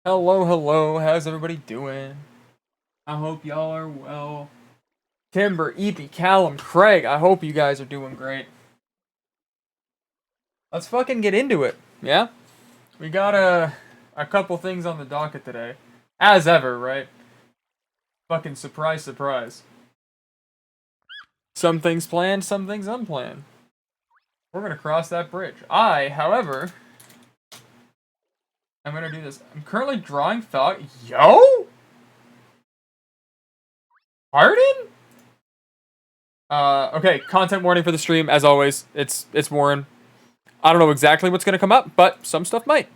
Hello, hello. How's everybody doing? I hope y'all are well. Timber, Eepy, Callum, Craig, I hope you guys are doing great. Let's fucking get into it, yeah? We got a couple things on the docket today. As ever, right? Fucking surprise, surprise. Some things planned, some things unplanned. We're gonna cross that bridge. However, I'm gonna do this. I'm currently drawing thought. Yo? Pardon? Okay, content warning for the stream, as always. It's Warren. I don't know exactly what's gonna come up, but some stuff might.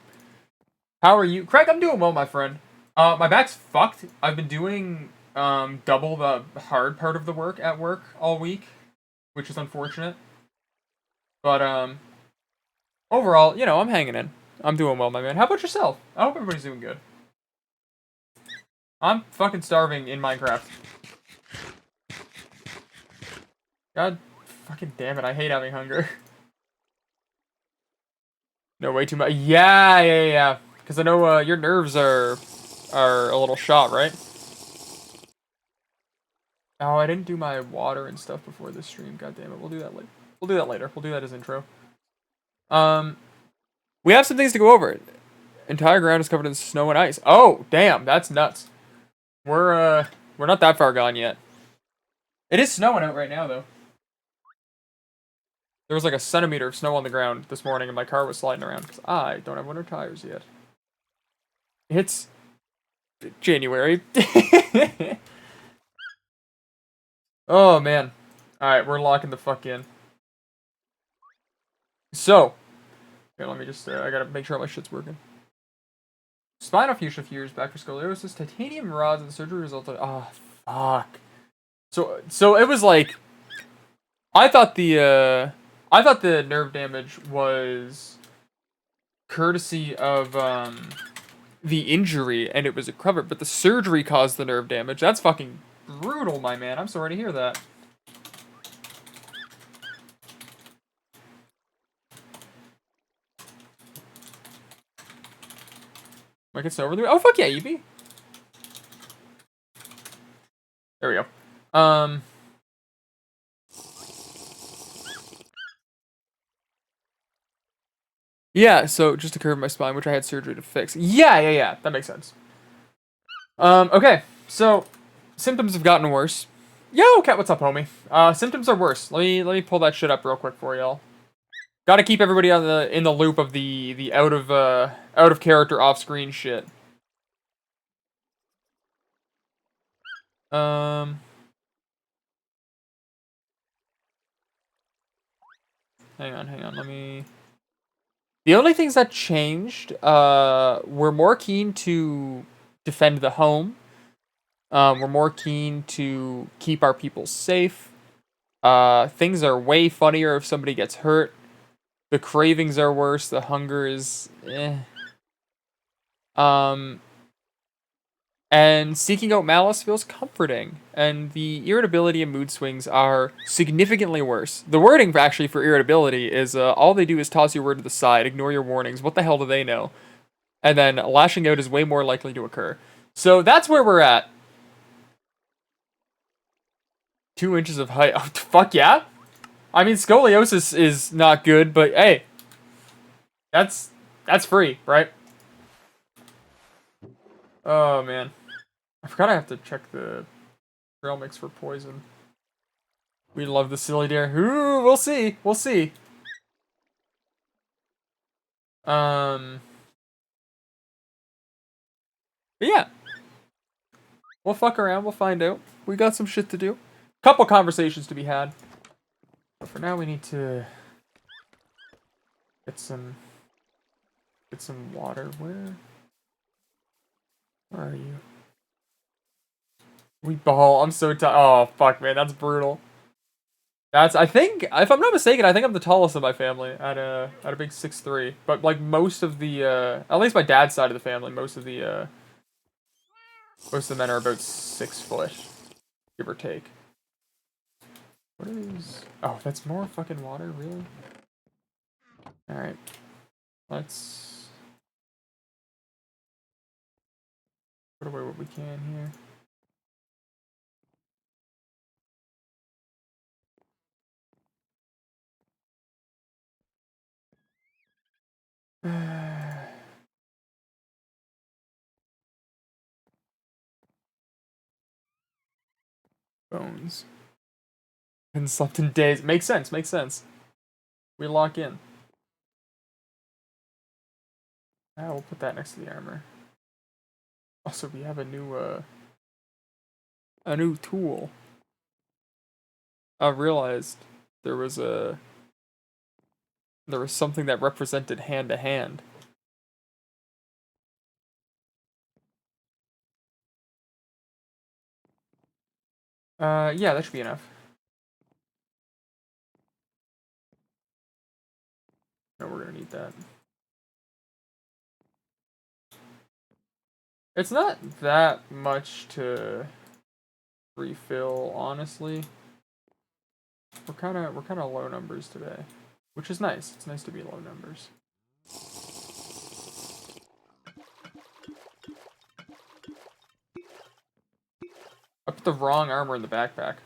How are you? Craig, I'm doing well, my friend. My back's fucked. I've been doing double the hard part of the work at work all week, which is unfortunate. But overall, I'm hanging in. I'm doing well, my man. How about yourself? I hope everybody's doing good. I'm fucking starving in Minecraft. God fucking damn it, I hate having hunger. No, way too much. Yeah. Because I know your nerves are a little shot, right? Oh, I didn't do my water and stuff before this stream. God damn it. We'll do that later. We'll do that later. We'll do that as intro. Um, we have some things to go over. Entire ground is covered in snow and ice. Oh, damn, that's nuts. We're not that far gone yet. It is snowing out right now, though. There was like a centimeter of snow on the ground this morning, and my car was sliding around because I don't have winter tires yet. It's January. Oh man. All right, we're locking the fuck in. So, here, let me just. I gotta make sure my shit's working. Spinal fusion a few years back for scoliosis. Titanium rods and surgery resulted. Oh fuck. So it was like, I thought the nerve damage was courtesy of the injury and it was recovered, but the surgery caused the nerve damage. That's fucking brutal, my man. I'm sorry to hear that. Am I getting over there? Oh fuck yeah, Evie. There we go. Yeah, so just to curve my spine, which I had surgery to fix. Yeah. That makes sense. Okay, so symptoms have gotten worse. Yo, Cat, what's up, homie? Symptoms are worse. Let me pull that shit up real quick for y'all. Got to keep everybody in the loop of the out of character off screen shit. Um, hang on. Let me. The only things that changed, we're more keen to defend the home. We're more keen to keep our people safe. Things are way funnier if somebody gets hurt. The cravings are worse. The hunger is eh. Um, and seeking out malice feels comforting. And the irritability and mood swings are significantly worse. The wording actually for irritability is all they do is toss your word to the side, ignore your warnings. What the hell do they know? And then lashing out is way more likely to occur. So that's where we're at. 2 inches of height. Oh, fuck yeah. I mean, scoliosis is not good, but hey, that's free, right? Oh man, I forgot I have to check the trail mix for poison. We love the silly deer. Ooh, we'll see. We'll see. Um, but yeah, we'll fuck around. We'll find out. We got some shit to do. Couple conversations to be had. But for now, we need to get some water. Where are you? We ball. I'm so tired. Oh fuck, man, that's brutal. I think, if I'm not mistaken, I think I'm the tallest of my family at a big 6'3". But like most of the, at least my dad's side of the family, most of the men are about 6 foot, give or take. What is? Oh, that's more fucking water, really? All right, let's. Put away what we can here. Bones. And slept in days. Makes sense, makes sense. We lock in. Ah, we'll put that next to the armor. Also, we have a new tool. I realized there was something that represented hand to hand. Yeah, that should be enough. No, we're gonna need that. It's not that much to refill, honestly. We're kinda low numbers today, which is nice. It's nice to be low numbers. I put the wrong armor in the backpack.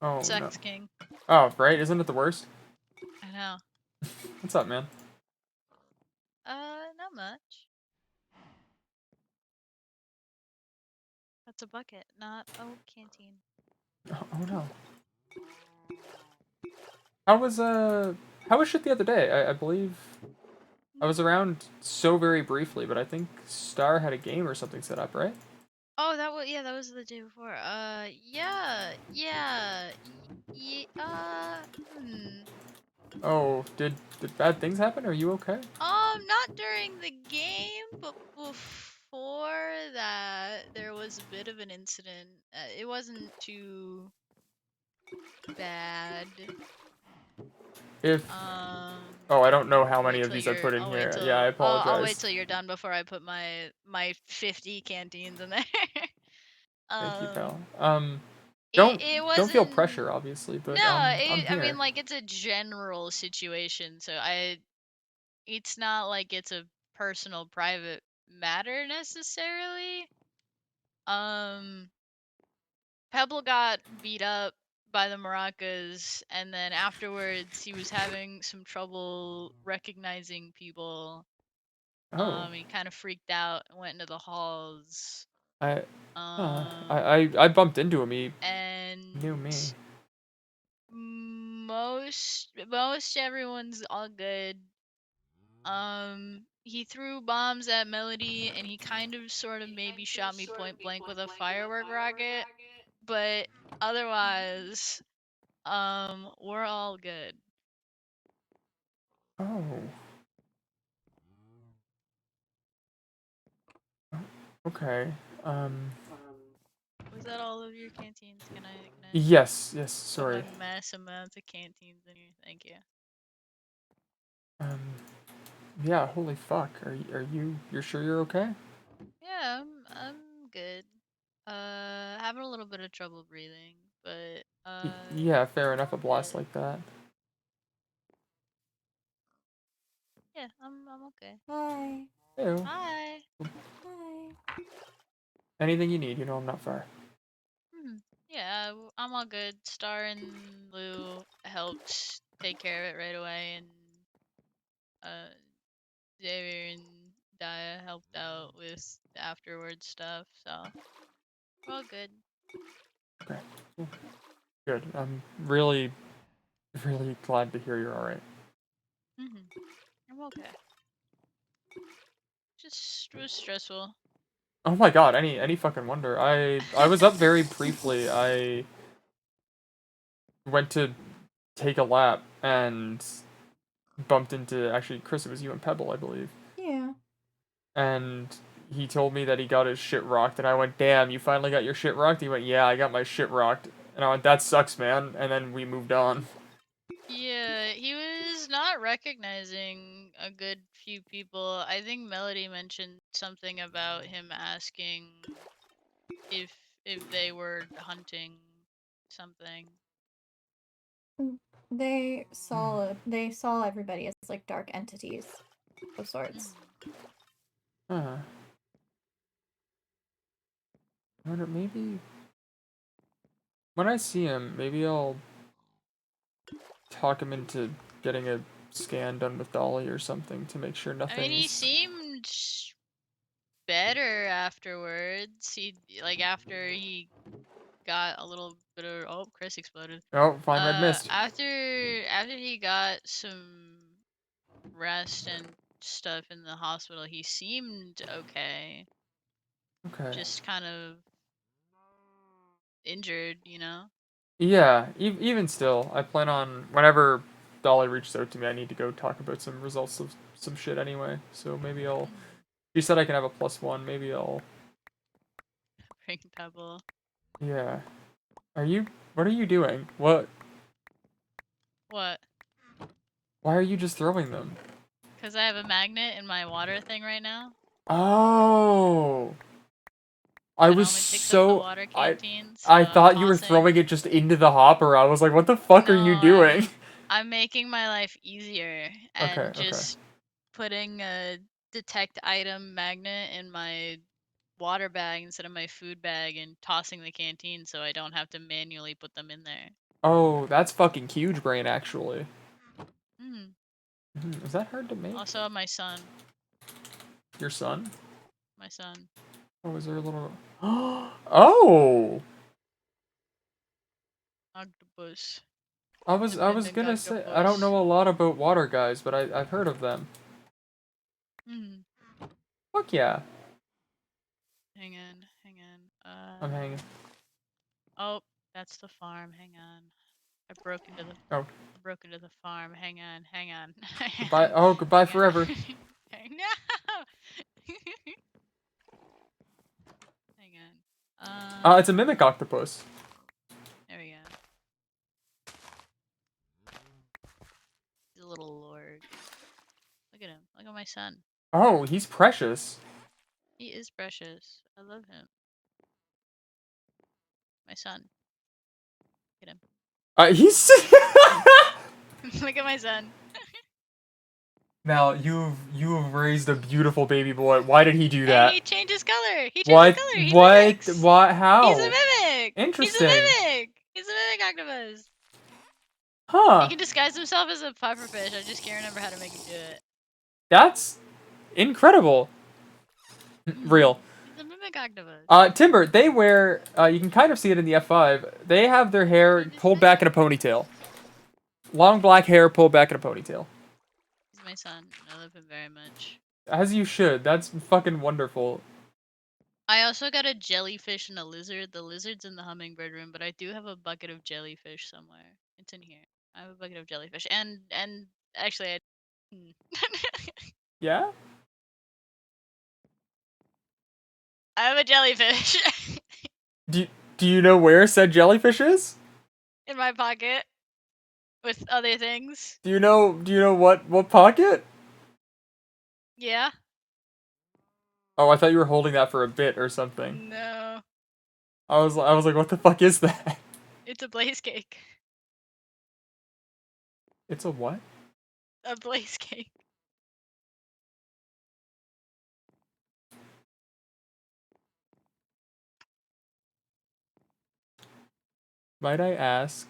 Oh no. Sex king. Oh, right? Isn't it the worst? I know. What's up, man? Not much. That's a bucket, not a canteen. Oh no. How was shit the other day? I believe I was around so very briefly, but I think Star had a game or something set up, right? Oh, that was the day before. Yeah. Hmm. Oh, did bad things happen? Are you okay? Not during the game, but before that, there was a bit of an incident. It wasn't too bad. If Um, Oh, I don't know how I'll many wait of till these I you're. put in I'll wait here. Yeah, I till. I'll wait apologize. till you're done before I put my 50 canteens in there. Thank you, um, pal. it Don't it don't feel wasn't. pressure, obviously, but No, I'm I here. mean, like, it's a general situation, so it's not like it's a personal private matter necessarily. Um, Pebble got beat up by the maracas, and then afterwards he was having some trouble recognizing people. Oh, He kind of freaked out and went into the halls. I, Um, I bumped into him. He knew and me. most everyone's all good. He threw bombs at Melody, and he kind of sort of maybe shot me point blank with a firework rocket, but otherwise, we're all good. Oh, okay. Um, Was that all of your canteens? Can I yes. put my Sorry. mass amounts of canteens in here? Thank you. Um, yeah. Holy fuck. You're sure you're okay? Yeah, I'm good. Having a little bit of trouble breathing, but Yeah. Fair enough. A all blast good. like that. Yeah, I'm okay. Hi. Ew. Hi. Hi. Anything you need, you know I'm not far. Hmm. Yeah, I'm all good. Star and Lou helped take care of it right away, and uh, Xavier and Dia helped out with the afterward stuff. So we're all good. Okay. Good. I'm really, really glad to hear you're alright. I'm okay. Just was stressful. Oh my god, any fucking wonder. I was up very briefly. I went to take a lap and bumped into actually Chris, it was you and Pebble, I believe. Yeah. And he told me that he got his shit rocked and I went, "Damn, you finally got your shit rocked?" He went, "Yeah, I got my shit rocked." And I went, "That sucks, man." And then we moved on. Yeah, he was not recognizing a good few people. I think Melody mentioned something about him asking if they were hunting something. They saw everybody as like dark entities of sorts. Mhm. Huh. I wonder, maybe when I see him, maybe I'll talk him into getting a scan done with Dolly or something to make sure I mean, he nothing's. seemed better afterwards. After he got a little bit of Chris exploded. Oh, fine red mist. After he got some rest and stuff in the hospital, he seemed okay. Okay. Just kind of injured, you know? Yeah, even still, I plan on whenever Dolly reaches out to me, I need to go talk about some results of some shit anyway. So maybe I'll. She said I can have a +1. Maybe I'll. Bring Pebble. Yeah. Are you? What are you doing? What? What? Why are you just throwing them? Because I have a magnet in my water thing right now Oh. I that was only picks up the so water I canteen, so I I'm thought you were throwing tossing. it just into the hopper. I was like, what the fuck are No, you doing? I'm making my life easier Okay, and okay. just putting a detect item magnet in my water bag instead of my food bag and tossing the canteen so I don't have to manually put them in there. Oh, that's fucking huge brain actually. Hmm. Is that hard to make? Also, my son. Your son? My son. Oh, is there a little Oh! Octopus. I was Independent gonna say I don't octopus. know a lot about water guys, but I've heard of them. Hmm. Fuck yeah. Hang on. Hang on. I'm hanging. Oh, that's the farm. Hang on. I broke into the Oh, farm. Hang on. Hang on. Hang goodbye. on. Oh, goodbye Hang on. forever. No. Hang on. It's a mimic octopus. There we go. He's a little lord. Look at him. Look at my son. Oh, he's precious. He is precious. I love him. My son. Look at him. He's Look at my son. Now you've raised a beautiful baby boy. Why did he do And that? he changed his color. He changed his What? color. He What? mimics. What? He's a How? mimic. He's a Interesting. mimic. He's a mimic octopus. He Huh. can disguise himself as a pufferfish. I just can't remember how to make him do it. That's incredible. Real. He's a mimic octopus. Timber, they wear, you can kind of see it in the F5, they have their hair He pulled back in a disguised ponytail. Long black hair pulled back in a ponytail. He's my son. I love him very much. As you should. That's fucking wonderful. I also got a jellyfish and a lizard. The lizard's in the hummingbird room, but I do have a bucket of jellyfish somewhere. It's in here. I have a bucket of jellyfish, and actually, Yeah? I have a jellyfish Do, do you know where said jellyfish is? in my pocket with other things. Do you know what pocket? Yeah. Oh, I thought you were holding that for a bit or something. No, I was like, what the fuck is that? it's a blaze cake. It's a what? A blaze cake. Might I ask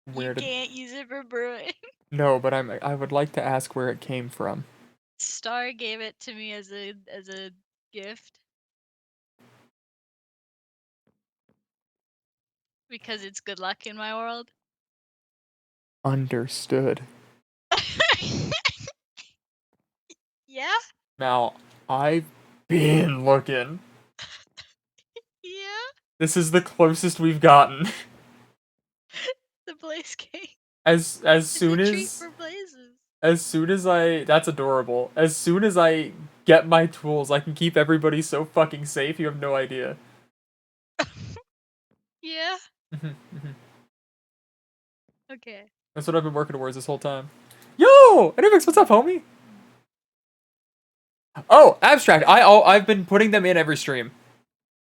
You where did can't use it for brewing. No, but I would like to ask where it came from. Star gave it to me as a gift because it's good luck in my world. Understood. Yeah? Now, I've been looking. Yeah? This is the closest we've gotten. The blaze cake. As It's soon a treat as for blazes. that's adorable. As soon as I get my tools, I can keep everybody so fucking safe. You have no idea. Yeah? Okay. That's what I've been working towards this whole time. Yo, Anubix, what's up, homie? Oh, abstract. I've been putting them in every stream.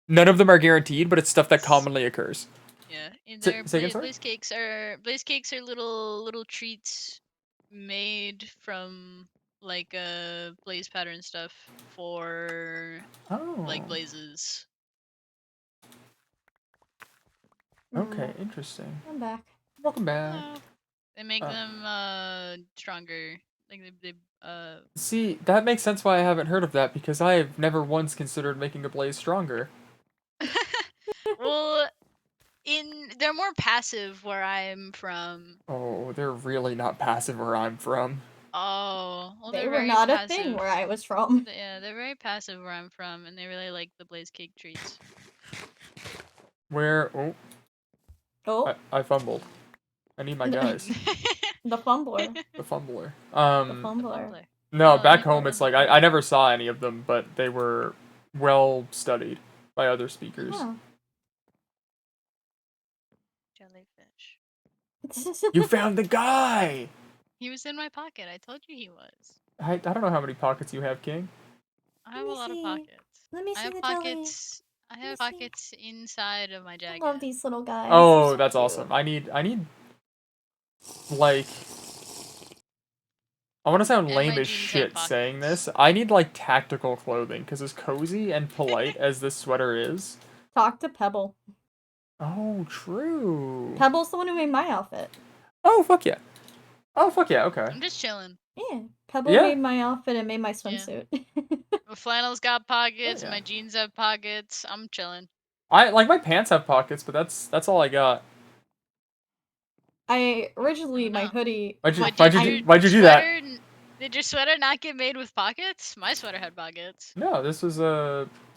None of them are guaranteed, but it's stuff that commonly occurs. Yeah. In Say there, again, sorry? blaze cakes are little treats made from like blaze pattern stuff for Oh. like blazes. Okay, interesting. I'm back. Welcome back. Oh. They make Uh. them stronger. Like they See, that makes sense why I haven't heard of that, because I have never once considered making a blaze stronger. well, they're more passive where I'm from. Oh, they're really not passive where I'm from. Oh, well, They they're were very not passive. a thing where I was from. Yeah, they're very passive where I'm from, and they really like the blaze cake treats. Where? Oh, Oh, I fumbled. I need my guys. the fumbler. The fumbler. The fumbler. Fumbler. No, Oh, back I home know it's like I never saw any of them, but they were well studied by other speakers. Oh. Jellyfish. You found the guy! He was in my pocket. I told you he was. I don't know how many pockets you have, King. I have a lot of pockets. Let me I see have the pockets. I have Let me see. pockets inside of my I jacket. love these little guys. Oh, They're so that's cute. awesome. I need like I want to sound And lame my as jeans shit have saying pockets. this. I need like tactical clothing because as cozy and polite as this sweater is. Talk to Pebble. Oh, true. Pebble's the one who made my outfit. Oh, fuck yeah. Oh, fuck yeah. Okay. I'm just chilling. Yeah. Pebble Yeah. made my outfit and made my swimsuit. My flannel's got pockets. Oh, yeah. My jeans have pockets. I'm chilling. I like my pants have pockets, but that's all I got. Originally my No. hoodie. Why'd you Did do that? Did your sweater not get made with pockets? My sweater had pockets. No, this was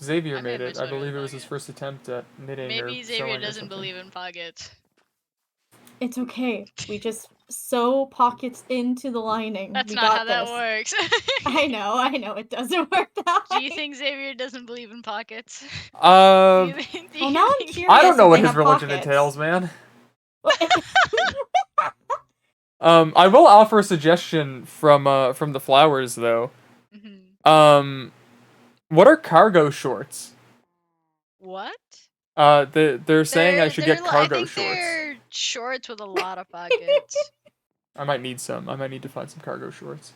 Xavier I made made my it. I sweater believe with it was his pockets. first attempt at knitting Maybe or Xavier sewing or doesn't something. believe in pockets. It's okay. We just sew pockets into the lining. That's we not got how that this. works. I know. It doesn't work that Do way. you think Xavier doesn't believe in pockets? Do Uh, you think- do Well, you now I'm think- curious. I don't know if what they his have religion pockets. entails, man. I will offer a suggestion from the flowers though. Mhm. What are cargo shorts? What? They're saying I should get I cargo think shorts. they're shorts with a lot of pockets. I might need some. I might need to find some cargo shorts.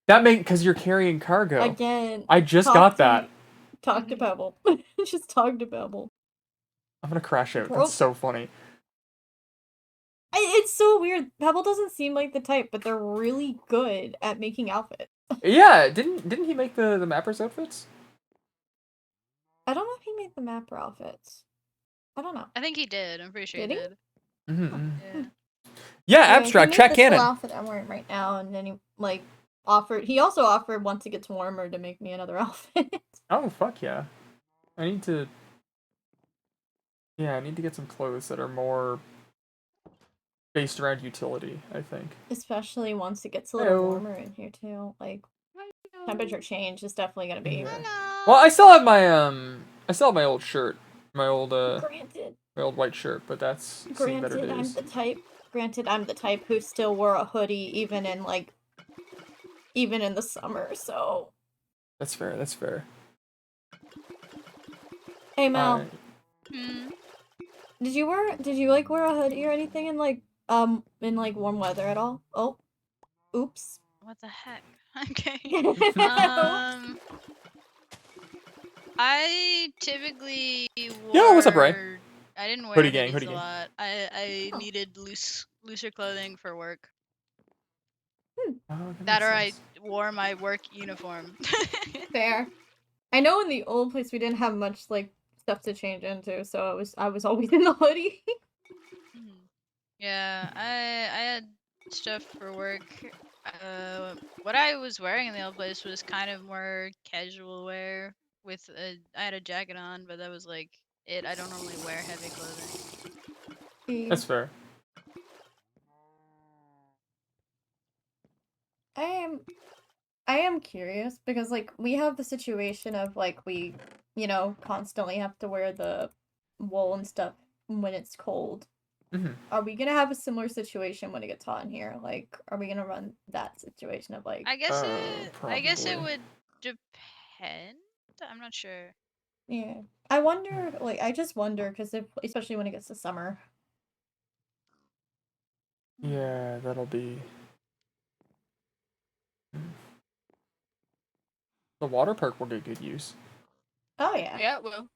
That because you're carrying cargo. Again. I just got that. Talk to Pebble. Just talk to Pebble. I'm gonna crash out. That's so funny. It's so weird. Pebble doesn't seem like the type, but they're really good at making outfits. Yeah, didn't he make the Mappers outfits? I don't know if he made the mapper outfits. I don't know. I think he did. I'm pretty sure Did he he? did. Mm-hmm. Yeah. Yeah, Anyway, abstract he chat made this cannon. whole outfit I'm wearing right now, and then he offered. He also offered once it gets warmer to make me another outfit. Oh fuck yeah! I need to. Yeah, I need to get some clothes that are more based around utility. I think. Especially once it gets a little Hello. warmer in here too. Like temperature change is definitely gonna be. Yeah. Well, I still have my old shirt, my old Granted. my old white shirt, but that's seen better Granted, days. I'm the type who still wore a hoodie even in the summer. So. That's fair. That's fair. Hey Mel. Hmm. Did you wear a hoodie or anything in warm weather at all? Oh. Oops. What the heck? Okay. Oops. I typically wore. Yo, what's up, Ray? I didn't wear Hoodie hoodies gang, hoodie a gang. lot. I Oh. needed looser clothing for work. Oh, That or I wore my work uniform. Fair. I know in the old place we didn't have much stuff to change into, so I was always in the hoodie. Yeah, I had stuff for work. What I was wearing in the old place was kind of more casual wear. I had a jacket on, but that was like it. I don't normally wear heavy clothing. That's fair. I am curious because we have the situation of we constantly have to wear the wool and stuff when it's cold. Mm-hmm. Are we gonna have a similar situation when it gets hot in here? Are we gonna run that situation of I guess it would depend. I'm not sure. Yeah. I wonder, I just wonder because especially when it gets to summer. Yeah, that'll be. The water park will get good use. Oh yeah. Yeah, it will.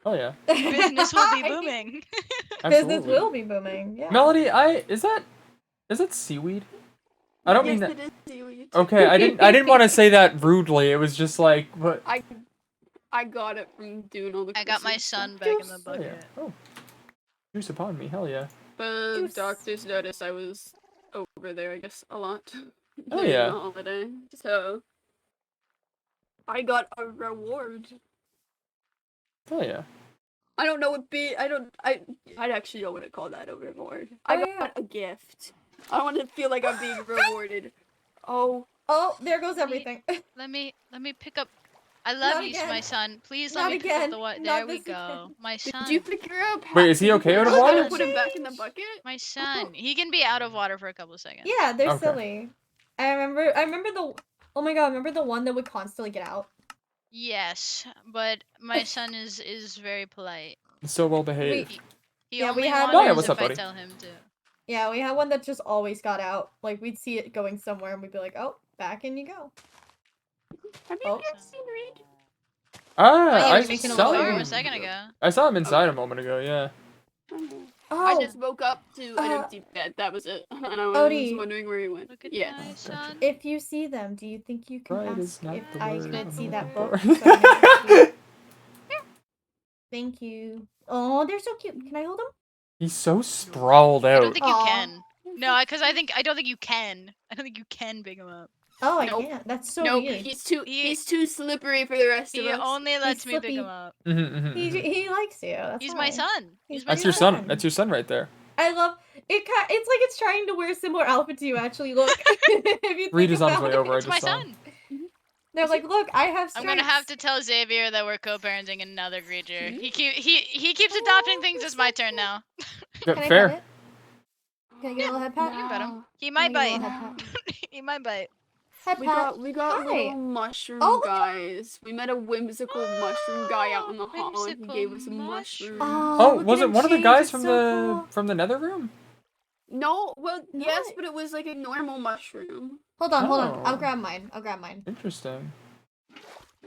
Oh yeah. Business will be booming. Business Absolutely. will be booming. Yeah. Melody, is that seaweed? I don't mean Yes, that. it is seaweed. Okay, I didn't want to say that rudely. It was just like, what? I got it from doing all the I got my Christmas stuff. son back in the Oh yeah. bucket. Oh. Juice upon me. Hell yeah. But Juice. doctors noticed I was over there, I guess, a lot Oh, during yeah. the holiday. So I got a reward. Hell yeah. I don't know what I actually don't want to call that a reward. Oh, I got yeah. a gift. I don't want to feel like I'm being rewarded. Oh, Oh, there goes everything. Let me pick up. I love Not you, again. my son. Please Not let me pick up again. the what? Not There we this go. again. My son. did you figure out? Wait, is he okay out of how water? to put him back in the bucket? My son. He can be out of water for a couple of seconds. Yeah, they're Okay. silly. I remember the. Oh my god! Remember the one that would constantly get out? Yes, but my son is very polite. So well behaved. He Yeah, we only had Oh, yeah, wanders what's if up, I buddy? tell him to. Yeah, we had one that just always got out. Like we'd see it going somewhere, and we'd be like, "Oh, back in you go." Have you Oh. guys seen Reed? Ah, he I was making a saw little From noise. a second ago. I saw him inside a moment ago. Yeah. I Oh, just woke up to an uh, empty bed. That was it. And I was Odie. wondering where he went. Look at Yeah. my son. if you see them, do you think you can Pride is ask not if the I word could I'm see that looking book? for. So I can ask you? Thank you. Oh, they're so cute. Can I hold them? He's so sprawled I don't out. think you Aw. can. No, because I don't think you can. I don't think you can pick him up. Oh, I Nope. can't. That's so Nope, weird. he's too slippery for the rest of He us. only lets me pick slippy. him up. He likes you. That's He's why. my son. He's He's my That's your son. son. That's your son right there. I love it. It's like it's trying to wear a similar outfit to you. Actually, look. If you Reed think is on his about way it. over. I It's my just saw him. son. They're like, look, I have I'm stripes. gonna have to tell Xavier that we're co-parenting another creature. He keeps adopting things. It's my turn now. Yeah, Can I fair. pet it? Can I get a little head pat? You can bet him. He Can might I get a bite. little head pat? He might bite. Head We pat. got Hi. little mushroom Oh, look at- guys. We met a whimsical mushroom guy out in the hall and he Whimsical gave us a mushroom. mushroom. Oh, look was at it him one of the change, guys it's from so cool. the nether room? No, well, yes, What? but it was like a normal mushroom. Hold on. I'll Oh. grab mine. Interesting.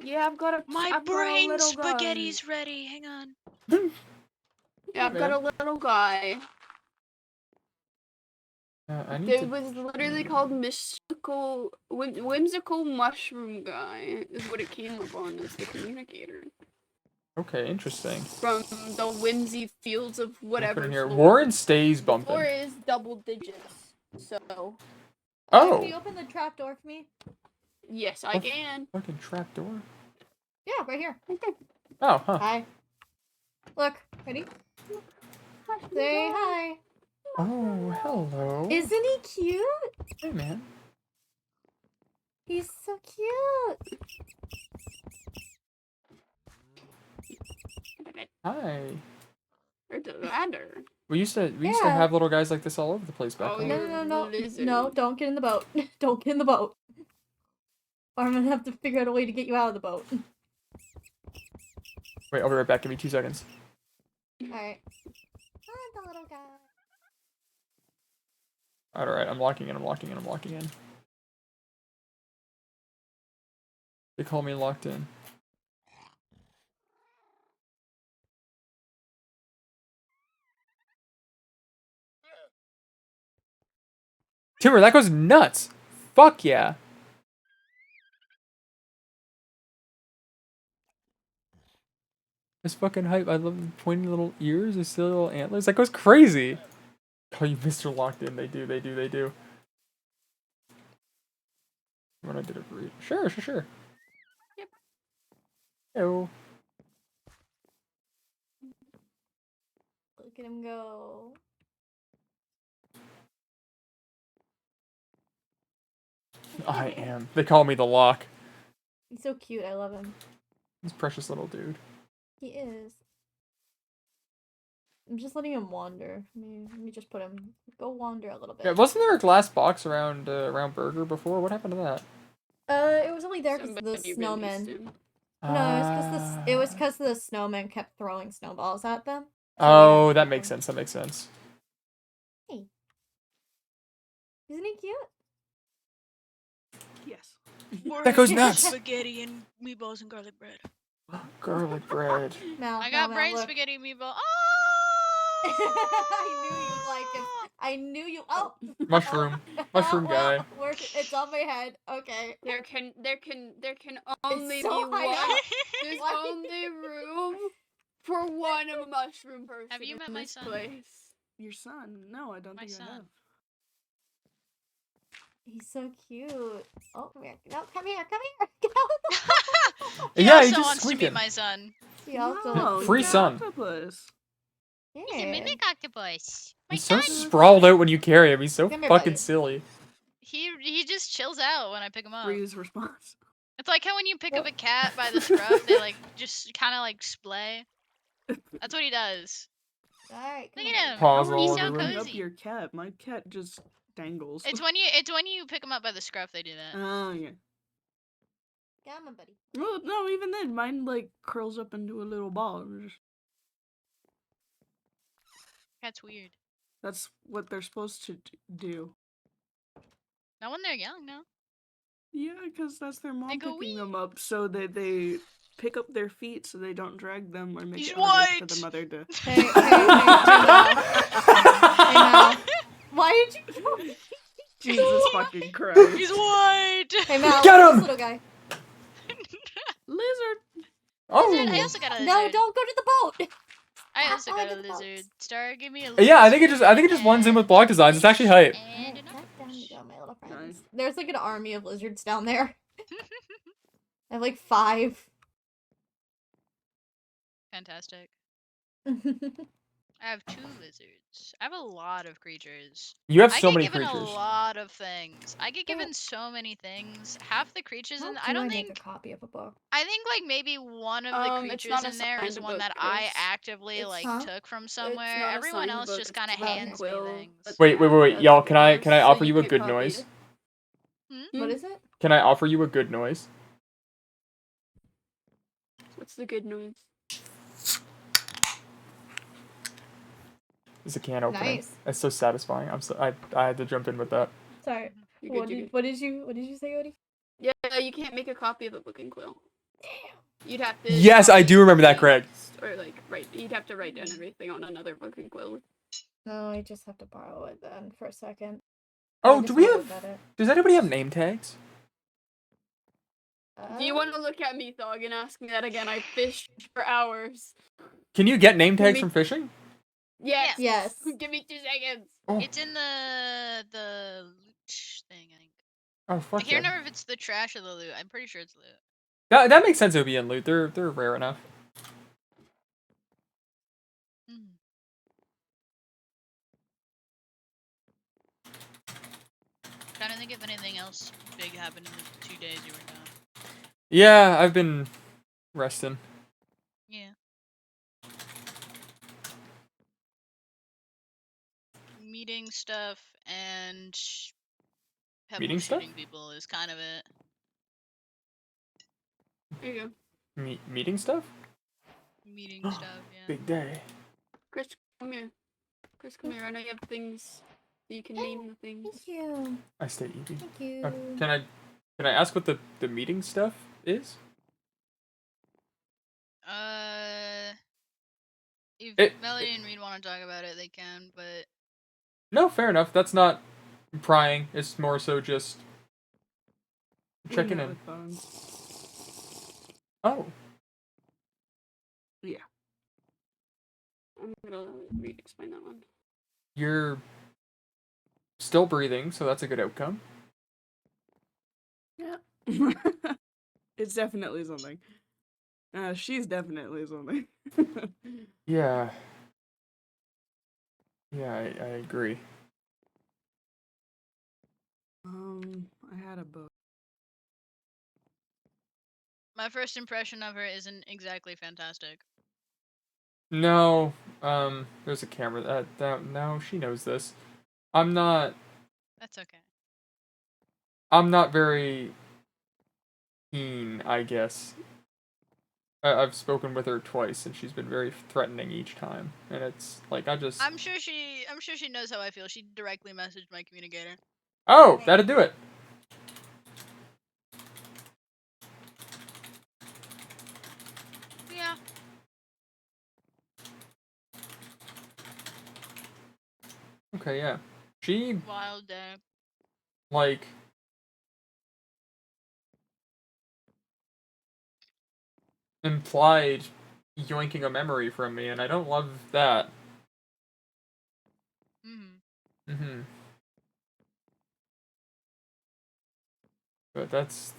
Yeah, I've got a My I've got a brain little guy. spaghetti's ready. Hang on. Yeah, I've got a little guy. I need It to. was literally called whimsical mushroom guy is what it came up on as the communicator. Okay, interesting. From the whimsy fields of I'll put whatever. in here. floor. Warren stays The bumping. floor is double digits. So Can you Oh, open the trap door for me? yes, I Oh. can. fucking trap door. Yeah, right here. Oh, huh. Hi. Look. Ready? Say hi. Oh, hello. Isn't he cute? Hey, man. He's so cute. Hi. Or the ladder. We used to Yeah. have little guys like this all over the place back Oh, home. yeah. No. Lizard. No, don't get in the boat. Don't get in the boat. Or I'm gonna have to figure out a way to get you out of the boat. Wait, I'll be right back. Give me 2 seconds. Alright. Hi, the little guy. Alright, I'm locking in. They call me locked in. Timber, that goes nuts. Fuck yeah. It's fucking hype. I love the pointy little ears, the silly little antlers. That goes crazy. Oh, you Mr. Locked In. They do. When I did it for you. Sure. Yep. Hello. Look at him go. I am. They call me the Lock. He's so cute. I love him. This precious little dude. He is. I'm just letting him wander. Let me just put him. Go wander a little bit. Yeah, wasn't there a glass box around Burger before? What happened to that? It was only there because the Somebody snowman. released him. No, it was because the snowman kept throwing snowballs at them. Oh, yeah. that makes sense. Hey. Isn't he cute? Yes. That goes nuts. Spaghetti and meatballs and garlic bread. Garlic bread. Mel, I Mel, got Mel, brain look. spaghetti meatball. I knew you'd like it. I knew you. Oh, Mushroom. Oh, Mushroom well, guy. it's on my head. Okay. There can only so be high one. up. There's Why? only room for one of a mushroom person. Have you met in my this son? place. Your son? No, I don't My think I son. have. He's so cute. Oh, come here. No, come here. Come here. Get out of the He Yeah, he also just wants to squeaked be it. my son. He also No, wants Free to he's be- son. octopus. He's a Yeah. mimic octopus. My He's so son. sprawled out when you carry him. He's so Come here, fucking buddy. silly. He just chills out when I pick him up. Freeze response. It's like how when you pick up Oh. a cat by the scruff, they like just kind of like splay. That's what he does. Alright, come Look on, at buddy. him. Paws He's all so everywhere. Pick up cozy. your cat. My cat just dangles. It's when you pick him up by the scruff they do that. Oh yeah. Come on, buddy. Well, no, even then, mine like curls up into a little ball. That's weird. That's what they're supposed to do. Not when they're young, no. Yeah, because that's their mom They go picking wee. them up, so that they pick up their feet so they don't drag them or make He's it harder for white. the mother to. Hey, Mel. Hey, Mel. Why did you kill me? Jesus fucking Christ. He's white. Hey, Mel. Get look at him! this little guy. Lizard. Lizard. I Oh. also got a lizard. No, don't go to the boat. I also I got a get the boats. lizard. Star, give me a lizard. Yeah, I think it just blends in with block designs. It's actually hype. And an Alright, down you octopus. go, my little friends. Nice. There's like an army of lizards down there. I have like 5. Fantastic. I have 2 lizards. I have a lot of creatures. You have I so get many given creatures. a lot of things. I get given so many things. Half the creatures How in do I don't make think a copy of a book? I think like maybe one of the It's creatures not in there is assigned one book, that I Chris. actively It's- like Huh? took from somewhere. not Everyone assigned else book, just it's kind of about a hands me quill things. that Wait, they have y'all. that's Can I yours, offer so you a can't good copy noise? it. What is it? Can I offer you a good noise? What's the good noise? It's a can opening. Nice. It's so satisfying. I had to jump in with that. Sorry. You're good, you're good. What did you say, Odie? Yeah, you can't make a copy of a book and quill. Damn. You'd have to. Yes, I copy do remember that, it, Craig. Or like write. You'd have to write down everything on another book and quill. No, I just have to borrow it then for a second. Oh, I do just we wanna have? look at it. Does anybody have name tags? Do you want to look at me, Thog, and ask me that again? I fished for hours. Can you get name tags me- from fishing? Yes. Yes. Give me 2 seconds. Oh, It's in the loot thing, I think. oh I fuck can't yeah. remember if it's the trash or the loot. I'm pretty sure it's loot. That makes sense. It would be in loot. They're rare enough. Mm. Trying to think if anything else big happened in the 2 days you were gone. Yeah, I've been resting. Yeah. Meeting stuff and pebble Meeting stuff? shooting people is kind of it. There you go. Meeting stuff. Meeting stuff, yeah. Big day. Chris, come here. Chris, come here. I know you have things. So you can name the things. Thank you. I stay easy. Thank you. Can I ask what the meeting stuff is? If Melody and Reed want to talk about it, they can, but No, fair enough. That's not prying. It's more so just checking Hanging out in. with Thog. Oh, I'm gonna explain that one. you're still breathing, so that's a good outcome. Yeah. It's definitely something. She's definitely something. Yeah. Yeah, I agree. I had a book. my first impression of her isn't exactly fantastic. No, there's a camera. No, she knows this. I'm not That's okay. very keen, I guess. I've spoken with her twice, and she's been very threatening each time. And it's like I'm sure she knows how I feel. She directly messaged my communicator. Oh, that'd do it. Okay, yeah. She, Wild day. like... implied yoinking a memory from me, and I don't love that. Mm-hmm. But that's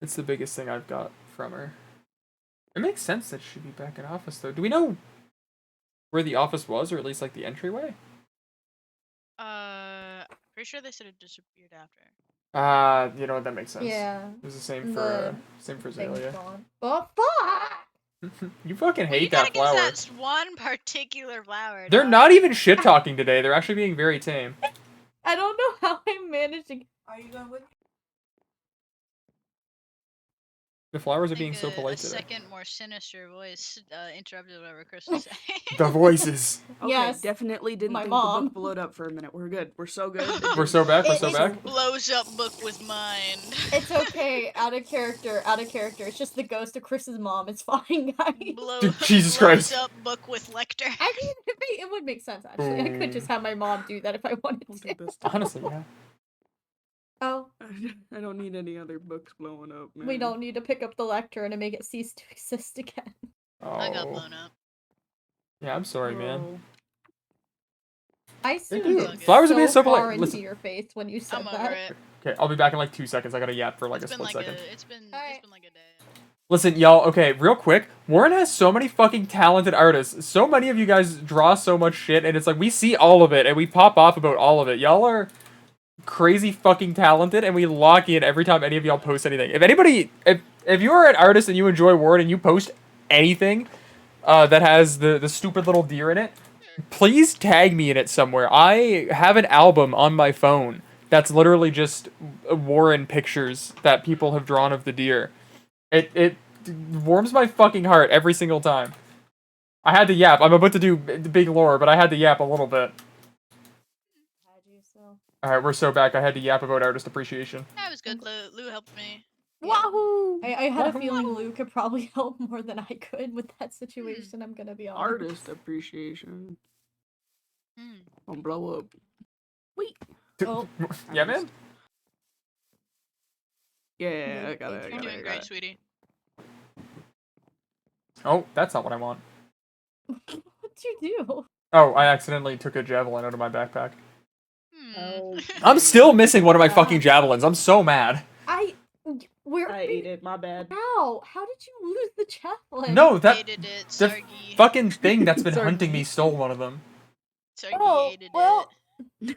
the biggest thing I've got from her. It makes sense that she'd be back in office, though. Do we know where the office was, or at least, like, the entryway? Pretty sure they said it disappeared after. You know what, that makes sense. Yeah. It was the same The for thing's Azalea. gone. Oh, fuck! You fucking Well, you hate gotta that give flower. that one particular flower. They're dog. not even shit-talking today, they're actually being very tame. I don't know how I'm managing. Are you going with me? The flowers are I being think so polite a today. second, more sinister voice interrupted whatever Chris was saying. The voices. Okay, Yes, definitely didn't my think mom. the book blowed up for a minute. We're good. We're so good. We're so back, we're It- so it's- back. Blows up book with mind. It's okay. Out of character. Out of character. It's just the ghost of Chris's mom. It's fine, guys. Dude, Jesus blows Christ. up book with Lecter. Actually, it would make sense. Actually, I could just have my mom do that if I wanted We'll to. do this time. Honestly, yeah. Oh, I don't need any other books blowing up, man. we don't need to pick up the lectern and make it cease to exist again. I got Oh. blown up. Yeah, I'm sorry, man. Bro. I They zoomed do. Okay. Flowers are being so far polite. into Listen. your face when you said I'm over that. it. Okay, I'll be back in like 2 seconds. I gotta yap for like It's a been split like second. it's been like a day. Listen, y'all, okay, real quick. Warren has so many fucking talented artists. So many of you guys draw so much shit, and it's like we see all of it, and we pop off about all of it. Y'all are crazy fucking talented, and we lock in every time any of y'all post anything. If you are an artist and you enjoy Warren and you post anything that has the stupid little deer in it, please tag me in it somewhere. I have an album on my phone that's literally just Warren pictures that people have drawn of the deer. It warms my fucking heart every single time. I had to yap. I'm about to do big lore, but I had to yap a little bit. Alright, we're so back. I had to yap about artist appreciation. That was good. Lou helped me. Wahoo! I had a Wahoo! feeling Lou could probably help more than I could with that situation. I'm gonna be honest. Artist appreciation. Hmm. Don't blow up. Wait. Oh. Yeah, man? Yeah, I got it. I You're got it. doing I got great, it. sweetie. Oh, that's not what I want. What'd you do? Oh, I accidentally took a javelin out of my backpack. Hmm. I'm still missing one of my fucking javelins. I'm so mad. Where? I ate it. My bad. How? How did you lose the javelin? No, that Hated it, the Sargi. fucking thing that's been Sorry. hunting me stole one of them. Sargi Oh, hated well. it.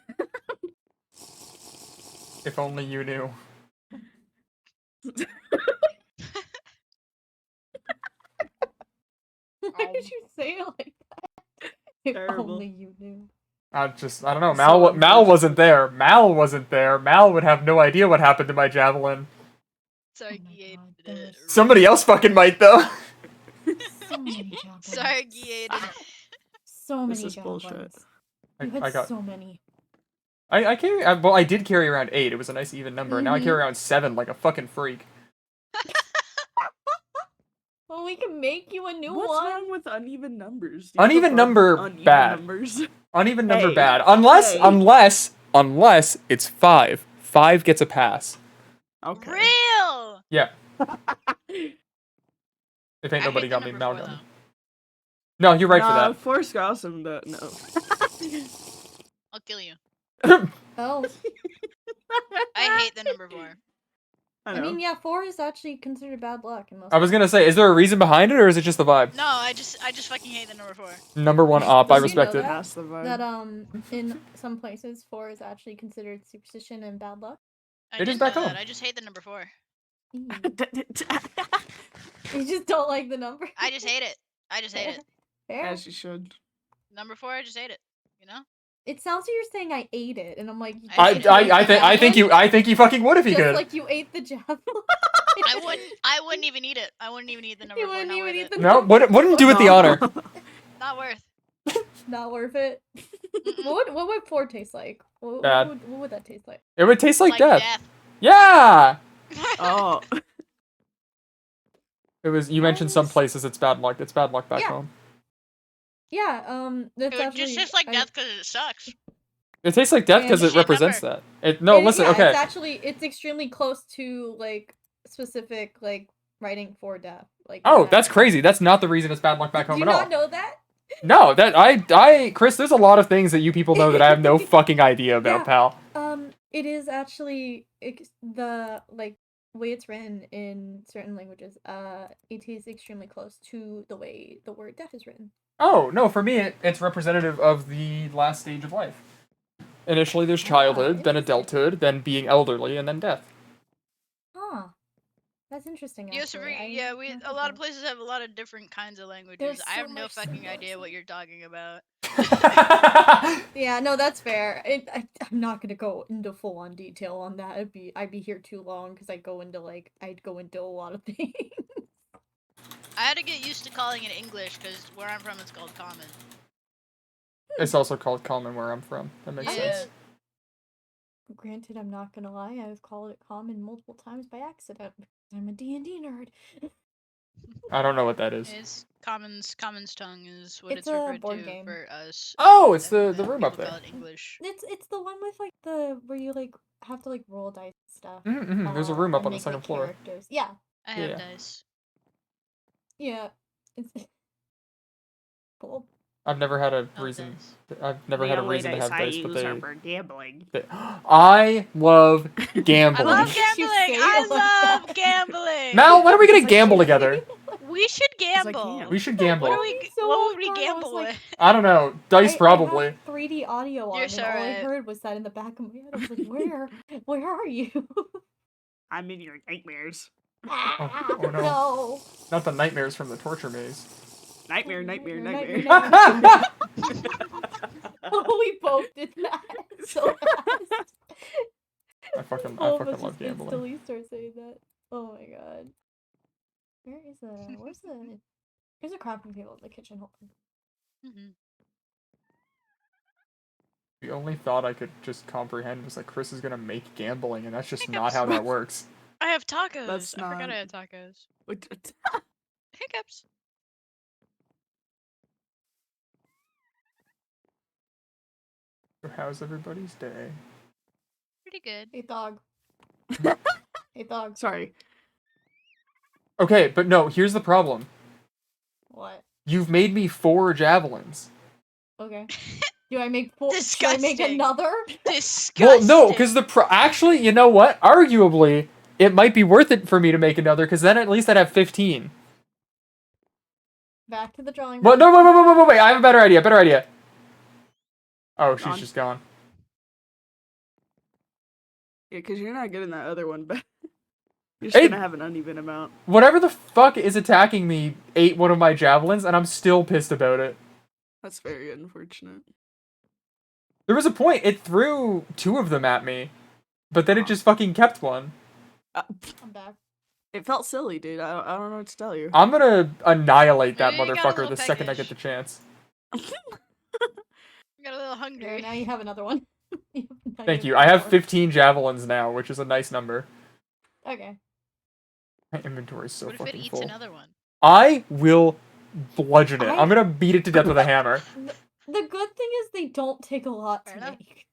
If only you knew. Why did you say it like that? If Terrible. only you knew. I don't know. So Mal unfortunate. wasn't there. Mal wasn't there. Mal would have no idea what happened to my javelin. Sargi Oh my hated God, there it. was Somebody else fucking might though. So many javelins. Sargi hated it. So many This is bullshit. javelins. You had I got. so many. Well, I did carry around 8. It was a nice even number. Now I Mhm. carry around 7 like a fucking freak. Well, we can make you a new What's one. wrong with uneven numbers? Do you Uneven prefer number, uneven bad. Numbers? Uneven number Hey. bad. Hey. Unless it's 5. 5 gets a pass. Okay. Real! Yeah. If ain't I nobody hate got the me number 4, Malcolm. though. No, you're right Nah, for Forrest got awesome though. No. I'll kill you. that. Oh, I hate the number 4. I I know. mean, yeah, 4 is actually considered bad luck in most. I was gonna say, is there a reason behind it, or is it just the vibe? No, I just fucking hate the number 4. Number 1 op, I Did you know respect it. that? Pass the vibe. That in some places 4 is actually considered superstition and bad luck. I It did is know back that. home. I just hate the number 4. You just don't like the number. I just hate it. I just hate it. Fair. As you should. Number 4, I just hate it. You know? It sounds like you're saying I ate it, and I'm like, you I- just I- ate I the think javelin, you fucking would if you just could. like you ate the javelin. I wouldn't even eat it. I wouldn't even eat the number 4. wouldn't Not even worth eat it. the No, wouldn't do it the honor. Not worth. Not worth it. Mm-mm. What would 4 taste like? What, Bad. what would that taste like? It would taste like, Like death. Yeah. Oh. It was. You mentioned some places it's bad luck. It's bad luck back Yeah. home. Yeah, that's It would actually just like death because it sucks. It tastes like death And because it shit represents number. that. No, listen. yeah, Okay. it's extremely close to like specific like writing for death. Like Oh, exact- that's crazy. That's not the reason it's bad luck back Do home you at all. not know that? No, Chris, there's a lot of things that you people know that I have no fucking idea about, Yeah. pal. It is actually the like way it's written in certain languages. It is extremely close to the way the word death is written. Oh, no, for me, it's representative of the last stage of life. Initially, there's childhood, then interesting. adulthood, then being elderly, and then death. Huh. That's interesting. Yes, Actually. yeah, a lot of places have a lot of different kinds of languages. There's I so have no much fucking idea symbolism. what you're talking about. Yeah, no, that's fair. I'm not gonna go into full on detail on that. I'd be here too long because I'd go into a lot of things. I had to get used to calling it English because where I'm from, it's called common. It's also called common where I'm from. That makes Yeah. sense. Granted, I'm not gonna lie. I've called it common multiple times by accident. I'm a D&D nerd. I don't know what that is. It's Common's tongue is what It's it's a referred board to game. for us. Oh, it's the and room people up there. call it English. It's the one with like where you like have to like roll dice and stuff. There's a room up and on the make, second like, floor. characters. Yeah, I have Yeah. dice. yeah. It's cool. I've never had a Oh, reason. dice. I've never had a reason to have dice, but they. for gambling. I love I gambling. love Did you gambling. say it I like that? love gambling. Mal, when are we gonna It's like gamble you- together? We should I gamble. can. We should gamble. What do we? So What would we off guard, I was gamble like- with? I don't know. Dice probably. I have 3D audio on, You're and so all I right. heard was that in the back of my head. I was like, where are you? I'm in your nightmares. oh no. No. Not the nightmares from the torture maze. Nightmare. Oh, we both did that so fast. I fucking All of us love just gambling. instantly start saying that. Oh my god. Here's a crafting table in the kitchen. Hold on. Mhm. The only thought I could just comprehend was like Chris is gonna make gambling, and that's just Hiccups. not how that works. I have tacos. That's I forgot not- I had tacos. What- Hiccups. So how's everybody's day? Pretty good. Hey, dog. Hey, dog. Sorry. Okay, but no, here's the problem. What? You've made me 4 javelins. Okay. Do I make four? Should I make Disgusting. another? Disgusting. Well, no, because actually, you know what? Arguably, it might be worth it for me to make another, because then at least I'd have 15. Back to the drawing Well, board. no, wait, I have a better idea. Oh, she's Gone. just gone. Yeah, because you're not getting that other one back. You're Hey- just gonna have an uneven amount. Whatever the fuck is attacking me ate one of my javelins, and I'm still pissed about it. That's very unfortunate. There was a point, it threw 2 of them at me, but then it just fucking kept one. Uh, I'm back. it felt silly, dude. I don't know what to tell you. I'm gonna annihilate that Maybe you got a motherfucker little the second I get peckish. the chance. I got a little There, hungry. now you have another one. Thank you. I have 15 javelins now, which is a nice number. Okay. My inventory's so What if it fucking eats full. another one? I will bludgeon it. I- I'm gonna beat it to death with a hammer. The good thing is they don't take a lot Fair to enough. make.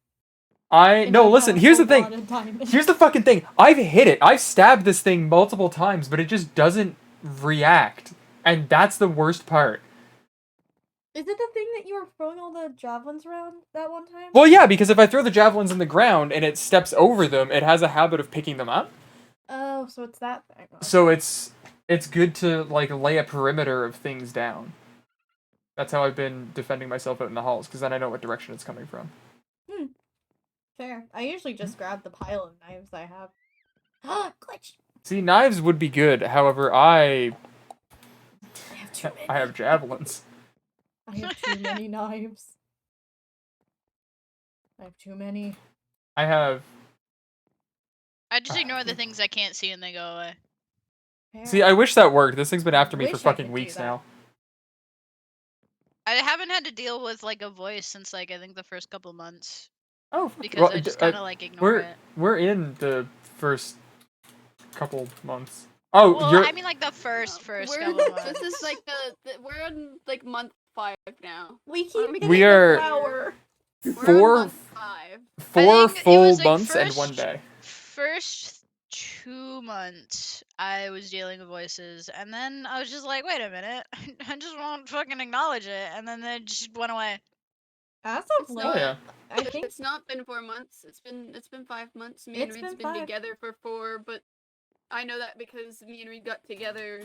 No, And I listen, have here's a the lot thing. of diamonds. Here's the fucking thing. I've hit it. I've stabbed this thing multiple times, but it just doesn't react. And that's the worst part. Is it the thing that you were throwing all the javelins around that one time? Well, yeah, because if I throw the javelins in the ground and it steps over them, it has a habit of picking them up. Oh, so it's that thing. So it's good to like lay a perimeter of things down. That's how I've been defending myself out in the halls, because then I know what direction it's coming from. Fair. I usually just grab the pile of knives I have. Glitch! See, knives would be good. However, I I have too many. have javelins. I have too many knives. I have too many. I have. I just ignore the things I can't see and they go away. Fair. See, I wish that worked. This thing's been after me for Wish I fucking could do weeks that. now. I haven't had to deal with like a voice since like I think the first couple months Oh, fuck. because Well, I just kind of like ignore it. We're in the first couple months. Oh, Well, you're. I mean like the first We're- couple months. This is like we're on like month 5 now. We Why don't keep we We hitting are- the flower. We're on Four month 5. four think it full was, like, months and 1 day. First 2 months, I was dealing with voices, and then I was just like, wait a minute, I just won't fucking acknowledge it, and then it just went away. As of It's late, not- yeah. I think It's not been 4 months. It's been 5 months. Me and It's Reed's been been 5. together for 4, but I know that because me and Reed got together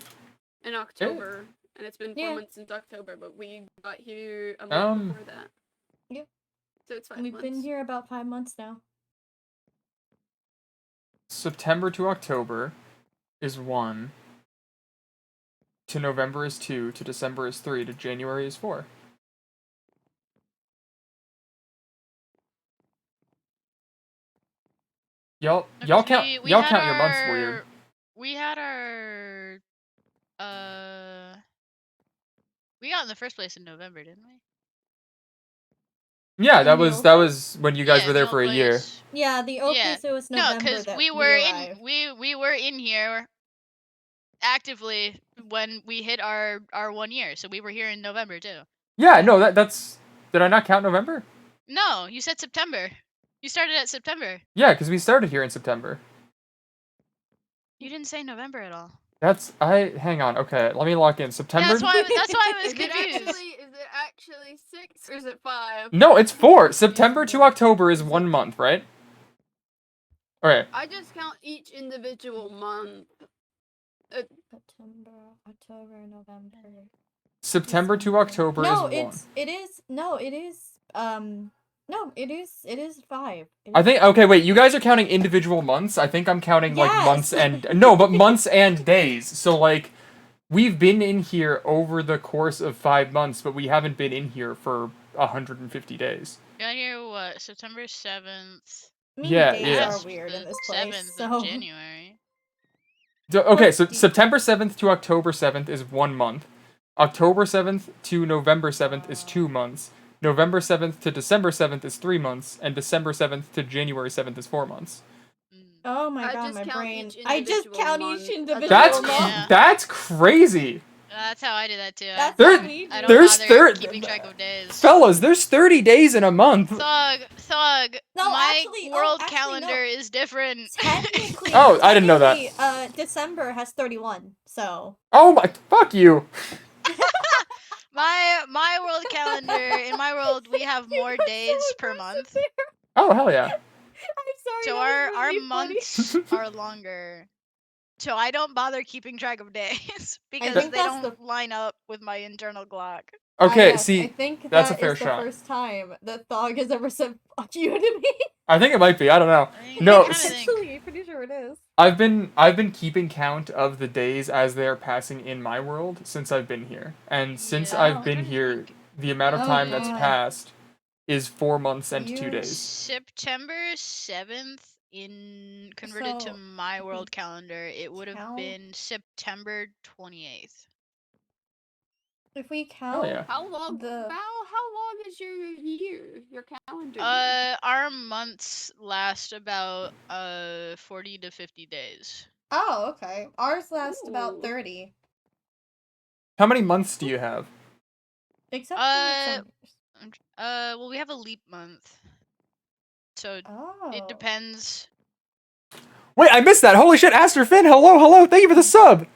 in October, and it's been 4 Yeah. months since October, but we got here a month Um, before that. Yep. So it's 5 we've months. been here about 5 months now. September to October is 1. To November is 2. To December is 3. To January is 4. Y'all count y'all count your months weird. We had our we got in the first place in November, didn't we? Yeah, In that the was old that place? was when you guys were there middle for a year. place. Yeah, the old Yeah. place it was No, November because that we were in arrived. we were in here actively when we hit our 1 year, so we were here in November too. Yeah, no, that's did I not count November? No, you said September. You started at September. Yeah, because we started here in September. You didn't say November at all. Hang on, okay, let me lock in. September. That's why I was Is it confused. actually 6 or is it 5? No, it's 4. September to October is 1 month, right? Okay. I just count each individual month. September, October, November. September to December. October No, is 1. It is 5. I think okay, wait, you guys are counting individual months. I think I'm counting like Yes. months and no, but months and days. So like we've been in here over the course of 5 months, but we haven't been in here for 150 days. Got here what? September 7th. I mean, Yeah, days yeah. are weird in The this place. 7th So of January. Okay, so do you- September 7th to October 7th is 1 month. October 7th to November 7th is 2 months. November 7th to December 7th is 3 months, and December 7th to January 7th is 4 months. Mm. oh my I god, just my count brain. each I just individual count month each as a individual That's month. Yeah. that's crazy. That's how I do that too. That's There- how we do. I don't there's bother thir- keeping track of days. Fellas, there's 30 days in a month. Thug. No, My actually- world no. calendar is different. Technically, Oh, I didn't know that. December has 31. So Oh my, fuck you. my world calendar, in my world, we have more got so days per aggressive month. there. Oh, hell yeah. I'm sorry. So that was our really funny. months are longer. So I don't bother keeping track of days because think they that's don't line up with my internal clock. Okay, Yes, see, I think that's a that fair is the shot. first time that Thog has ever said "fuck you" to me. I think it might be. I don't know. I think- No, I kinda think- Actually, pretty sure it is. I've been keeping count of the days as they are passing in my world since I've been here. And since Yeah, I've I'm been trying to here, think. the amount of Oh, time that's God. passed is 4 months and 2 You're- days. September 7th in converted So, to my world calendar, it would have count- been September 28th. If we Oh count, yeah. How long? The- How long is your year? Your calendar? year? Our months last about 40 to 50 days. oh, okay. Ours lasts about Ooh. 30, How many months do you have? except Uh, for some. well, we have a leap month, so Oh, it depends. Wait, I missed that. Holy shit, Aster Finn. Hello. Thank you for the sub.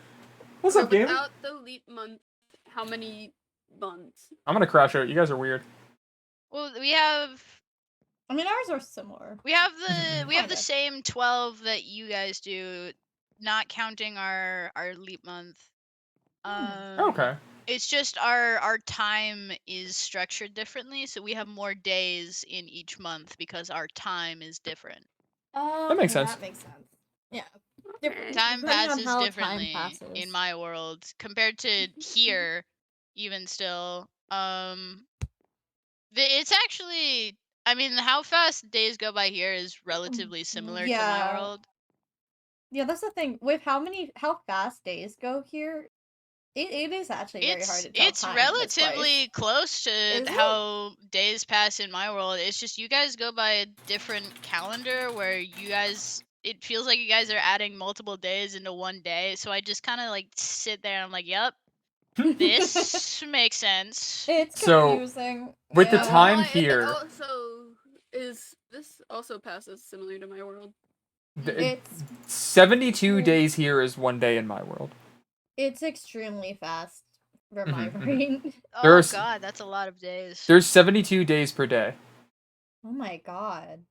What's So up, gamer? without the leap month, how many months? I'm gonna crash out. You guys are weird. Well, we have I mean, ours are similar. we have the Kinda. same 12 that you guys do, not counting our leap month. Okay. It's just our time is structured differently, so we have more days in each month because our time is different. Oh, makes sense. That makes sense. Yeah. Okay. Time Depending on passes how time differently passes. in my world compared to here, even still. It's actually, I mean, how fast days go by here is relatively similar to my yeah. world. Yeah, that's the thing. With how fast days go here, it is actually very hard to tell It's time in this place. relatively close to Is it? how days pass in my world. It's just you guys go by a different calendar where you guys, it feels like you guys are adding multiple days into one day. So I just kind of like sit there and I'm like, yep, This makes sense. It's So, confusing. with the yeah. time Well, here- It also is. This also passes similar to my world. It's 72 days here is 1 day in my world. it's extremely fast for my Mhm, mhm. brain. There Oh are god, that's a lot of days. There's 72 days per day. Oh my god.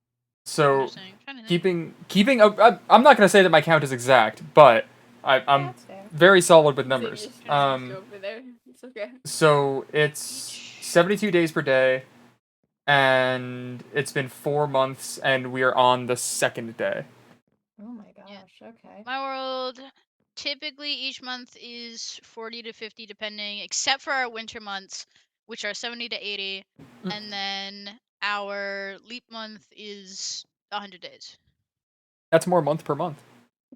So Interesting. I'm trying to think. I'm not gonna say that my count is exact, but I'm That's fair. very solid with Xavier's numbers. just over there. It's okay. So it's 72 days per day, and it's been 4 months, and we are on the 2nd day. Oh my gosh. Okay. My world, typically each month is 40 to 50 depending, except for our winter months, which are 70 to 80, and then our leap month is 100 days. That's more month per month.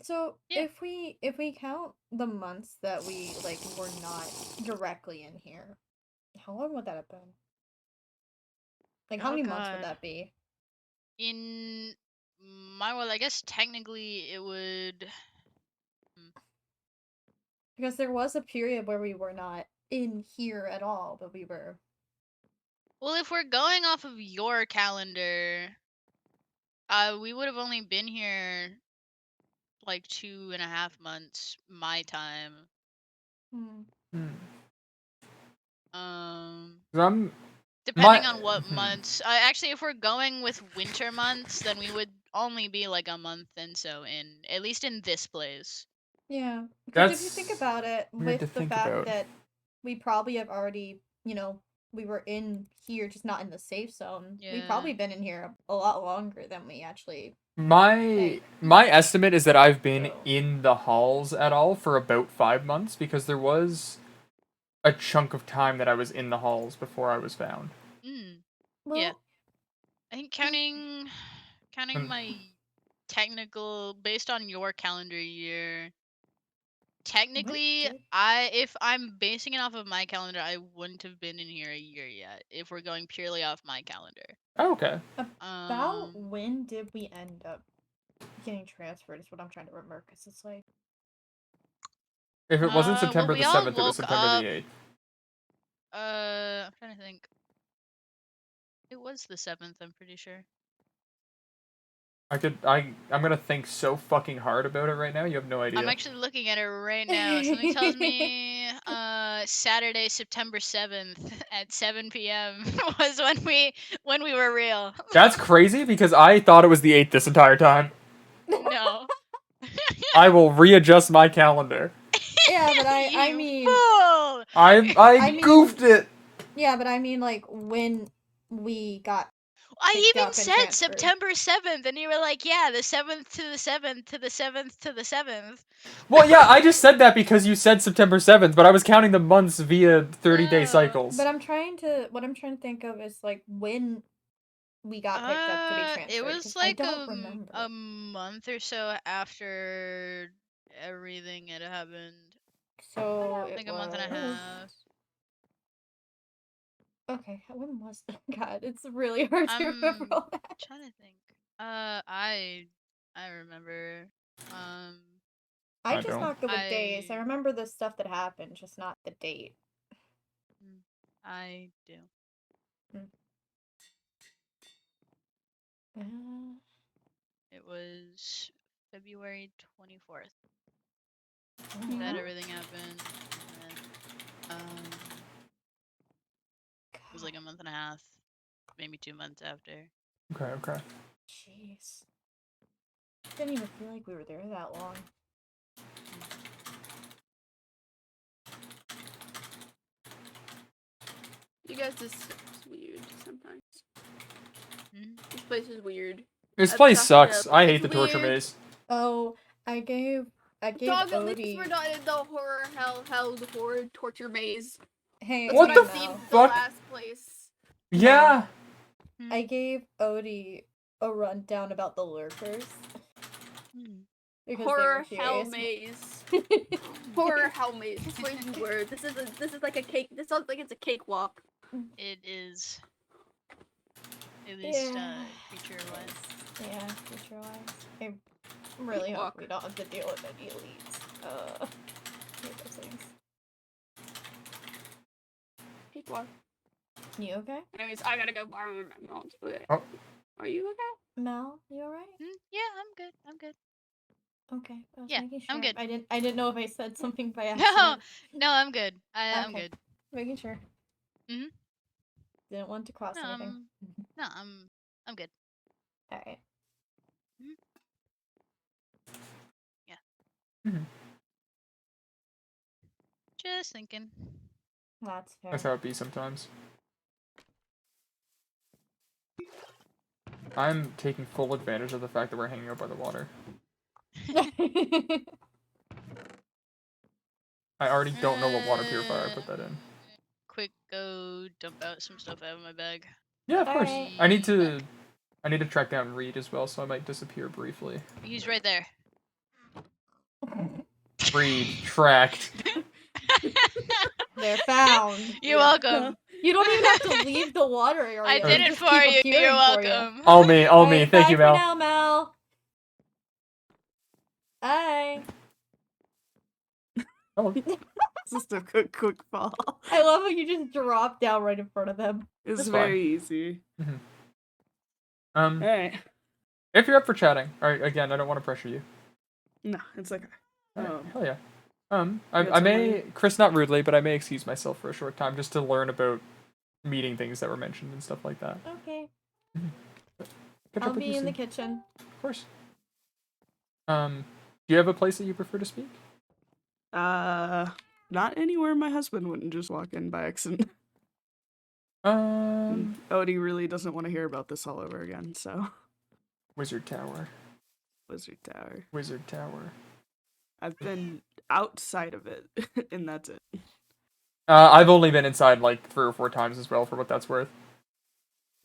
So Yeah. if we count the months that we like were not directly in here, how long would that have been? Like how Oh, many months would God. that be? In my world, I guess technically it would. Because there was a period where we were not in here at all, but we were. Well, if we're going off of your calendar, we would have only been here like 2.5 months my time. Hmm. I'm Depending My- on what months. Actually, if we're going with winter months, then we would only be like a month and so in, at least in this place. Yeah, because if you think That's about it, weird to with the think fact about. that we probably have already, we were in here, just not in the safe zone. We've Yeah. probably been in here a lot longer than we actually. My estimate is that I've been So- in the halls at all for about 5 months, because there was a chunk of time that I was in the halls before I was found. Well, Yeah. I think counting Mm. my technical based on your calendar year. Technically, did- if I'm basing it off of my calendar, I wouldn't have been in here a year yet. If we're going purely off my calendar. Oh, okay. About when did we end up getting transferred? Is what I'm trying to remember, because it's like. If it wasn't well, September we the all 7th, it was woke September up. the 8th. I'm trying to think. It was the 7th, I'm pretty sure. I'm gonna think so fucking hard about it right now. You have no idea. I'm actually looking at it right now. Something tells me Saturday, September 7th at 7 p.m. was when we were real. That's crazy, because I thought it was the 8th this entire time. No. I will readjust my calendar. Yeah, but I You mean. fool! I mean- goofed it. Yeah, but I mean, like, when we got. I picked even up and said transferred. September 7th, and you were like, yeah, the 7th to the 7th to the 7th to the 7th. Well, yeah, I just said that because you said September 7th, but I was counting the months via 30-day No. cycles. But what I'm trying to think of is like when we got picked up to be transferred. It 'cause was I like don't remember. a month or so after everything had happened. So I it think a month and a was- half. Okay, when was that? God, it's really hard to I'm remember all that. trying to think. I remember. I I just don't. not good with days. I I- remember the stuff that happened, just not the date. I do. It was February 24th that everything happened. And then, it was like a month and a half, maybe 2 months after. Okay. Jeez. Didn't even feel like we were there that long. You guys, this is weird sometimes. Hmm? This place is weird. This I've place talked sucks. to- I hate it's the torture weird. maze. Oh, I gave Dog, at least Odie. we're not in the horror horror torture maze. Hey, That's What what the I've seen the fuck? last place. Yeah. I gave Odie a rundown about the lurkers. Because Horror they were hell curious. maze. Horror hell maze. Just way too word. This is like a cake. This sounds like it's a cakewalk. It is. At least, Yeah. creature-wise. Yeah, future-wise. I really hope Walk. we don't have to deal with any elites. Hate those things. Water. You okay? Anyways, I gotta go borrow my McDonald's. Oh. Are you okay? Mel, you alright? Yeah, I'm good. I'm good. Okay, I was Yeah, making sure. I'm good. I didn't know if I said something by No, accident. no, I'm good. I'm Okay. good. Making sure. Mhm. Didn't want to cross No, anything. I'm good. Alright. Yeah. Mhm. Just thinking. That's fair. That's how it be sometimes. I'm taking full advantage of the fact that we're hanging out by the water. I already don't know what water purifier I put that in. Quick, go dump out some stuff out of my bag. Yeah, of course. Alright. I need to track down Reed as well, so I might disappear briefly. He's right there. Reed, tracked. They're found. You're welcome. You don't even have to leave the water area. I They did it just for keep you. appearing You're for you. welcome. All me, all me. Alright, Thank bye you, for Mel. now, Mel. Bye. Oh, Just a quick fall. I love how you just drop down right in front of them. It's That's very easy. Alright. if you're up for chatting, alright, again, I don't want to pressure you. No, it's okay. Alright, Um, hell yeah. you I had may, somebody- Chris, not rudely, but I may excuse myself for a short time just to learn about meeting things that were mentioned and stuff like that. Okay. Catch I'll up with be you in the soon. kitchen. Of course. Do you have a place that you prefer to speak? Not anywhere my husband wouldn't just walk in by accident. Odie really doesn't want to hear about this all over again, so. Wizard Tower. Wizard Tower. Wizard Tower. I've been outside of it, and that's it. I've only been inside like 3 or 4 times as well, for what that's worth.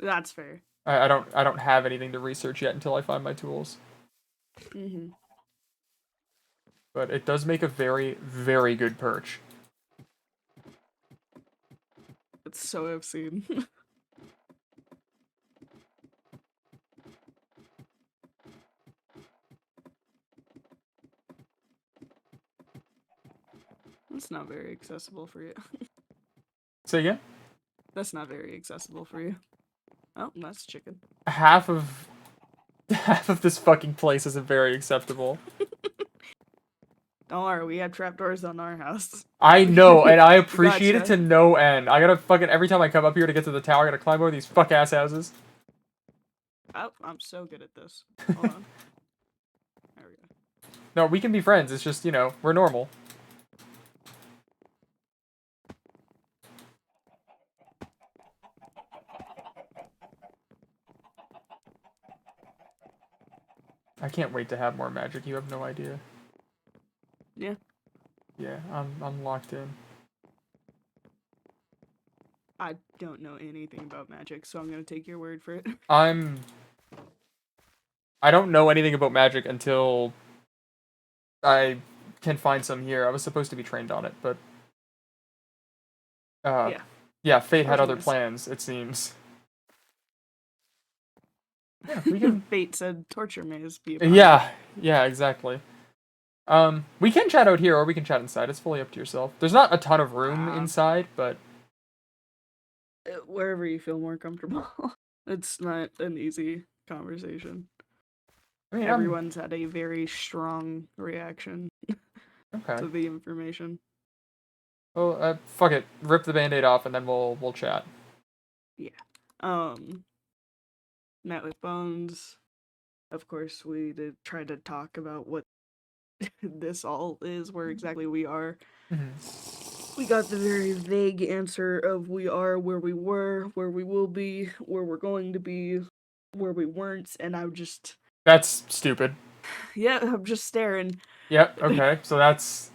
That's fair. I don't have anything to research yet until I find my tools. Mm-hmm. But it does make a very, very good perch. It's so obscene. That's not very accessible for you. Say again? That's not very accessible for you. Oh, that's chicken. Half of this fucking place isn't very acceptable. Don't worry, we have trapdoors on our house. I know, and I appreciate it Gotcha. to no end. I gotta fucking, every time I come up here to get to the tower, I gotta climb over these fuck-ass houses. Oh, I'm so good at this. Hold on. There we go. No, we can be friends, it's just, you know, we're normal. I can't wait to have more magic, you have no idea. Yeah. Yeah, I'm locked in. I don't know anything about magic, so I'm gonna take your word for it. I don't know anything about magic until I can find some here. I was supposed to be trained on it, but yeah, fate had other Fortunate. plans, it seems. Yeah, we can. Fate said torture maze be upon Yeah, exactly. We can chat out here, or we can chat inside. It's fully up to yourself. There's not a ton of room inside, but wherever you feel more comfortable. It's not an easy conversation. I mean, Everyone's had a very strong reaction okay. to the information. Well, fuck it. Rip the band-aid off, and then we'll chat. Met with Bones. Of course, we did try to talk about what this all is, where exactly we are. Mm-hmm. We got the very vague answer of we are where we were, where we will be, where we're going to be, where we weren't, and I'm just... That's stupid. Yeah, I'm just staring. Yep, okay. So that's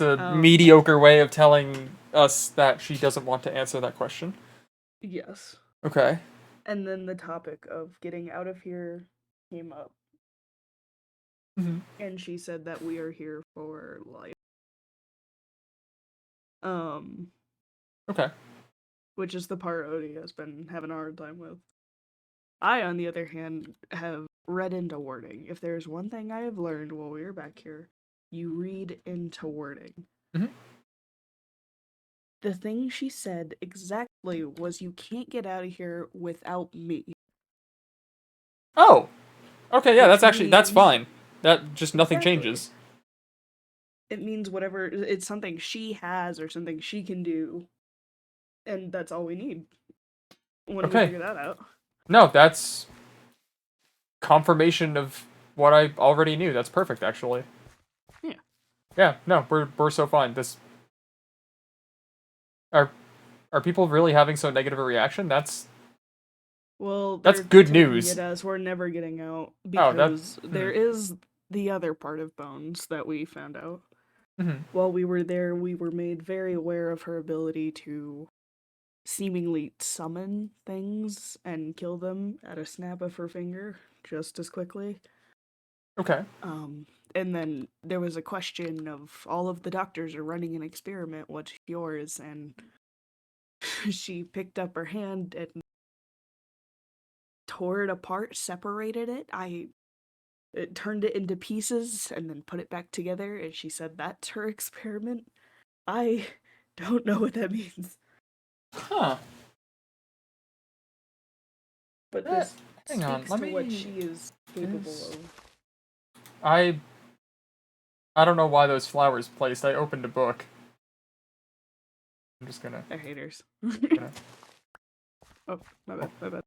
a mediocre way of telling us that she doesn't want to answer that question. Yes. Okay. And then the topic of getting out of here came up. Mm-hmm. And she said that we are here for life. Okay. Which is the part Odie has been having a hard time with. I, on the other hand, have read into wording. If there's one thing I have learned while we were back here, you read into wording. Mm-hmm. The thing she said exactly was, "You can't get out of here without me." Oh, okay, yeah, Which that's means fine. That just nothing exactly. changes. It means whatever it's something she has or something she can do, and that's all we need. When we Okay, figure that out. no, that's confirmation of what I already knew. That's perfect, actually. Yeah. Yeah, no, we're so fine. This are people really having so negative a reaction? Well, That's they're good taking news. it as we're never getting out Oh, because there is the other part of Bones that we found out. Mm-hmm. While we were there, we were made very aware of her ability to seemingly summon things and kill them at a snap of her finger just as quickly. Okay. And then there was a question of all of the doctors are running an experiment, what's yours? And she picked up her hand and tore it apart, separated it turned it into pieces and then put it back together, and she said that's her experiment. I don't know what that means. Huh. But That, this hang on, speaks let to what me. she is capable of. I don't know why those flowers placed. I opened a book. I'm just gonna. They're haters. gonna Oh, my bad, my bad.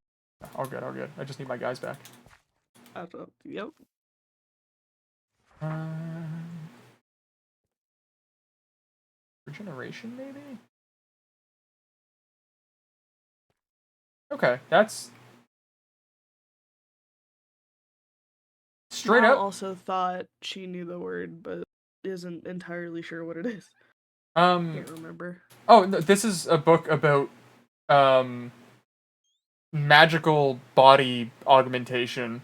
all good, all good. I just need my guys back. Yep. Um, regeneration, maybe. Okay, that's straight Mal up. also thought she knew the word, but isn't entirely sure what it is. Um. Can't remember. Oh, no, this is a book about magical body augmentation.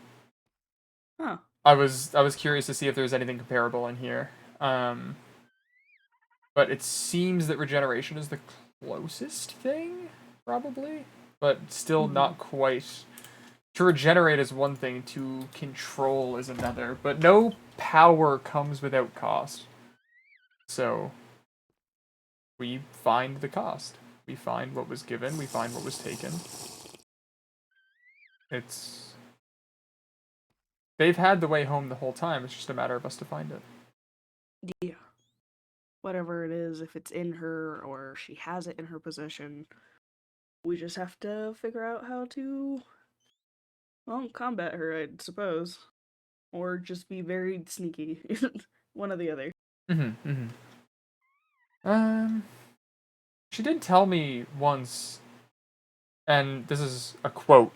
Huh. I was curious to see if there's anything comparable in here. But it seems that regeneration is the closest thing, probably, but still not quite. To regenerate is one thing, to control is another, but no power comes without cost. So we find the cost. We find what was given, we find what was taken. It's they've had the way home the whole time, it's just a matter of us to find it. Yeah. Whatever it is, if it's in her or she has it in her possession, we just have to figure out how to, well, combat her, I suppose. Or just be very sneaky. One or the other. She did tell me once, and this is a quote,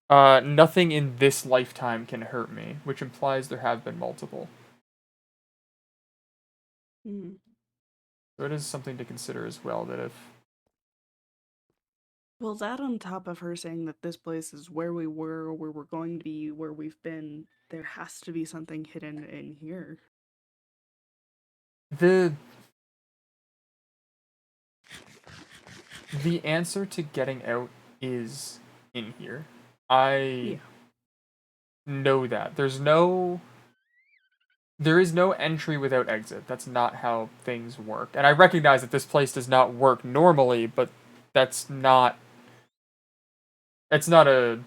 nothing in this lifetime can hurt me, which implies there have been multiple. Mm. So it is something to consider as well, that if... Well, that on top of her saying that this place is where we were, where we're going to be, where we've been, there has to be something hidden in here. The answer to getting out is in here. I know that. There is no entry without exit. That's not how things work. And I recognize that this place does not work normally, but that's not a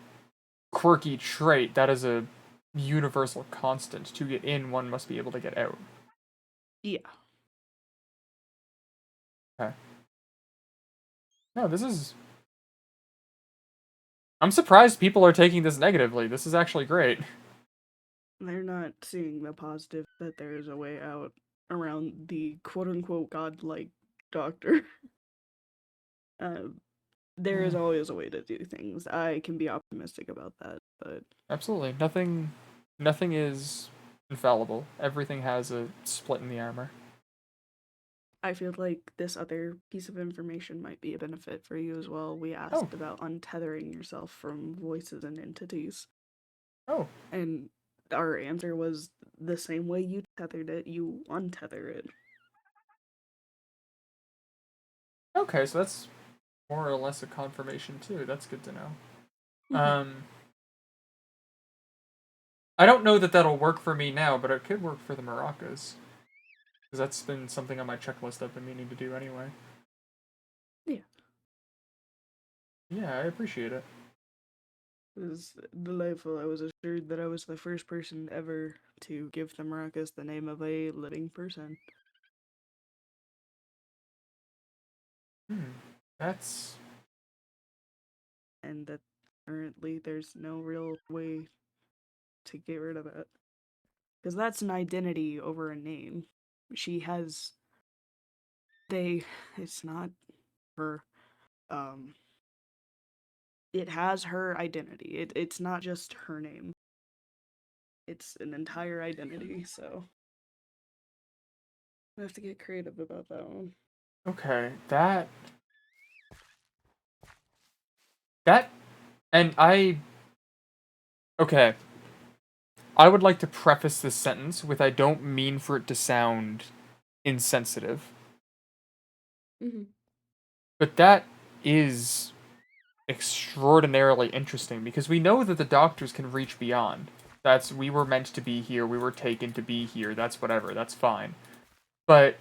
quirky trait. That is a universal constant. To get in, one must be able to get out. Yeah. Okay. No, this is... I'm surprised people are taking this negatively. This is actually great. They're not seeing the positive that there is a way out around the quote-unquote godlike doctor. There is always a way to do things. I can be optimistic about that, but... Absolutely. Nothing is infallible. Everything has a split in the armor. I feel like this other piece of information might be a benefit for you as well. We asked about untethering yourself from voices and entities. Oh. And our answer was the same way you tethered it, you untether it. Okay, so that's more or less a confirmation too. That's good to know. I don't know that that'll work for me now, but it could work for the maracas. Because that's been something on my checklist I've been meaning to do anyway. Yeah, I appreciate it. It was delightful. I was assured that I was the first person ever to give the maracas the name of a living person. That's And that currently there's no real way to get rid of it. Because that's an identity over a name. She has. It's not her. It has her identity. It's not just her name. It's an entire identity, so. I have to get creative about that one. okay. And okay. I would like to preface this sentence with I don't mean for it to sound insensitive. Mm-hmm. But that is extraordinarily interesting because we know that the doctors can reach beyond. We were meant to be here, we were taken to be here, that's whatever, that's fine. But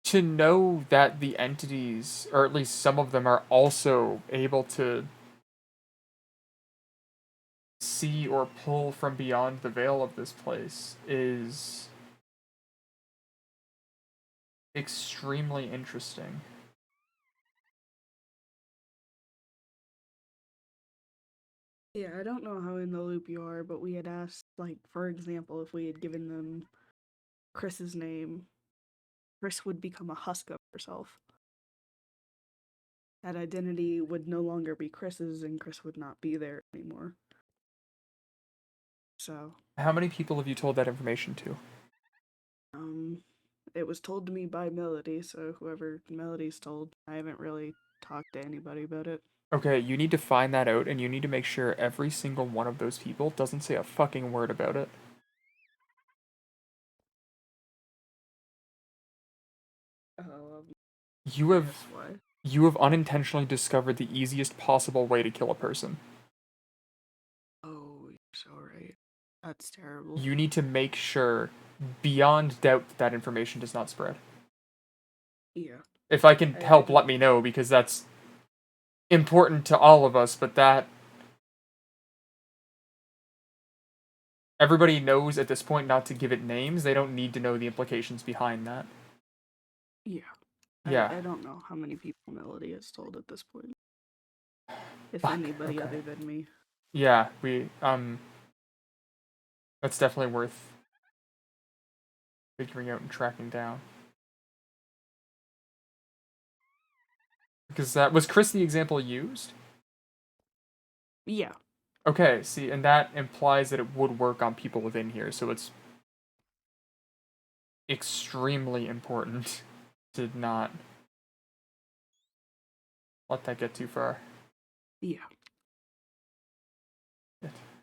to know that the entities, or at least some of them, are also able to see or pull from beyond the veil of this place is extremely interesting. Yeah, I don't know how in the loop you are, but we had asked, like, for example, if we had given them Chris's name, Chris would become a husk of herself. That identity would no longer be Chris's, and Chris would not be there anymore. So, How many people have you told that information to? it was told to me by Melody, so whoever Melody's told, I haven't really talked to anybody about it. Okay, you need to find that out, and you need to make sure every single one of those people doesn't say a fucking word about it. You have Guess why? you have unintentionally discovered the easiest possible way to kill a person. Oh, you're so right. That's terrible. You need to make sure, beyond doubt, that information does not spread. Yeah. If I can help, let me know, because that's important to all of us, but that... Everybody knows at this point not to give it names. They don't need to know the implications behind that. Yeah. Yeah. I don't know how many people Melody has told at this point. If Fuck, anybody okay. other than me. Yeah, that's definitely worth figuring out and tracking down. Because was Chris the example used? Yeah. Okay, see, and that implies that it would work on people within here, so it's extremely important to not let that get too far. Yeah.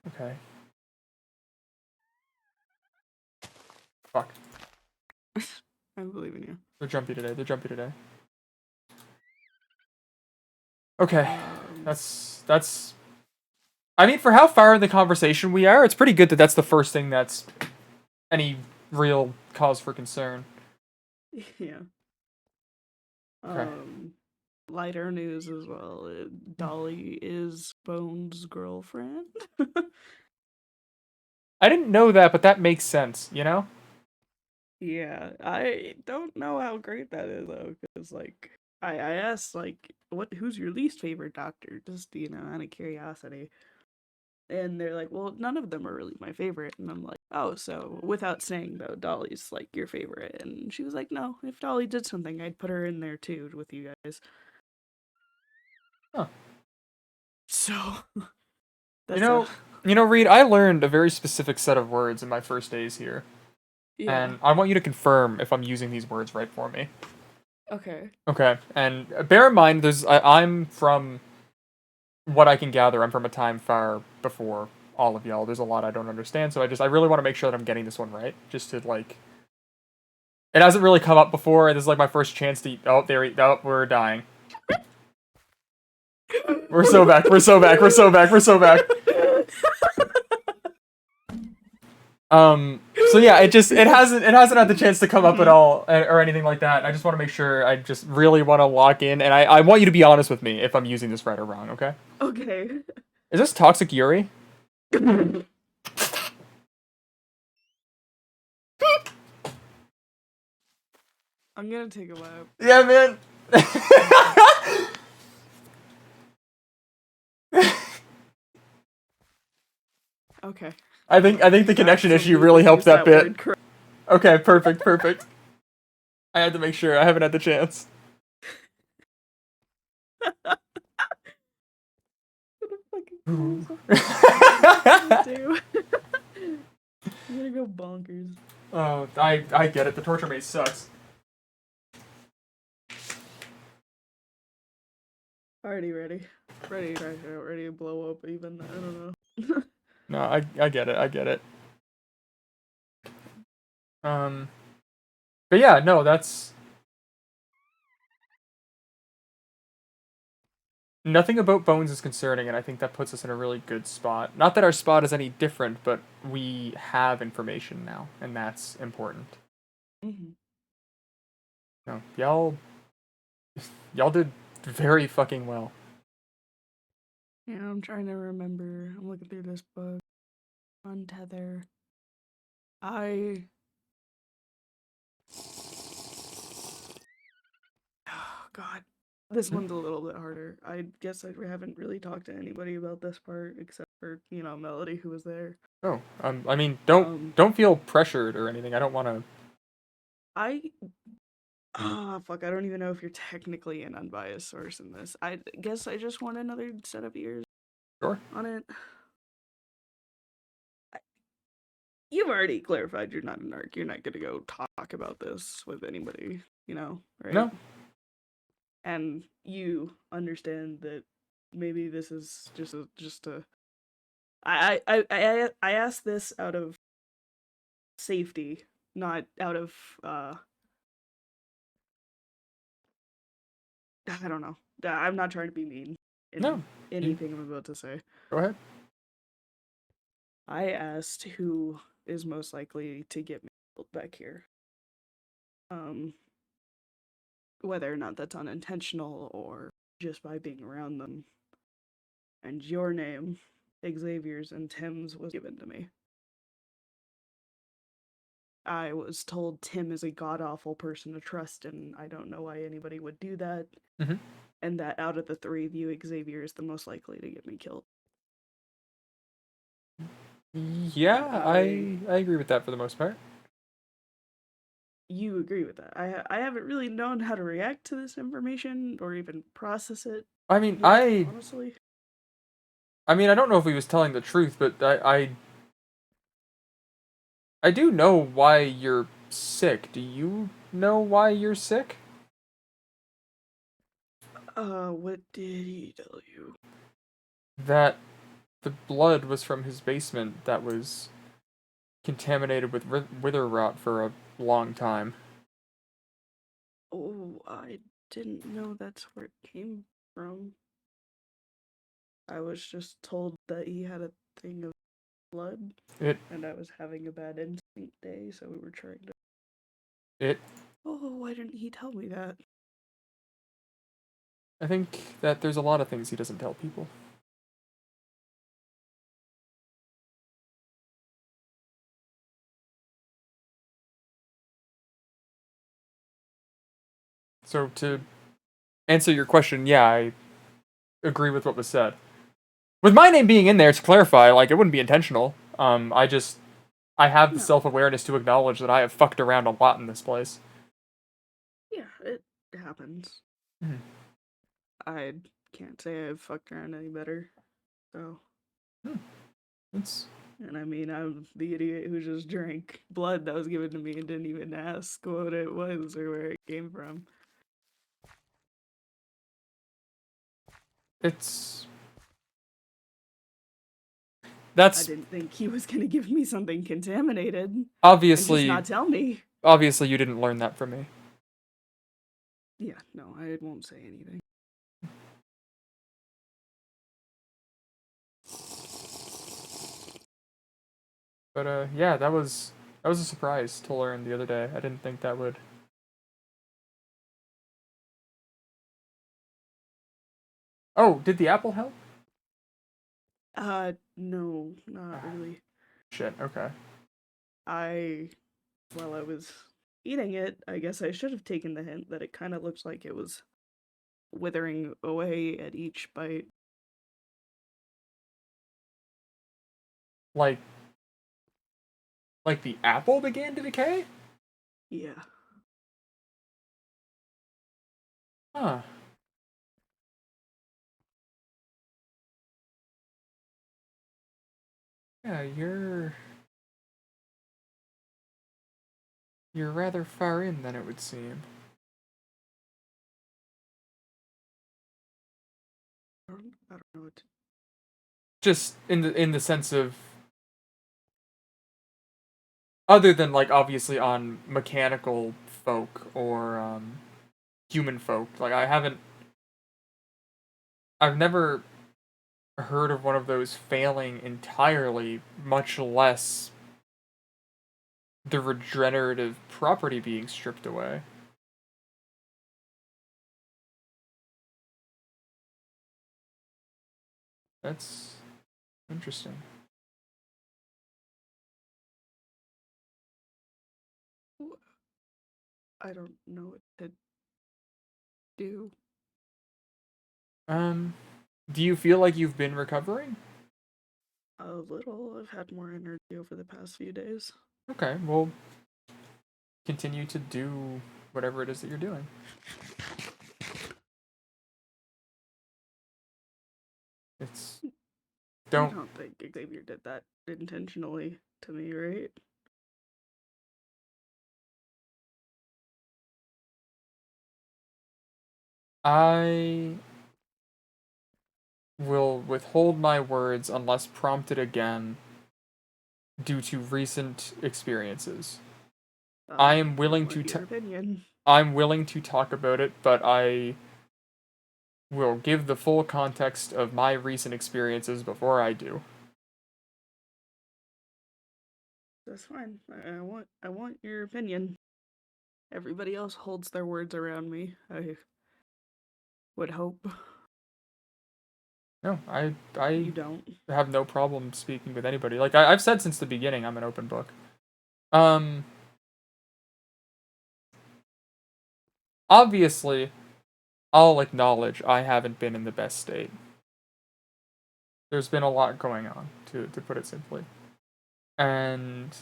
Okay. Fuck. I believe in you. They're jumpy today. Okay. That's... I mean, for how far in the conversation we are, it's pretty good that that's the first thing that's any real cause for concern. Yeah. Okay. Lighter news as well. Dolly is Bones' girlfriend. I didn't know that, but that makes sense, you know? Yeah, I don't know how great that is though, because like I asked like who's your least favorite doctor, just out of curiosity, and they're like, well, none of them are really my favorite, and I'm like, oh, so without saying though, Dolly's like your favorite, and she was like, no, if Dolly did something, I'd put her in there too with you guys. Huh. So, you know, Reed, I learned a very specific set of words in my first days here. yeah. And I want you to confirm if I'm using these words right for me. Okay. Okay, and bear in mind, I'm from what I can gather. I'm from a time far before all of y'all. There's a lot I don't understand, so I really want to make sure that I'm getting this one right, just to like. It hasn't really come up before. This is like my first chance to. Oh, we're dying. We're so back. So yeah, it hasn't had the chance to come up at all or anything like that. I just want to make sure. I just really want to lock in, and I want you to be honest with me if I'm using this right or wrong. Okay? Okay. Is this toxic Yuri? I'm gonna take a lap. Yeah, man. Okay. I think the connection issue Absolutely really helped use that bit. word correct. Okay, perfect. I had to make sure. I haven't had the chance. What the fucking I'm do? I'm gonna go bonkers. Oh, I get it. The torture maze sucks. Already ready. Ready to crash out, ready to blow up even. I don't know. No, I get it. I get it. But yeah, no, that's nothing about Bones is concerning, and I think that puts us in a really good spot. Not that our spot is any different, but we have information now, and that's important. Mm-hmm. No, y'all did very fucking well. Yeah, I'm trying to remember. I'm looking through this book. Untether. Oh, God. This one's a little bit harder. I guess I haven't really talked to anybody about this part except for, Melody, who was there. Oh, I mean, don't feel pressured or anything. I don't want to. Fuck, I don't even know if you're technically an unbiased source in this. I guess I just want another set of ears Sure. on it. You've already clarified you're not a narc. You're not gonna go talk about this with anybody, right? No. And you understand that maybe this is just a. I asked this out of safety, not out of I don't know. I'm not trying to be mean in No. anything I'm about to say. Go ahead. I asked who is most likely to get me back here. Whether or not that's unintentional or just by being around them. And your name, Xavier's and Tim's, was given to me. I was told Tim is a god-awful person to trust, and I don't know why anybody would do that. Mm-hmm. And that out of the three of you, Xavier is the most likely to get me killed. Yeah, I agree with that for the most part. You agree with that. I haven't really known how to react to this information or even process it. I mean, yet, honestly. I mean, I don't know if he was telling the truth, but I do know why you're sick. Do you know why you're sick? What did he tell you? That the blood was from his basement that was contaminated with wither rot for a long time. Oh, I didn't know that's where it came from. I was just told that he had a thing of blood, and I was having a bad instinct day, so we were trying to... Oh, why didn't he tell me that? I think that there's a lot of things he doesn't tell people. So to answer your question, yeah, I agree with what was said. With my name being in there, to clarify, like, it wouldn't be intentional. I have the self-awareness to acknowledge that I have fucked around a lot in this place. Yeah, it happens. Mm-hmm. I can't say I've fucked around any better, so... And I mean, I'm the idiot who just drank blood that was given to me and didn't even ask what it was or where it came from. I didn't think he was gonna give me something contaminated. Obviously, and just not tell me. Obviously, you didn't learn that from me. Yeah, no, I won't say anything. But yeah, that was That was a surprise to learn the other day. I didn't think that would. Oh, did the apple help? No, not really. Shit, okay. While I was eating it, I guess I should have taken the hint that it kind of looks like it was withering away at each bite. Like the apple began to decay? Yeah. Huh. Yeah, you're rather far in than it would seem. I don't know what to... Just in the sense of, other than like obviously on mechanical folk or human folk, like I've never heard of one of those failing entirely, much less the regenerative property being stripped away. That's interesting. I don't know what to do. Do you feel like you've been recovering? A little. I've had more energy over the past few days. Okay, well, continue to do whatever it is that you're doing. It's You don't don't think Xavier did that intentionally to me, right? I will withhold my words unless prompted again due to recent experiences. I am willing to your opinion. I'm willing to talk about it, but I will give the full context of my recent experiences before I do. That's fine. I want your opinion. Everybody else holds their words around me. I would hope. No, You don't. have no problem speaking with anybody. Like I've said since the beginning, I'm an open book. Obviously, I'll acknowledge I haven't been in the best state. There's been a lot going on, to put it simply. And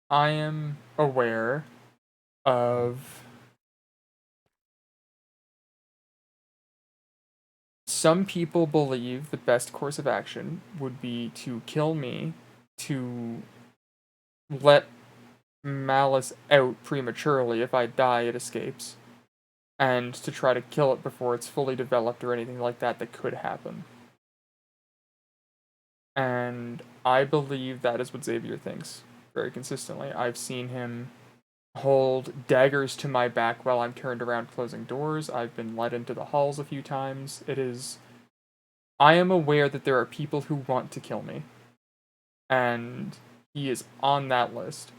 I am aware of some people believe the best course of action would be to kill me, to let malice out prematurely. If I die, it escapes, and to try to kill it before it's fully developed or anything like that could happen. And I believe that is what Xavier thinks very consistently. I've seen him hold daggers to my back while I'm turned around closing doors. I've been led into the halls a few times. I am aware that there are people who want to kill me, and he is on that list.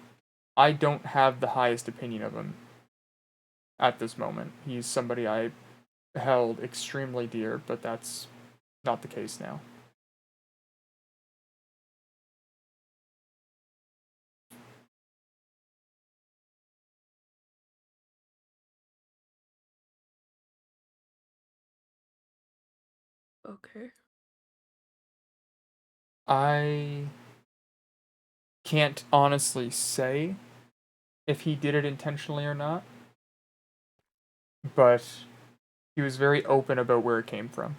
I don't have the highest opinion of him at this moment. He's somebody I held extremely dear, but that's not the case now. Okay. I can't honestly say if he did it intentionally or not, but he was very open about where it came from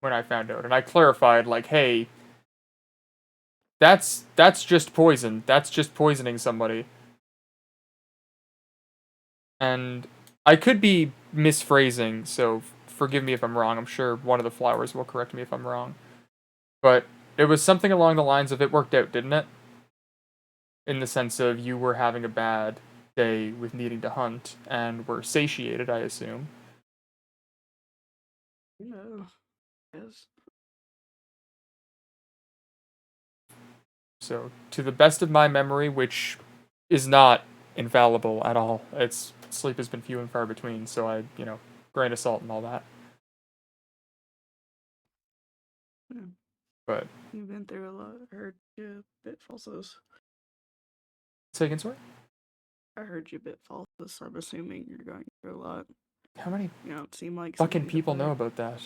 when I found out. And I clarified, like, hey, that's just poison. That's just poisoning somebody. And I could be misphrasing, so forgive me if I'm wrong. I'm sure one of the flowers will correct me if I'm wrong. But it was something along the lines of, it worked out, didn't it? In the sense of, you were having a bad day with needing to hunt and were satiated, I assume. No. Yes. So, to the best of my memory, which is not infallible at all, sleep has been few and far between, so I, grain of salt and all that. Yeah. But, You've been through a lot. I heard you bit falses. say again, sorry? I heard you bit falses, so I'm assuming you're going through a lot. How many You don't seem like fucking somebody to people know play. about that?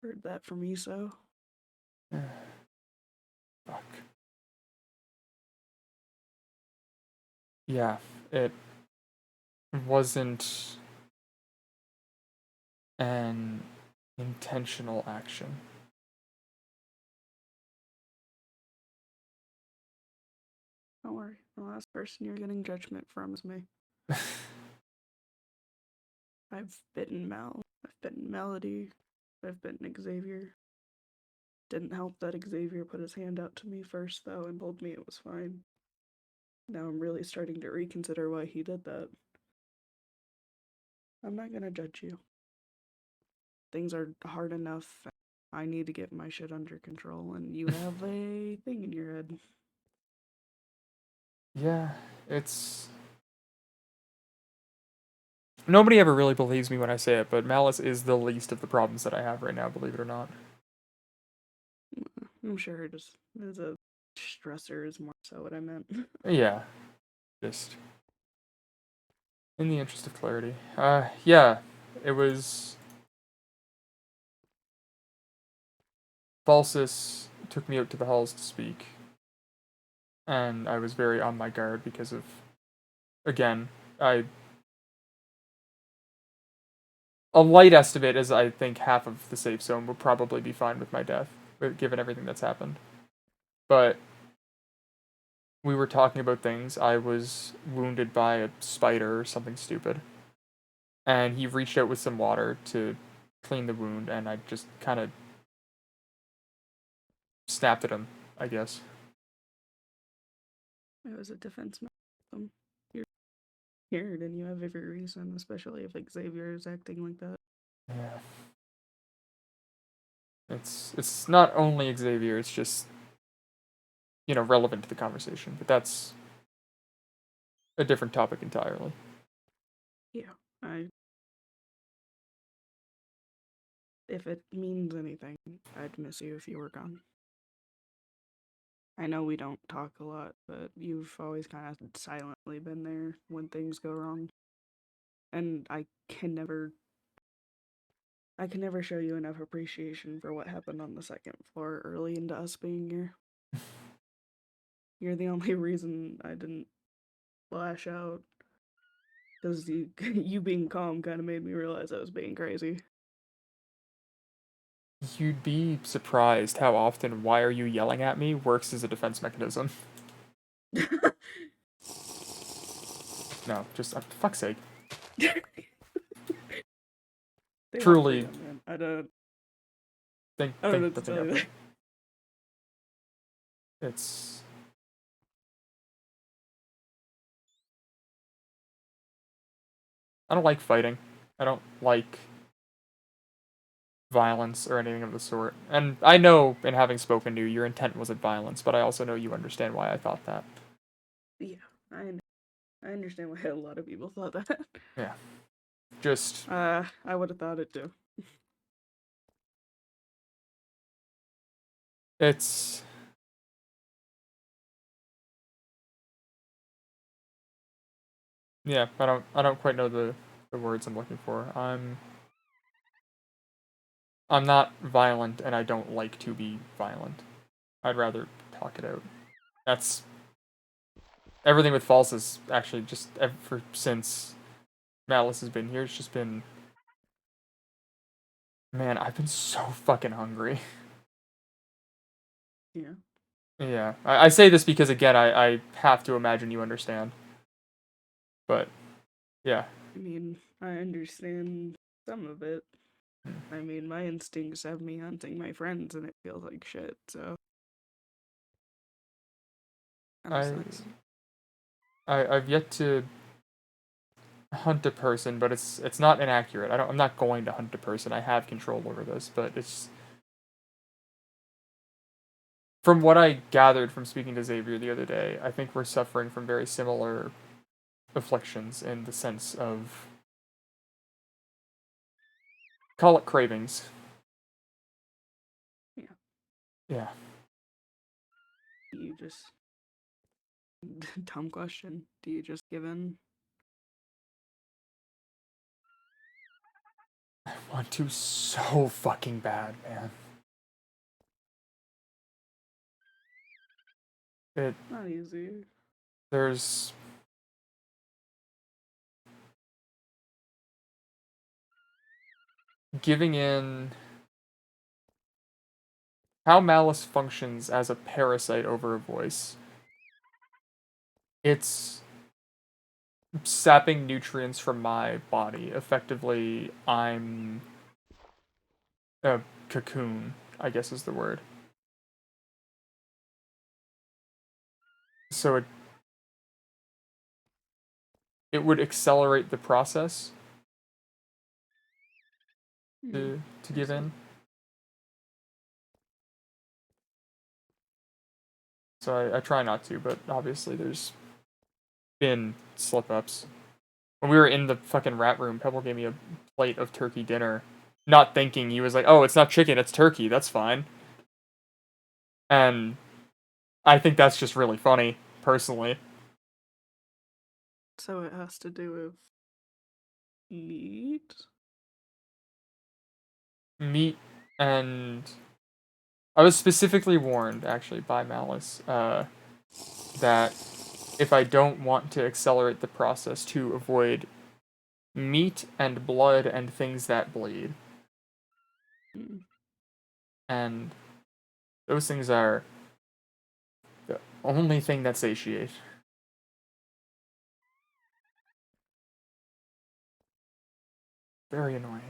Heard that from you, so. Fuck. Yeah, it wasn't an intentional action. Don't worry. The last person you're getting judgment from is me. I've bitten Mel. I've bitten Melody. I've bitten Xavier. Didn't help that Xavier put his hand out to me first, though, and told me it was fine. Now I'm really starting to reconsider why he did that. I'm not gonna judge you. Things are hard enough. I need to get my shit under control, and you have a thing in your head. Yeah, it's... Nobody ever really believes me when I say it, but malice is the least of the problems that I have right now, believe it or not. I'm sure it is a stressor is more so what I meant. Yeah, just in the interest of clarity. Yeah, it was... Falsus took me out to the halls to speak, and I was very on my guard because of, again, a light estimate is I think half of the safe zone would probably be fine with my death, given everything that's happened. But we were talking about things. I was wounded by a spider or something stupid, and he reached out with some water to clean the wound, and I just kind of snapped at him, I guess. It was a defense mechanism. You're scared, and you have every reason, especially if Xavier is acting like that. Yeah. It's not only Xavier, it's just, relevant to the conversation, but that's a different topic entirely. Yeah, if it means anything, I'd miss you if you were gone. I know we don't talk a lot, but you've always kind of silently been there when things go wrong. And I can never show you enough appreciation for what happened on the second floor early into us being here. You're the only reason I didn't lash out. Because you being calm kind of made me realize I was being crazy. You'd be surprised how often "why are you yelling at me" works as a defense mechanism. No, just for fuck's sake. Truly. Freedom, man. I don't Think know what to that they tell you. have It's... I don't like fighting. I don't like violence or anything of the sort. And I know, in having spoken to you, your intent wasn't violence, but I also know you understand why I thought that. Yeah, I understand why a lot of people thought that. Yeah. Just... I would have thought it too. It's... Yeah, I don't quite know the words I'm looking for. I'm not violent, and I don't like to be violent. I'd rather talk it out. That's... Everything with False is actually just, ever since Malice has been here, it's just been... Man, I've been so fucking hungry. Yeah. Yeah. I say this because, again, I have to imagine you understand. But, yeah. I mean, I understand some of it. I mean, my instincts have me hunting my friends, and it feels like shit, so... Kinda sucks. I've yet to hunt a person, but it's not inaccurate. I'm not going to hunt a person. I have control over this, but it's... from what I gathered from speaking to Xavier the other day, I think we're suffering from very similar afflictions in the sense of, call it cravings. Yeah. Yeah. You just dumb question. Do you just give in? I want to so fucking bad, man. Not easy. There's giving in. How Malice functions as a parasite over a voice. It's sapping nutrients from my body. Effectively, I'm a cocoon, I guess is the word. So it would accelerate the process to give in. So I try not to, but obviously there's been slip-ups. When we were in the fucking rat room, Pebble gave me a plate of turkey dinner, not thinking. He was like, oh, it's not chicken, it's turkey, that's fine. And I think that's just really funny, personally. So it has to do with meat? Meat and... I was specifically warned, actually, by Malice, that if I don't want to accelerate the process, to avoid meat and blood and things that bleed. And those things are the only thing that satiate. Very annoying.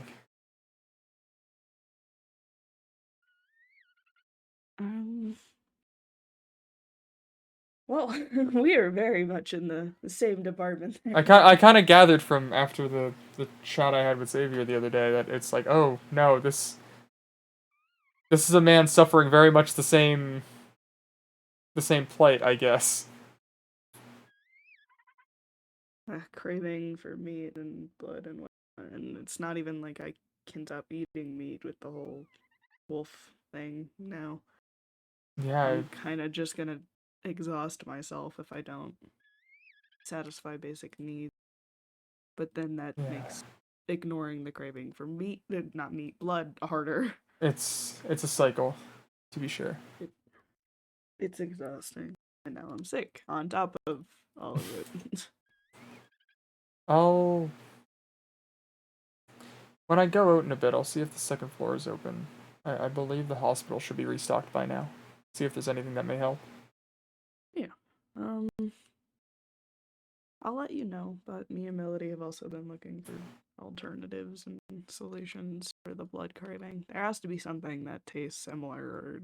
Well, we are very much in the same department there. I kind of gathered from after the chat I had with Xavier the other day that it's like, oh no, this is a man suffering very much the same plight, I guess. Craving for meat and blood and whatnot. And it's not even like I can stop eating meat with the whole wolf thing now. Yeah, I'm kind of just gonna exhaust myself if I don't satisfy basic needs. But then that makes ignoring the craving for meat, not meat, blood, harder. it's a cycle, to be sure. It's exhausting. And now I'm sick on top of all of it. When I go out in a bit, I'll see if the second floor is open. I believe the hospital should be restocked by now. See if there's anything that may help. Yeah. I'll let you know, but me and Melody have also been looking for alternatives and solutions for the blood craving. There has to be something that tastes similar or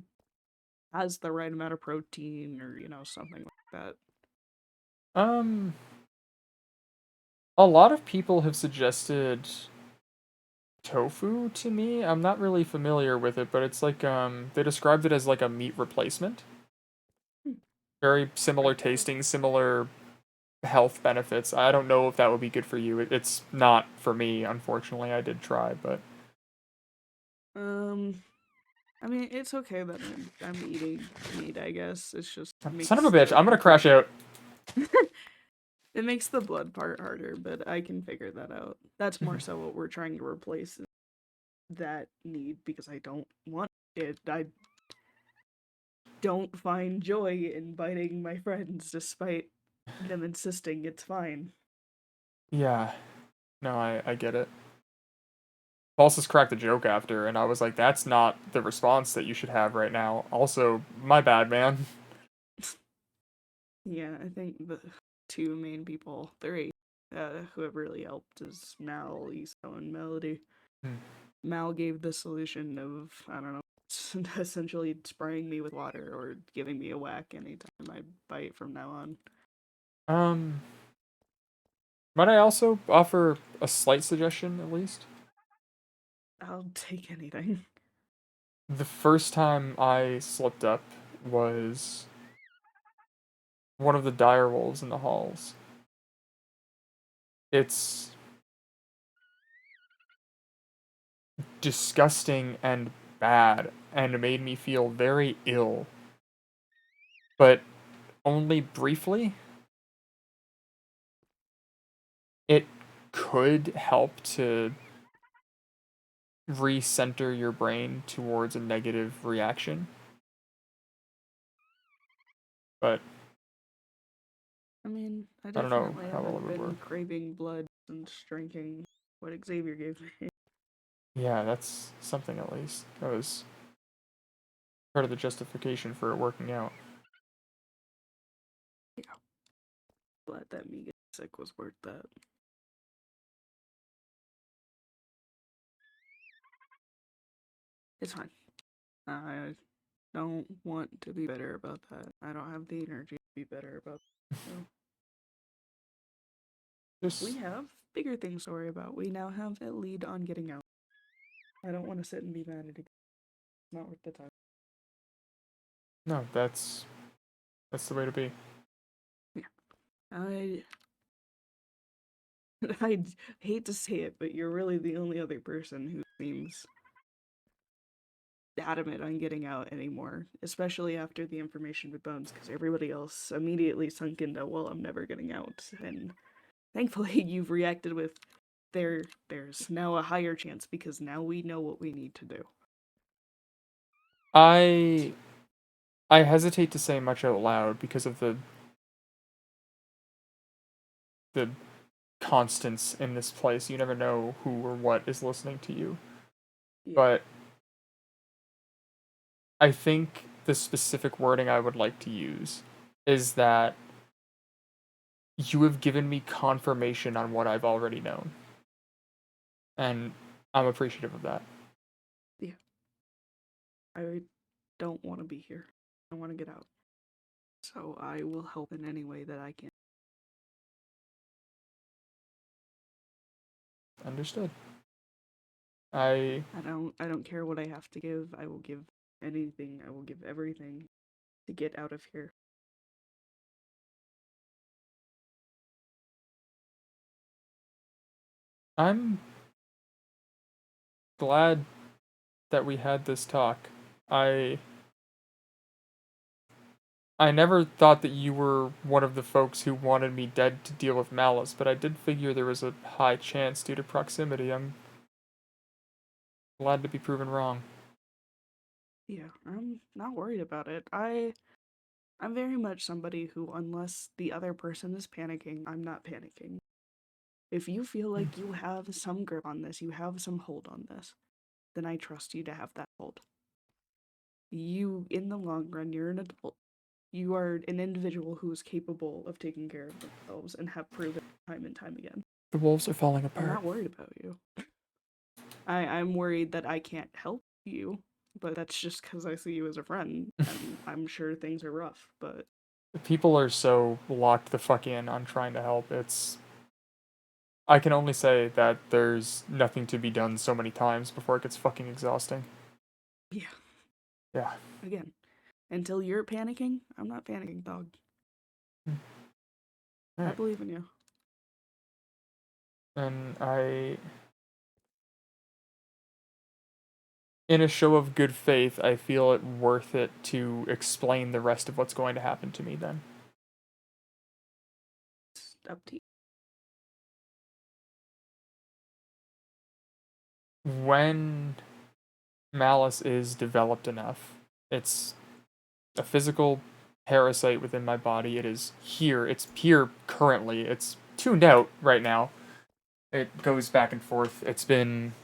has the right amount of protein or, something like that. A lot of people have suggested tofu to me. I'm not really familiar with it, but it's like, they described it as like a meat replacement. Very similar tasting, similar health benefits. I don't know if that would be good for you. It's not for me, unfortunately. I did try, but I mean, it's okay that I'm eating meat, I guess. It's just son of a bitch, I'm gonna crash out. It makes the blood part harder, but I can figure that out. That's more so what we're trying to replace that need because I don't want it. I don't find joy in biting my friends despite them insisting it's fine. Yeah. No, I get it. Falsus cracked a joke after, and I was like, that's not the response that you should have right now. Also, my bad, man. Yeah, I think the two main people, three, who have really helped is Mal, Iso, and Melody. Mal gave the solution of, I don't know, essentially spraying me with water or giving me a whack anytime I bite from now on. Might I also offer a slight suggestion, at least? I'll take anything. The first time I slipped up was one of the dire wolves in the halls. It's disgusting and bad, and made me feel very ill. But only briefly. It could help to recenter your brain towards a negative reaction. But I mean, I don't know definitely how well it haven't would been work. craving blood and drinking what Xavier gave me. Yeah, that's something at least. That was part of the justification for it working out. Glad that me getting sick was worth that. It's fine. I don't want to be better about that. I don't have the energy to be better about that. So. Just We have bigger things to worry about. We now have a lead on getting out. I don't want to sit and be mad at it. It's not worth the time. no, that's the way to be. I I hate to say it, but you're really the only other person who seems adamant on getting out anymore, especially after the information with Bones, because everybody else immediately sunk into, well, I'm never getting out. And thankfully, you've reacted with, there's now a higher chance because now we know what we need to do. I hesitate to say much out loud because of the constants in this place. You never know who or what is listening to you. Yeah. But I think the specific wording I would like to use is that you have given me confirmation on what I've already known. And I'm appreciative of that. I don't want to be here. I want to get out. So I will help in any way that I can. Understood. I I don't care what I have to give. I will give anything. I will give everything to get out of here. I'm glad that we had this talk. I never thought that you were one of the folks who wanted me dead to deal with Malice, but I did figure there was a high chance due to proximity. I'm glad to be proven wrong. Yeah, I'm not worried about it. I'm very much somebody who, unless the other person is panicking, I'm not panicking. If you feel like you have some grip on this, you have some hold on this, then I trust you to have that hold. You, in the long run, you're an adult. You are an individual who is capable of taking care of themselves and have proven time and time again. The wolves are falling I'm apart. not worried about you. I'm worried that I can't help you, but that's just because I see you as a friend, and I'm sure things are rough, but People are so locked the fuck in on trying to help. I can only say that there's nothing to be done so many times before it gets fucking exhausting. yeah. Yeah. Again, until you're panicking, I'm not panicking, dog. I Alright. believe in you. And in a show of good faith, I feel it worth it to explain the rest of what's going to happen to me then. It's up to you. When Malice is developed enough, it's a physical parasite within my body. It is here. It's here currently. It's tuned out right now. It goes back and forth. It's been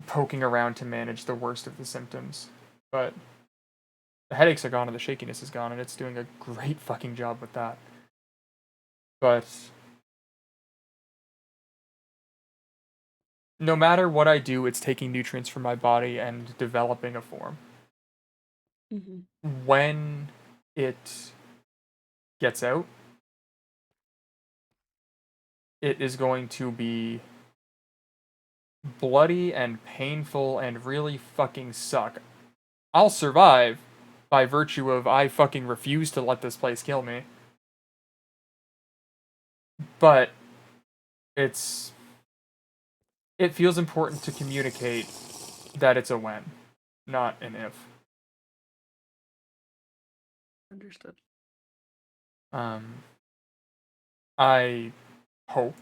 poking around to manage the worst of the symptoms. But the headaches are gone and the shakiness is gone, and it's doing a great fucking job with that. But no matter what I do, it's taking nutrients from my body and developing a form. When it gets out, it is going to be bloody and painful and really fucking suck. I'll survive, by virtue of I fucking refuse to let this place kill me. But it feels important to communicate that it's a when, not an if. Understood. I hope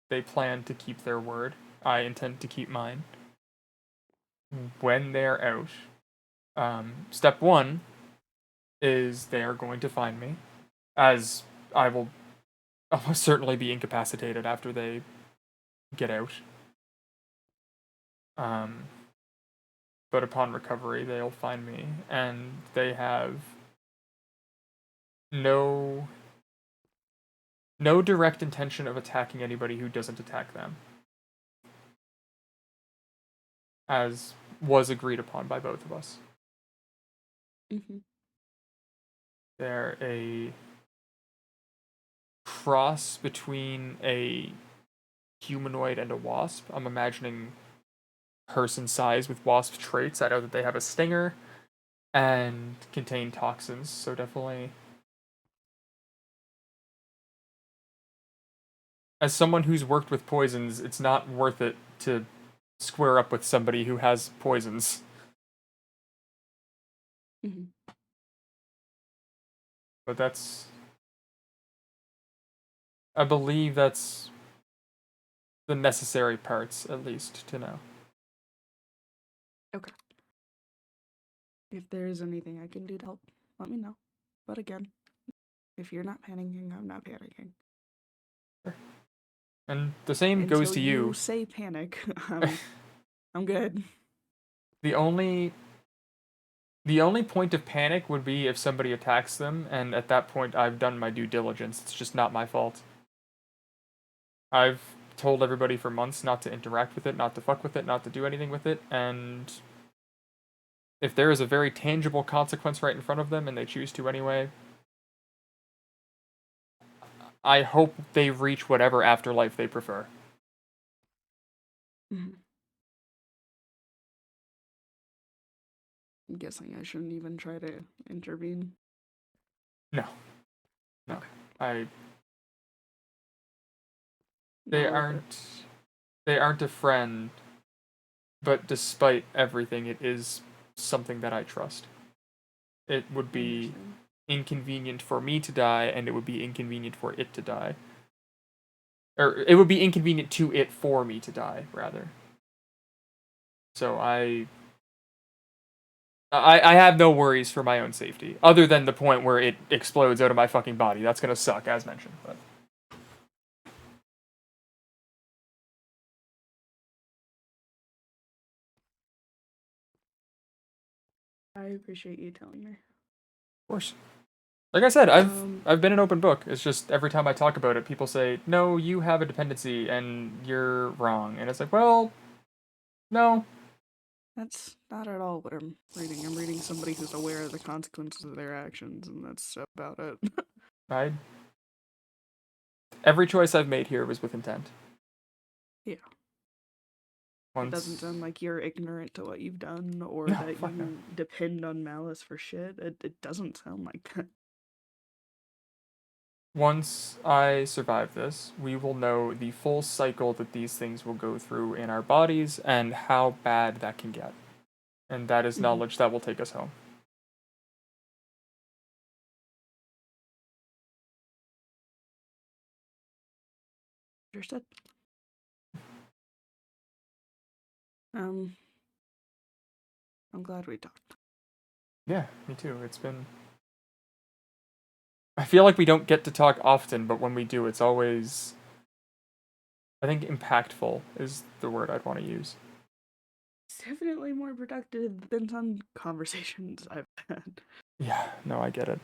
they plan to keep their word. I intend to keep mine. When they're out, step one is they are going to find me, as I will almost certainly be incapacitated after they get out. But upon recovery, they'll find me, and they have no direct intention of attacking anybody who doesn't attack them, as was agreed upon by both of us. Mm-hmm. They're a cross between a humanoid and a wasp. I'm imagining person size with wasp traits. I know that they have a stinger and contain toxins, so definitely. As someone who's worked with poisons, it's not worth it to square up with somebody who has poisons. Mm-hmm. But I believe that's the necessary parts, at least, to know. Okay. If there's anything I can do to help, let me know. But again, if you're not panicking, I'm not panicking. And the same goes to Until you. Say panic. I'm good. The only point of panic would be if somebody attacks them, and at that point I've done my due diligence. It's just not my fault. I've told everybody for months not to interact with it, not to fuck with it, not to do anything with it, and if there is a very tangible consequence right in front of them and they choose to anyway, I hope they reach whatever afterlife they prefer. Mm-hmm. I'm guessing I shouldn't even try to intervene. No. Okay. They No, aren't a friend, but despite everything, it is something that I trust. It would be understand. inconvenient for me to die, and it would be inconvenient for it to die. Or it would be inconvenient to it for me to die, rather. So I have no worries for my own safety, other than the point where it explodes out of my fucking body. That's gonna suck, as mentioned. But I appreciate you telling me. of course, like I said, Um, I've been an open book. It's just every time I talk about it, people say, "No, you have a dependency, and you're wrong." And it's like, well, no. That's not at all what I'm reading. I'm reading somebody who's aware of the consequences of their actions, and that's about it. Every choice I've made here was with intent. Yeah. Once... It doesn't sound like you're ignorant to what you've done, or No, that fuck you no. depend on malice for shit. It doesn't sound like that. Once I survive this, we will know the full cycle that these things will go through in our bodies and how bad that can get. And that is knowledge that will take us home. Understood. I'm glad we talked. Yeah, me too. It's been... I feel like we don't get to talk often, but when we do, it's always... I think impactful is the word I'd want to use. It's definitely more productive than some conversations I've had. Yeah, no, I get it.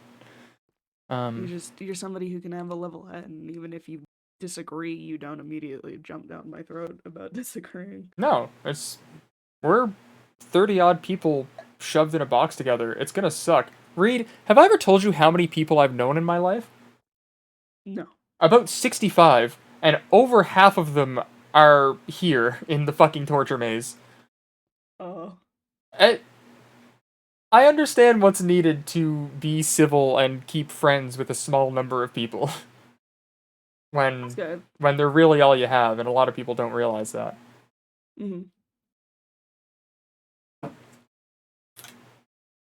You're somebody who can have a level head, and even if you disagree, you don't immediately jump down my throat about disagreeing. No, we're 30-odd people shoved in a box together. It's gonna suck. Reed, have I ever told you how many people I've known in my life? No. About 65, and over half of them are here in the fucking torture maze. Oh. I I understand what's needed to be civil and keep friends with a small number of people. That's when good. they're really all you have, and a lot of people don't realize that. Hmm.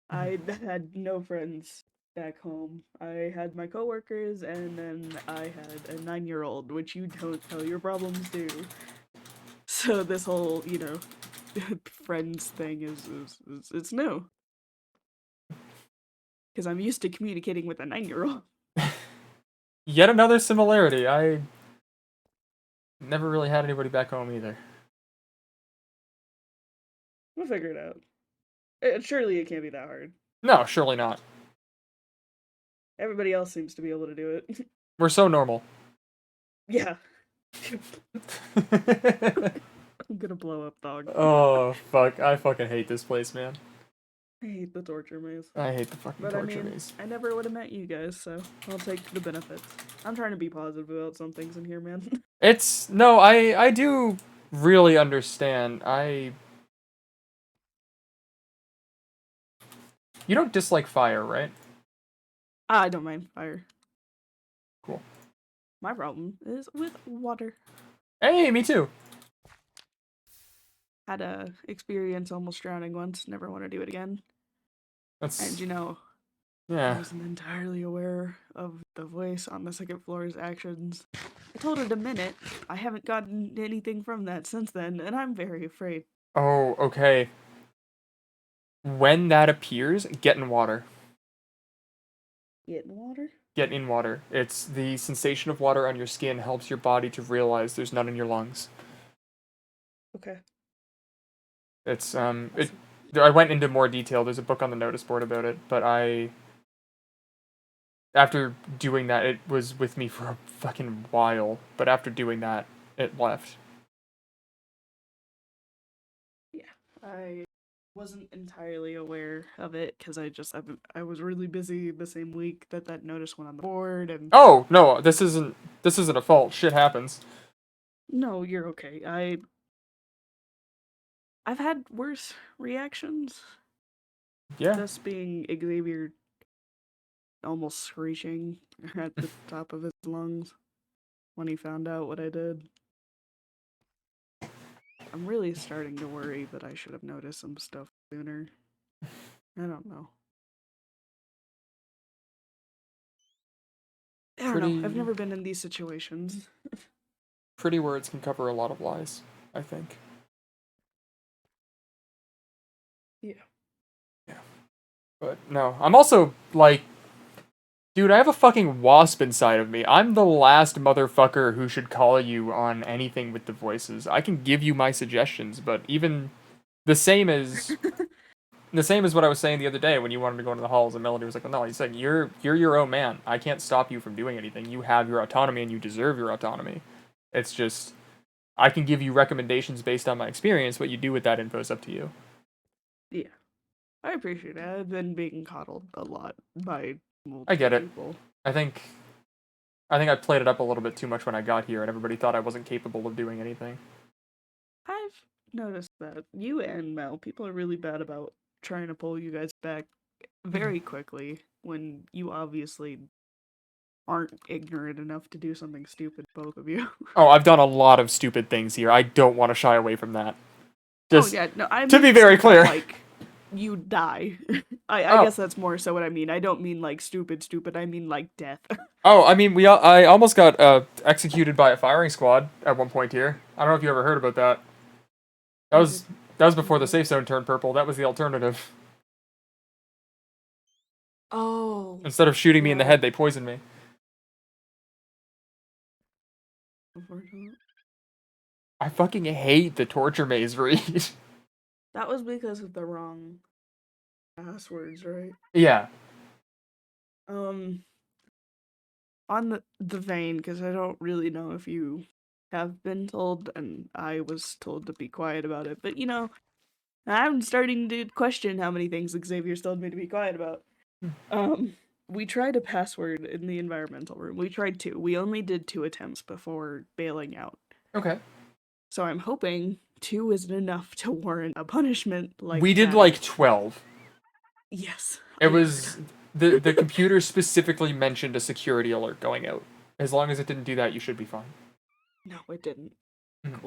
I had no friends back home. I had my coworkers, and then I had a 9-year-old, which you don't tell your problems to. So this whole, friends thing is it's new. Because I'm used to communicating with a 9-year-old. Yet another similarity. I never really had anybody back home either. We'll figure it out. Surely it can't be that hard. No, surely not. Everybody else seems to be able to do it. We're so normal. Yeah. I'm gonna blow up, dog. Oh, fuck. I fucking hate this place, man. I hate the torture maze. I hate the fucking But torture maze. I never would have met you guys, so I'll take the benefits. I'm trying to be positive about some things in here, man. No, I do really understand. You don't dislike fire, right? I don't mind fire. Cool. My problem is with water. Hey, me too. Had a experience almost drowning once, never want to do it again. That's And I yeah. wasn't entirely aware of the voice on the second floor's actions. I told it a minute. I haven't gotten anything from that since then, and I'm very afraid. Oh, okay. When that appears, get in water. Get in water? Get in water. It's the sensation of water on your skin helps your body to realize there's none in your lungs. Okay. It's I went into more detail. There's a book on the notice board about it, but after doing that, it was with me for a fucking while, but after doing that, it left. Yeah. I wasn't entirely aware of it because I was really busy the same week that notice went on the board, and Oh, no, this isn't a fault. Shit happens. no, you're okay. I've had worse reactions. Yeah. This being Xavier almost screeching at the top of his lungs when he found out what I did. I'm really starting to worry that I should have noticed some stuff sooner. I don't know. I don't know. I've never been in these situations. Pretty words can cover a lot of lies, I think. Yeah. Yeah. But no, I'm also like, dude, I have a fucking wasp inside of me. I'm the last motherfucker who should call you on anything with the voices. I can give you my suggestions, but even the same as what I was saying the other day when you wanted to go into the halls and Melody was like, well, no, he's like, you're your own man. I can't stop you from doing anything. You have your autonomy and you deserve your autonomy. It's just, I can give you recommendations based on my experience. What you do with that info is up to you. Yeah. I appreciate it. I've been being coddled a lot by multiple I get it. people. I think I played it up a little bit too much when I got here and everybody thought I wasn't capable of doing anything. I've noticed that you and Mel, people are really bad about trying to pull you guys back very quickly when you obviously aren't ignorant enough to do something stupid, both of you. Oh, I've done a lot of stupid things here. I don't want to shy away from that. Just to be very clear. Like, you die. I guess that's more so what I mean. I don't mean like stupid. I mean like death. Oh, I mean, I almost got executed by a firing squad at one point here. I don't know if you ever heard about that. That was before the safe zone turned purple. That was the alternative. Oh. Instead of shooting me in the head, they poisoned me. I fucking hate the torture maze, Reed. That was because of the wrong passwords, right? Yeah. On the vein, because I don't really know if you have been told, and I was told to be quiet about it, but I'm starting to question how many things Xavier's told me to be quiet about. We tried a password in the environmental room. We tried 2. We only did 2 attempts before bailing out. Okay. So I'm hoping 2 isn't enough to warrant a punishment like we did that. like 12. Yes. It I was heard. the computer specifically mentioned a security alert going out. As long as it didn't do that, you should be fine. No, it didn't. Mhm.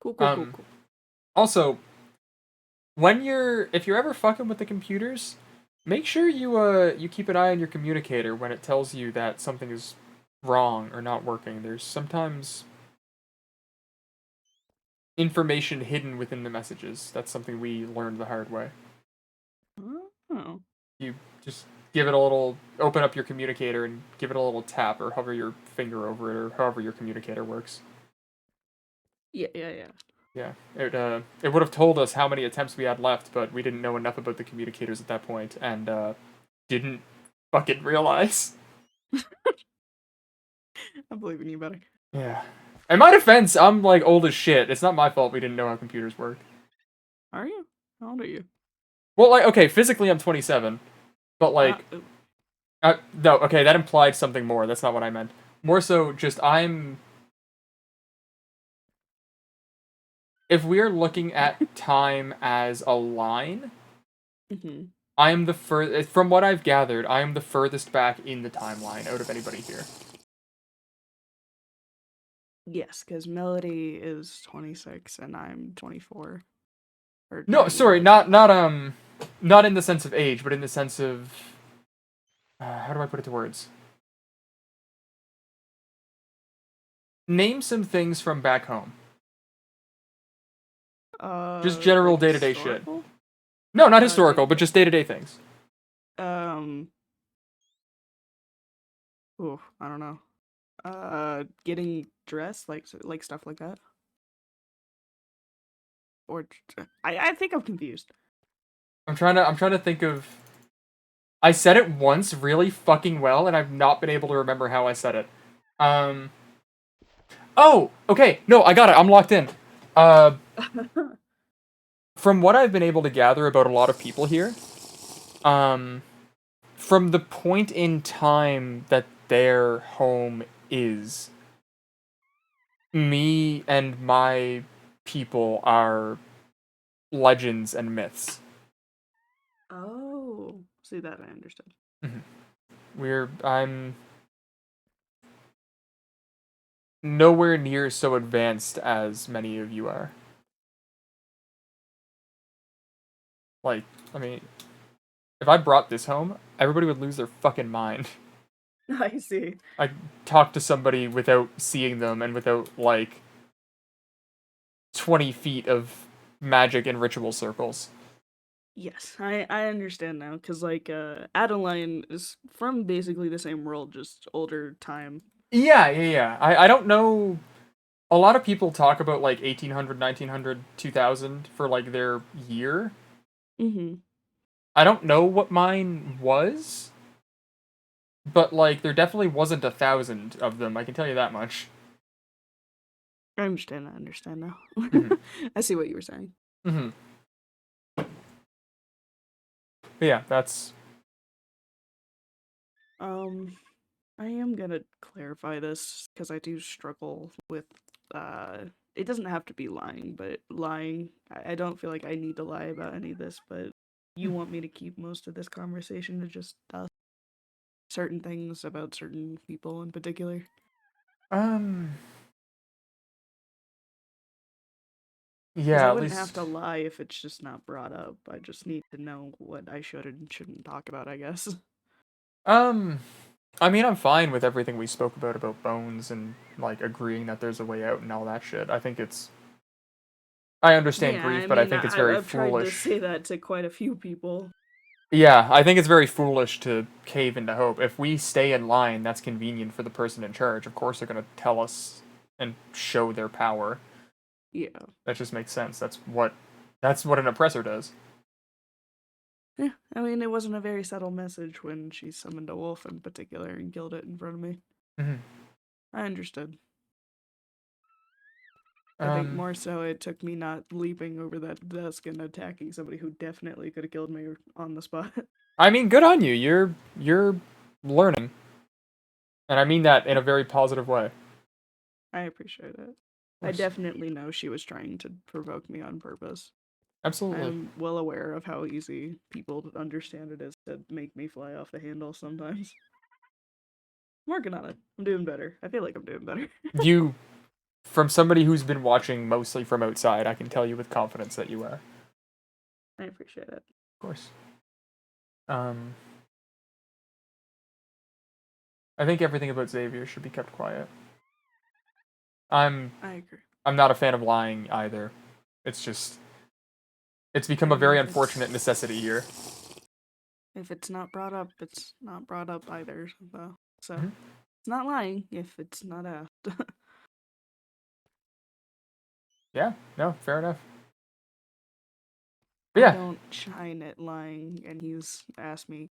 Cool. Cool. Also, if you're ever fucking with the computers, make sure you keep an eye on your communicator when it tells you that something is wrong or not working. There's sometimes information hidden within the messages. That's something we learned the hard way. Oh. You just open up your communicator and give it a little tap or hover your finger over it or however your communicator works. Yeah. Yeah, it would have told us how many attempts we had left, but we didn't know enough about the communicators at that point, and didn't fucking realize. I'm believing you better. Yeah. In my defense, I'm like old as shit. It's not my fault we didn't know how computers work. Are you? How old are you? Well, like, okay, physically I'm 27, but like, no, okay, that implied something more. That's not what I meant. More so, just if we're looking at time as a line, I am from what I've gathered, I am the furthest back in the timeline out of anybody here. Yes, because Melody is 26 and I'm 24. No, sorry, not in the sense of age, but in the sense of how do I put it to words? Name some things from back home. Just general like day-to-day shit. historical? No, not historical, but just day-to-day things. Ooh, I don't know. Getting dressed, like stuff like that. Or I think I'm confused. I'm trying to think of. I said it once really fucking well, and I've not been able to remember how I said it. Oh, okay. No, I got it. I'm locked in. From what I've been able to gather about a lot of people here, from the point in time that their home is, me and my people are legends and myths. Oh, see that I understood. I'm nowhere near so advanced as many of you are. Like, I mean, if I brought this home, everybody would lose their fucking mind. I see. I talk to somebody without seeing them and without, like, 20 feet of magic and ritual circles. Yes, I understand now, because, like, Adeline is from basically the same world, just older time. Yeah. I don't know. A lot of people talk about, like, 1800, 1900, 2000 for, like, their year. I don't know what mine was, but, like, there definitely wasn't 1,000 of them, I can tell you that much. I understand now. I see what you were saying. Yeah, that's... I am gonna clarify this, because I do struggle with, it doesn't have to be lying, but lying, I don't feel like I need to lie about any of this, but you want me to keep most of this conversation to just certain things about certain people in particular? Yeah, I at wouldn't least... have to lie if it's just not brought up. I just need to know what I should and shouldn't talk about, I guess. I mean, I'm fine with everything we spoke about Bones and, like, agreeing that there's a way out and all that shit. I think it's... I understand grief, but I think it's very I've tried to foolish. say that to quite a few people. Yeah, I think it's very foolish to cave into hope. If we stay in line, that's convenient for the person in charge. Of course they're going to tell us and show their power. Yeah. That just makes sense. That's what an oppressor does. Yeah, I mean, it wasn't a very subtle message when she summoned a wolf in particular and killed it in front of me. I understood. I think more so it took me not leaping over that desk and attacking somebody who definitely could have killed me on the spot. I mean, good on you. You're learning. And I mean that in a very positive way. I appreciate it. I definitely know she was trying to provoke me on purpose. Absolutely. I'm well aware of how easy people understand it is to make me fly off the handle sometimes. I'm working on it. I'm doing better. I feel like I'm doing better. You, from somebody who's been watching mostly from outside, I can tell you with confidence that you are. I appreciate it. Of course. I think everything about Xavier should be kept quiet. I'm I agree. not a fan of lying either. It's just it's become a And very if unfortunate it's- necessity here. If it's not brought up, it's not brought up either. So Mhm. it's not lying if it's not asked. Yeah, no, fair enough. But I yeah, don't shine at lying, and he's asked me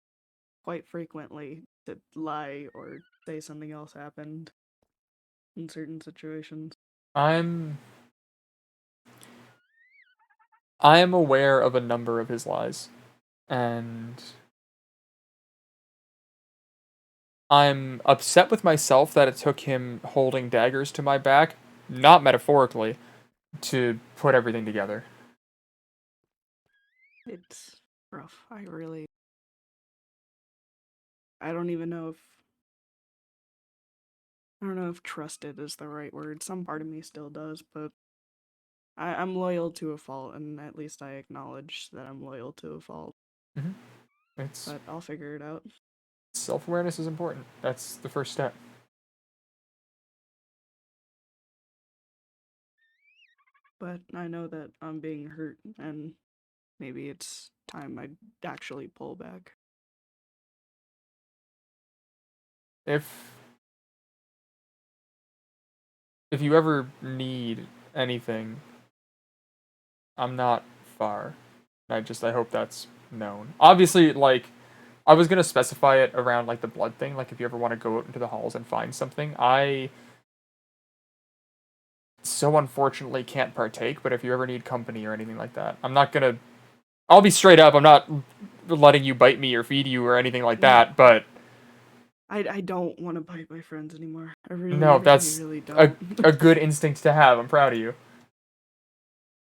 quite frequently to lie or say something else happened in certain situations. I am aware of a number of his lies, and I'm upset with myself that it took him holding daggers to my back, not metaphorically, to put everything together. It's rough. I don't even know if I don't know if trusted is the right word. Some part of me still does, but I'm loyal to a fault, and at least I acknowledge that I'm loyal to a fault. It's But I'll figure it out. self-awareness is important. That's the first step. But I know that I'm being hurt, and maybe it's time I actually pull back. If you ever need anything, I'm not far. I hope that's known. Obviously, like I was gonna specify it around like the blood thing. Like if you ever want to go out into the halls and find something, I so unfortunately can't partake. But if you ever need company or anything like that, I'm not gonna. I'll be straight up. I'm not letting you bite me or feed you or anything like that. But I don't want to bite my friends anymore. I really, no, really, that's really a don't. good instinct to have. I'm proud of you.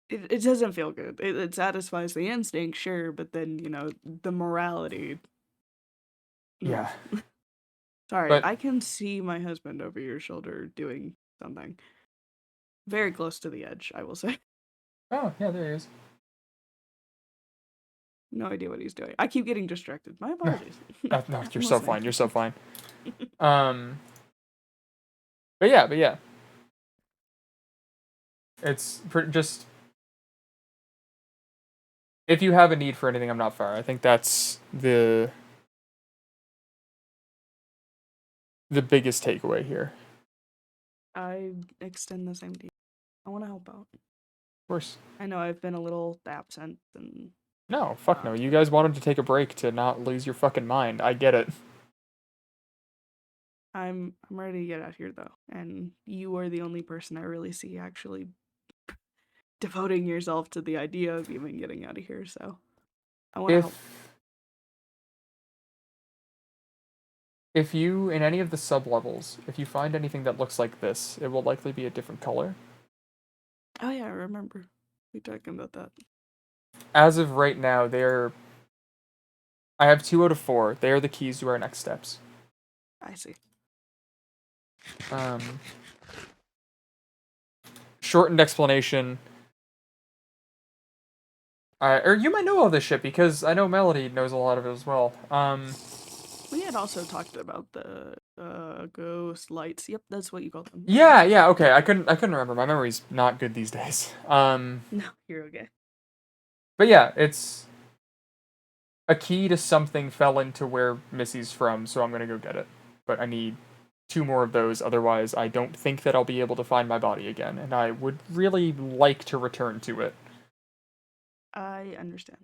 It doesn't feel good. It satisfies the instinct, sure, but then, the morality. No. Yeah, Sorry, but I can see my husband over your shoulder doing something. Very close to the edge, I will say. oh yeah, there he is. No idea what he's doing. I keep getting distracted. My apologies. No, I'm you're so listening. fine. You're so fine. But yeah, it's just if you have a need for anything, I'm not far. I think that's the biggest takeaway here. I extend the same to you. I want to help out. Of course. I know I've been a little absent and No, fuck no. You guys wanted to take a break to not lose your fucking mind. I get it. I'm ready to get out here though. And you are the only person I really see actually devoting yourself to the idea of even getting out of here, so I want to help. If you in any of the sub levels, if you find anything that looks like this, it will likely be a different color. Oh yeah, I remember. We talking about that. As of right now, I have 2 out of 4. They are the keys to our next steps. I see. Shortened explanation. Or you might know all this shit because I know Melody knows a lot of it as well. We had also talked about the ghost lights. Yep, that's what you call them. Yeah, okay. I couldn't remember. My memory's not good these days. No, you're okay. But yeah, it's a key to something fell into where Missy's from, so I'm gonna go get it. But I need 2 more of those, otherwise I don't think that I'll be able to find my body again, and I would really like to return to it. I understand.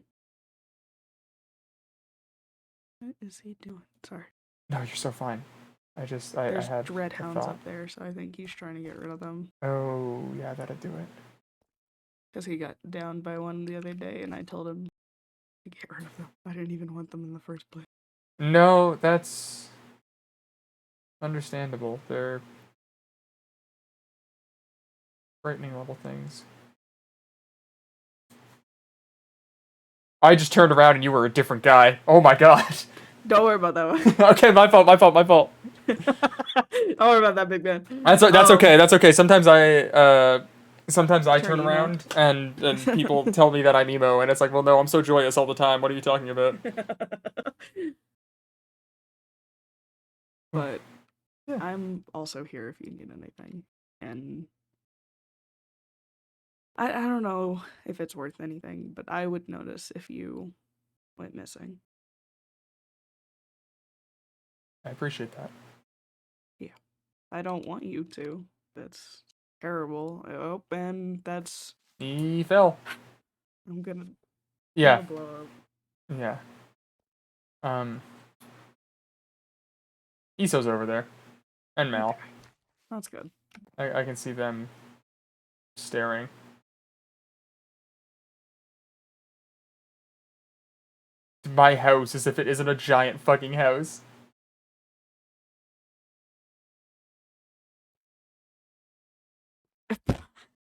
What is he doing? Sorry. No, you're so fine. I There's had dread a hounds thought. up there, so I think he's trying to get rid of them. Oh, yeah, that'd do it. Because he got downed by one the other day, and I told him to get rid of them. I didn't even want them in the first place. No, that's understandable. They're frightening little things. I just turned around and you were a different guy. Oh my god. Don't worry about that one. Okay, my fault. Don't worry about that, big man. That's okay. That's okay. Sometimes I turn Turn emo. around and people tell me that I'm emo, and it's like, well, no, I'm so joyous all the time. What are you talking about? But Yeah. I'm also here if you need anything. And I don't know if it's worth anything, but I would notice if you went missing. I appreciate that. I don't want you to. That's terrible. Oh, and that's He fell. I'm gonna Yeah. blow up. Yeah. Iso's over there, and Mal. Okay. That's good. I can see them staring. My house, as if it isn't a giant fucking house.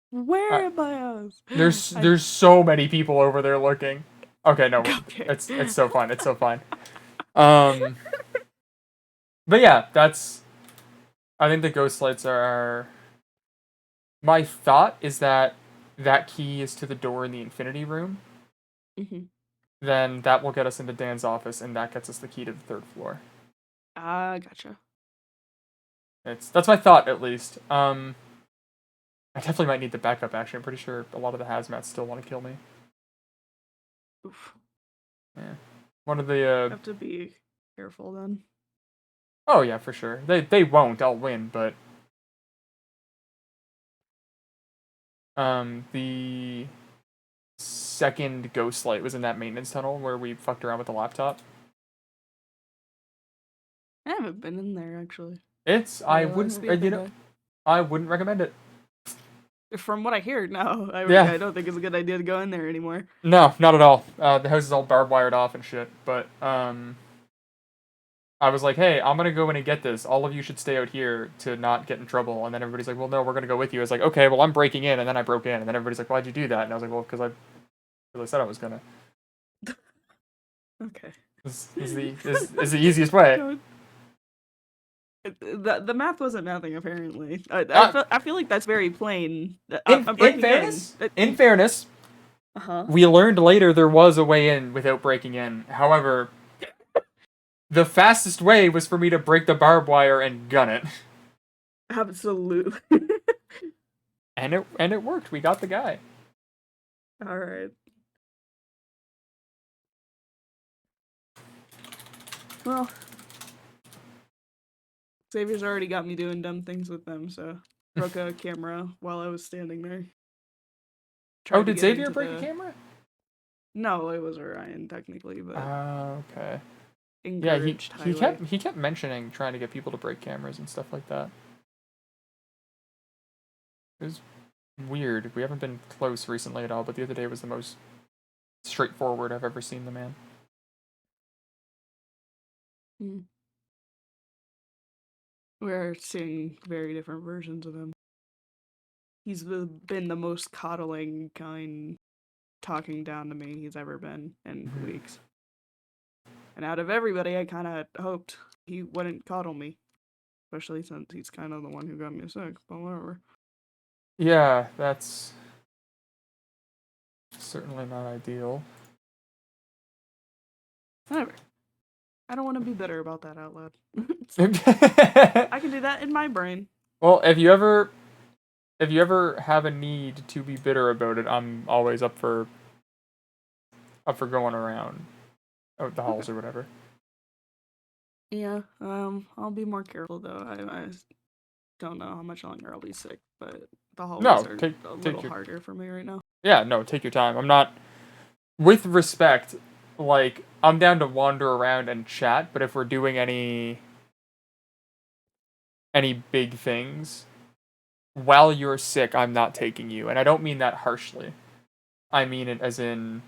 Where am I house? There's so many people over there looking. Okay, no, Okay. it's so fine. It's so fine. But yeah, that's. I think the ghost lights are. My thought is that key is to the door in the infinity room. Mhm. Then that will get us into Dan's office, and that gets us the key to the 3rd floor. Gotcha. That's my thought, at least. I definitely might need the backup. Actually, I'm pretty sure a lot of the hazmats still want to kill me. Oof. Yeah. One of the Have to be careful then. Oh yeah, for sure. They won't. I'll win, but the second ghost light was in that maintenance tunnel where we fucked around with the laptop. I haven't been in there actually. I Let's wouldn't be a big guy. I wouldn't recommend it. From what I hear, no. Yeah. I don't think it's a good idea to go in there anymore. No, not at all. The house is all barbed wired off and shit. But I was like, hey, I'm gonna go in and get this. All of you should stay out here to not get in trouble. And then everybody's like, well, no, we're gonna go with you. I was like, okay, well, I'm breaking in, and then I broke in, and then everybody's like, why'd you do that? And I was like, well, because I said I was gonna. Okay. Is the easiest way. The math wasn't nothing apparently. I feel like that's very plain. I'm In breaking fairness, Uh-huh. we learned later there was a way in without breaking in. However, the fastest way was for me to break the barbed wire and gun it. Absolutely. And it worked. We got the guy. All right. Well, Xavier's already got me doing dumb things with them, so broke a camera while I was standing there. Oh, did Xavier break a camera? No, it was Orion technically, but Okay. Yeah, encouraged he kept mentioning trying to get people to break cameras and stuff like that. It was weird. We haven't been close recently at all, but the other day was the most straightforward I've ever seen the man. We're seeing very different versions of him. He's been the most coddling kind, talking down to me he's ever been in weeks. And out of everybody, I kind of hoped he wouldn't coddle me. Especially since he's kind of the one who got me sick, but whatever. Yeah, that's certainly not ideal. Whatever. I don't want to be bitter about that out loud. I can do that in my brain. Well, if you ever have a need to be bitter about it, I'm always up for going around out the halls or whatever. Yeah, I'll be more careful though. I don't know how much longer I'll be sick, but the hallways are a little harder for me right now. Yeah, no, take your time. I'm not, with respect, like, I'm down to wander around and chat, but if we're doing any big things, while you're sick, I'm not taking you. And I don't mean that harshly. I mean it as in,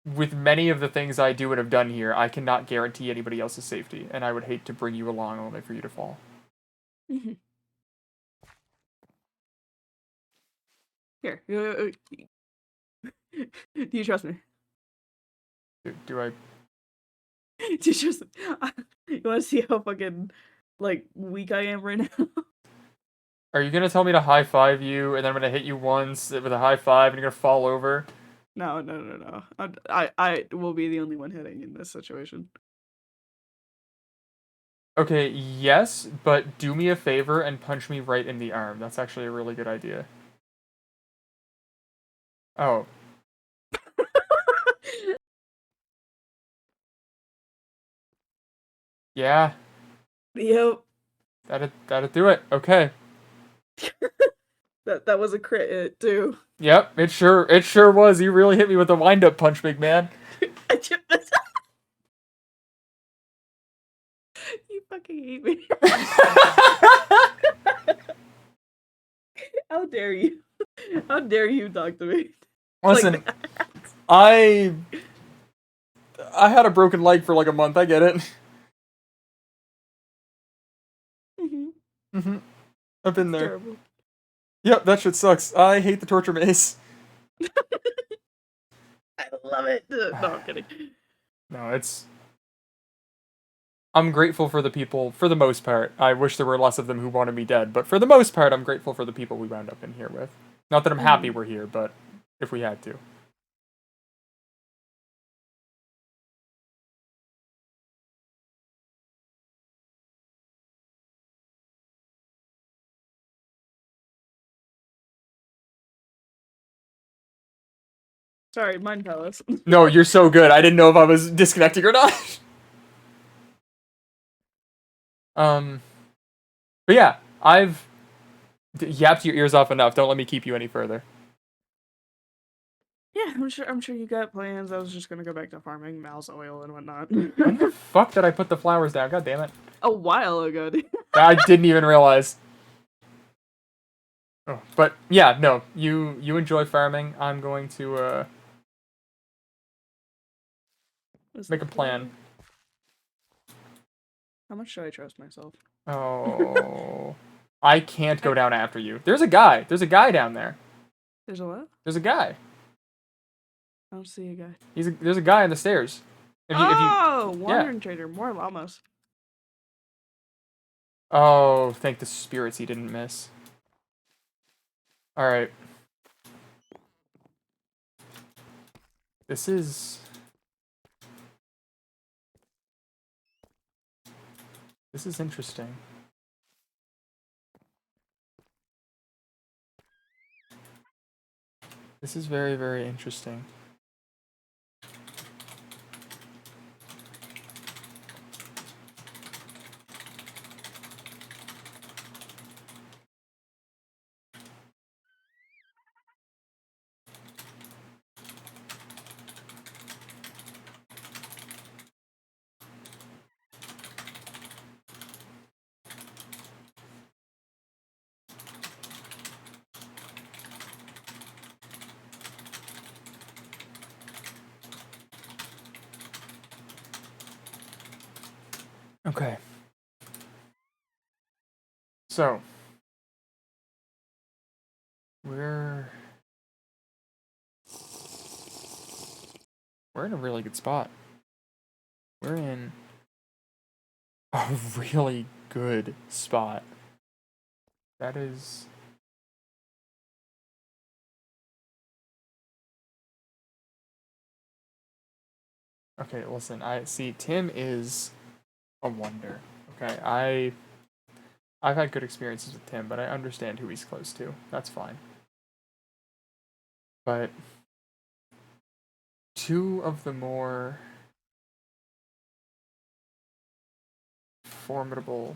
with many of the things I do and have done here, I cannot guarantee anybody else's safety, and I would hate to bring you along only for you to fall. Here. Do you trust me? Do I? You just you want to see how fucking like weak I am right now? Are you gonna tell me to high five you, and then I'm gonna hit you once with a high five, and you're gonna fall over? No. I will be the only one hitting in this situation. Okay, yes, but do me a favor and punch me right in the arm. That's actually a really good idea. Oh. Yeah, Yep. that'd do it. Okay. That was a crit hit too. Yep, it sure was. You really hit me with a wind-up punch, big man. I just You fucking hate me. How dare you? How dare you talk to me? Listen, Like I had a broken leg for like a month. I get it. mm-hmm. I've been there. Terrible. Yep, that shit sucks. I hate the torture maze. I love it. No, I'm kidding. No, it's. I'm grateful for the people, for the most part. I wish there were less of them who wanted me dead, but for the most part, I'm grateful for the people we wound up in here with. Not that I'm happy we're here, but if we had to. Sorry, Mind Palace. No, you're so good. I didn't know if I was disconnecting or not. But yeah, I've yapped your ears off enough. Don't let me keep you any further. Yeah, I'm sure you got plans. I was just gonna go back to farming mouse oil and whatnot. When the fuck did I put the flowers down? God damn it. A while ago, dude. I didn't even realize. Oh, but yeah, no, you enjoy farming. I'm going to make a plan. How much should I trust myself? Oh, I can't go down after you. There's a guy. There's a guy down there. There's a what? There's a guy. I don't see a guy. There's a guy on the stairs. Wandering trader, more llamas. Oh, thank the spirits he didn't miss. All right. This is interesting. This is very, very interesting. Okay. So, we're in a really good spot. We're in a really good spot. That is okay, listen, I see Tim is a wonder. Okay, I've had good experiences with Tim, but I understand who he's close to. That's fine. But two of the more formidable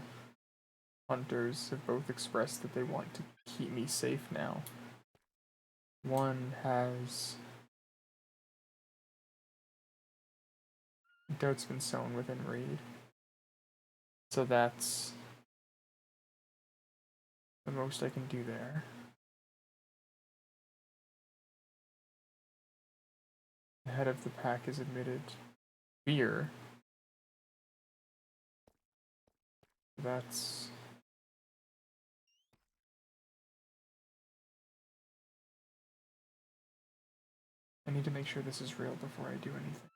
hunters have both expressed that they want to keep me safe now. One has doubt's been sown within Reed. So that's the most I can do there. The head of the pack has admitted fear. That's I need to make sure this is real before I do anything.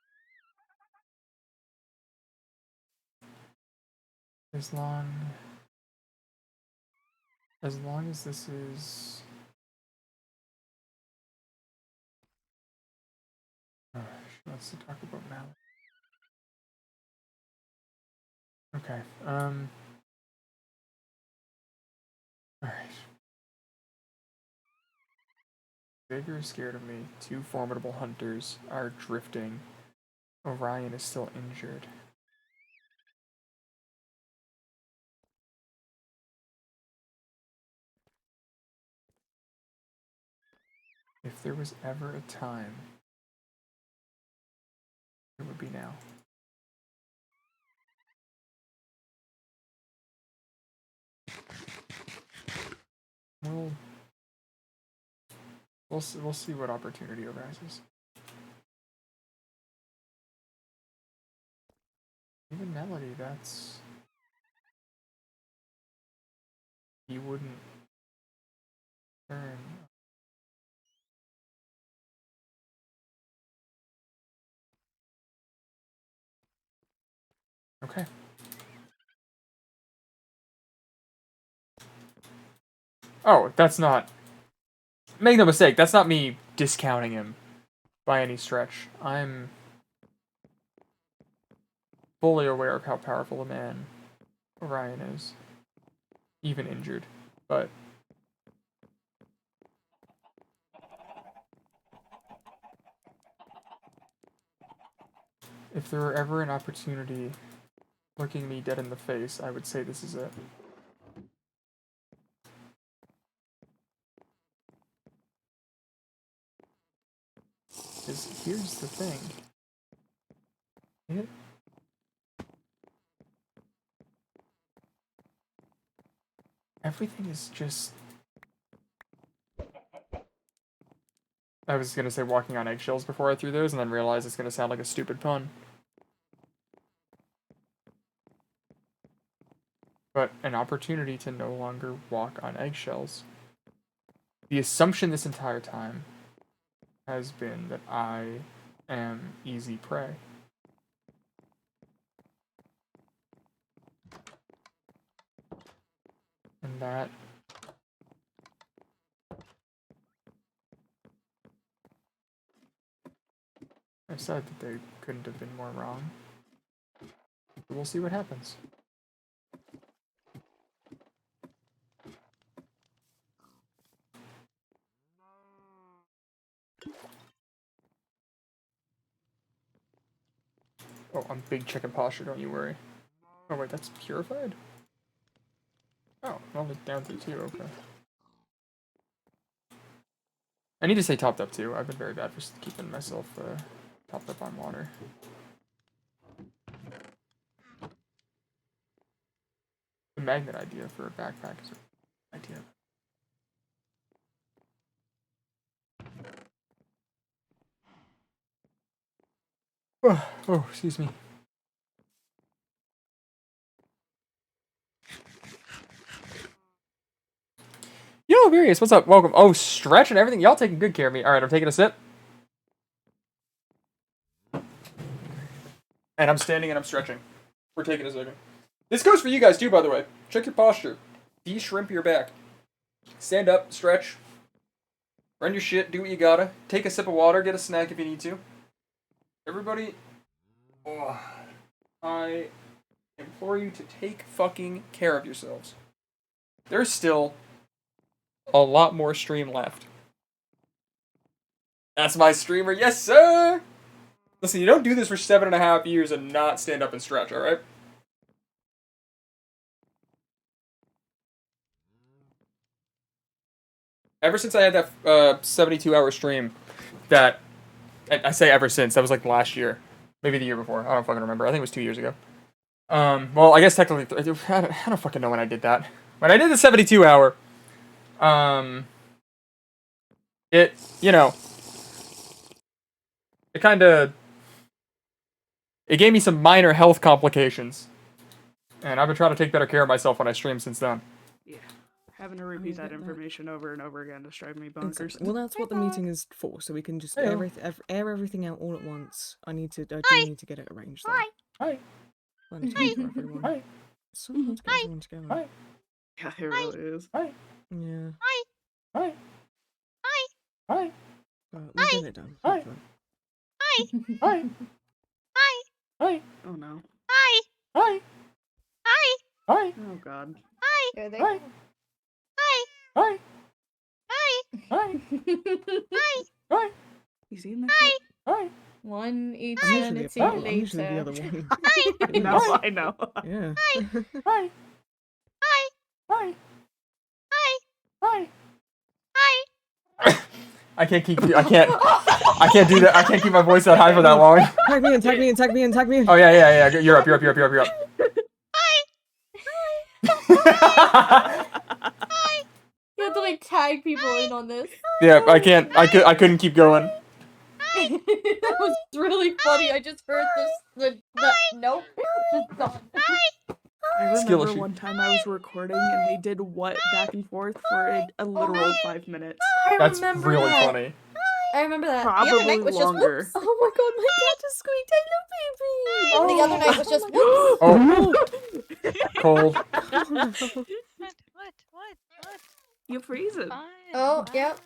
As long as this is... she wants to talk about Mal. Okay, alright. Vigor is scared of me. 2 formidable hunters are drifting. Orion is still injured. If there was ever a time, it would be now. Well, we'll see what opportunity arises. Even Melody, that's... He wouldn't turn. Okay. Oh, that's not... Make no mistake, that's not me discounting him by any stretch. I'm fully aware of how powerful a man Orion is. Even injured. But... if there were ever an opportunity looking me dead in the face, I would say this is it. Because here's the thing. Everything is just... I was gonna say walking on eggshells before I threw those, and then realized it's gonna sound like a stupid pun. But an opportunity to no longer walk on eggshells. The assumption this entire time has been that I am easy prey. And that... I said that they couldn't have been more wrong. But we'll see what happens. Oh, I'm big chicken posture, don't you worry. Oh wait, that's purified? Oh, well, it's down to 2, okay. I need to stay topped up too. I've been very bad for keeping myself topped up on water. The magnet idea for a backpack is an idea. Oh, excuse me. Yo, Various, what's up? Welcome. Oh, stretch and everything. Y'all taking good care of me. Alright, I'm taking a sip. And I'm standing and I'm stretching. We're taking a second. This goes for you guys too, by the way. Check your posture. De-shrimp your back. Stand up, stretch. Run your shit, do what you gotta. Take a sip of water, get a snack if you need to. Everybody, I implore you to take fucking care of yourselves. There's still a lot more stream left. That's my streamer, yes sir! Listen, you don't do this for 7.5 years and not stand up and stretch, alright? Ever since I had that 72-hour stream, that... I say ever since, that was like last year. Maybe the year before, I don't fucking remember. I think it was 2 years ago. Well, I guess technically... I don't fucking know when I did that. When I did the 72-hour... It, you know... It kinda... It gave me some minor health complications. And I've been trying to take better care of myself when I stream since then. Yeah. Having to repeat that information over and over again just drive me bonkers. Exactly. Well, that's what the meeting is for, so we can just air everything out all at once. I do need to get it arranged. Though. Hi. Plenty of time for everyone. Hi. So hard to get everyone together. Hi. Yeah, it really is. Hi. Yeah. Hi. Hi. But we'll get it done. Hi. hopefully. Hi. Hi. Oh no. Hi. Hi. Oh god. Here they Hi. go. Hi. Hi. Hi. You seen this? Shit? Hi. One I'm usually, eternity I'm usually the later. other one. No, I know. Yeah. Hi. Hi. Hi. I can't keep. I can't do that. I can't keep my voice that high for that long. Tag me in, tag me in, tag me in, tag me in. Oh yeah. You're up. You have to like tag people in on this. Yeah, I can't. I couldn't keep going. That was really funny. I just heard this. Nope. Just gone. I remember Skill issue. one time I was recording and they did what back and forth for a literal 5 minutes. I That's remember really that. funny. I remember that. The Probably other night was longer. just whoops. Oh my god, my cat just squeaked. I love baby. The other night was just whoops. Oh, cold. What? You freeze it. Fine. Oh, yep.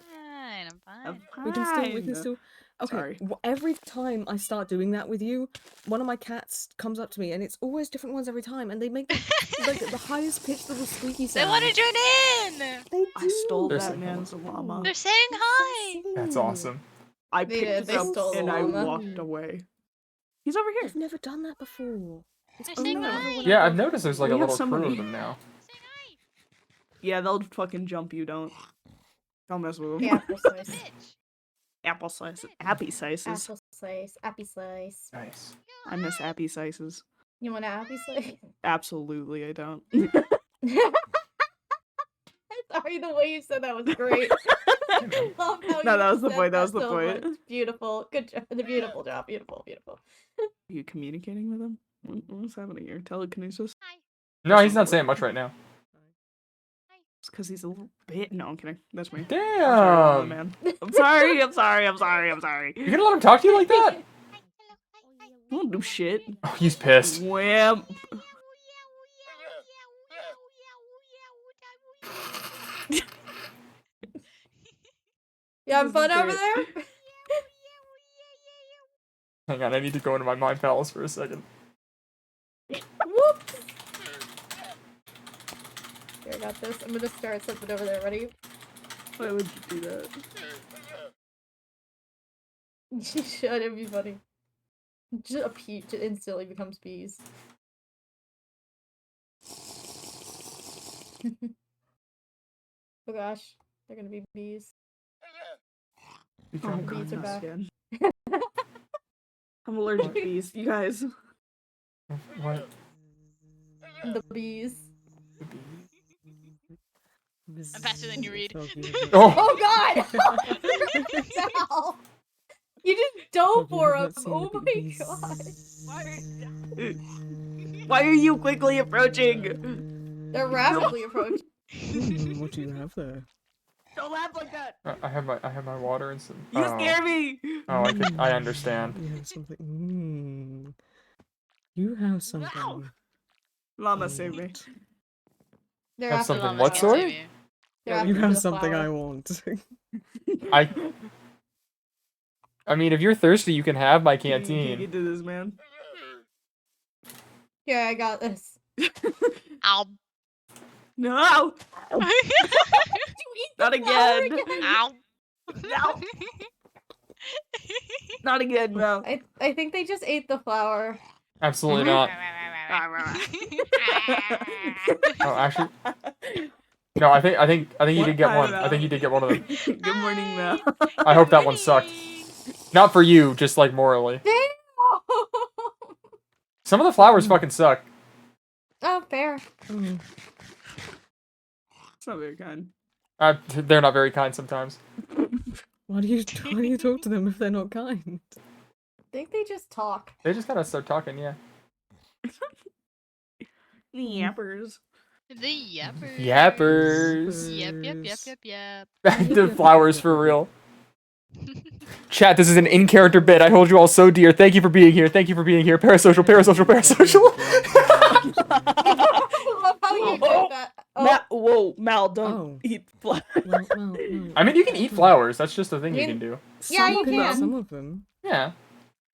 I'm fine. We can still. Okay. Sorry. Every time I start doing that with you, one of my cats comes up to me, and it's always different ones every time, and they make like the highest pitched little squeaky They sound. want to join in. They do. I stole They're that so man's llama. They're saying hi. That's awesome. I They picked did, it they up stole the and I llama. walked away. He's over here. I've never done that before. It's They're only saying ever hi. when I Yeah, go- I've noticed there's like a We have little crew somebody. of them now. Saying hi. Yeah, they'll fucking jump you, don't mess with them. Yeah, apple slice. Bitch. Apple slices. Appy slices. Apple slice. Appy slice. Nice. I miss appy slices. You want an appy slice? Absolutely, I don't. Sorry, the way you said that was great. Love how No, you that was the said point, that was the so point. much. Beautiful. Good job. Beautiful job. Beautiful. Are you communicating with him? What's happening here? Telekinesis? Hi. No, he's not saying much right now. It's because he's a little bit. No, I'm kidding. That's me. I'm sorry, Damn. man. I'm sorry. I'm sorry. You gonna let him talk to you like that? Hi. Hello. Hi. I don't do shit. Oh, he's pissed. Wham. You having This is fun over great. there? Hang on, I need to go into my mind palace for a second. Whoops. Here, I got this. I'm gonna start something over there. Ready? Why would you do that? You should. It'd be funny. Just a pea just instantly becomes bees. Oh gosh, they're gonna be bees. You Oh drunk? god, bees are not back. again. I'm allergic to bees. You guys. What? The bees. I'm faster than you read. Oh! Oh god! Ow. You just dove for him. Oh my god. Why are you quickly approaching? They're rapidly approaching. What do you have there? Don't laugh like that. I have my water and some. You scare me. Oh, I understand. You have something. You have something. Llama, save me. They're Have after something the what flower. sort? They're You after have the something I flower. want. I mean, if you're thirsty, you can have my You canteen. do this, man. Here, I got this. Ow. No. Did you eat the Not flower again. Ow. No. Not again, no. I think they just ate the flower. Absolutely not. Oh, actually, no. I think you did get one. I think you did get one of them. Good morning, Mel. I hope that one sucked. Not for you, just like morally. Damn! Some of the flowers fucking suck. Oh, fair. Mm. It's not very kind. They're not very kind sometimes. Why do you talk to them if they're not kind? I think they just talk. They just gotta start talking, yeah. The yappers. The yappers. Yappers. Yep. The flowers for real. Chat, this is an in-character bit. I hold you all so dear. Thank you for being here. Thank you for being here. Parasocial. how you Oh, did that. Oh, Whoa, Mal, don't Oh. eat flowers. Well, no. I mean, you can eat flowers. That's just a thing you You- can do. Yeah, you Some can. Some of them. Yeah.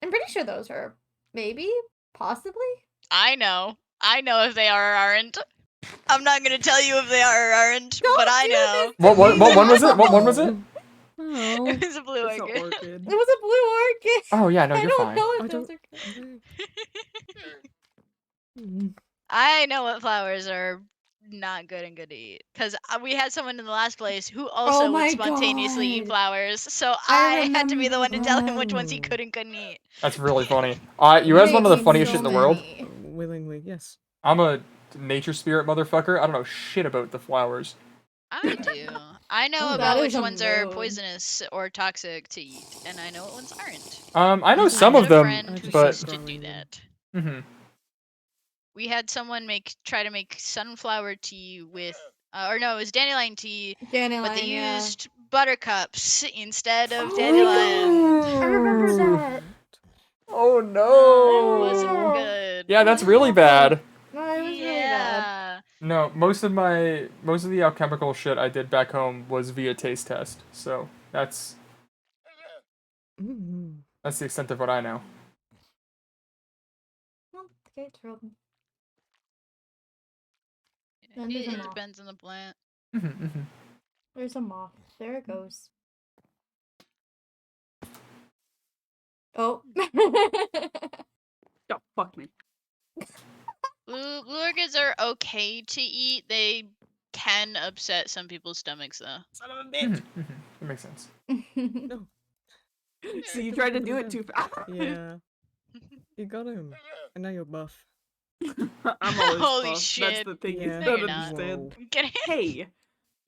I'm pretty sure those are maybe, possibly. I know if they are or aren't. I'm not gonna tell you if they are or aren't, Don't but I do know. this What to one me. was it? What one was it? Oh. It was a blue It's an orchid. orchid. It was a blue orchid. Oh yeah, no, I you're don't fine. know I if those don't. are. Mm. I know what flowers are not good and good to eat. Because we had someone in the last place who also would my spontaneously eat God. flowers. So I I had to be the one to tell him which ones he remember. couldn't eat. That's really funny. You guys one of the Made funniest so shit in the world. many. Willingly, yes. I'm a nature spirit motherfucker. I don't know shit about the flowers. I do. I know Oh, about that which is a ones are mood. poisonous or toxic to eat, and I know what ones aren't. I know I some I of had a them, friend who but used to do growing them. that. hmm We had someone try to make sunflower tea with, or no, it was dandelion tea, Dandelion, but they yeah. used buttercups instead of Oh, dandelion. I remember that. Oh It no. wasn't good. Yeah, that's really No. bad. No, it was really bad. Yeah. No, most of the alchemical shit I did back home was via taste test. So that's Mm. the extent of what I know. Well, the gate's open. Then there's a It moth. depends on the plant. There's a moth. There it goes. Oh. Oh, fuck me. Blue orchids are okay to eat. They can upset some people's stomachs, though. Son of a bitch. That makes sense. So you tried to do it too fast. Yeah. You got him. And now you're buff. I'm always Holy buff. shit. That's the thing. Yeah. You No, don't you're not. understand. Whoa. I'm kidding. Hey.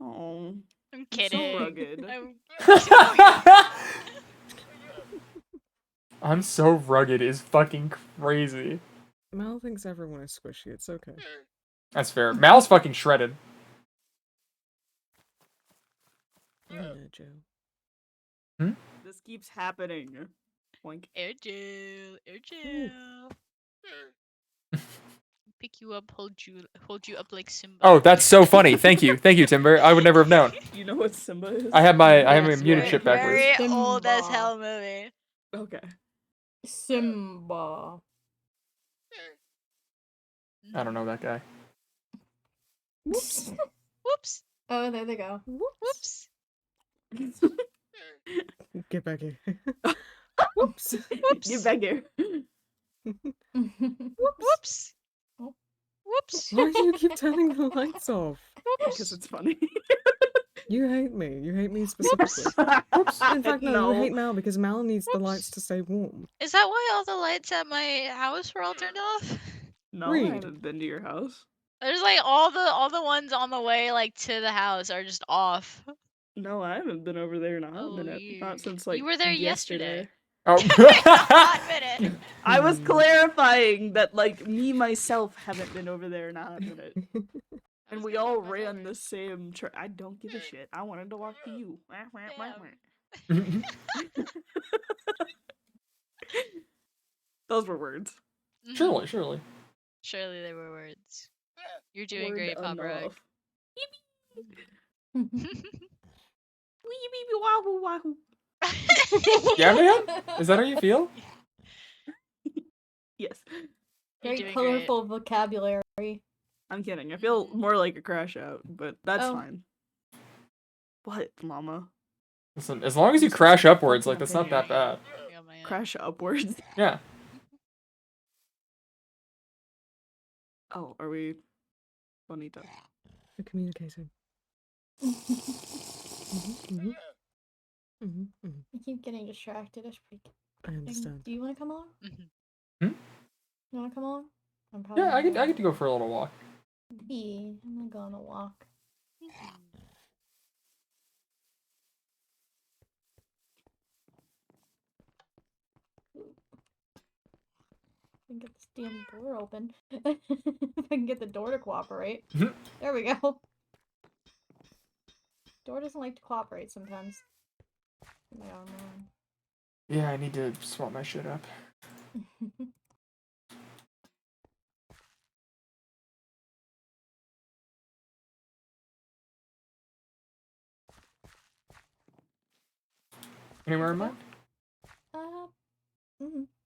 Oh. I'm so kidding. rugged. I'm so rugged is fucking crazy. Mal thinks everyone is squishy. It's okay. That's fair. Mal's fucking shredded. Yeah, Joe. This keeps happening. Boink. Air gel, air gel. Pick you up, hold you up like Simba. Oh, that's so funny. Thank you, Timber. I would never have known. Do you know what Simba is? I have my Yes, muted right. shit backwards. Very old as Simba. hell movie. Okay. Simba. I don't know that guy. Whoops. Whoops. Oh, there they go. Whoops. Get back here. Whoops. Get back here. Whoops. Whoops. Why do you keep turning the lights off? Because it's funny. You hate me. You hate me specifically. In fact, no, you hate Mal because Mal needs the lights to stay warm. Is that why all the lights at my house were all turned off? No, I Read. haven't been to your house. There's like all the ones on the way like to the house are just off. No, I haven't been over there in a hot Oh, minute. weird. Not since You like were there yesterday. Oh. Hot minute. I was clarifying that like me myself haven't been over there in a hot minute. And we all ran the same I don't give a shit. I wanted to walk to you. Those were words. Surely, surely. Surely they were words. You're doing Word great, Pop Rock. enough. Wee wee wahoo wahoo. Yeah, man? Is that how you feel? Yes. You're Very doing colorful vocabulary. I'm kidding. I feel more like a crash out, but that's Oh. fine. What, llama? Listen, as long as you crash upwards, like that's not that bad. Great. Yeah, man. Crash upwards. Yeah. Oh, are we bonita? We're communicating. I keep getting distracted. That's pretty. I understand. Do you want to come along? Hmm? You want to come along? I'm probably. Yeah, I get to go for a little walk. Yeah, I'm gonna go on a walk. I can get this damn door open. If I can get the door to cooperate. There we go. Door doesn't like to cooperate sometimes. Oh my arm Yeah, I need to swap my shit up. on. Anywhere in mind?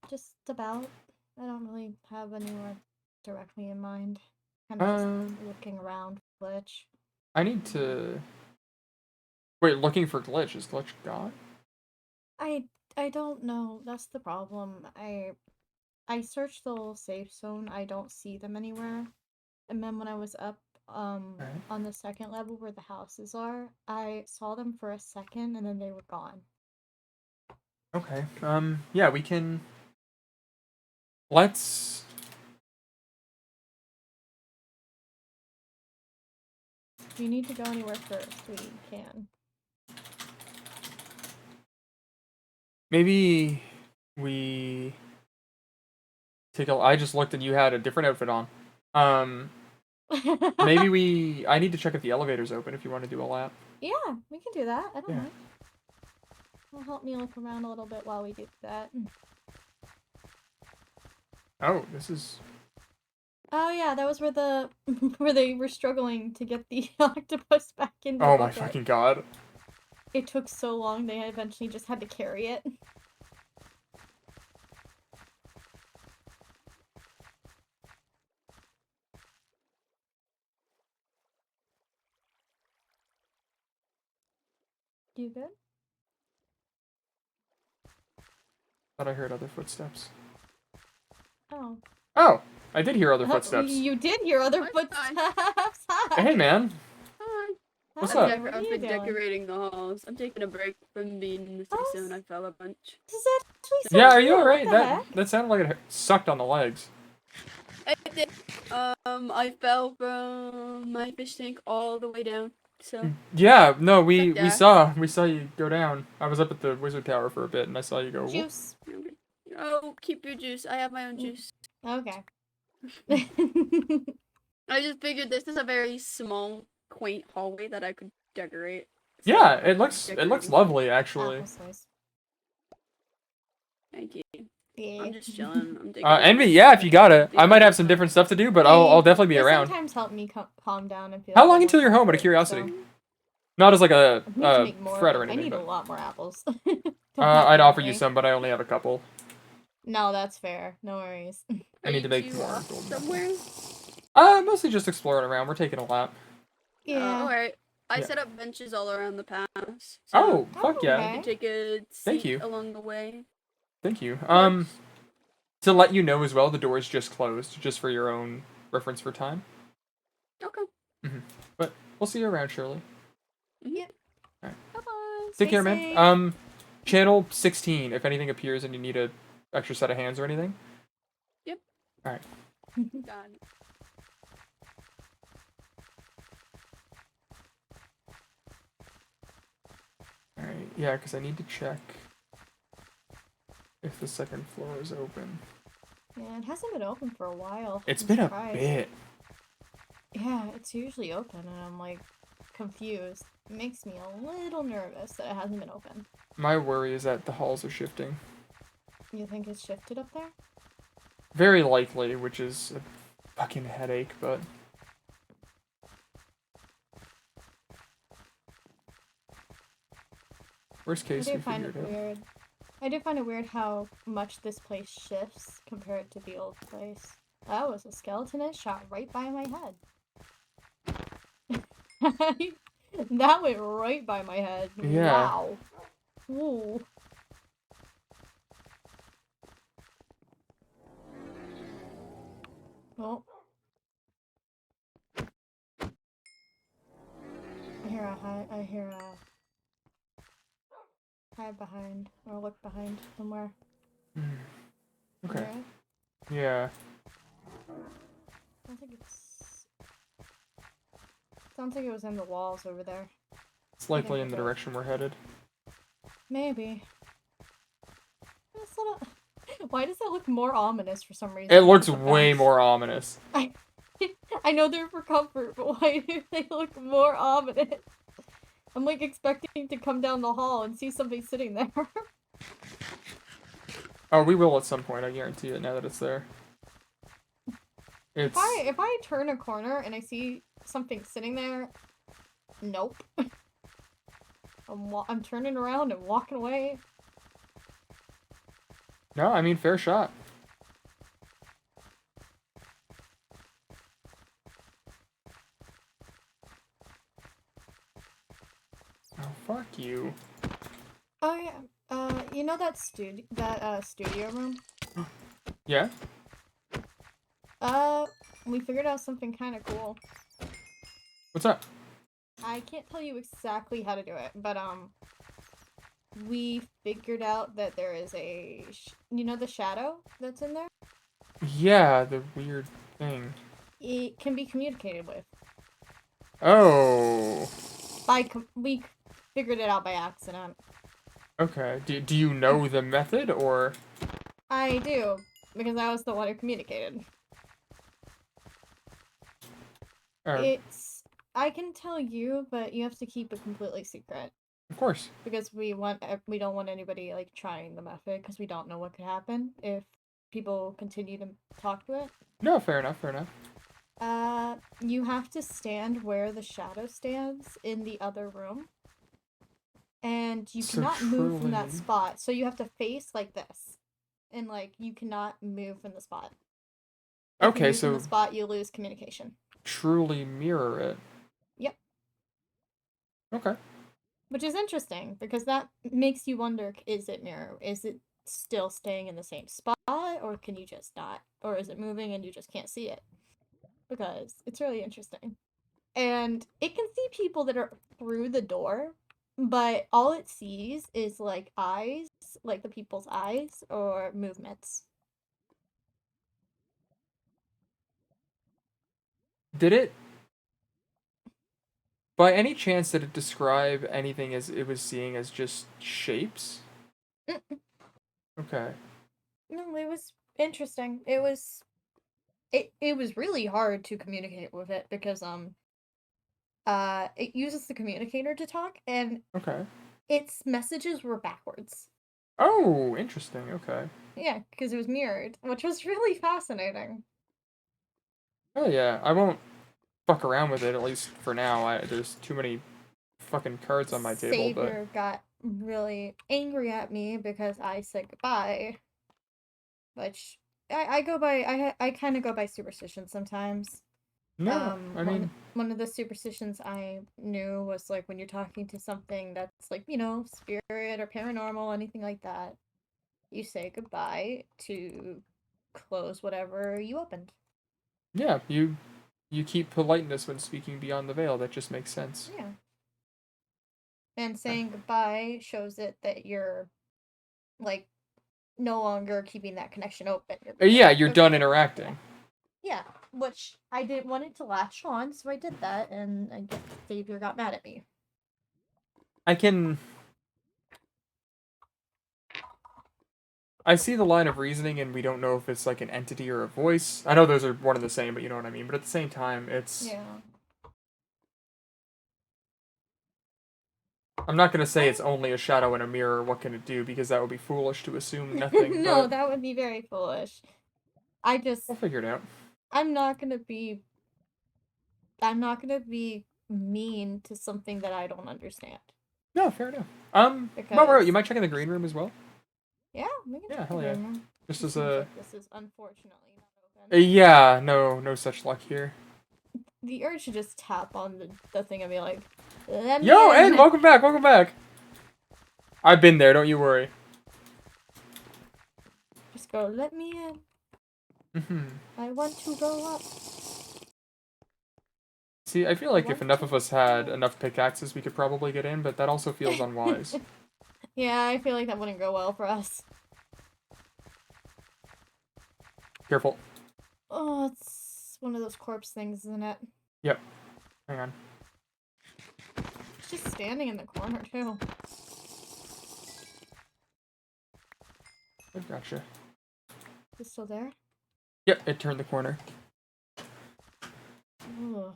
Just about. I don't really have anywhere directly in mind. Kind of just looking around for glitch. I need to... Wait, looking for glitch. Is glitch gone? I don't know. That's the problem. I searched the whole safe zone. I don't see them anywhere. And then when I was up Alright. on the second level where the houses are, I saw them for a second and then they were gone. Okay. Yeah, we can... Let's... If you need to go anywhere first, we can. Maybe we take a... I just looked and you had a different outfit on. Maybe we... I need to check if the elevator's open if you want to do a lap. Yeah, we can do that. I don't Yeah. mind. It'll help me look around a little bit while we do that. Oh, this is... Oh yeah, that was where the where they were struggling to get the octopus back in the Oh my bucket. fucking god. It took so long they eventually just had to carry it. You good? Thought I heard other footsteps. Oh. Oh! I did hear other footsteps. You did hear other Hi. footsteps. Hi. Hey, man. Hi. What's Hi, up? what are I've you been doing? decorating the halls. I'm taking a break from being in the safe Oh, zone. I fell a bunch. This is actually so Yeah, are cute. you alright? What the That heck? that sounded like it sucked on the legs. I did. I fell from my fish tank all the way down. So Yeah, no, we Yeah. saw you go down. I was up at the wizard tower for a bit and I saw you go. Whoop. Juice. oh, keep your juice. I have my own juice. Okay. I just figured this is a very small, quaint hallway that I could decorate. So Yeah, I'm it looks decorating. lovely actually. Apple slice. Thank you. Yeah. I'm just chilling. I'm taking Envy, yeah, if you got it. I might have some different stuff to do, but I'll definitely be They around. sometimes help me calm down and feel. How a long little until you're home, out of comfort, curiosity? so Not as like a I need to make more. threat or I anything, need a but lot more apples. I'd offer you some, but I only have a couple. No, that's fair. No worries. I need to make you more. off golden somewhere. Mostly just exploring around. We're taking a lap. Yeah. Alright. I Yeah. set up benches all around the pass. So Oh, fuck yeah. you okay. can take a seat Thank you. along the way. Thank you. To let you know as well, the door is just closed, just for your own reference for time. Okay. But we'll see you around, Shirley. Yep. Bye bye. Take Stay care, safe. man. Channel 16, if anything appears and you need a extra set of hands or anything. Got it. Alright, yeah, because I need to check if the second floor is open. Yeah, it hasn't been open for a while. It's I'm been surprised. a bit. Yeah, it's usually open, and I'm like confused. It makes me a little nervous that it hasn't been open. My worry is that the halls are shifting. You think it's shifted up there? Very likely, which is a fucking headache, but... Worst I case, do we find figured it it out. weird. I do find it weird how much this place shifts compared to the old place. That was a skeleton that shot right by my head. That went right by my head. Yeah. Wow. Ooh. Oh. I hear a hide behind or look behind somewhere. Hmm. You Okay. hear it? Yeah. I think it's. Sounds like it was in the walls over there. It's likely think in the so. direction we're headed. Maybe. This little... Why does that look more ominous for some reason? It looks than the way best? more ominous. I know they're for comfort, but why do they look more ominous? I'm like expecting to come down the hall and see somebody sitting there. Oh, we will at some point, I guarantee it, now that it's there. It's... If I turn a corner and I see something sitting there, nope. I'm turning around and walking away. No, I mean, fair shot. Oh, fuck you. Oh yeah. You know that studio room? Yeah? We figured out something kind of cool. What's up? I can't tell you exactly how to do it, but we figured out that there is you know the shadow that's in there? Yeah, the weird thing. It can be communicated with. Oh. We figured it out by accident. Okay. Do you know the method, or? I do, because I was the one who communicated. I can tell you, but you have to keep it completely secret. Of course. Because we don't want anybody like trying the method, because we don't know what could happen if people continue to talk to it. No, fair enough, fair enough. You have to stand where the shadow stands in the other room. And you cannot move from that spot. So you have to face like this. And like you cannot move from the spot. If you move from the spot, you lose communication. Truly mirror it. Yep. Okay. Which is interesting, because that makes you wonder, is it mirror? Is it still staying in the same spot, or can you just not? Or is it moving and you just can't see it? Because it's really interesting. And it can see people that are through the door, but all it sees is like eyes, like the people's eyes, or movements. Did it, by any chance, did it describe anything as it was seeing as just shapes? Okay. No, it was interesting. It was really hard to communicate with it, because it uses the communicator to talk, and Okay. its messages were backwards. Oh, interesting. Okay. Yeah, because it was mirrored, which was really fascinating. Oh yeah, I won't fuck around with it, at least for now. There's too many fucking cards on my table, but Savior got really angry at me because I said goodbye. Which I go by, I kind of go by superstition sometimes. no, I mean, one of the superstitions I knew was like when you're talking to something that's like, you know, spirit or paranormal, anything like that, you say goodbye to close whatever you opened. yeah, you keep politeness when speaking beyond the veil. That just makes sense. Yeah. And saying goodbye shows it that you're like no longer keeping that connection open. Yeah, you're done interacting. Yeah, which I didn't want it to latch on, so I did that, and I guess Xavier got mad at me. I see the line of reasoning, and we don't know if it's like an entity or a voice. I know those are one and the same, but you know what I mean. But at the same time, it's... Yeah. I'm not going to say it's only a shadow in a mirror, what can it do, because that would be foolish to assume nothing. No, but that would be very foolish. we'll figure it out. I'm not gonna be mean to something that I don't understand. No, fair enough. While we're out, you mind checking the green room as well? Yeah, we can Yeah, check hell the yeah. green room. This It is seems a... like this is unfortunately not open. Yeah, no such luck here. The urge to just tap on the thing and be like, let me Yo, in. Ed, welcome back, welcome back. I've been there, don't you worry. Just go, let me in. I want to go up. See, I feel like if enough of us had enough pickaxes, we could probably get in, but that also feels unwise. Yeah, I feel like that wouldn't go well for us. Careful. Oh, it's one of those corpse things, isn't it? Yep. Hang on. It's just standing in the corner, too. I gotcha. Is it still there? Yep, it turned the corner. Ugh.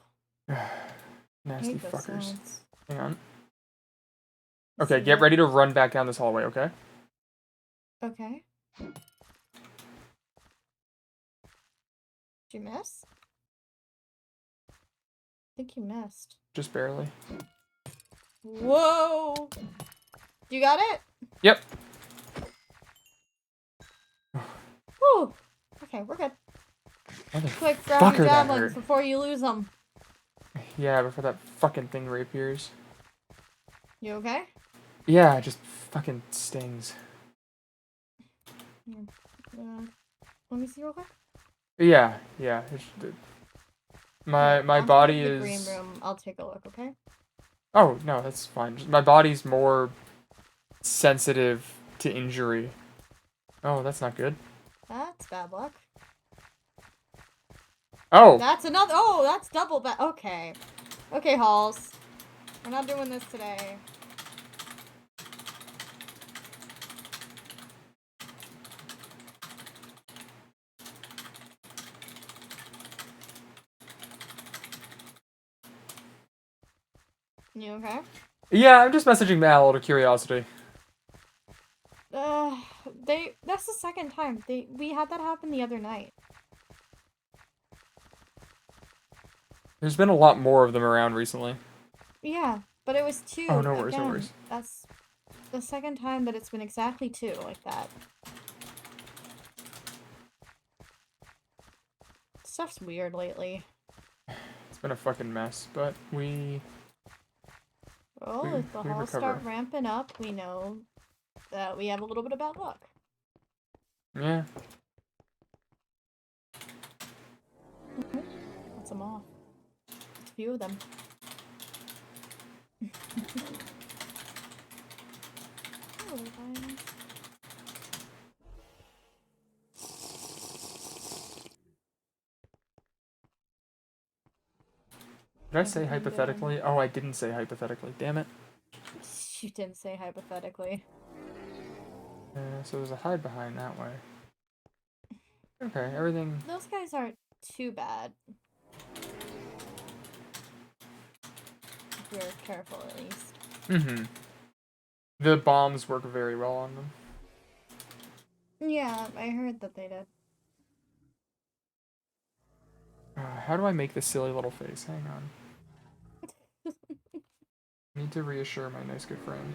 Nasty Hate those fuckers. sounds. Hang on. Okay, get ready to run back down this hallway, okay? Okay. Did you miss? I think you missed. Just barely. Whoa! You got it? Yep. Okay, we're good. Motherfucker, Quick, grab your that javelins hurt. before you lose them. Yeah, before that fucking thing reappears. You okay? Yeah, it just fucking stings. Here. Let me see real quick. Yeah. My Here, I'll body head to the is. green room. I'll take a look, okay? Oh no, that's fine. My body's more sensitive to injury. Oh, that's not good. That's bad luck. Oh. That's another. Oh, that's double bad. Okay. Okay, Halls. We're not doing this today. You okay? Yeah, I'm just messaging Mal out of curiosity. That's the second time. We had that happen the other night. There's been a lot more of them around recently. Yeah, but it was two. Oh, no worries, Again, no worries. that's the second time that it's been exactly two like that. Stuff's weird lately. It's been a fucking mess, but we Well, if the we halls recover. start ramping up, we know that we have a little bit of bad luck. Yeah. That's them off. It's a few of them. Oh, fine. Did I say hypothetically? Oh, I didn't say hypothetically. Damn it. You didn't say hypothetically. So there's a hide behind that way. Okay, everything. Those guys aren't too bad. If you're careful, at least. Mm-hmm. The bombs work very well on them. Yeah, I heard that they did. How do I make this silly little face? Hang on. I need to reassure my nice good friend.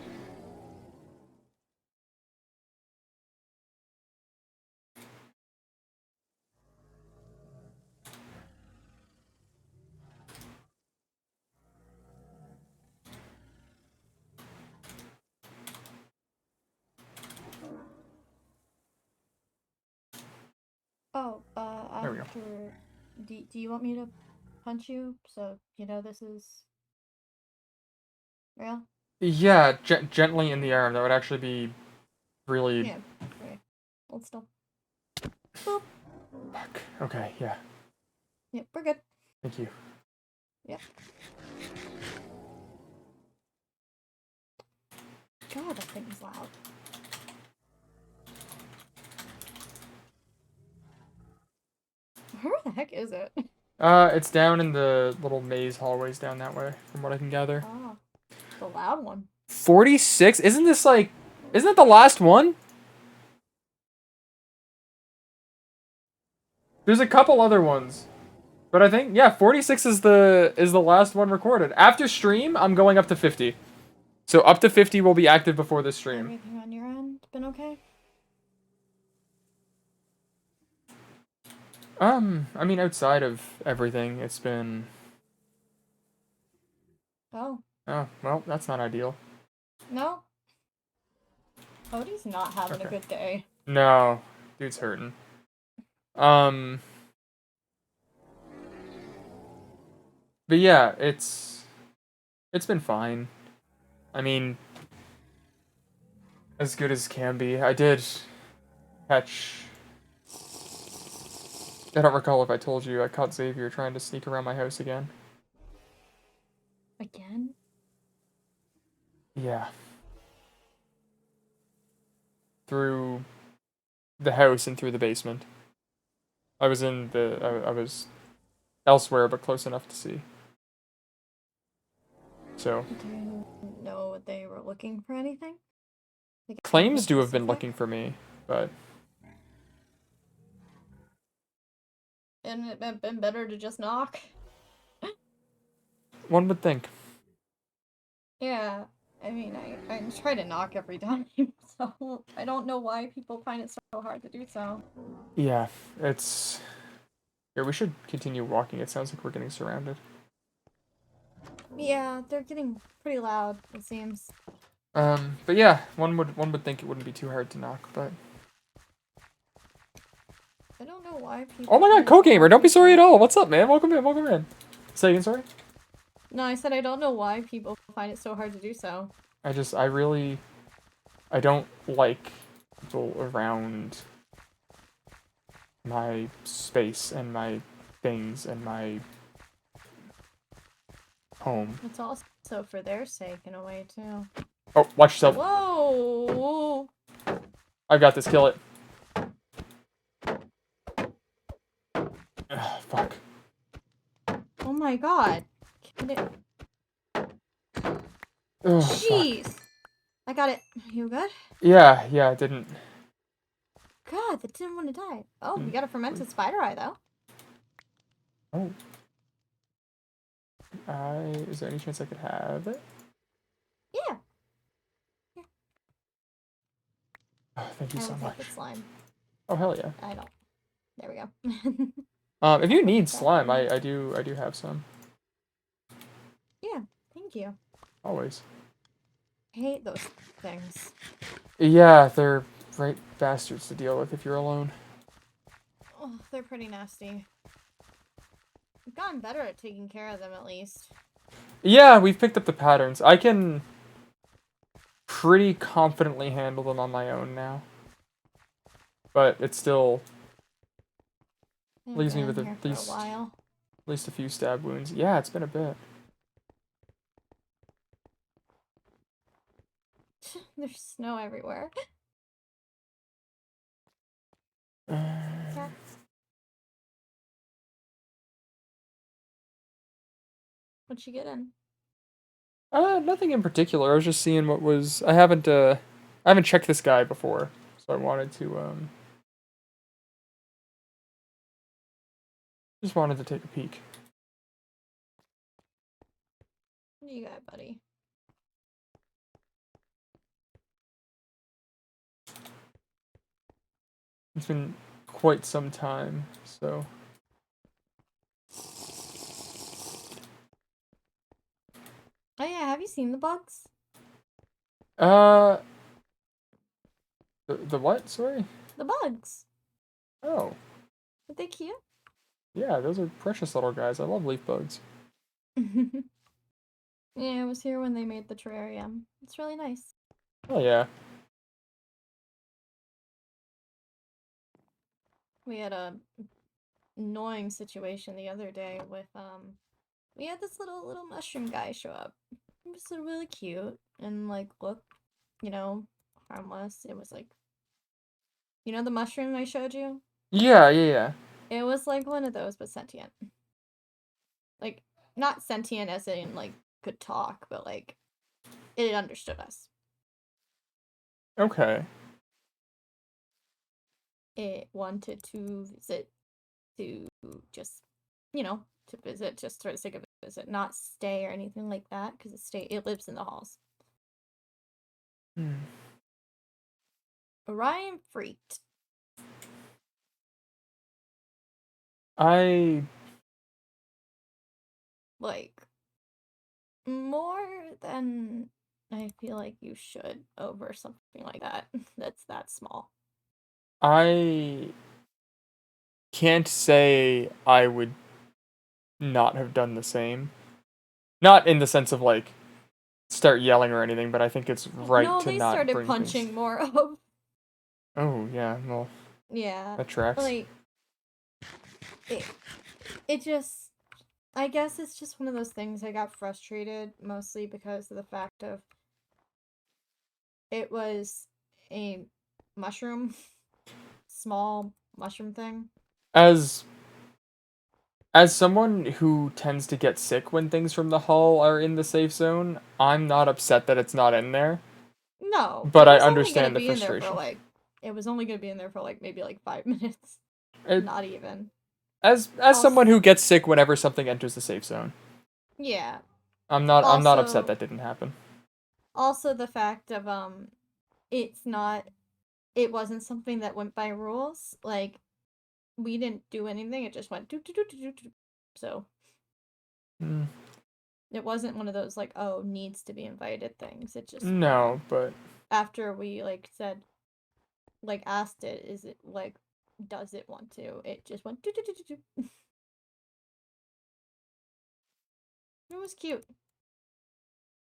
Oh, There we go. after... Do you want me to punch you? So, you know this is... real? Yeah, gently in the arm. That would actually be really... Yeah, okay. Hold still. Boop. Fuck. Okay, yeah. Yep, we're good. Thank you. Yep. God, that thing is loud. Where the heck is it? It's down in the little maze hallways down that way, from what I can gather. Oh, the loud one. 46? Isn't this like... Isn't it the last one? There's a couple other ones. But I think, yeah, 46 is the last one recorded. After stream, I'm going up to 50. So up to 50 will be active before this stream. Everything on your end been okay? I mean, outside of everything, it's been... Oh. Oh, well, that's not ideal. No? Odie's not having a Okay. good day. No, dude's hurting. But yeah, it's been fine. I mean, as good as can be. I did catch... I don't recall if I told you, I caught Xavier trying to sneak around my house again. Again? Yeah. Through the house and through the basement. I was in the... I was elsewhere, but close enough to see. So... Do you know what they were looking for anything? Like, Claims anything to have been specific? looking for me, but... And it had been better to just knock? One would think. Yeah, I mean, I try to knock every time. So I don't know why people find it so hard to do so. Yeah, it's... Here, we should continue walking. It sounds like we're getting surrounded. Yeah, they're getting pretty loud, it seems. But yeah, one would think it wouldn't be too hard to knock, but... I don't know why people. Oh my god, find it so Co-Gamer, hard don't to be do sorry so. at all. What's up, man? Welcome in, welcome in. Say again, sorry? No, I said I don't know why people find it so hard to do so. I don't like people around my space and my things and my home. It's also for their sake in a way too. Oh, watch yourself. Whoa! I've got this, kill it. Ugh, fuck. Oh my god! Can it... Ugh, fuck. Jeez! I got it. You good? Yeah, it didn't. God, that didn't want to die. Oh, we got a fermented spider eye though. Oh. Is there any chance I could have it? Yeah. Oh, thank you I so will much. take the slime. Oh, hell yeah. I don't. There we go. If you need slime, I do have some. Yeah, thank you. Always. I hate those things. Yeah, they're right bastards to deal with if you're alone. Oh, they're pretty nasty. I've gotten better at taking care of them at least. Yeah, we've picked up the patterns. I can pretty confidently handle them on my own now. But it still They've leaves me been with here at for least a while. a few stab wounds. Yeah, it's been a bit. There's snow everywhere. Cats. What'd you get in? Nothing in particular. I was just seeing what was. I haven't checked this guy before, so I wanted to just wanted to take a peek. What do you got, buddy? It's been quite some time, so. Oh yeah, have you seen the bugs? The what? Sorry. The bugs. Oh, Are they cute? yeah, those are precious little guys. I love leaf bugs. Yeah, I was here when they made the terrarium. It's really nice. Oh yeah. We had a annoying situation the other day with we had this little mushroom guy show up. He was really cute and like looked, harmless. It was like the mushroom I showed you? Yeah. It was like one of those but sentient. Like not sentient as in like could talk, but like it understood us. Okay. It wanted to visit to just to visit just for the sake of visit, not stay or anything like that, because it lives in the halls. Orion freaked. I Like more than I feel like you should over something like that. That's that small. I can't say I would not have done the same. Not in the sense of like start yelling or anything, but I think it's right No, to they not started bring punching things. more of. Oh yeah, well Yeah. that tracks. Like it just I guess it's just one of those things. I got frustrated mostly because of the fact of it was a mushroom, small mushroom thing. As someone who tends to get sick when things from the hull are in the safe zone, I'm not upset that it's not in there. No, But it I was only understand gonna the be in there for frustration. like it was only gonna be in there for like maybe like 5 minutes. It- Not even. As someone who gets sick whenever something enters the safe zone, Yeah. I'm not upset Also- that didn't happen. Also the fact of it's not. It wasn't something that went by rules. Like, we didn't do anything. It just went do do do do do do. So Mm, it wasn't one of those like, oh, needs to be invited things. It just no, but after we like said, like asked it, is it like, does it want to? It just went do do do do do. It was cute.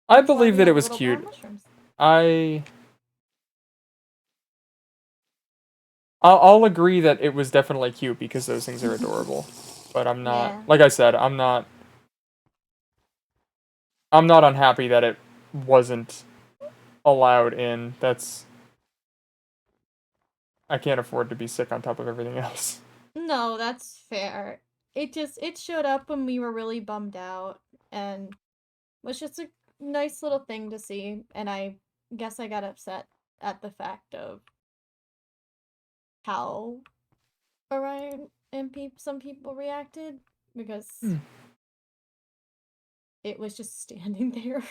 I That's why believe we that it have was little brown cute. mushrooms. I I'll agree that it was definitely cute because those things are adorable. But I'm not, Yeah. like I said, I'm not unhappy that it wasn't allowed in. I can't afford to be sick on top of everything else. No, that's fair. It showed up when we were really bummed out and was just a nice little thing to see, and I guess I got upset at the fact of how Orion and some people reacted because it was just standing there.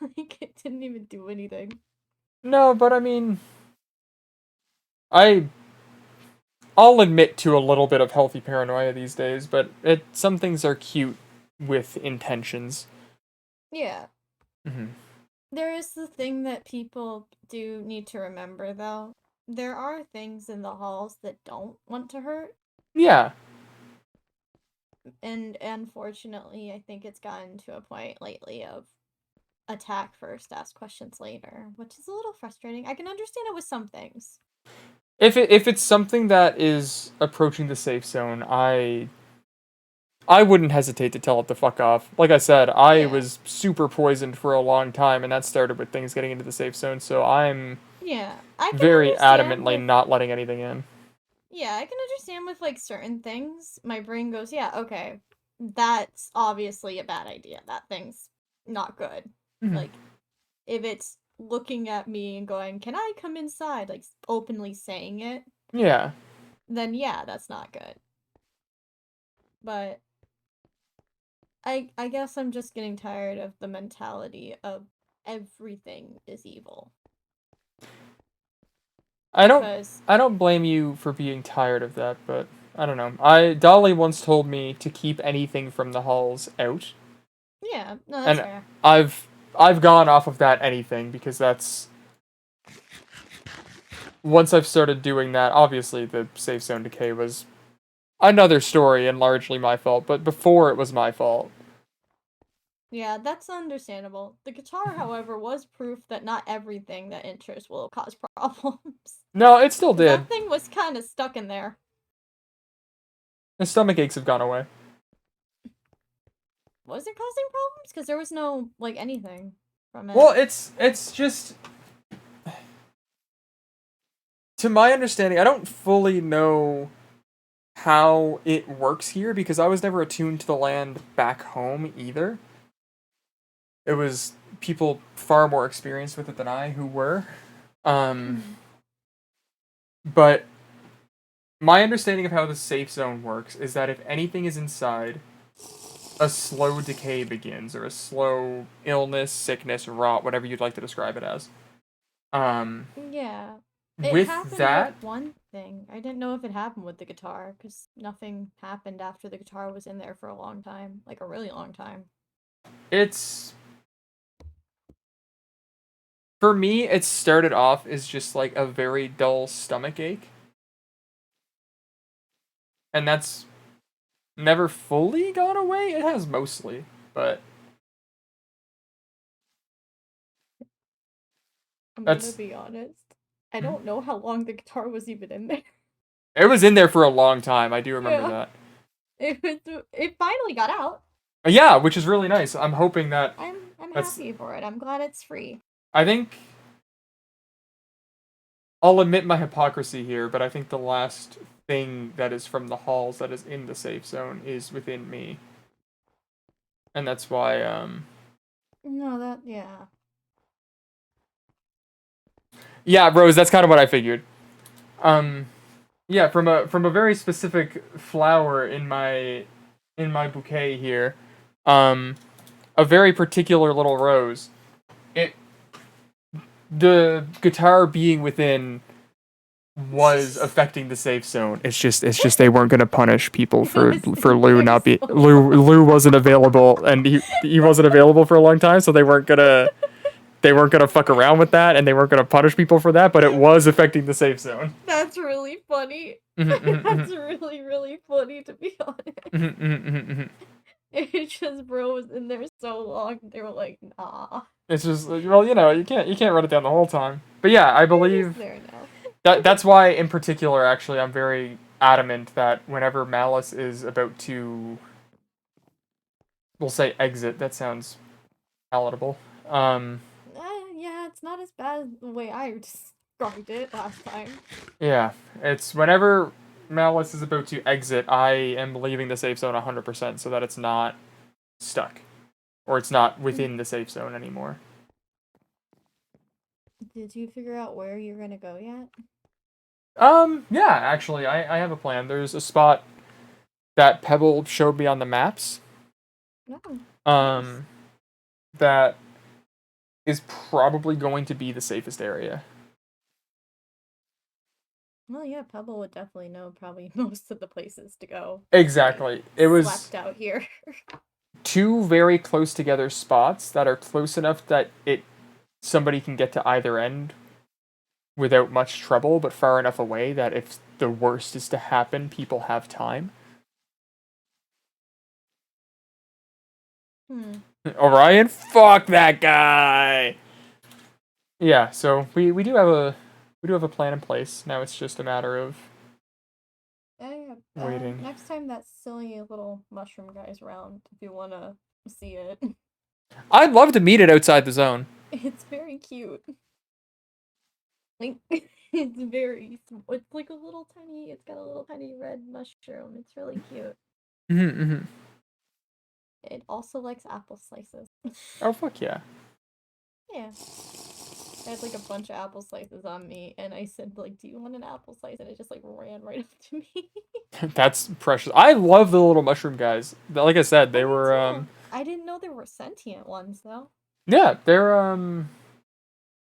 Like it didn't even do anything. No, but I mean, I'll admit to a little bit of healthy paranoia these days, but some things are cute with intentions. Yeah. Hmm. There is the thing that people do need to remember though. There are things in the halls that don't want to hurt. Yeah. And unfortunately, I think it's gotten to a point lately of attack first, ask questions later, which is a little frustrating. I can understand it with some things. If it's something that is approaching the safe zone, I wouldn't hesitate to tell it to fuck off. Like I said, I Yeah. was super poisoned for a long time, and that started with things getting into the safe zone, so I'm Yeah, I can very understand adamantly with not letting anything in. yeah, I can understand with like certain things. My brain goes, yeah, okay, that's obviously a bad idea. That thing's not good. Mhm. Like, if it's looking at me and going, "Can I come inside?" like openly saying it, Yeah. then yeah, that's not good. But I guess I'm just getting tired of the mentality of everything is evil. I don't Because I don't blame you for being tired of that, but I don't know. Dolly once told me to keep anything from the halls out. yeah, no, that's And fair. I've gone off of that anything because that's once I've started doing that, obviously the safe zone decay was another story and largely my fault, but before it was my fault. Yeah, that's understandable. The guitar, however, was proof that not everything that enters will cause problems. No, it still 'Cause did. that thing was kind of stuck in there. The stomach aches have gone away. Was it causing problems? Because there was no, like, anything from it. Well, it's just to my understanding, I don't fully know how it works here because I was never attuned to the land back home either. It was people far more experienced with it than I who were. But my understanding of how the safe zone works is that if anything is inside, a slow decay begins, or a slow illness, sickness, rot, whatever you'd like to describe it as. Yeah. It With happened that, with one thing. I didn't know if it happened with the guitar, because nothing happened after the guitar was in there for a long time. Like, a really long time. it's for me, it started off as just like a very dull stomach ache. And that's never fully gone away. It has mostly, but I'm gonna that's be honest. I don't know how long the guitar was even in there. it was in there for a long time. I do remember Yeah. that. It finally got out. Yeah, which is really nice. I'm hoping that I'm that's happy for it. I'm glad it's free. I think I'll admit my hypocrisy here, but I think the last thing that is from the halls that is in the safe zone is within me. And that's why No, that yeah. yeah, Rose, that's kind of what I figured. Yeah, from a very specific flower in my bouquet here. A very particular little rose. It the guitar being within was affecting the safe zone. It's just they weren't gonna punish people for Lou not be Lou wasn't available, and he wasn't available for a long time, so they weren't gonna fuck around with that, and they weren't gonna punish people for that, but it was affecting the safe zone. That's really funny. Mhm, That's really, really funny, to be honest. mhm. It's just bro was in there so long, they were like, nah. It's just, well, you can't run it down the whole time. But yeah, I He's believe there now. that's why in particular, actually, I'm very adamant that whenever Malice is about to, we'll say exit. That sounds palatable. Yeah, it's not as bad as the way I described it last time. Yeah, it's whenever Malice is about to exit, I am leaving the safe zone 100% so that it's not stuck. Or it's not within the safe zone anymore. Did you figure out where you're gonna go yet? Yeah, actually, I have a plan. There's a spot that Pebble showed me on the maps. No. That is probably going to be the safest area. Well, yeah, Pebble would definitely know probably most of the places to go. Exactly. It was Slept out here. two very close together spots that are close enough that somebody can get to either end without much trouble, but far enough away that if the worst is to happen, people have time. Orion, fuck that guy. Yeah, so we do have a plan in place. Now it's just a matter of waiting. Next time that silly little mushroom guy's around, if you wanna see it. I'd love to meet it outside the zone. It's very cute. Like, it's very, it's like a little tiny, it's got a little tiny red mushroom. It's really cute. Mm-hmm. It also likes apple slices. Oh, fuck yeah. Yeah. I had like a bunch of apple slices on me, and I said, like, do you want an apple slice? And it just like ran right up to me. That's precious. I love the little mushroom guys. Like I said, they were I didn't know there were sentient ones though. yeah, they're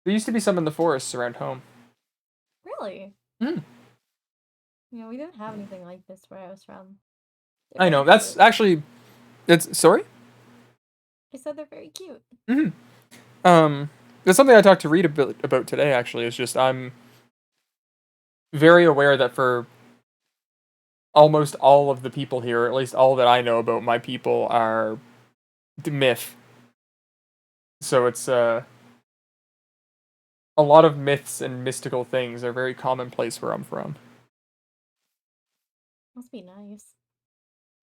there used to be some in the forests around home. Really? Hmm. You know, we didn't have anything like this where I was from. I know. That's actually sorry? I said they're very cute. That's something I talked to Reed about today, actually. Is just I'm very aware that for almost all of the people here, or at least all that I know about my people, are myth. So it's a lot of myths and mystical things are very commonplace where I'm from. Must be nice.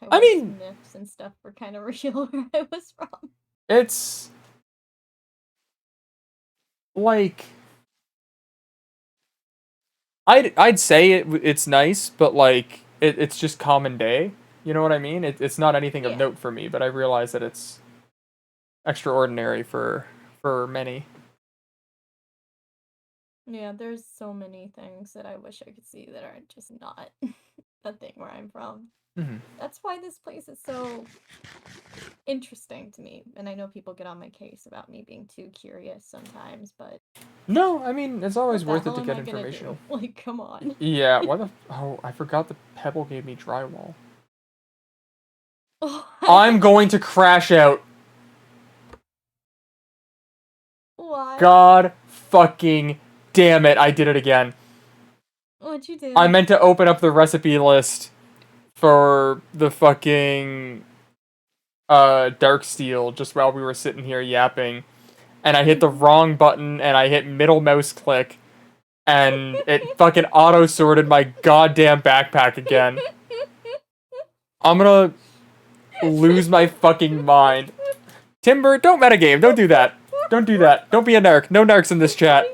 I mean, myths and stuff were kind of real where I was from. It's like I'd say it's nice, but like it's just common day. You know what I mean? It's not anything of note for me, but I realize that it's extraordinary for many. Yeah, there's so many things that I wish I could see that are just not a thing where I'm from. Mm-hmm. That's why this place is so interesting to me. And I know people get on my case about me being too curious sometimes, but no, I mean it's always worth it to what get am I gonna information. do? Like, come on. Yeah, oh, I forgot the Pebble gave me drywall. Oh, I'm going to crash out. Why? God fucking damn it, I did it again. What'd you do? I meant to open up the recipe list for the fucking dark steel just while we were sitting here yapping, and I hit the wrong button and I hit middle mouse click and it fucking auto sorted my goddamn backpack again. I'm gonna lose my fucking mind. Timber, don't metagame, don't do that. Don't do that. Don't be a narc. No narcs in this chat.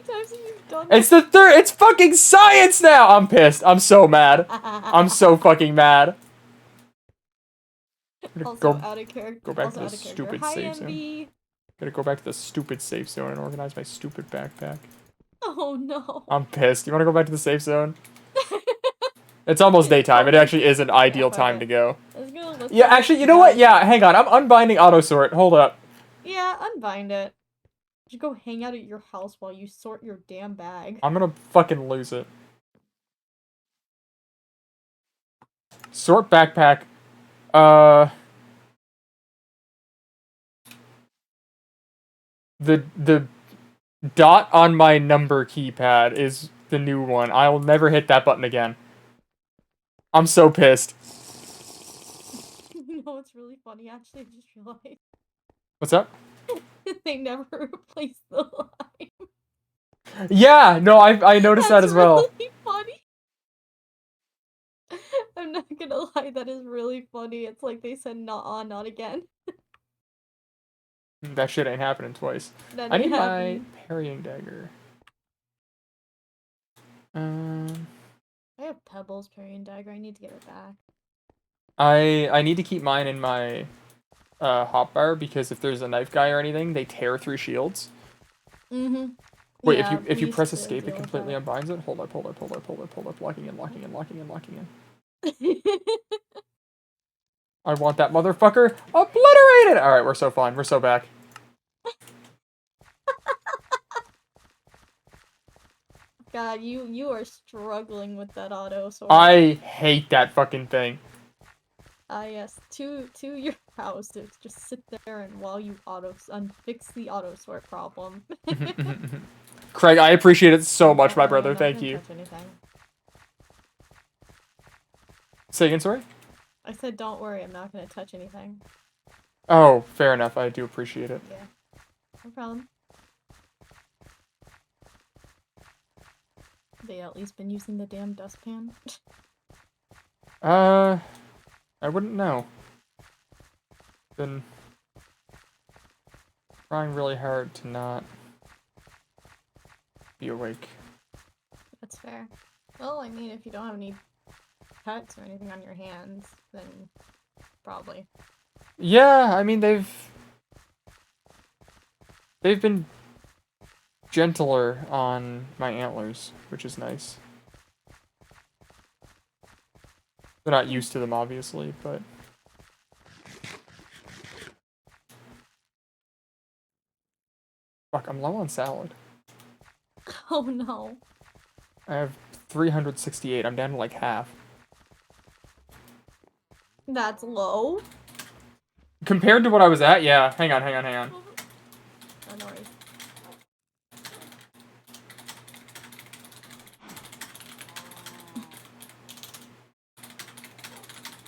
It's the third. It's fucking science now. I'm pissed. I'm so mad. I'm so fucking mad. Also out of character. Go back to the stupid safe zone. Gotta go back to the stupid safe zone and organize my stupid backpack. Oh no. I'm pissed. You wanna go back to the safe zone? It's almost daytime. It actually is an ideal time to go. Yeah, actually, you know what? Yeah, hang on. I'm unbinding autosort. Hold up. Yeah, unbind it. Just go hang out at your house while you sort your damn bag. I'm gonna fucking lose it. Sort backpack. The dot on my number keypad is the new one. I'll never hit that button again. I'm so pissed. You know, it's really funny. Actually, I just realized What's up? they never replaced the line. Yeah, no, I noticed that as well. That's really funny. I'm not gonna lie, that is really funny. It's like they said not on, not again. That shit ain't happening twice. That I ain't need my happening. parrying dagger. I have Pebbles parrying dagger. I need to get it back. I need to keep mine in my hotbar because if there's a knife guy or anything, they tear through shields. Mm-hmm. Wait, Yeah, if you we press used to escape, it deal with completely that. unbinds it. Hold up, locking in. I want that motherfucker obliterated! Alright, we're so fine. We're so back. God, you are struggling with that auto sword. I hate that fucking thing. Yes, to your house to just sit there and while you fix the auto sort problem. Craig, I appreciate it so Don't much, my worry, brother. I'm not Thank gonna you. touch anything. Say again, sorry? I said, don't worry, I'm not gonna touch anything. Oh, fair enough. I do appreciate it. Yeah, no problem. They at least been using the damn dustpan. I wouldn't know. Been trying really hard to not be awake. That's fair. Well, I mean, if you don't have any cuts or anything on your hands, then probably. Yeah, I mean they've been gentler on my antlers, which is nice. They're not used to them, obviously, but fuck, I'm low on salad. Oh no. I have 368. I'm down to like half. That's low. Compared to what I was at, yeah. Hang on. Oh, no worries.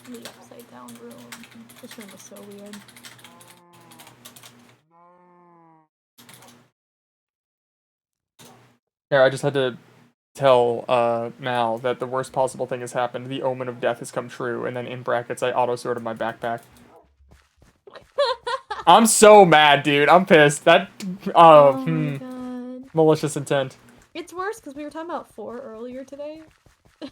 The upside down room. This room is so weird. Yeah, I just had to tell Mal that the worst possible thing has happened. The omen of death has come true, and then in brackets I auto-sorted my backpack. I'm so mad, dude. I'm pissed. That Oh my god. malicious intent. It's worse because we were talking about 4 earlier today.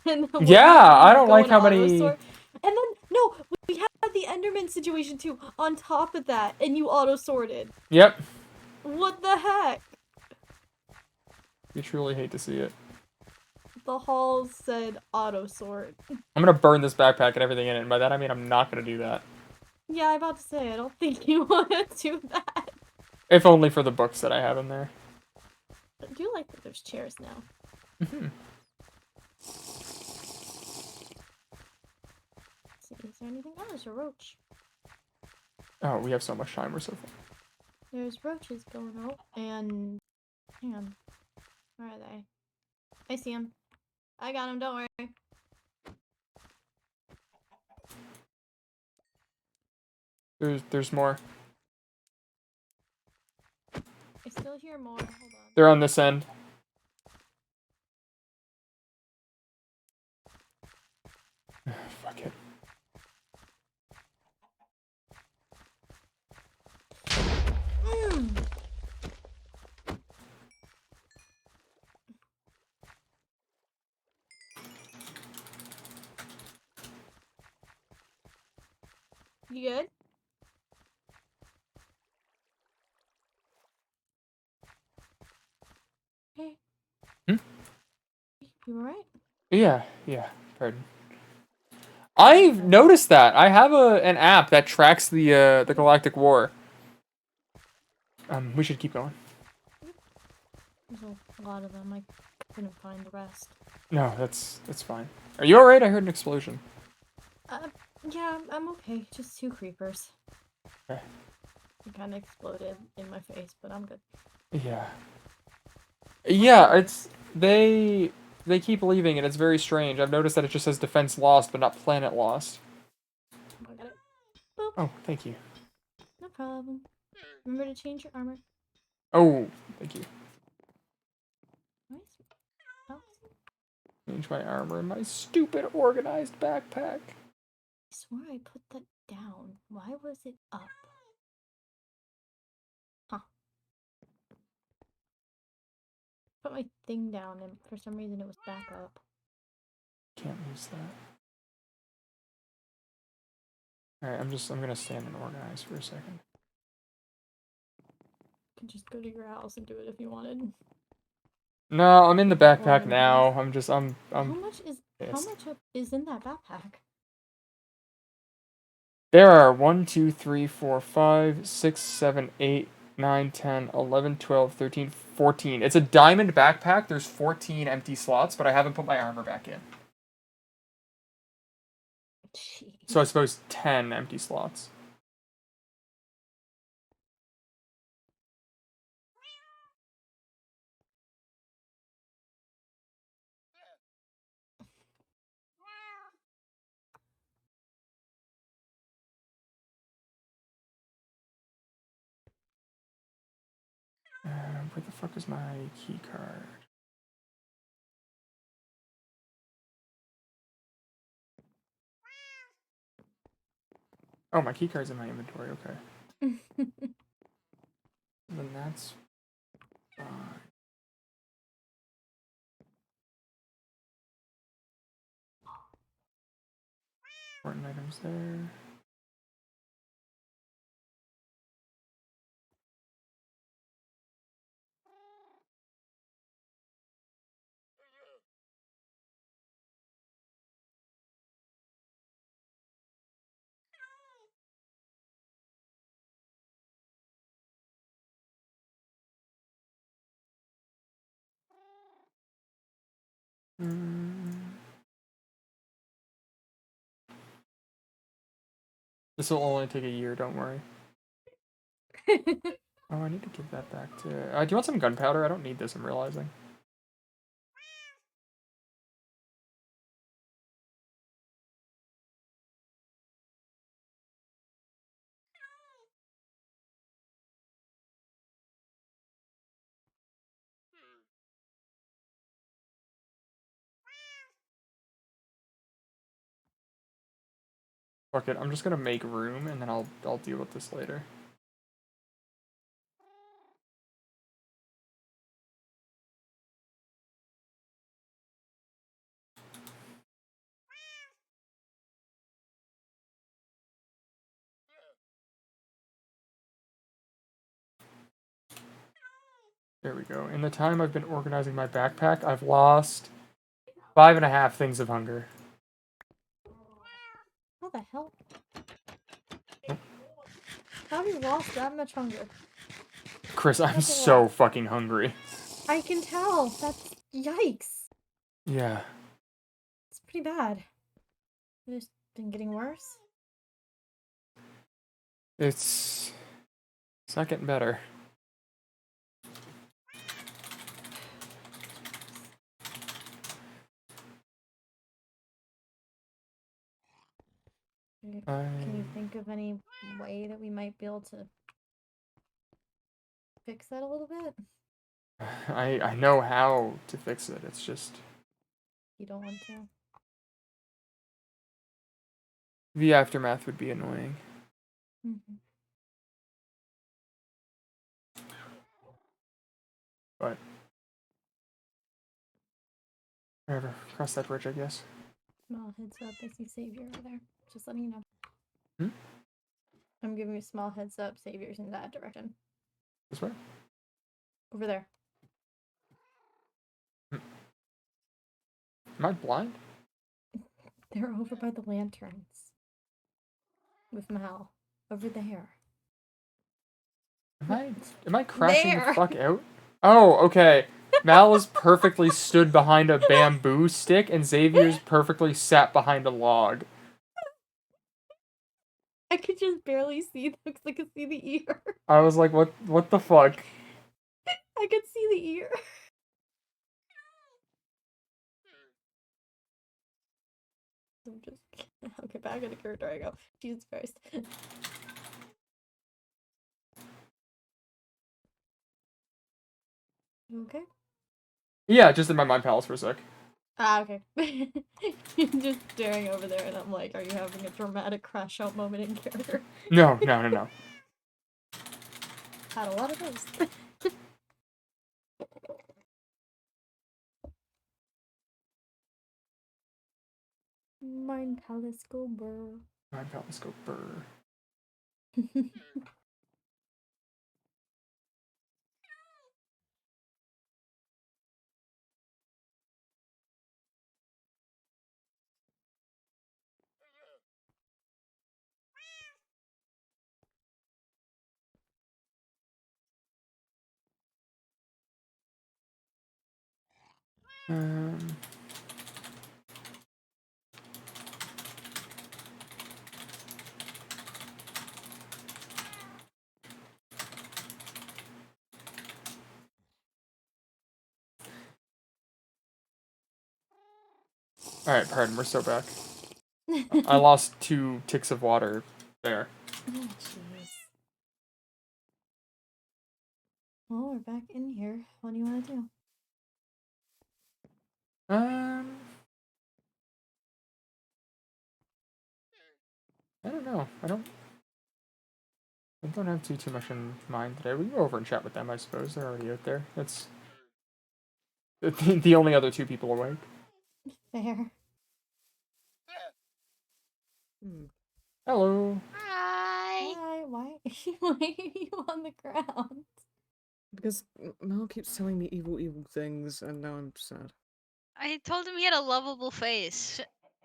And then Yeah, I don't like how going auto many. sort. And then no, we had the Enderman situation too on top of that, and you auto sorted. Yep. What the heck? You truly hate to see it. The halls said auto sort. I'm gonna burn this backpack and everything in it, and by that I mean I'm not gonna do that. Yeah, I'm about to say I don't think you want to do that. If only for the books that I have in there. I do like that there's chairs now. Mhm. Let's see, is there anything? Oh, there's a roach. Oh, we have so much time. We're so far. There's roaches going out, and hang on, where are they? I see them. I got them. Don't worry. There's more. I still hear more. Hold on. They're on this end. Fuck it. You good? Hey. Hmm? You alright? Yeah. Pardon. I've noticed that. I have an app that tracks the Galactic War. We should keep going. There's a lot of them. I couldn't find the rest. No, that's fine. Are you alright? I heard an explosion. Yeah, I'm okay. Just 2 creepers. Okay. It kind of exploded in my face, but I'm good. Yeah. Yeah, it's they keep leaving and it's very strange. I've noticed that it just says defense lost, but not planet lost. I got it. Boop. Oh, thank you. No problem. Remember to change your armor. Oh, thank you. Nice. Oh, Change my armor in my stupid organized backpack. I swore I put that down. Why was it up? Huh. Put my thing down and for some reason it was back up. Can't lose that. Alright, I'm gonna stand and organize for a second. You could just go to your house and do it if you wanted. No, I'm in the That backpack one now. has- I'm how much pissed. is in that backpack? There are 1, 2, 3, 4, 5, 6, 7, 8, 9, 10, 11, 12, 13, 14. It's a diamond backpack. There's 14 empty slots, but I haven't put my armor back in. Jeez. So I suppose 10 empty slots. Where the fuck is my key card? Oh, my key card's in my inventory. Okay. Then that's fine. Important items there. This will only take a year, don't worry. Oh, I need to give that back to... do you want some gunpowder? I don't need this, I'm realizing. Fuck it, I'm just gonna make room, and then I'll deal with this later. There we go. In the time I've been organizing my backpack, I've lost 5.5 things of hunger. How the hell? How have you lost that much hunger? Chris, I'm That's a so lot. fucking hungry. I can tell. That's yikes. Yeah. It's pretty bad. It's been getting worse. It's not getting better. Can you think of any way that we might be able to fix that a little bit? I know how to fix it. It's just You don't want to? the aftermath would be annoying. Mm-hmm. But whatever. Cross that bridge, I guess. Small heads up. I see Savior over there. Just letting you know. Hmm? I'm giving you a small heads up. Savior's in that direction. This way? Over there. Am I blind? They're over by the lanterns. With Mal. Over there. Am I crashing There. the fuck out? Oh, okay. Malice perfectly stood behind a bamboo stick, and Xavier's perfectly sat behind a log. I could just barely see them because I could see the ear. I was like, what the fuck? I could see the ear. I'm just okay. Back in the character I go. Jesus Christ. You okay? Yeah, just in my mind palace for a sec. Ah, okay. You're just staring over there, and I'm like, are you having a dramatic crash out moment in character? No. Had a lot of those. Mind palace go burr. Mind palace go burr. Alright, pardon, we're so back. I lost 2 ticks of water there. Oh, jeez. Well, we're back in here. What do you want to do? I don't know. I don't have too much in mind today. We can go over and chat with them, I suppose. They're already out there. That's the only other 2 people awake. Fair. Hello. Hi. Hi, why are you on the ground? Because Mel keeps telling me evil things, and now I'm sad. I told him he had a lovable face,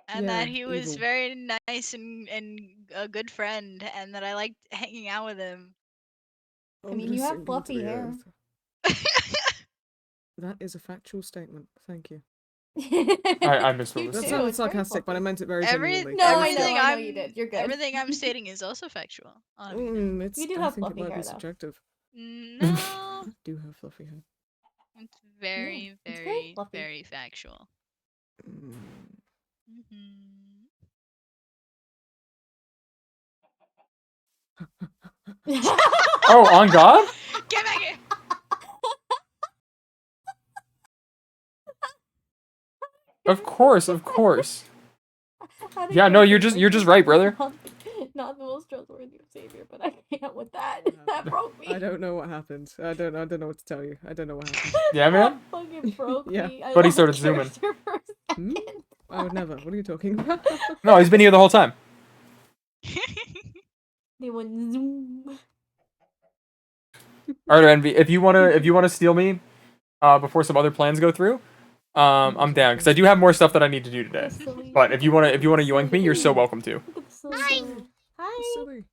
and Yeah, that he was evil. very nice and a good friend, and that I liked hanging out with him. I mean, you have fluffy hair. That is a factual statement. Thank you. I missed what You was That said. too, sounded it's very sarcastic, but I fluffy. meant it very Every genuinely. No, I everything know I'm you did. You're good. everything I'm stating is also factual. I mean, It's, You do I have think it fluffy might hair, be though. subjective. no, I do have fluffy hair. it's very, it's very very, fluffy. very factual. Mm. Oh, on God? Get back here! Of course. How did Yeah, no, you you're just right, brother. Not the most trustworthy of savior, but I can't with that. That broke me. I don't know what happened. I don't know what to tell you. I don't know what happened. Yeah, man? That fucking broke Yeah. me. I But he lost started zooming. character for a Hmm? second. I would never. What are you talking about? No, he's been here the whole time. They went zoom. Alright, Envy, if you wanna steal me, before some other plans go through, I'm down because I do have more stuff that I need to do today. But if you wanna yoink me, you're so welcome to. Look at the silly Hi. girl. That's Hi. silly.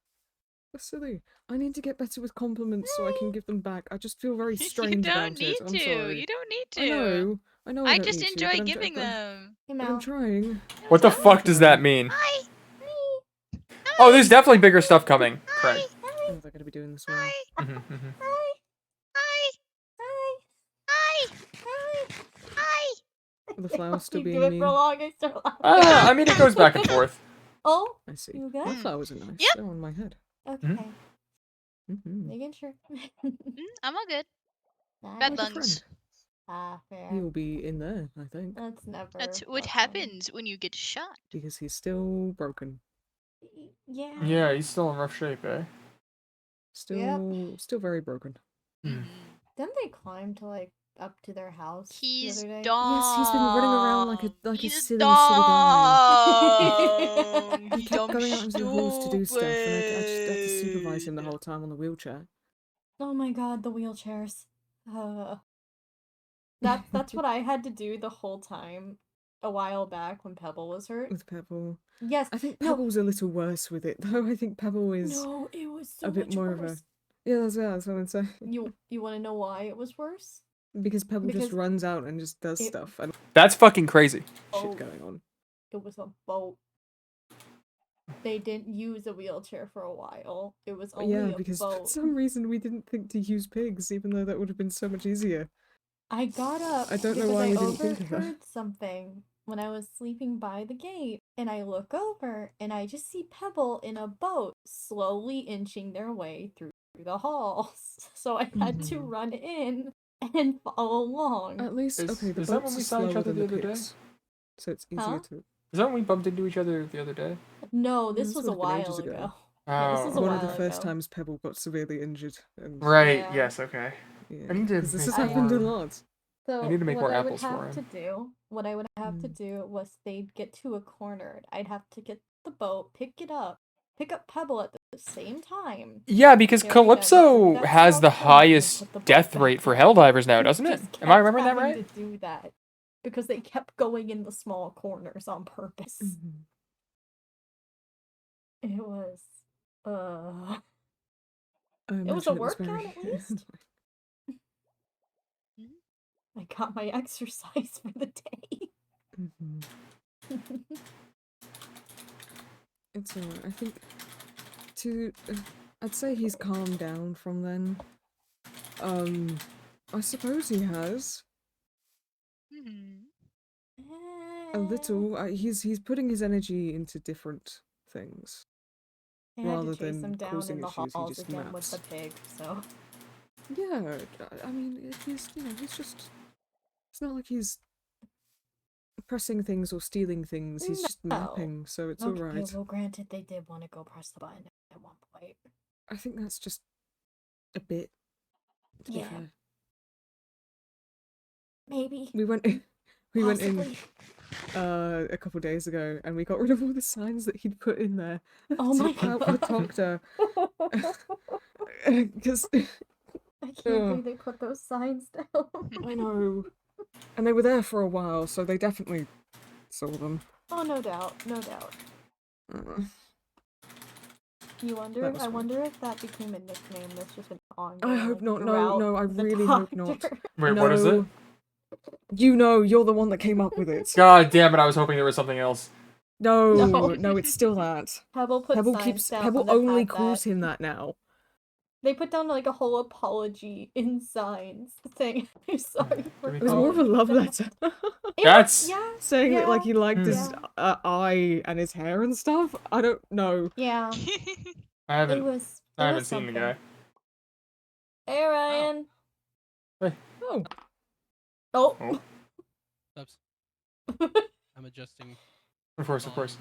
That's silly. I need to get better with compliments so I can give them back. I just feel very strange you don't about need it. I'm to. sorry. You don't need to. I know. I know. I I don't just need to, enjoy but giving them. Hey, But I'm Mal. trying. What the fuck does that mean? Hi. Oh, there's definitely bigger stuff coming. Craig. Oh, they're gonna be doing this one. Hi. Mhm. Hi. Hi. Hi. Hi. Are the flowers still You being do it mean? for long, I start laughing. I mean, it goes back and forth. Oh, I see. you My good? flowers are nice. Yep. They're on my head. Okay. Mm-hmm. Making sure. I'm all good. Nice. Bad Like a lungs. friend. Ah, fair. He'll be in there, I think, That's never. That's what welcome. happens when you get shot. because he's still broken. Yeah. Yeah, he's still in rough shape, eh? Still very broken. Hmm. Didn't they climb to like up to their house He's the other day? dumb. Yes, he's been running around like a He's silly guy. dumb. He kept Dumb going out into the halls to do stuff, and I just had to supervise him the stupid. whole time on the wheelchair. Oh my god, the wheelchairs. That's what I had to do the whole time a while back when Pebble was hurt. With Pebble. Yes. I think no, Pebble's a little worse with it, though. I think Pebble is No, it was so a bit much more of a... worse. Yeah, that's what I'm saying. You want to know why it was worse? Because Pebble Because just runs out and just does it- stuff and That's fucking crazy. Oh. shit going on. It was a boat. They didn't use a wheelchair for a while. It was only Yeah, a because for boat. some reason we didn't think to use pigs, even though that would have been so much easier. I got up I don't know because why I we didn't think of that. overheard something when I was sleeping by the gate, and I look over and I just see Pebble in a boat slowly inching their way through the halls. So I had to Mhm. run in and follow along. At least, Is- okay, the is that when boats we are saw each slower other than the the other day? pigs, so it's easier Huh? to. Is that when we bumped into each other the other day? No, this This was a would have been ages while ago. ago. Oh, Yeah, this was a One while of the first ago. times Pebble got severely injured, and right. Yeah. Yes. Okay. yeah, I need to 'cause this make has happened a more- lot. So need to make what more I would apples for have to him. do, what I would have to Mm. do was they'd get to a corner. I'd have to get the boat, pick up Pebble at the same time. Yeah, because Carry them Calypso through that has small the corner and highest put the boat death back rate for down. Helldivers now, We doesn't it? just Am I kept remembering that having right? to do that because they kept going in the small corners on purpose. Mhm. It was, I it was a imagine it was workout very. at least. I got my exercise for the day. Mhm. It's alright. I think I'd say he's calmed down from then. I suppose he has Mhm. a little. He's putting his energy into different things. I had rather to chase than him down causing in the issues, he halls just again with the naps. pig, so. Yeah, I mean, he's just. It's not like he's pressing things or stealing things. He's just No. napping, so it's Okay, alright. well, granted, they did want to go press the button at one point. I think that's just a bit. To be Yeah. fair. Maybe. We went in Possibly. a couple days ago and we got rid of all the signs that he'd put in there Oh to my help the god. doctor. Because I can't believe they put those signs down. I know. And they were there for a while, so they definitely saw them. Oh, no doubt. No doubt. You wonder? That was I weird. wonder if that became a nickname that's just been ongoing. I hope not. No, throughout no, I the really hope not. doctor. Wait, what is it? No. You know, you're the one that came up with it. God damn it! I was hoping there was something else. No, No. no, it's still that. Pebble put Pebble signs keeps. down Pebble that only had calls that. him that now. They put down like a whole apology in signs saying, "I'm sorry for It was more of a calling love that." letter. It That's- was, yeah, Saying that like he liked his yeah. eye and his hair and stuff. I don't know. Yeah, I it haven't. was. I It haven't was seen the something. guy. Hey Ryan. Oh. Oh. Oh. Oops. I'm adjusting. Of course, of course.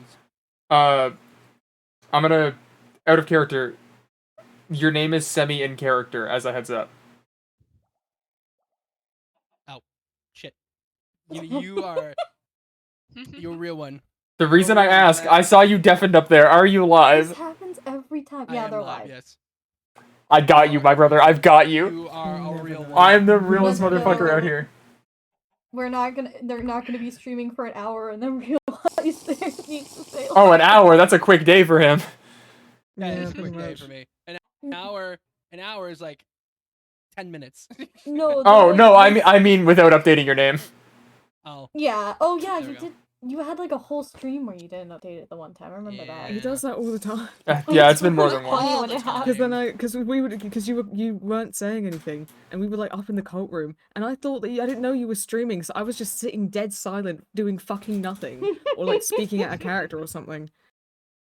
volumes. I'm gonna out of character. Your name is semi in character, as a heads up. Shit. You are. You're a real one. The reason I real ask, man. I saw you deafened up there. Are you This live? happens every time. I Yeah, am they're live, live. yes. I got you, my brother. I've got you. You are a Never real know. one. I'm the realest Let's motherfucker out go. here. They're not gonna be streaming for an hour and then realize they need to stay Oh, an live. hour. That's a quick day for him. That Yeah, is a pretty quick day much. for me. An hour is like 10 minutes. No. Oh they're no, like I mean without updating your name. Oh. Yeah. Oh yeah, There you we go. did. You had like a whole stream where you didn't update it the one time. I remember that. He Yeah. does that all the time. Yeah, it's been more than really once. funny All when the it happened. Because then because you weren't saying anything, and we were like up in the cult room, and I thought that I didn't know you were streaming, so I was just sitting dead silent, doing fucking nothing, or like speaking at a character or something.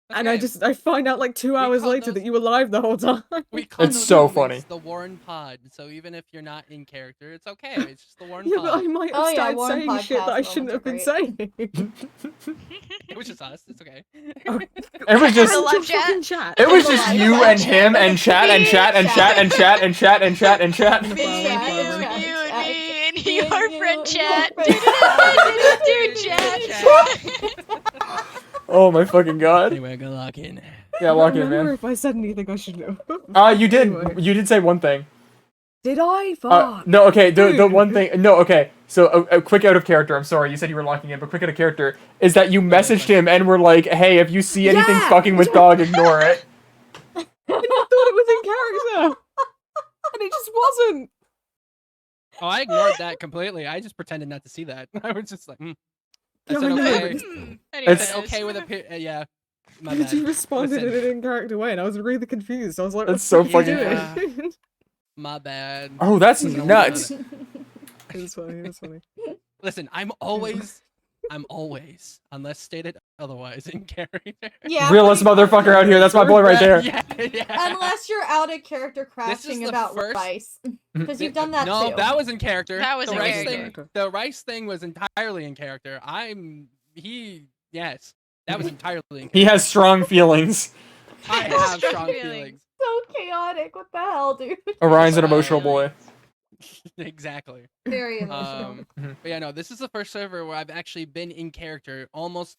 That's And okay. I find out like 2 hours call later those- that you were live the whole time. We call It's those so moments funny. The Warren Pod. So even if you're not in character, it's okay. It's just the Warren Yeah, but Pod. I might have Oh, yeah, started Warren saying shit that I podcast shouldn't have been moments saying. It was just us. It's okay. It was just The live And your fucking chat? it was The just live you chat. and him and chat and chat and chat and chat and chat and chat and chat. And Me flower, and flower. you and you and me and Me and your you friend and chat. your friend Chat. Oh my fucking god. Anyway, good luck in. Yeah, I lock don't in, remember man. if I said anything I shouldn't have. You did. Anyway. You did say one thing. Did I? Fuck. No, okay. The Dude. one thing. No, okay. So a quick out of character. I'm sorry. You said you were locking in, but quick out of character is that you messaged him and were like, "Hey, if you see anything Yeah! fucking with dog, ignore it." And I thought it was in character. And it just wasn't. Oh, I ignored that completely. I just pretended not to see that. I was just like, I Yeah, said I know, okay. but I said It's- okay with a yeah. My because bad. you responded Listen. in an in-character way, and I was really confused. I was like, That's "What so the fuck are you fucking- doing?" My bad. Oh, that's Don't worry nuts. about It's funny. It's funny. Listen, I'm always, unless stated otherwise, in character. Yeah, Realest pretty much. motherfucker out here. That's my boy right there. Yeah, yeah. Unless you're out of character This is crashing the about first- rice, because you've done that no, too. that was in character. That was the in rice character. thing. The rice thing was entirely in character. Yes, that was entirely in character. He has strong feelings. I Strong have strong feelings. feelings. So chaotic. What the hell, dude? Orion's an Strong emotional boy. Exactly. Very emotional. But yeah, no, this is the first server where I've actually been in character almost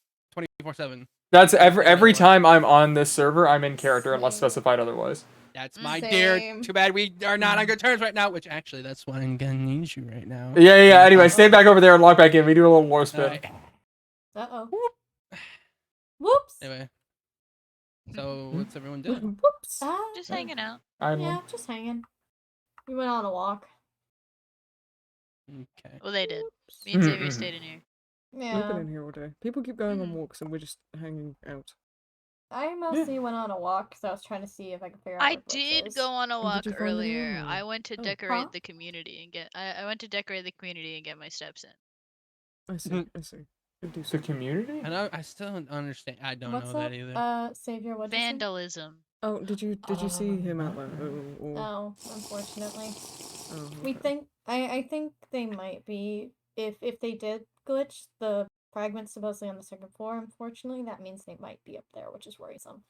24/7. That's every Everything every I want. time I'm on this server, I'm in character unless Same. specified otherwise. That's my dear. Same. Too bad we are not on good terms right now. Which actually, that's why I'm gonna need you right now. Yeah. Anyway, stay back over there and log back in. We do a little war spin. Alright. Uh-oh. Whoops. Anyway, so what's everyone doing? Whoops. Just hanging out. Yeah, just hanging. We went on a walk. Okay. Well, they did. Me and Xavier Mhm. stayed in here. We've been Yeah. in here all day. People keep going on Mhm. walks, and we're just hanging out. I mostly went on a walk because I was trying to see if I could figure out I what did glitches. go on a did walk you find any earlier. more? I went to Oh. decorate Huh? the community and get. I went to decorate the community and get my steps in. I see. I see. Good do The so. community? I know. I still don't understand. I don't What's know up? that either. Savior, what'd you say? Vandalism. Oh, did you see him out there? Or... No, unfortunately. Oh, We okay. think I think they might be if they did glitch the fragments supposedly on the second floor. Unfortunately, that means they might be up there, which is worrisome.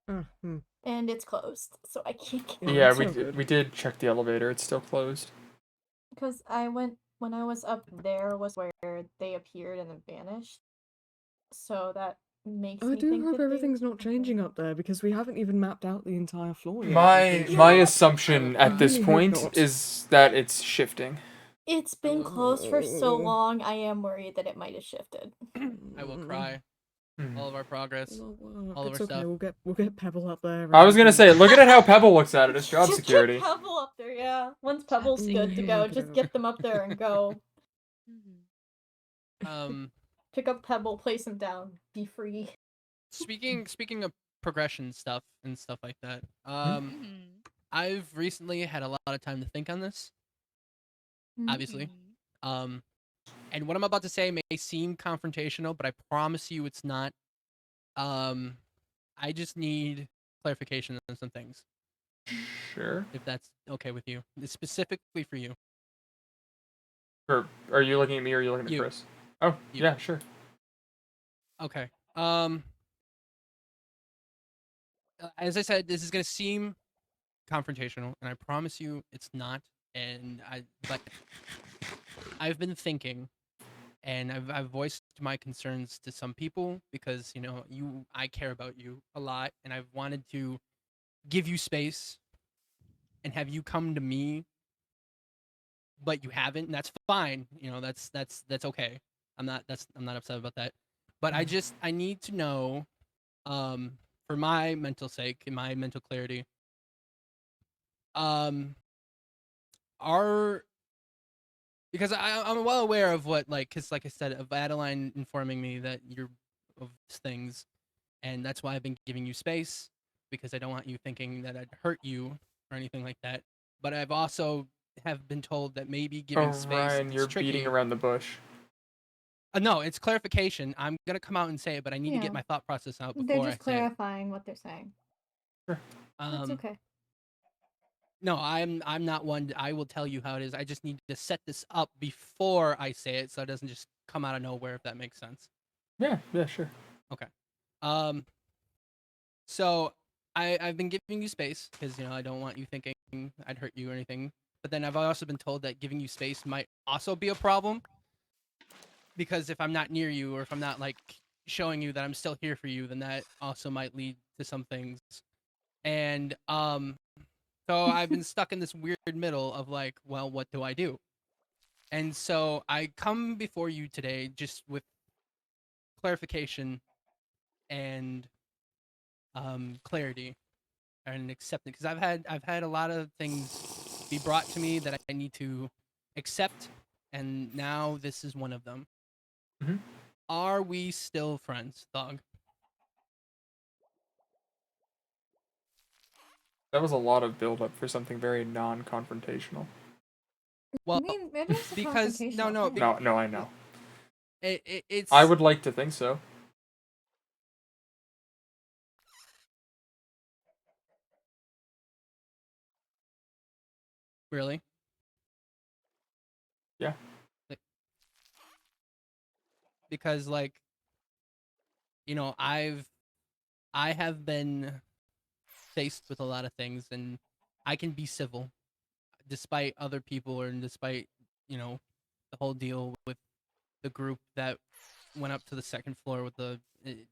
And it's closed, so I can't get. Yeah, That's we not good. we did check the elevator. It's still closed. Because I went when I was up there was where they appeared and then vanished. So that makes I me do think hope that everything's not okay. changing up there because we haven't even mapped out the entire floor yet. My because- my Yeah. assumption I at this really hope point not. is that it's shifting. It's been closed for so Oh. long. I am worried that it might have shifted. I will cry. All of our progress. all of It's our okay. stuff. We'll get Pebble up there. I was gonna and- say, look at how Pebble looks at it. It's job Just security. get Pebble up there, yeah. Once Pebble's Job good to go, security. just get them up there and go. Pick up Pebble, place him down, be free. Speaking of progression stuff and stuff like that. Mhm. I've recently had a lot of time to think on this. Obviously. Mhm. And what I'm about to say may seem confrontational, but I promise you it's not. I just need clarification on some things, Sure. if that's okay with you. It's specifically for you. Or are you looking at me or are you looking at You. Chris? Oh, You. yeah, sure. Okay. As I said, this is gonna seem confrontational, and I promise you it's not. But I've been thinking, and I've voiced my concerns to some people because I care about you a lot, and I've wanted to give you space and have you come to me, but you haven't, and that's fine. That's okay. I'm not upset about that. But I need to know, for my mental sake and my mental clarity, because I'm well aware of what, because like I said, of Adeline informing me that you're of things, and that's why I've been giving you space, because I don't want you thinking that I'd hurt you or anything like that. But I've also have been told that maybe giving Oh, space Ryan, is you're tricky. beating around the bush. No, it's clarification. I'm gonna come out and say it, but I need to Yeah. get my thought process out They're before just I say it. clarifying what they're saying. That's okay. No, I'm not one. I will tell you how it is. I just need to set this up before I say it, so it doesn't just come out of nowhere. If that makes sense. Yeah, sure. Okay. So I've been giving you space because I don't want you thinking I'd hurt you or anything. But then I've also been told that giving you space might also be a problem, because if I'm not near you, or if I'm not showing you that I'm still here for you, then that also might lead to some things. And so I've been stuck in this weird middle of well, what do I do? And so I come before you today just with clarification and clarity and acceptance, because I've had a lot of things be brought to me that I need to accept, and now this is one of them. Mhm. Are we still friends, dog? That was a lot of build-up for something very non-confrontational. Well, I mean, it is a because confrontational no, thing. No, I know. it's I would like to think so. really. Yeah. Like, because like, I have been faced with a lot of things, and I can be civil despite other people, or despite the whole deal with the group that went up to the second floor with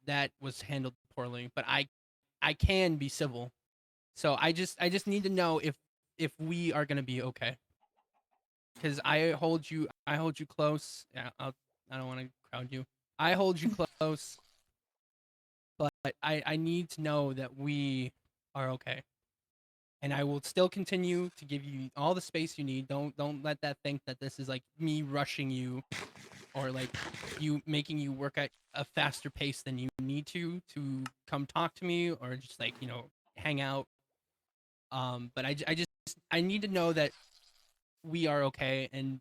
that was handled poorly. But I can be civil, so I just need to know if we are gonna be okay. Because I hold you close. Yeah, I don't want to crowd you. I hold you close, but I need to know that we are okay. And I will still continue to give you all the space you need. Don't let that think that this is like me rushing you, or like you making you work at a faster pace than you need to come talk to me, or just like hang out. But I need to know that we are okay, and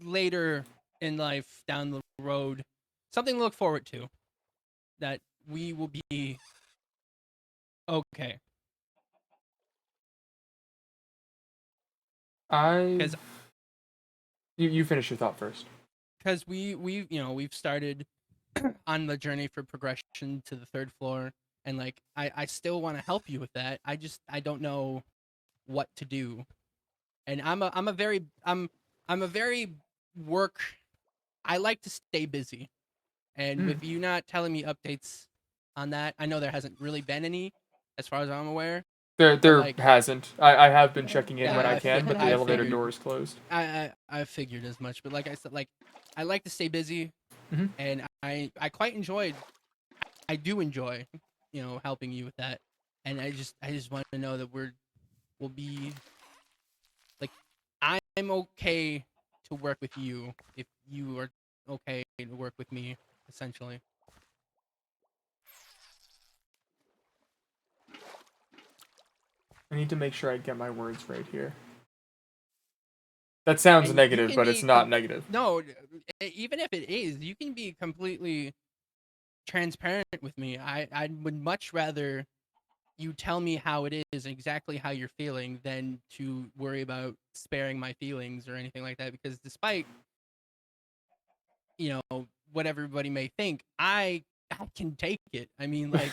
later in life down the road, something to look forward to, that we will be okay. I. 'Cause You finish your thought first. because we've started on the journey for progression to the third floor, and like I still want to help you with that. I don't know what to do. And I'm a very work I like to stay busy. And Hmm. with you not telling me updates on that, I know there hasn't really been any as far as I'm aware. But There like, hasn't. I have been checking in when I I can, but the I elevator figured door is closed. I figured as much. But like I said, like I like to stay busy, Mhm. and I quite enjoyed. I do enjoy, helping you with that. And I just want to know that we'll be like, I'm okay to work with you if you are okay to work with me, essentially. I need to make sure I get my words right here. That sounds And you negative, can but it's be not negative. no, even if it is, you can be completely transparent with me. I would much rather you tell me how it is, exactly how you're feeling, than to worry about sparing my feelings or anything like that. Because despite what everybody may think, I can take it. I mean, like,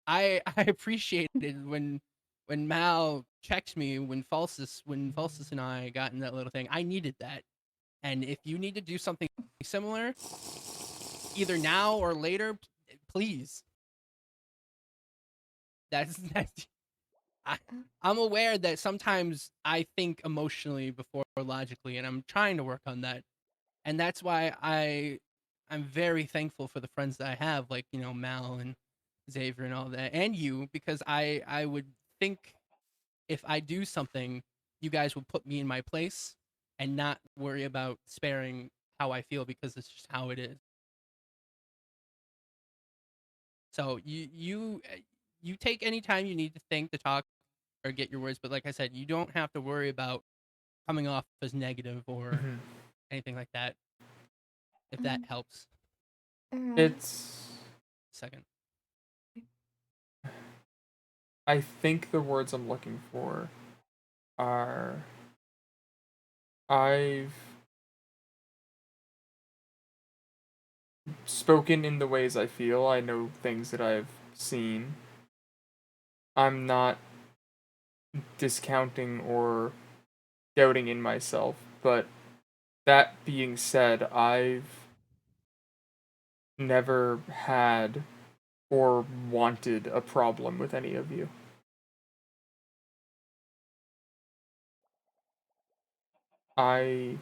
I appreciated when Mal checked me when Falsus and I got in that little thing. I needed that. And if you need to do something similar, either now or later, please. That's I, I'm aware that sometimes I think emotionally before logically, and I'm trying to work on that. And that's why I'm very thankful for the friends that I have, like Mal and Xavier and all that, and you, because I would think if I do something, you guys will put me in my place and not worry about sparing how I feel, because it's just how it is. So you take any time you need to think, to talk, or get your words, but like I said, you don't have to worry about coming off as negative or Mhm. anything like that. If that helps. Alright. It's. Second. I think the words I'm looking for are. I've spoken in the ways I feel. I know things that I've seen. I'm not discounting or doubting in myself, but that being said, I've never had or wanted a problem with any of you. I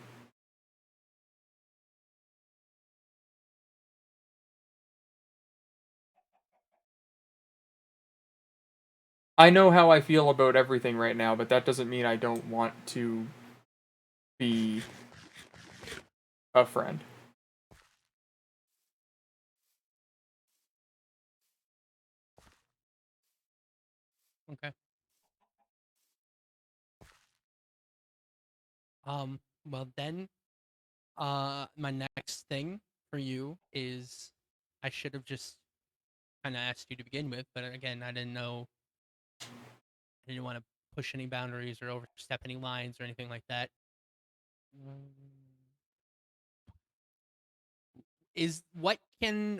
I know how I feel about everything right now, but that doesn't mean I don't want to be a friend. Okay. Well then, my next thing for you is I should have just kind of asked you to begin with, but again, I didn't know. I didn't want to push any boundaries or overstep any lines or anything like that. Is what can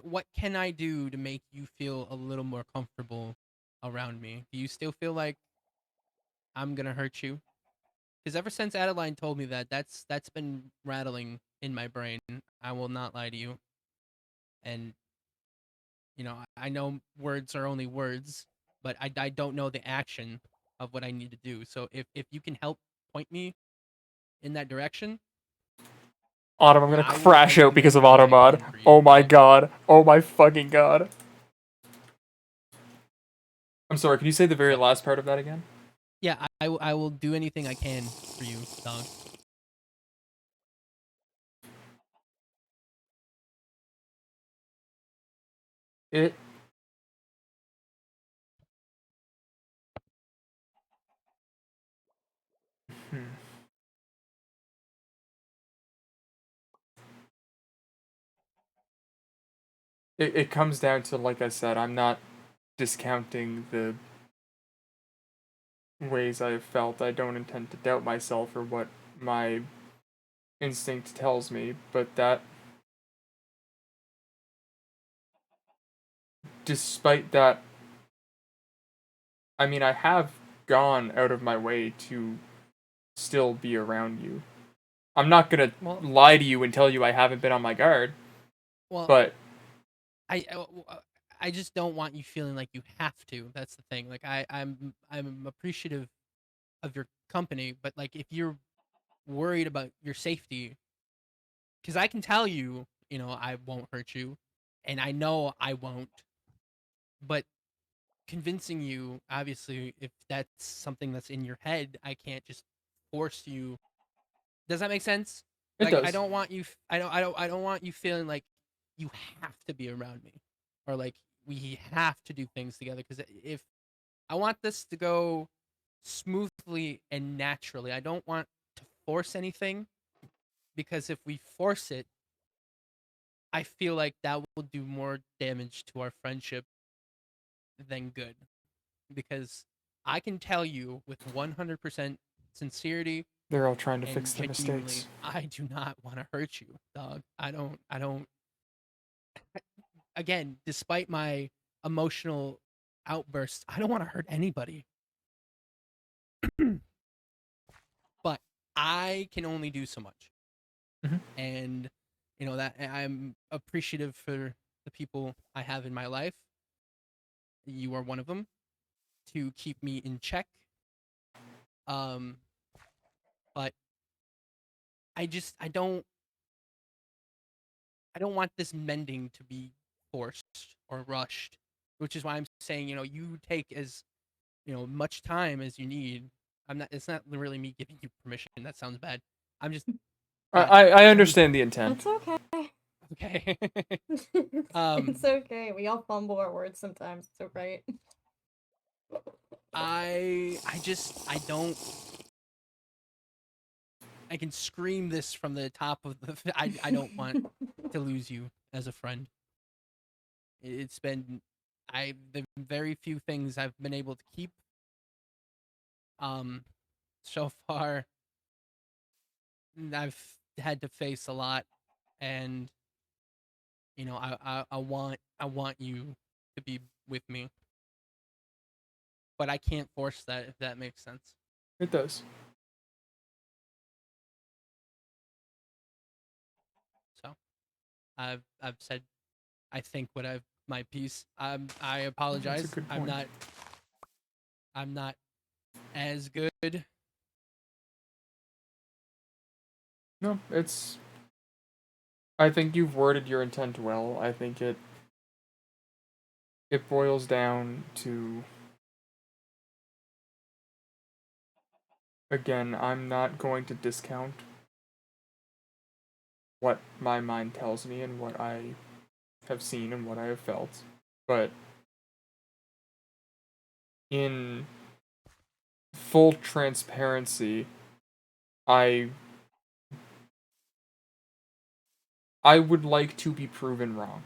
I do to make you feel a little more comfortable around me? Do you still feel like I'm gonna hurt you? Because ever since Adeline told me that, that's been rattling in my brain. I will not lie to you. And I know words are only words, but I don't know the action of what I need to do. So if you can help point me in that direction, Autumn, I'm gonna I crash will out do because of everything I Automod. can for you, Oh my dog. god. Oh my fucking god. I'm sorry, can you say the very So last part of that again? yeah, I will do anything I can for you, dog. It hmm. It comes down to, like I said, I'm not discounting the ways I've felt. I don't intend to doubt myself or what my instinct tells me, but that despite that, I mean, I have gone out of my way to still be around you. I'm not gonna Well, lie to you and tell you I haven't been on my guard, well, but I I I just don't want you feeling like you have to. That's the thing. Like I'm appreciative of your company, but like if you're worried about your safety, because I can tell you, I won't hurt you, and I know I won't. But convincing you, obviously, if that's something that's in your head, I can't just force you. Does that make sense? it Like I does. don't want you. I don't want you feeling like you have to be around me, or like we have to do things together. Because if I want this to go smoothly and naturally, I don't want to force anything. Because if we force it, I feel like that will do more damage to our friendship than good. Because I can tell you with 100% sincerity They're all trying to and fix their genuinely, mistakes. I do not want to hurt you, dog. I don't. Again, despite my emotional outbursts, I don't want to hurt anybody. But I can only do so much. Mhm. And, that I'm appreciative for the people I have in my life. You are one of them to keep me in check. Um, but I don't want this mending to be forced or rushed, which is why I'm saying, you take as, much time as you need. It's not really me giving you permission. That sounds bad. I'm just not I I'm just understand the intent. It's okay. okay. It's okay. We all fumble our words sometimes. It's alright. I don't I can scream this from the top of I don't want to lose you as a friend. It's been the very few things I've been able to keep um so far. I've had to face a lot, and I want you to be with me, but I can't force that, if that makes sense. It does. So I've said, I think, what I've my piece. I That's a apologize. good I'm point. not I'm not as good. No, it's. I think you've worded your intent well. I think it boils down to, again, I'm not going to discount what my mind tells me and what I have seen and what I have felt. But in full transparency, I would like to be proven wrong.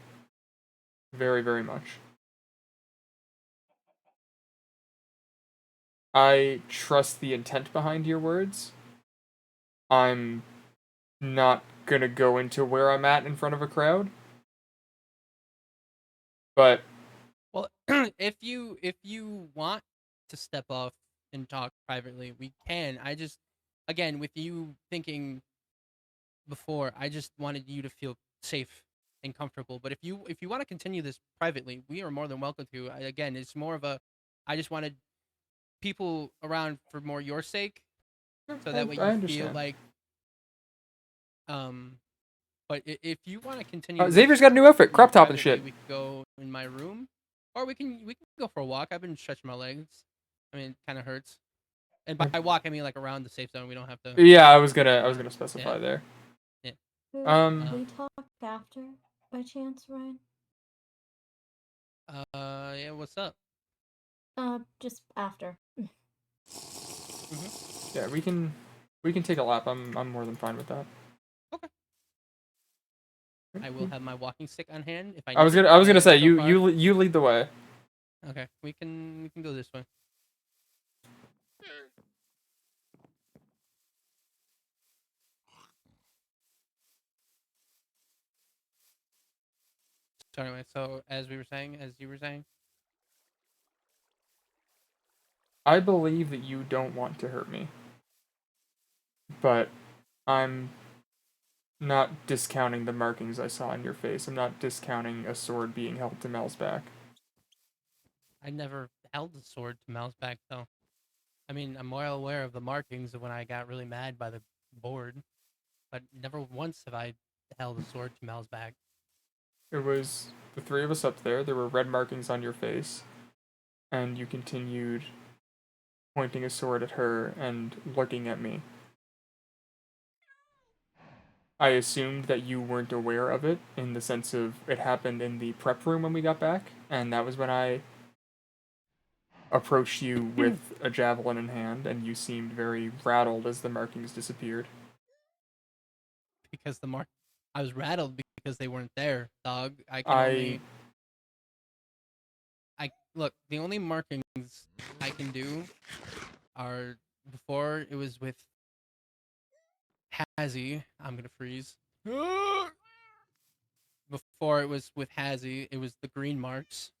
Very, very much. I trust the intent behind your words. I'm not gonna go into where I'm at in front of a crowd. But Well, if you want to step off and talk privately, we can. I just, again, with you thinking before, I just wanted you to feel safe and comfortable. But if you want to continue this privately, we are more than welcome to. Again, it's more of a, I just wanted people around for more your sake, so that way I you feel understand. like, um. But if you want to continue Xavier's this, got a new outfit, you know, crop top and privately, shit. we could go in my room, or we can go for a walk. I've been stretching my legs. I mean, it kind of hurts. And by walk, I mean like around the safe zone. We don't have to. Yeah, I was gonna specify Yeah. there. Yeah. Could Um, we talk after, by chance, Ryan? Yeah. What's up? Just after. yeah, we can take a lap. I'm more than fine with that. Okay. I will have my walking stick on hand if I I was need it. gonna and say so far- you lead the way. Okay, we can go this way. So anyway, so as you were saying, I believe that you don't want to hurt me, but I'm not discounting the markings I saw on your face. I'm not discounting a sword being held to Mel's back. I never held a sword to Mal's back though. I mean, I'm well aware of the markings of when I got really mad by the board, but never once have I held a sword to Mal's back. It was the three of us up there. There were red markings on your face, and you continued pointing a sword at her and looking at me. I assumed that you weren't aware of it in the sense of it happened in the prep room when we got back, and that was when I approached you with a javelin in hand, and you seemed very rattled as the markings disappeared. Because I was rattled because they weren't there, dog. I Look, the only markings I can do are before it was with Hazzy. I'm gonna freeze. Before it was with Hazzy, it was the green marks.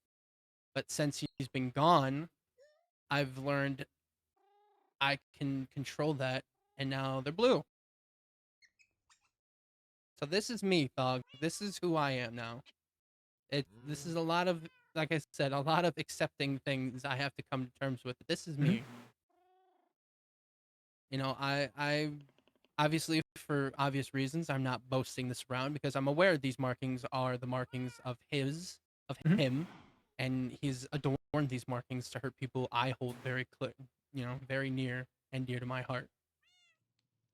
But since he's been gone, I've learned I can control that, and now they're blue. So this is me, dog. This is who I am now. This is a lot of, like I said, a lot of accepting things I have to come to terms with. This is me. You know, I obviously, for obvious reasons, I'm not boasting this around because I'm aware these markings are the markings of him, and he's adorned these markings to hurt people I hold very very near and dear to my heart.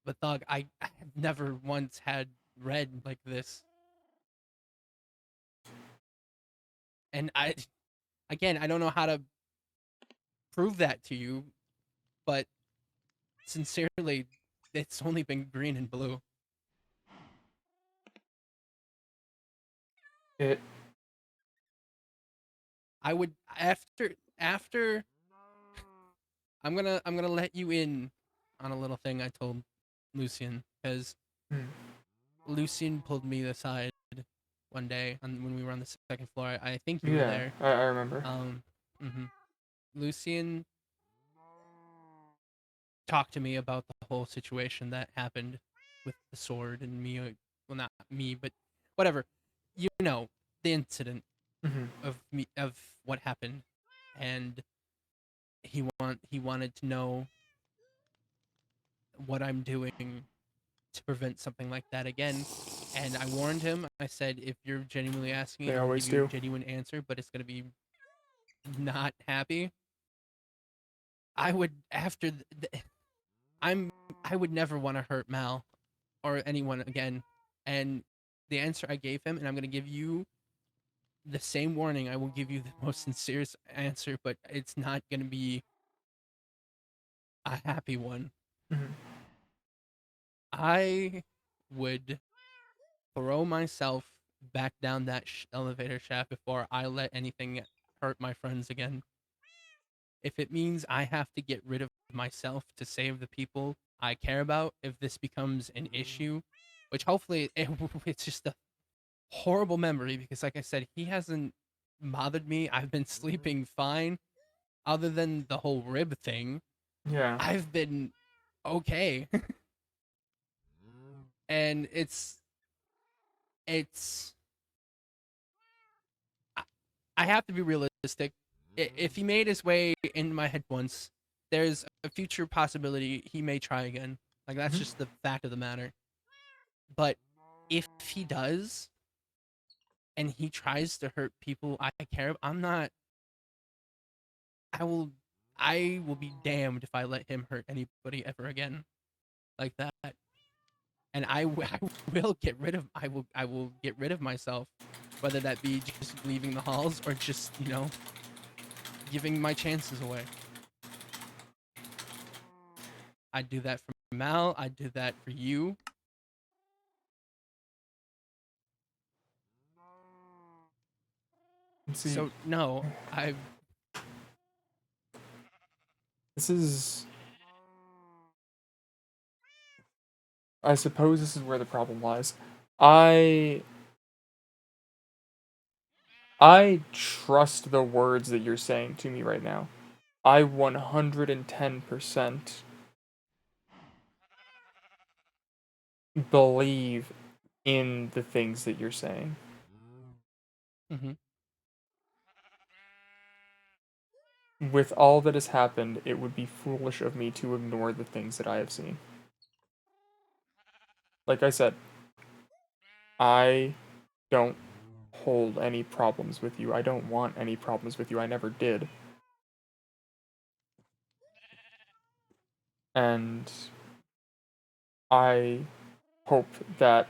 But dog, I have never once had red like this, and again, I don't know how to prove that to you, but sincerely, it's only been green and blue. it I would after I'm gonna let you in on a little thing I told Lucian because Lucian pulled me aside one day when we were on the second floor. I think you were there. I remember. Mhm. Lucian talked to me about the whole situation that happened with the sword and me. Well, not me, but whatever. You know the incident of what happened, and he wanted to know what I'm doing to prevent something like that again. And I warned him. I said, if you're genuinely asking, They I'm gonna always give you a do. genuine answer, but it's gonna be not happy. I would after I'm I would never want to hurt Mal or anyone again. And the answer I gave him, and I'm gonna give you the same warning. I will give you the most sincere answer, but it's not gonna be a happy one. Mhm. I would throw myself back down that elevator shaft before I let anything hurt my friends again. If it means I have to get rid of myself to save the people I care about, if this becomes an issue, which hopefully it's just a horrible memory because, like I said, he hasn't bothered me. I've been sleeping fine, other than the whole rib thing. Yeah. I've been okay, and it's I have to be realistic. If he made his way into my head once, there's a future possibility he may try again. Like that's Mhm. just the fact of the matter. But if he does and he tries to hurt people I care about, I'm not I will be damned if I let him hurt anybody ever again like that. And I will get rid of I will get rid of myself, whether that be just leaving the halls or just, giving my chances away. I'd do that for Mal. I'd do that for you. See, So no, this is. I suppose this is where the problem lies. I trust the words that you're saying to me right now. I 110% believe in the things that you're saying. hmm With all that has happened, it would be foolish of me to ignore the things that I have seen. Like I said, I don't hold any problems with you. I don't want any problems with you. I never did. And I hope that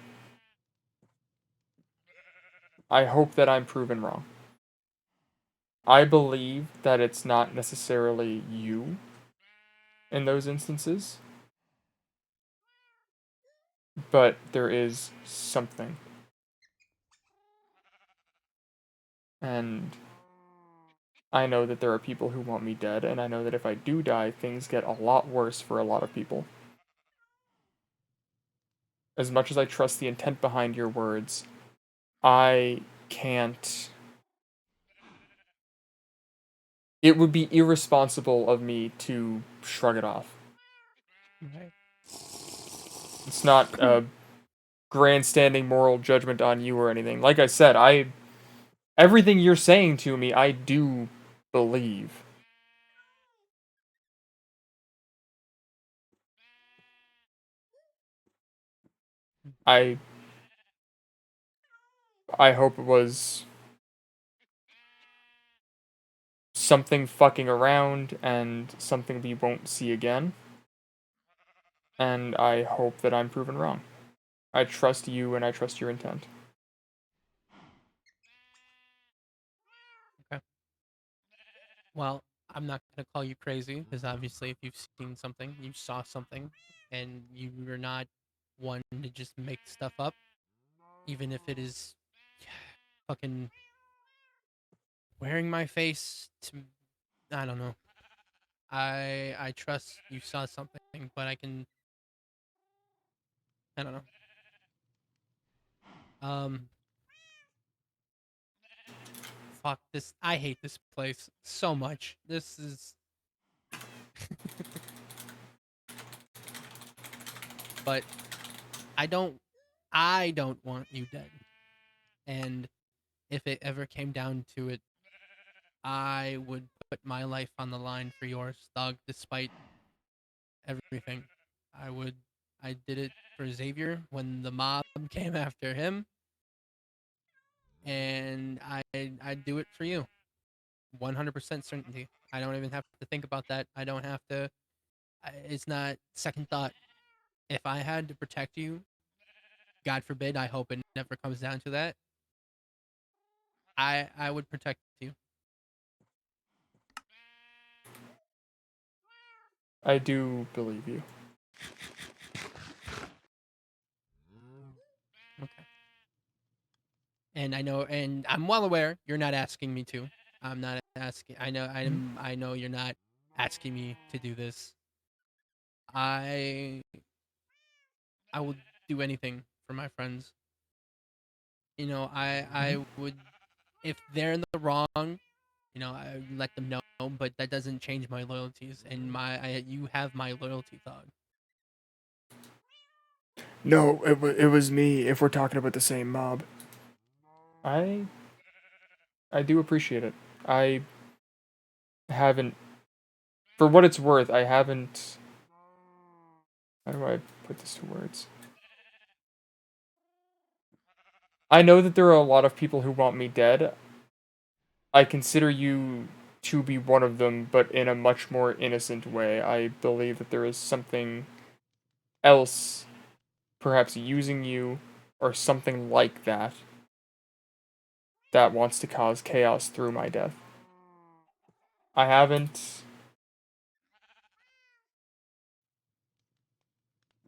I'm proven wrong. I believe that it's not necessarily you in those instances, but there is something. And I know that there are people who want me dead, and I know that if I do die, things get a lot worse for a lot of people. As much as I trust the intent behind your words, I can't. It would be irresponsible of me to shrug it off. right. It's not a grandstanding moral judgment on you or anything. Like I said, everything you're saying to me, I do believe. I hope it was something fucking around and something we won't see again. And I hope that I'm proven wrong. I trust you and I trust your intent. Okay. Well, I'm not gonna call you crazy because obviously, if you've seen something, you saw something, and you're not one to just make stuff up, even if it is fucking wearing my face to. I don't know. I trust you saw something, but I don't know. Um, fuck this. I hate this place so much. This is. But I don't. I don't want you dead. And if it ever came down to it, I would put my life on the line for yours, dog. Despite everything, I would. I did it for Xavier when the mob came after him, and I'd do it for you. 100% certainty. I don't even have to think about that. I don't have to. It's not second thought. If I had to protect you, God forbid, I hope it never comes down to that. I would protect you. I do believe you. Okay. And I know, and I'm well aware you're not asking me to. I'm not asking. I know you're not asking me to do this. I I will do anything for my friends. You know, I would, if they're in the wrong, you know, I let them know. But that doesn't change my loyalties, and you have my loyalty, Thog. No, it was me. If we're talking about the same mob, I do appreciate it. I haven't, for what it's worth, I haven't. How do I put this to words? I know that there are a lot of people who want me dead. I consider you to be one of them, but in a much more innocent way. I believe that there is something else, perhaps using you, or something like that, that wants to cause chaos through my death. I haven't.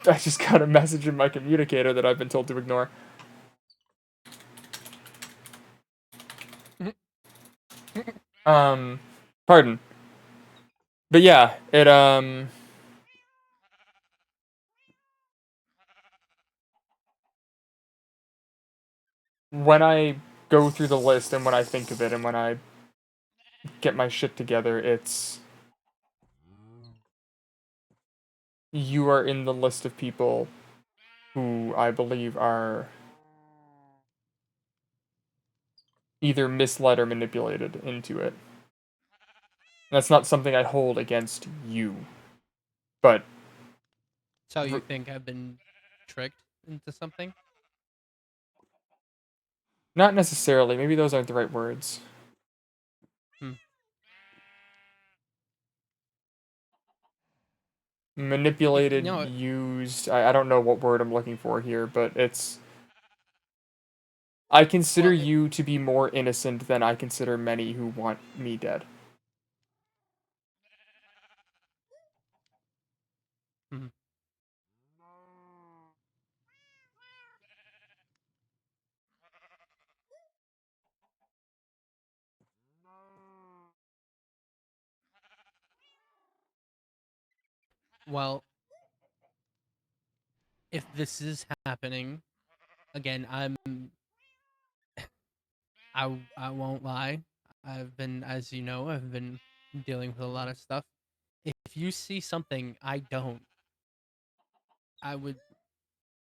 I just got a message in my communicator that I've been told to ignore. Pardon. But yeah, when I go through the list and when I think of it and when I get my shit together, it's you are in the list of people who I believe are either misled or manipulated into it. That's not something I hold against you, but So you think I've been tricked into something? not necessarily. Maybe those aren't the right words. Manipulated, No. used. I don't know what word I'm looking for here, but it's. I consider Well, you to be more innocent than I consider many who want me dead. Mhm. Well, if this is happening again, I won't lie. I've been, as you know, I've been dealing with a lot of stuff. If you see something I don't, I would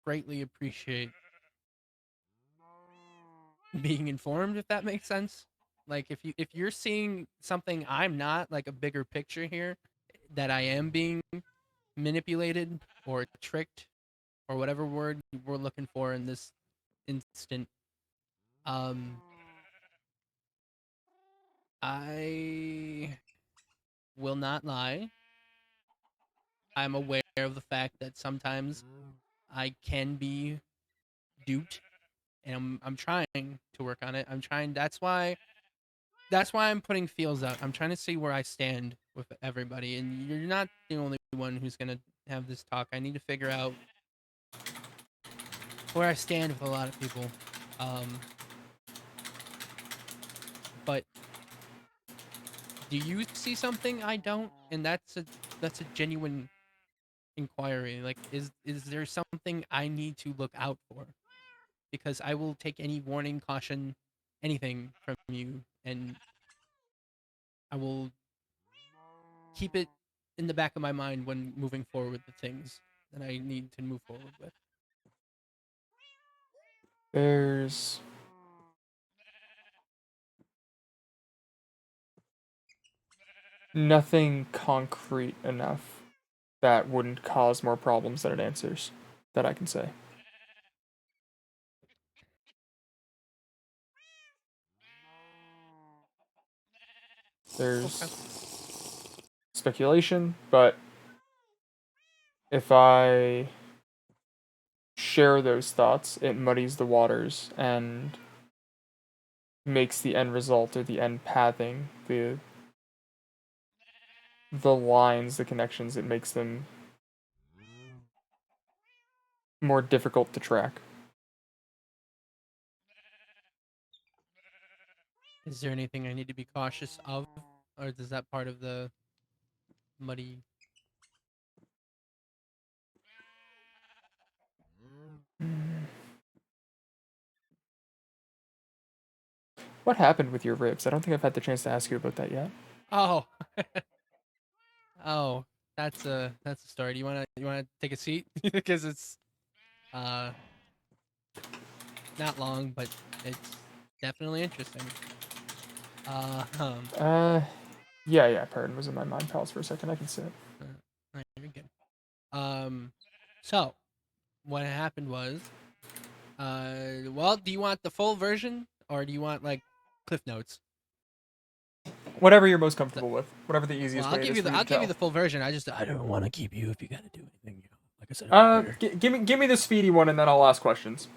greatly appreciate being informed, if that makes sense. Like if you're seeing something I'm not, like a bigger picture here, that I am being manipulated or tricked or whatever word we're looking for in this instant, um I will not lie. I'm aware of the fact that sometimes I can be duped, and I'm trying to work on it. I'm trying. That's why I'm putting feels out. I'm trying to see where I stand with everybody, and you're not the only one who's gonna have this talk. I need to figure out where I stand with a lot of people. Um, but do you see something I don't? And that's a genuine inquiry. Like, is there something I need to look out for? Because I will take any warning, caution, anything from you, and I will keep it in the back of my mind when moving forward with the things that I need to move forward with. There's nothing concrete enough that wouldn't cause more problems than it answers that I can say. There's speculation, but if I share those thoughts, it muddies the waters and makes the end result or the end pathing, the lines, the connections, it makes them more difficult to track. Is there anything I need to be cautious of, or is that part of the muddy? What happened with your ribs? I don't think I've had the chance to ask you about that yet. Oh, oh, that's a story. Do you wanna take a seat because it's not long, but it's definitely interesting. Yeah, pardon was in my mind palace for a second. I can sit. Alright, you're good. So what happened was, well, do you want the full version or do you want like cliff notes? Whatever you're most comfortable with. Whatever the easiest Well, way is for you I'll to give you tell. the full version. I don't want to keep you if you got to do anything. You know, like I said. Give me the speedy one, and then I'll ask questions.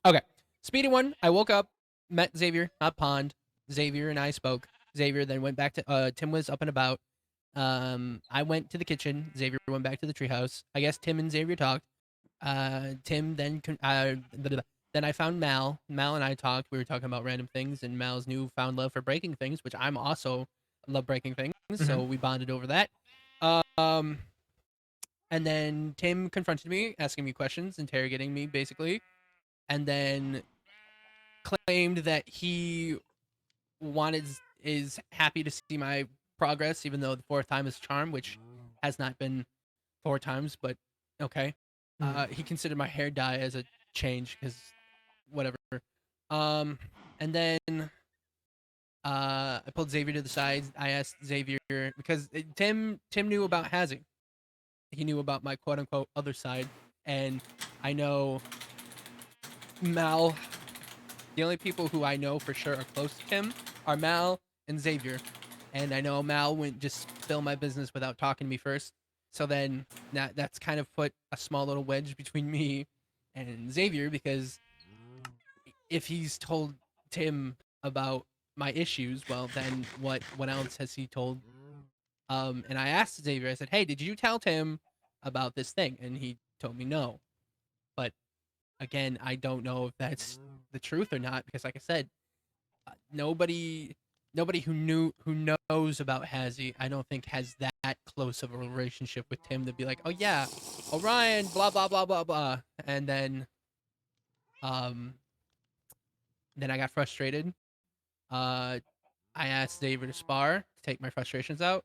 Okay, speedy one. I woke up, met Xavier, not Pond. Xavier and I spoke. Xavier then went back to Tim was up and about. I went to the kitchen. Xavier went back to the treehouse. I guess Tim and Xavier talked. Tim then then I found Mal. Mal and I talked. We were talking about random things and Mal's newfound love for breaking things, which I'm also love breaking things. So we bonded over that. And then Tim confronted me, asking me questions, interrogating me basically, and then claimed that he is happy to see my progress, even though the fourth time is charm, which has not been 4 times, but okay. He considered my hair dye as a change because whatever. And then I pulled Xavier to the side. I asked Xavier because Tim knew about Hazzy. He knew about my quote unquote other side, and I know Mal. The only people who I know for sure are close to Tim are Mal and Xavier, and I know Mal wouldn't just spill my business without talking to me first. So then that's kind of put a small little wedge between me and Xavier, because if he's told Tim about my issues, well, then what else has he told? And I asked Xavier, I said, hey, did you tell Tim about this thing? And he told me no. But again, I don't know if that's the truth or not, because like I said, nobody who knows about Hazzy, I don't think has that close of a relationship with Tim to be like, oh yeah, Orion, blah blah blah blah blah. And then I got frustrated. I asked Xavier to spar to take my frustrations out.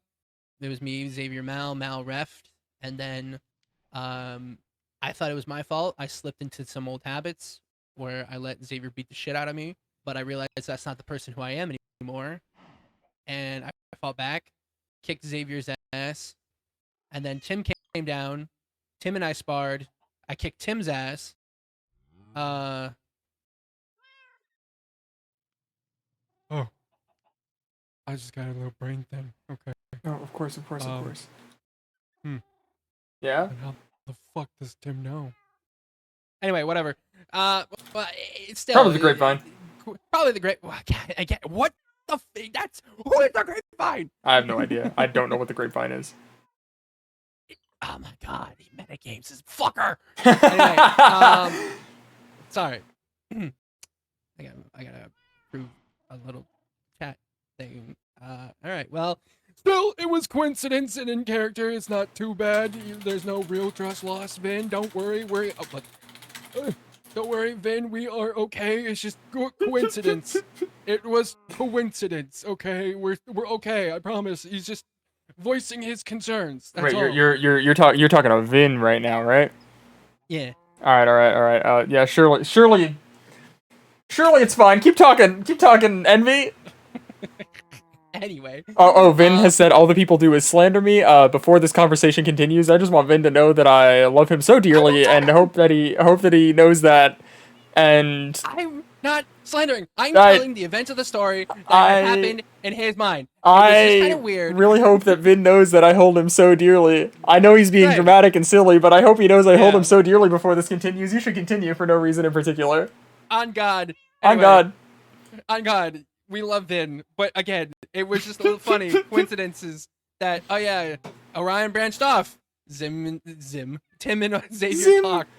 It was me, Xavier, Mal refed, and then I thought it was my fault. I slipped into some old habits where I let Xavier beat the shit out of me, but I realized that's not the person who I am anymore. And I fought back, kicked Xavier's ass, and then Tim came down. Tim and I sparred. I kicked Tim's ass. Oh, I just got a little brain thing. Okay. Oh, of course. Yeah? And how the fuck does Tim know? Anyway, whatever. But it's still Probably the grapevine. Probably the great. I get what the that's who is the grapevine? I have no idea. I don't know what the grapevine is. Oh my god, he metagames his fucker. Anyway, sorry. I gotta prove a little chat thing. All right. Well, still, it was coincidence and in character. It's not too bad. There's no real trust lost, Vin. Don't worry. Don't worry, Vin. We are okay. It's just coincidence. It was coincidence. Okay, we're okay. I promise. He's just voicing his concerns. That's all. You're talking about Vin right now, right? Yeah. All right. Yeah, surely it's fine. Keep talking, Envy. Anyway. Vin has said all the people do is slander me. Before this conversation continues, I just want Vin to know that I love him so dearly and hope that he knows that. And not slandering. I'm I- telling the events of the story that I- had happened in his mind. It was just kind I of weird. really hope that Vin knows that I hold him so dearly. I know he's being Right. dramatic and silly, but I hope he knows I hold Yeah. him so dearly before this continues. You should continue for no reason in particular. On God. On Anyway, God. On God. We love Vin. But again, it was just a little funny coincidences that, oh yeah, Orion branched off. Tim and Xavier Zim. talked.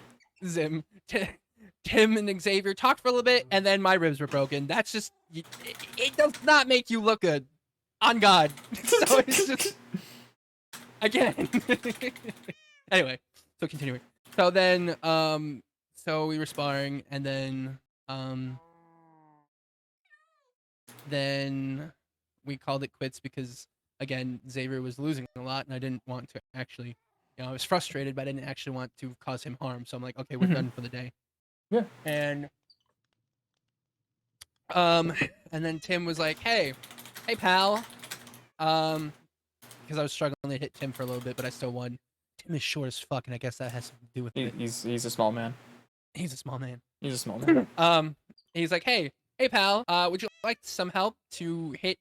Tim and Xavier talked for a little bit, and then my ribs were broken. That's just, it does not make you look good. On God. So it's just, again. Anyway, so continuing. So then, so we were sparring, and then we called it quits because, again, Xavier was losing a lot, and I didn't want to actually, I was frustrated, but I didn't actually want to cause him harm. So I'm like, okay, we're done for the day. Yeah. And then Tim was like, hey pal, because I was struggling to hit Tim for a little bit, but I still won. Tim is short as fuck, and I guess that has something to do with it. He's a small man. He's a small man. He's a small man. He's like, hey pal, would you like some help to hit,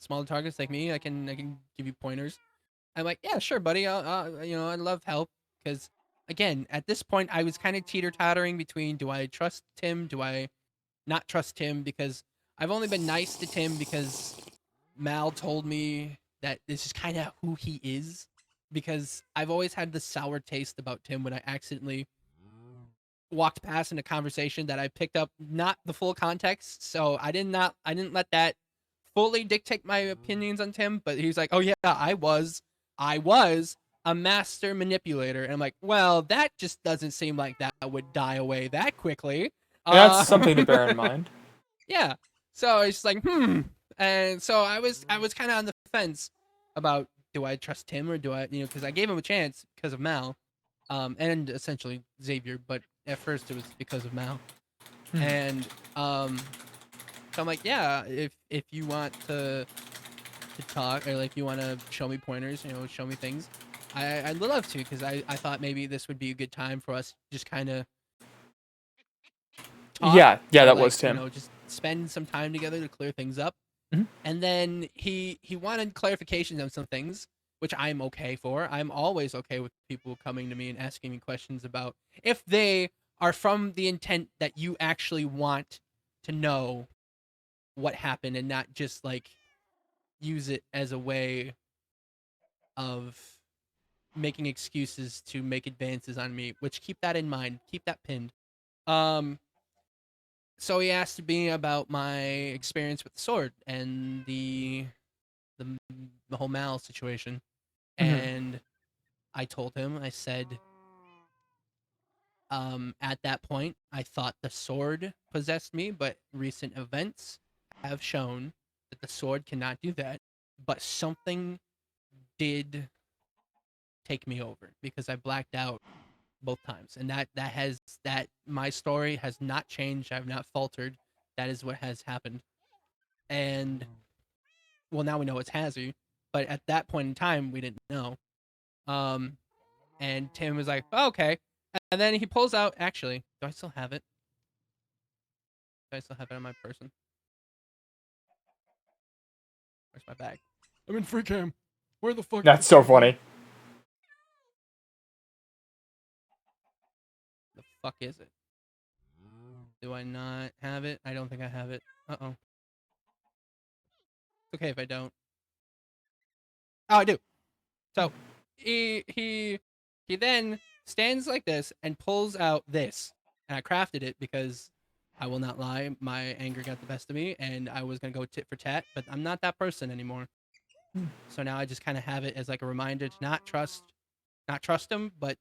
smaller targets like me? I can give you pointers. I'm like, yeah, sure, buddy. I'd love help, because again, at this point, I was kind of teeter-tottering between, do I trust Tim? Do I not trust Tim? Because I've only been nice to Tim because Mal told me that this is kind of who he is, because I've always had the sour taste about Tim when I accidentally walked past in a conversation that I picked up not the full context, so I didn't let that fully dictate my opinions on Tim. But he's like, oh yeah, I was a master manipulator, and I'm like, well, that just doesn't seem like that would die away that quickly. That's something to bear in mind. Yeah. So it's like, and so I was kind of on the fence about, do I trust Tim, or do I, because I gave him a chance because of Mal, and essentially Xavier, but at first it was because of Mal. And so I'm like, yeah, if you want to talk, or like you want to show me pointers, show me things, I'd love to, because I thought maybe this would be a good time for us to just kind of talk. Yeah, that like, was Tim. Just spend some time together to clear things up. Mhm. And then he wanted clarifications on some things, which I'm okay for. I'm always okay with people coming to me and asking me questions about, if they are from the intent that you actually want to know what happened, and not just like use it as a way of making excuses to make advances on me, which, keep that in mind, keep that pinned. So he asked me about my experience with the sword and the whole Mal situation. And I told him, I said, at that point, I thought the sword possessed me, but recent events have shown that the sword cannot do that. But something did take me over, because I blacked out both times, and that my story has not changed. I've not faltered. That is what has happened. And well, now we know it's Hazzy, but at that point in time, we didn't know. And Tim was like, oh, okay. And then he pulls out, actually, do I still have it? Do I still have it on my person? Where's my bag? I'm in free cam. Where the fuck? That's so funny. The fuck is it? Do I not have it? I don't think I have it. Uh-oh. It's okay if I don't. Oh, I do. So he then stands like this and pulls out this. And I crafted it because, I will not lie, my anger got the best of me, and I was gonna go tit for tat, but I'm not that person anymore. So now I just kind of have it as like a reminder to not trust him, but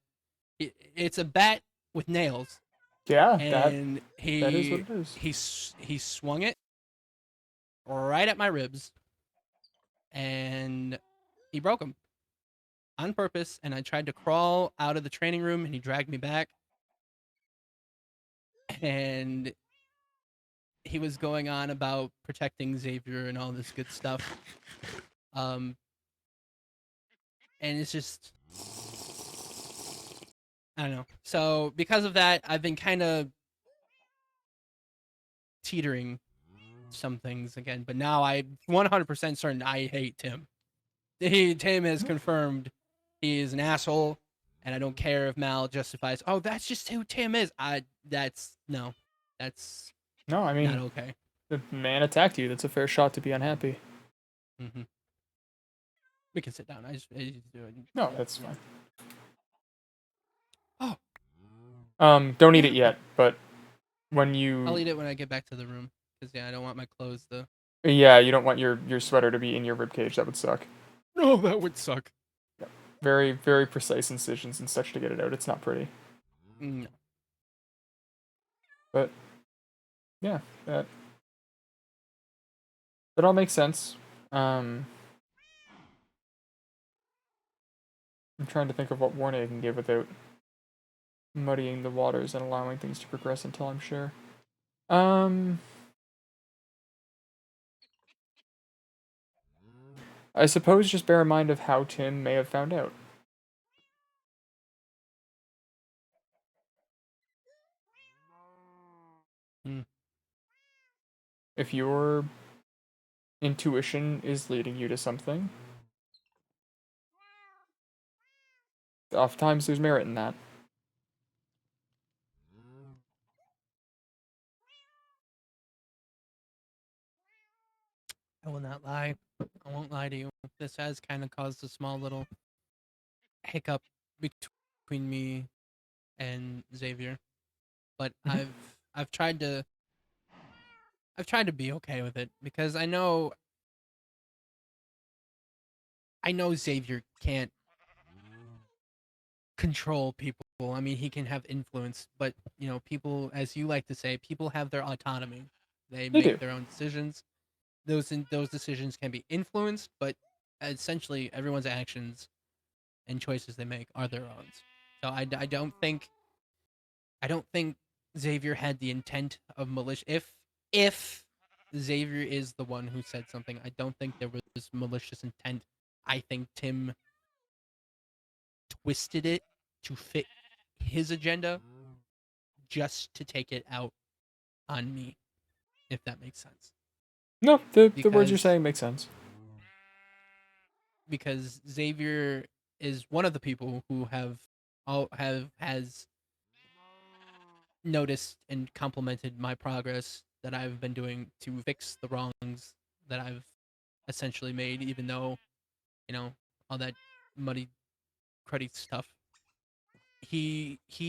it's a bat with nails. Yeah, And that is what it is. he swung it right at my ribs, and he broke them on purpose. And I tried to crawl out of the training room, and he dragged me back. And he was going on about protecting Xavier and all this good stuff. And it's just, I don't know. So because of that, I've been kind of teetering some things again, but now I'm 100% certain I hate Tim. Tim has confirmed he is an asshole, and I don't care if Mal justifies. Oh, that's just who Tim is. That's No, I not mean, okay. the man attacked you. That's a fair shot to be unhappy. Mm-hmm. We can sit down. I just do it. No, that's fine. Oh, Don't eat it yet, but when you... I'll eat it when I get back to the room. Because, yeah, I don't want my clothes to... Yeah, you don't want your sweater to be in your ribcage. That would suck. No, that would suck. Very, very precise incisions and such to get it out. It's not pretty. No. But, yeah, that all makes sense. I'm trying to think of what warning I can give without muddying the waters and allowing things to progress until I'm sure. I suppose just bear in mind of how Tim may have found out. Hmm. If your intuition is leading you to something, oftentimes there's merit in that. I will not lie. I won't lie to you. This has kind of caused a small little hiccup between me and Xavier. But Mhm. I've tried to be okay with it because I know Xavier can't control people. I mean, he can have influence, but people, as you like to say, people have their autonomy. They They make do. their own decisions. Those decisions can be influenced, but essentially everyone's actions and choices they make are their own. So I don't think Xavier had the intent of malicious. If Xavier is the one who said something, I don't think there was malicious intent. I think Tim twisted it to fit his agenda just to take it out on me, if that makes sense. No, the words you're Because saying make sense. Xavier is one of the people who has noticed and complimented my progress that I've been doing to fix the wrongs that I've essentially made, even though, all that muddy, cruddy stuff.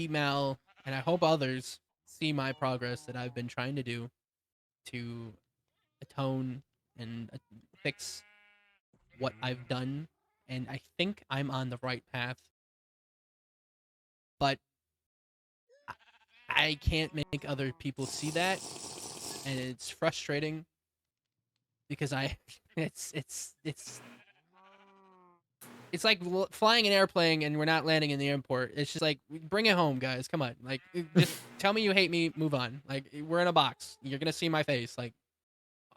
Mal, and I hope others see my progress that I've been trying to do to atone and fix what I've done, and I think I'm on the right path. But I can't make other people see that, and it's frustrating because it's like flying an airplane and we're not landing in the airport. It's just like, bring it home, guys. Come on, like just tell me you hate me. Move on. Like we're in a box. You're gonna see my face. Like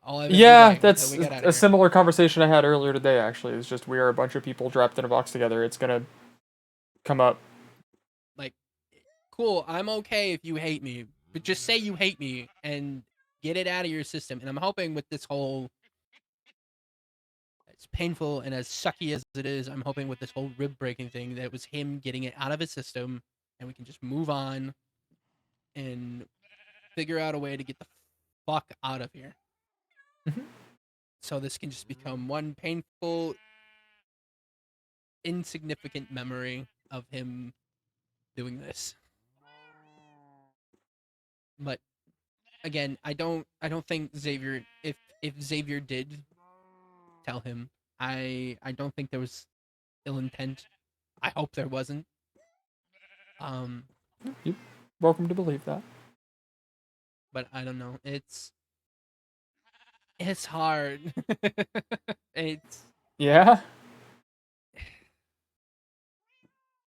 all of every Yeah, day until that's we get out a of here. similar conversation I had earlier today, actually. It's just we are a bunch of people trapped in a box together. It's gonna come up. Like, cool. I'm okay if you hate me, but just say you hate me and get it out of your system. And I'm hoping with this whole, as painful and as sucky as it is, I'm hoping with this whole rib breaking thing that it was him getting it out of his system, and we can just move on and figure out a way to get the fuck out of here. Mhm. So this can just become one painful, insignificant memory of him doing this. But again, I don't think Xavier, if Xavier did tell him, I don't think there was ill intent. I hope there wasn't. Um, You're welcome to believe that. but I don't know. It's hard. It's Yeah?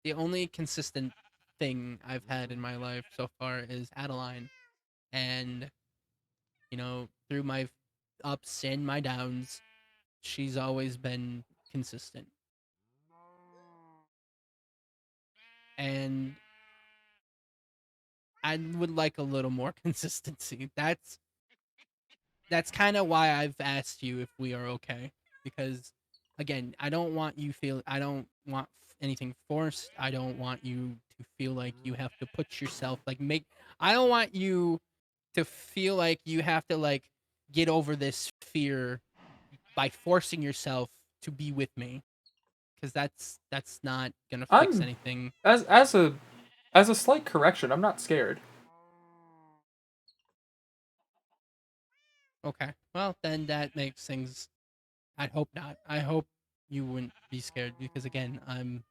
the only consistent thing I've had in my life so far is Adeline, and through my ups and my downs, she's always been consistent. And I would like a little more consistency. that's kind of why I've asked you if we are okay, because again, I don't want anything forced. I don't want you to feel like you have to put yourself I don't want you to feel like you have to like get over this fear by forcing yourself to be with me, because that's not gonna fix I'm anything. as a slight correction, I'm not scared. Okay, well then that makes things. I hope not. I hope you wouldn't be scared, because again, I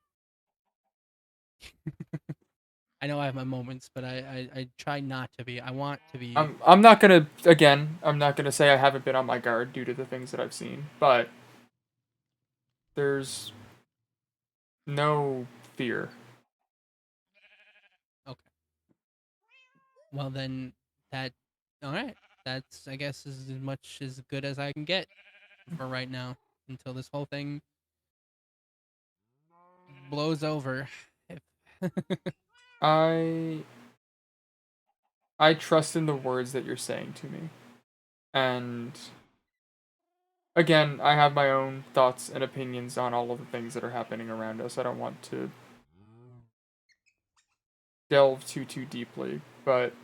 know I have my moments, but I try not to be. I want to be. I'm not gonna I'm not gonna say I haven't been on my guard due to the things that I've seen, but there's no fear. Okay. Well then, that. All right. That's, I guess, is as much as good as I can get for right now until this whole thing blows over. If I I trust in the words that you're saying to me. And again, I have my own thoughts and opinions on all of the things that are happening around us. I don't want to delve too deeply, but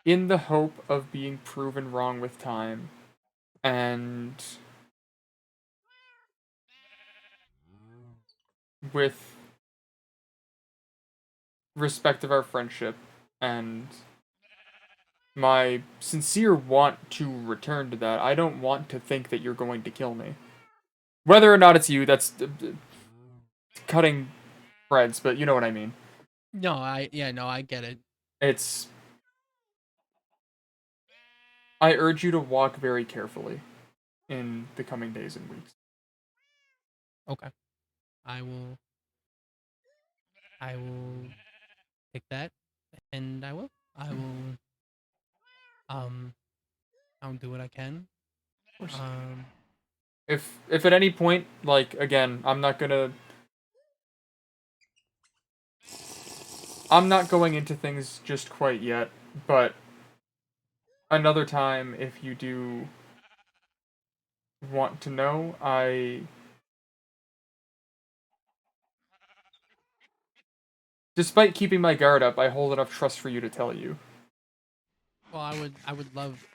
in the hope of being proven wrong with time and with respect of our friendship and my sincere want to return to that, I don't want to think that you're going to kill me. Whether or not it's you, that's cutting threads, but you know what I mean. no, I get it. It's I urge you to walk very carefully in the coming days and weeks. Okay, I will. I will take that, and I will. I will. Um, I'll do what I can. Of course. Um, If at any point, like again, I'm not going into things just quite yet, but another time if you do want to know, despite keeping my guard up, I hold enough trust for you to tell you. well, I would love.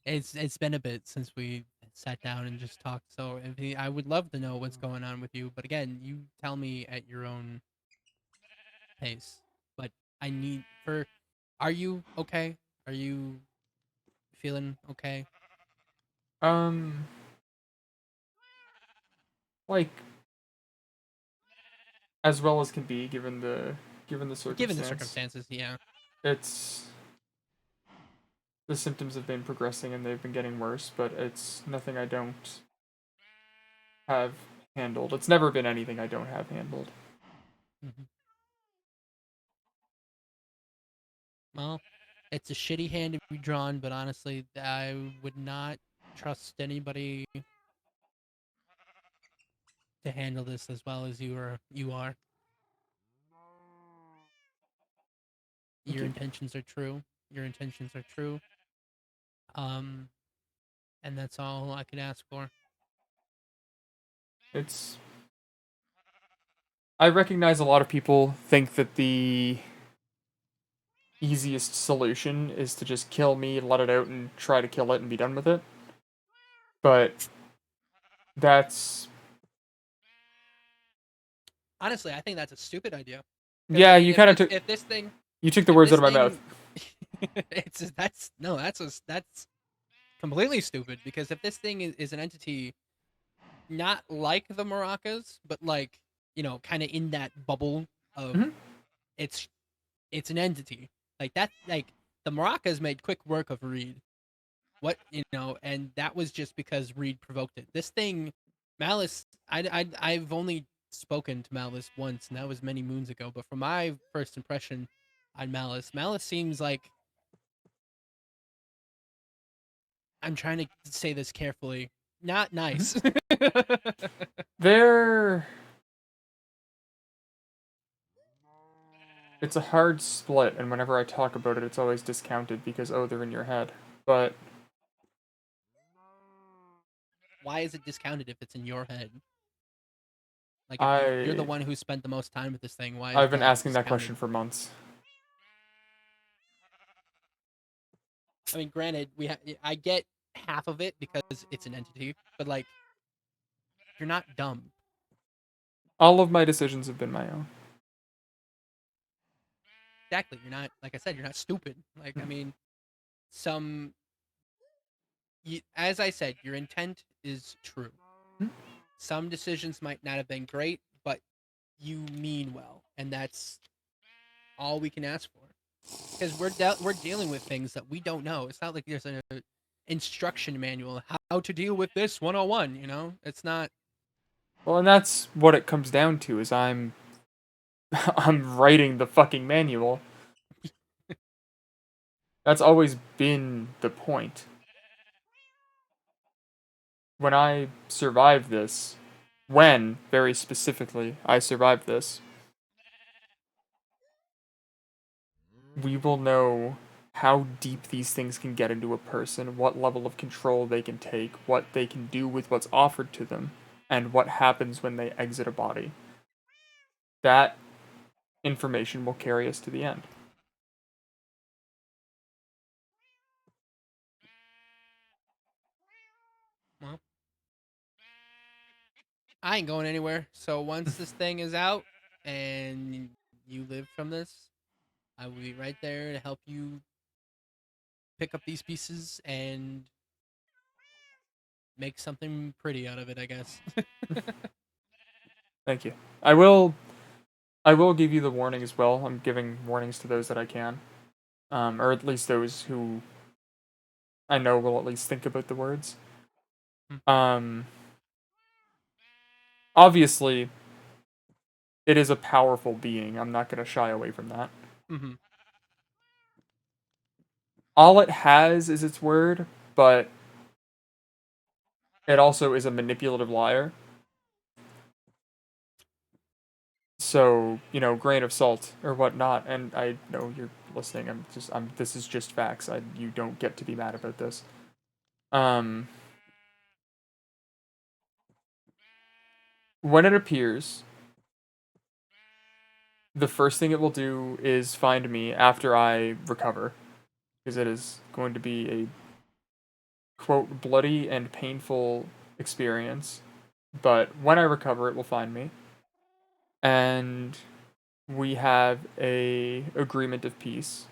It's been a bit since we sat down and just talked, so I would love to know what's going on with you. But again, you tell me at your own pace. But I need for. Are you okay? Are you feeling okay? Um, like as well as can be given the Given the circumstance. circumstances, yeah. It's the symptoms have been progressing and they've been getting worse, but it's nothing I don't have handled. It's never been anything I don't have handled. Hmm. Well, it's a shitty hand to be drawn, but honestly, I would not trust anybody to handle this as well as you are. Thank Your you. intentions are true. Your intentions are true. Um, and that's all I could ask for. It's I recognize a lot of people think that the easiest solution is to just kill me, let it out, and try to kill it and be done with it. But that's Honestly, I think that's a stupid idea. Because yeah, you kind of took if this thing you took the if words out this of my mouth. thing that's completely stupid, because if this thing is an entity not like the maracas, but like, kind of in that bubble of Mhm. it's it's an entity like that. Like, the maracas made quick work of Reed. And that was just because Reed provoked it. This thing, Malice, I've only spoken to Malice once, and that was many moons ago. But from my first impression on Malice seems like, I'm trying to say this carefully, not nice. They're It's a hard split, and whenever I talk about it, it's always discounted because, oh, they're in your head. But Why is it discounted if it's in your head? Like, if you're the I one who spent the most time with this thing, why is I've been that asking that discounted? question for months. I mean, granted, I get half of it because it's an entity, but like, you're not dumb. All of my decisions have been my own. Exactly. You're not, like I said, you're not stupid. Like, I mean, some, as I said, your intent is true. Hmm. Some decisions might not have been great, but you mean well, and that's all we can ask for. Because we're dealing with things that we don't know. It's not like there's an instruction manual how to deal with this 101. You know, it's not. Well, and that's what it comes down to is I'm I'm writing the fucking manual. That's always been the point. When I survived this, when, very specifically, I survived this, we will know how deep these things can get into a person, what level of control they can take, what they can do with what's offered to them, and what happens when they exit a body. That information will carry us to the end. Well, I ain't going anywhere. So once this thing is out and you live from this, I will be right there to help you pick up these pieces and make something pretty out of it, I guess. Thank you. I will give you the warning as well. I'm giving warnings to those that I can. Or at least those who I know will at least think about the words. Um, Obviously, it is a powerful being. I'm not going to shy away from that. Mm-hmm. All it has is its word, but it also is a manipulative liar. So, grain of salt or whatnot. And I know you're listening. This is just facts. You don't get to be mad about this. When it appears, the first thing it will do is find me after I recover, because it is going to be a, quote, bloody and painful experience. But when I recover, it will find me. And we have a agreement of peace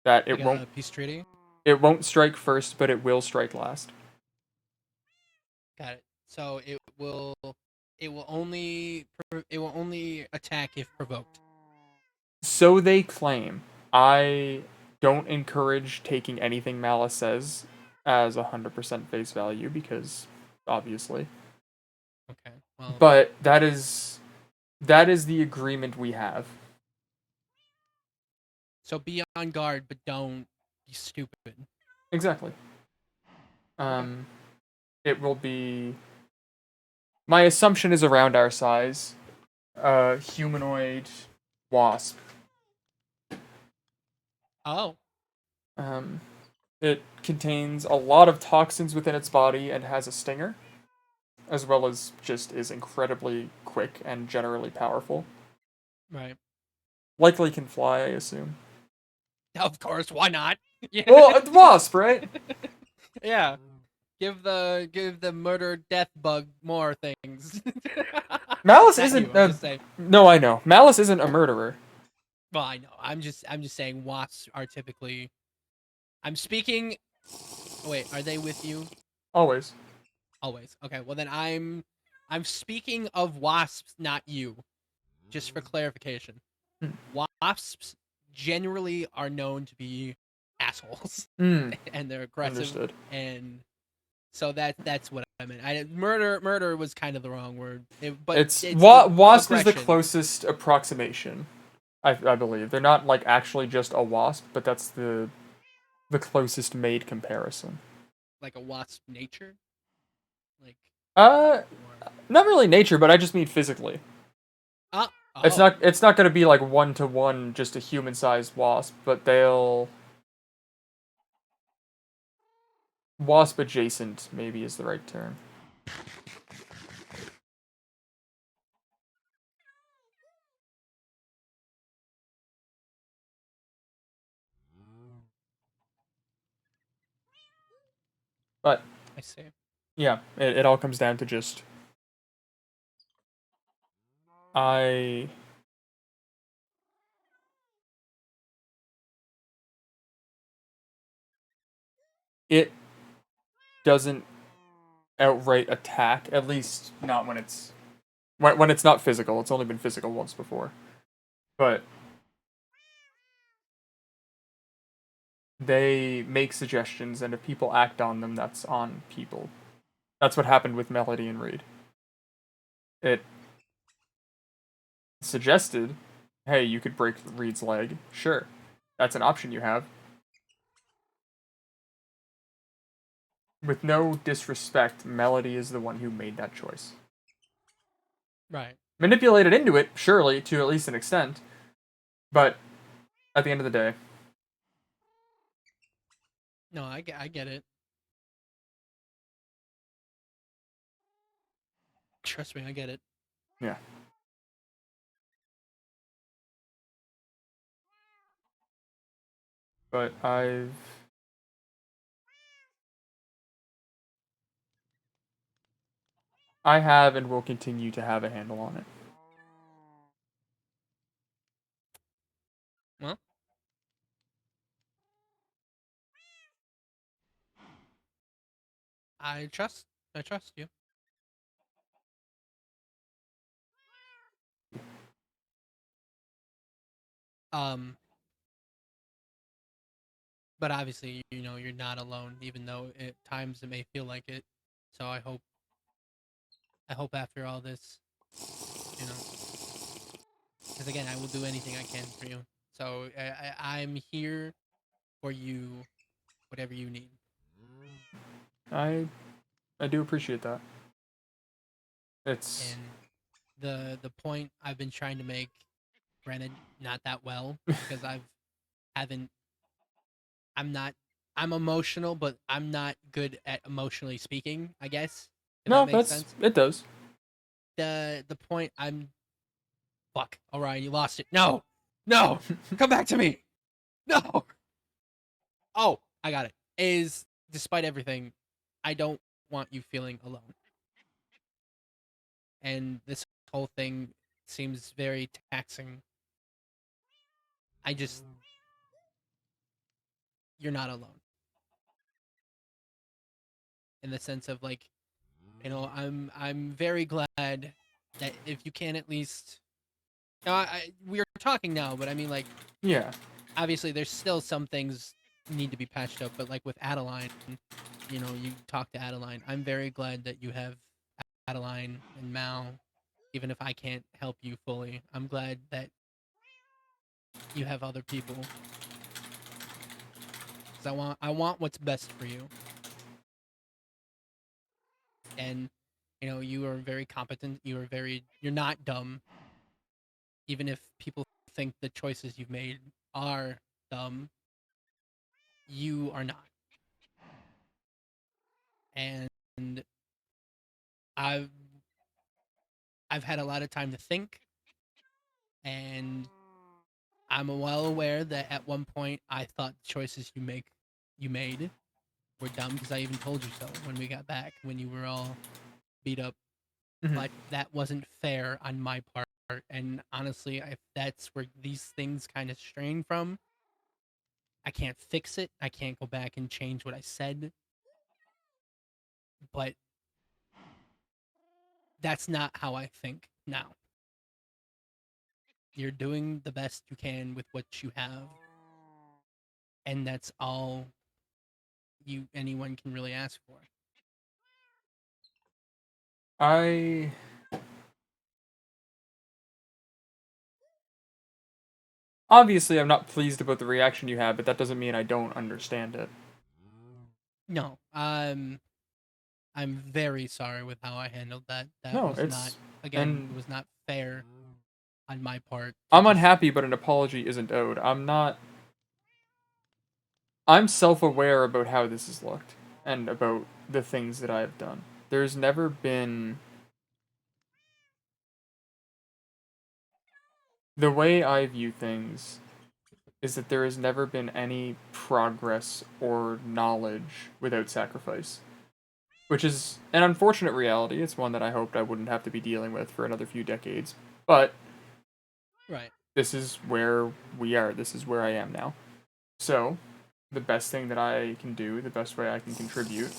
that Like a peace treaty. it won't strike first, but it will strike last. Got it. So it will only attack if provoked. So they claim. I don't encourage taking anything Malice says as 100% face value because obviously. Okay. Well, But that is the agreement we have. so be on guard, but don't be stupid. Exactly. It will be. My assumption is around our size. Humanoid wasp. Oh. It contains a lot of toxins within its body and has a stinger, as well as just is incredibly quick and generally powerful. Right. Likely can fly, I assume. Of course. Why not? Yeah. Well, a wasp, right? Yeah. Give the murder death bug more things. Malice Not isn't. you, I'm just saying. No, I know. Malice isn't a murderer. Well, I know. I'm just saying wasps are typically. I'm speaking. Oh, wait, are they with you? Always. Always. Okay. Well, then I'm speaking of wasps, not you. Just for clarification. Hmm. Wasps generally are known to be assholes, Hmm. and they're aggressive. Understood. And so that's what I meant. Murder was kind of the wrong word. It's the wasp is the aggression. closest approximation. I believe they're not like actually just a wasp, but that's the closest made comparison. Like a wasp nature. Like Not really nature, but I just mean physically. It's Oh, not gonna be like 1-to-1, just a human-sized wasp, but they'll wasp adjacent maybe is the right term. But I see. yeah, it all comes down to just I it doesn't outright attack, at least not when it's not physical. It's only been physical once before. But they make suggestions, and if people act on them, that's on people. That's what happened with Melody and Reed. It suggested, hey, you could break Reed's leg. Sure. That's an option you have. With no disrespect, Melody is the one who made that choice. Right. Manipulated into it, surely, to at least an extent. But at the end of the day, No, I get it. Trust me, I get it. yeah. But I have and will continue to have a handle on it. Well, I trust. I trust you. Um, but obviously, you know, you're not alone, even though at times it may feel like it. So I hope after all this, you know, because again, I will do anything I can for you. So I'm here for you, whatever you need. I do appreciate that. It's And the point I've been trying to make, granted, not that well, because haven't I'm not I'm emotional, but I'm not good at emotionally speaking, I guess. If that no, makes that's sense. it does. The point I'm fuck, Orion, you lost it. No! No! Come back to me! No! Oh, I got it. Is despite everything, I don't want you feeling alone. And this whole thing seems very taxing. I just you're not alone. In the sense of like, you know, I'm very glad that if you can at least we're talking now, but I mean like Yeah. obviously there's still some things need to be patched up, but like with Adeline, you know, you talk to Adeline. I'm very glad that you have Adeline and Mal, even if I can't help you fully. I'm glad that you have other people because I want what's best for you. And you know, you are very competent. You're not dumb. Even if people think the choices you've made are dumb, you are not. And I've I've had a lot of time to think, and I'm well aware that at one point I thought the choices you made were dumb because I even told you so when we got back when you were all beat up. Mhm. But that wasn't fair on my part, and honestly, if that's where these things kind of strain from, I can't fix it. I can't go back and change what I said, but that's not how I think now. You're doing the best you can with what you have, and that's all anyone can really ask for. I obviously I'm not pleased about the reaction you had, but that doesn't mean I don't understand it. No, I'm very sorry with how I handled that. That No, was not it's again, and it was not fair. on my part. I'm just- unhappy, but an apology isn't owed. I'm self-aware about how this has looked and about the things that I have done. There's never been the way I view things is that there has never been any progress or knowledge without sacrifice. Which is an unfortunate reality. It's one that I hoped I wouldn't have to be dealing with for another few decades. But Right. this is where we are. This is where I am now. So, the best thing that I can do, the best way I can contribute,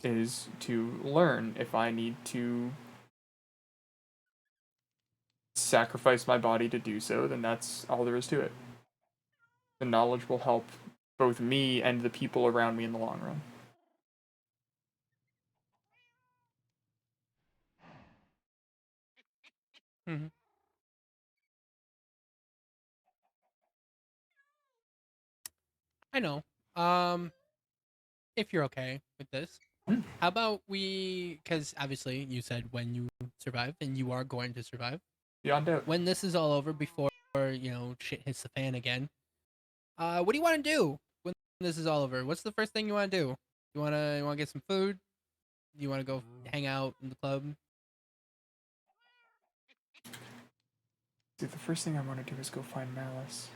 is to learn. If I need to sacrifice my body to do so, then that's all there is to it. The knowledge will help both me and the people around me in the long run. Mhm. I know. If you're okay with this, how about we? Because obviously you said when you survive, and you are going to survive. Beyond doubt. When this is all over, before shit hits the fan again, what do you want to do when this is all over? What's the first thing you want to do? You wanna get some food? You wanna go hang out in the club? Dude, the first thing I want to do is go find Malice.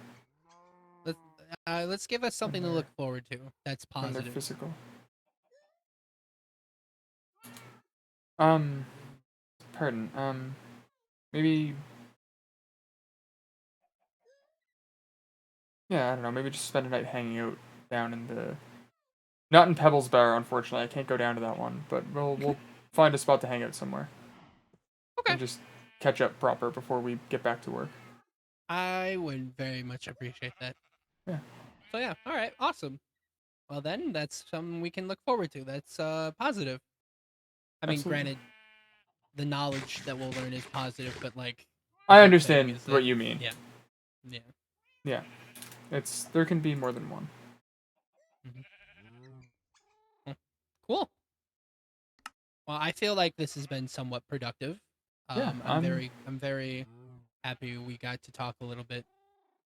Let's give us something to they're- look forward to. That's When they're positive. physical. Pardon, maybe... Yeah, I don't know, maybe just spend a night hanging out down in the... Not in Pebbles Bar, unfortunately, I can't go down to that one, but we'll find a spot to hang out somewhere. Okay. And just catch up proper before we get back to work. I would very much appreciate that. Yeah. So yeah, all right, awesome. Well then, that's something we can look forward to. That's positive. I mean, Absolutely. granted, the knowledge that we'll learn is positive, but like I the big thing understand is what you mean. Yeah, yeah. Yeah. There can be more than one. Cool. Well, I feel like this has been somewhat productive. Yeah, I'm very happy we got to talk a little bit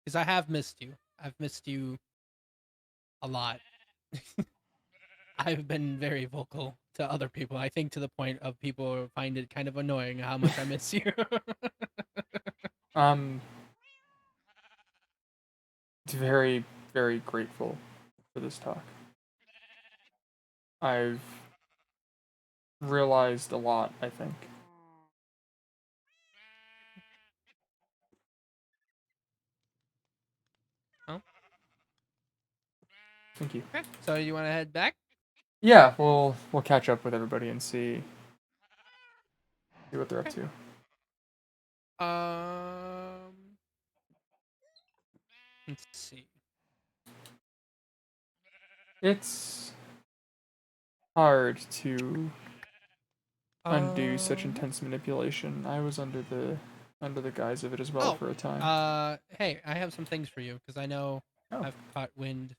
because I have missed you. I've missed you a lot. I've been very vocal to other people. I think to the point of people find it kind of annoying how much I miss you. Very, very grateful for this talk. I've realized a lot, I think. Oh. Thank you. Okay, so you want to head back? Yeah, we'll catch up with everybody and see what they're up to. Let's see. It's hard to undo such intense manipulation. I was under the guise of it as well for a time. Hey, I have some things for you because I know Oh. I've caught wind,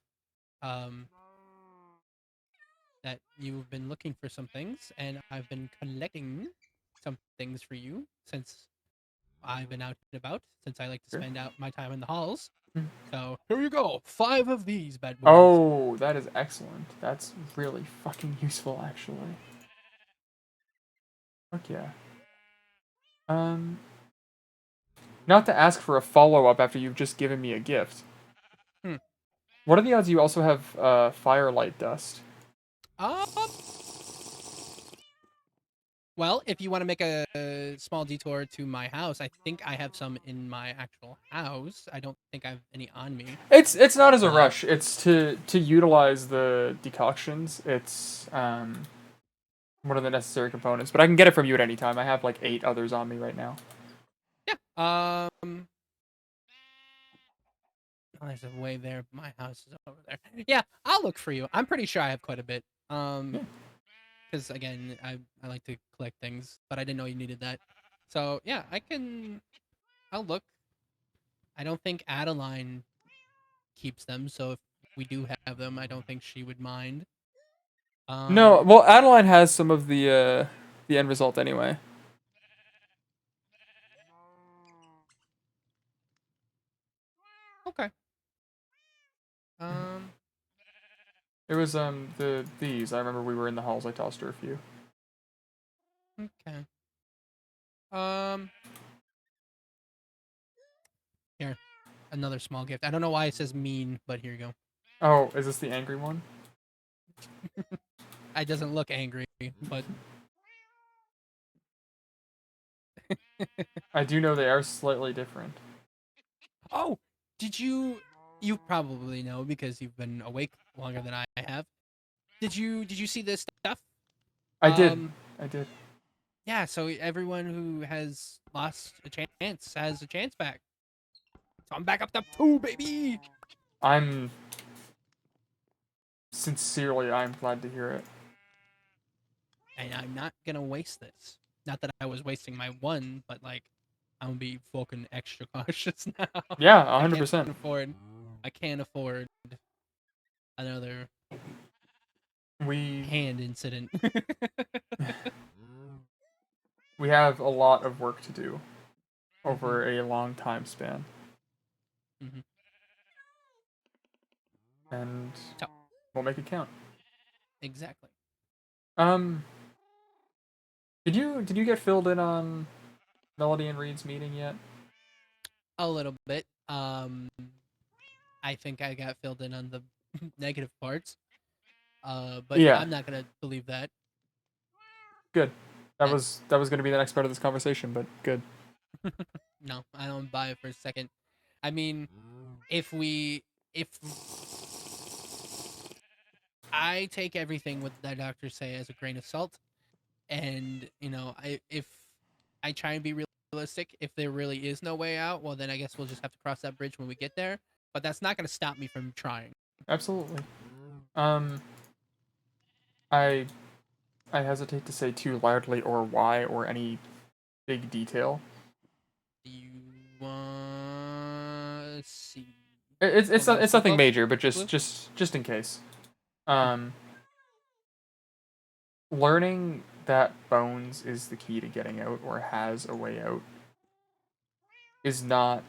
that you've been looking for some things, and I've been collecting some things for you since I've been out and about. Since I like to Sure. spend out my time in the halls. Mhm. So here you go, 5 of these bad boys. Oh, that is excellent. That's really fucking useful, actually. Fuck yeah. Not to ask for a follow-up after you've just given me a gift. What are the odds you also have firelight dust? Well, if you want to make a small detour to my house, I think I have some in my actual house. I don't think I have any on me. It's not as a rush. It's to utilize the decoctions. It's one of the necessary components. But I can get it from you at any time. I have like 8 others on me right now. Yeah. Oh, there's a way there. My house is over there. Yeah, I'll look for you. I'm pretty sure I have quite a bit. Because again, I like to collect things, but I didn't know you needed that. So yeah, I'll look. I don't think Adeline keeps them, so if we do have them, I don't think she would mind. No, well, Adeline has some of the end result anyway. Um. It was these. I remember we were in the halls. I tossed her a few. Okay. Um. Here, another small gift. I don't know why it says mean, but here you go. Oh, is this the angry one? It doesn't look angry, but I do know they are slightly different. oh, did you? You probably know because you've been awake longer than I have. Did you see this stuff? I did. Um, I did. Yeah, so everyone who has lost a chance has a chance back. So I'm back up to 2, baby. I'm glad to hear it. And I'm not gonna waste this. Not that I was wasting my 1, but like I'm gonna be fucking extra cautious now. Yeah, I can't 100%. afford. I can't afford another We hand incident. we have a lot of work to do over Mm-hmm. a long time span, Mm-hmm. and So we'll make it count. exactly. Um, did you get filled in on Melody and Reed's meeting yet? A little bit. I think I got filled in on the negative parts. But Yeah, I'm not gonna believe that. good. That That was going to be the next part of this conversation, but good. No, I don't buy it for a second. I mean, if I take everything what the doctors say as a grain of salt, and if I try and be realistic, if there really is no way out, well then I guess we'll just have to cross that bridge when we get there. But that's not gonna stop me from trying. Absolutely. Um, I I hesitate to say too loudly or why or any big detail. Do you want to see? It's Slip nothing off major, but clue? just in case. Um, learning that Bones is the key to getting out or has a way out is not,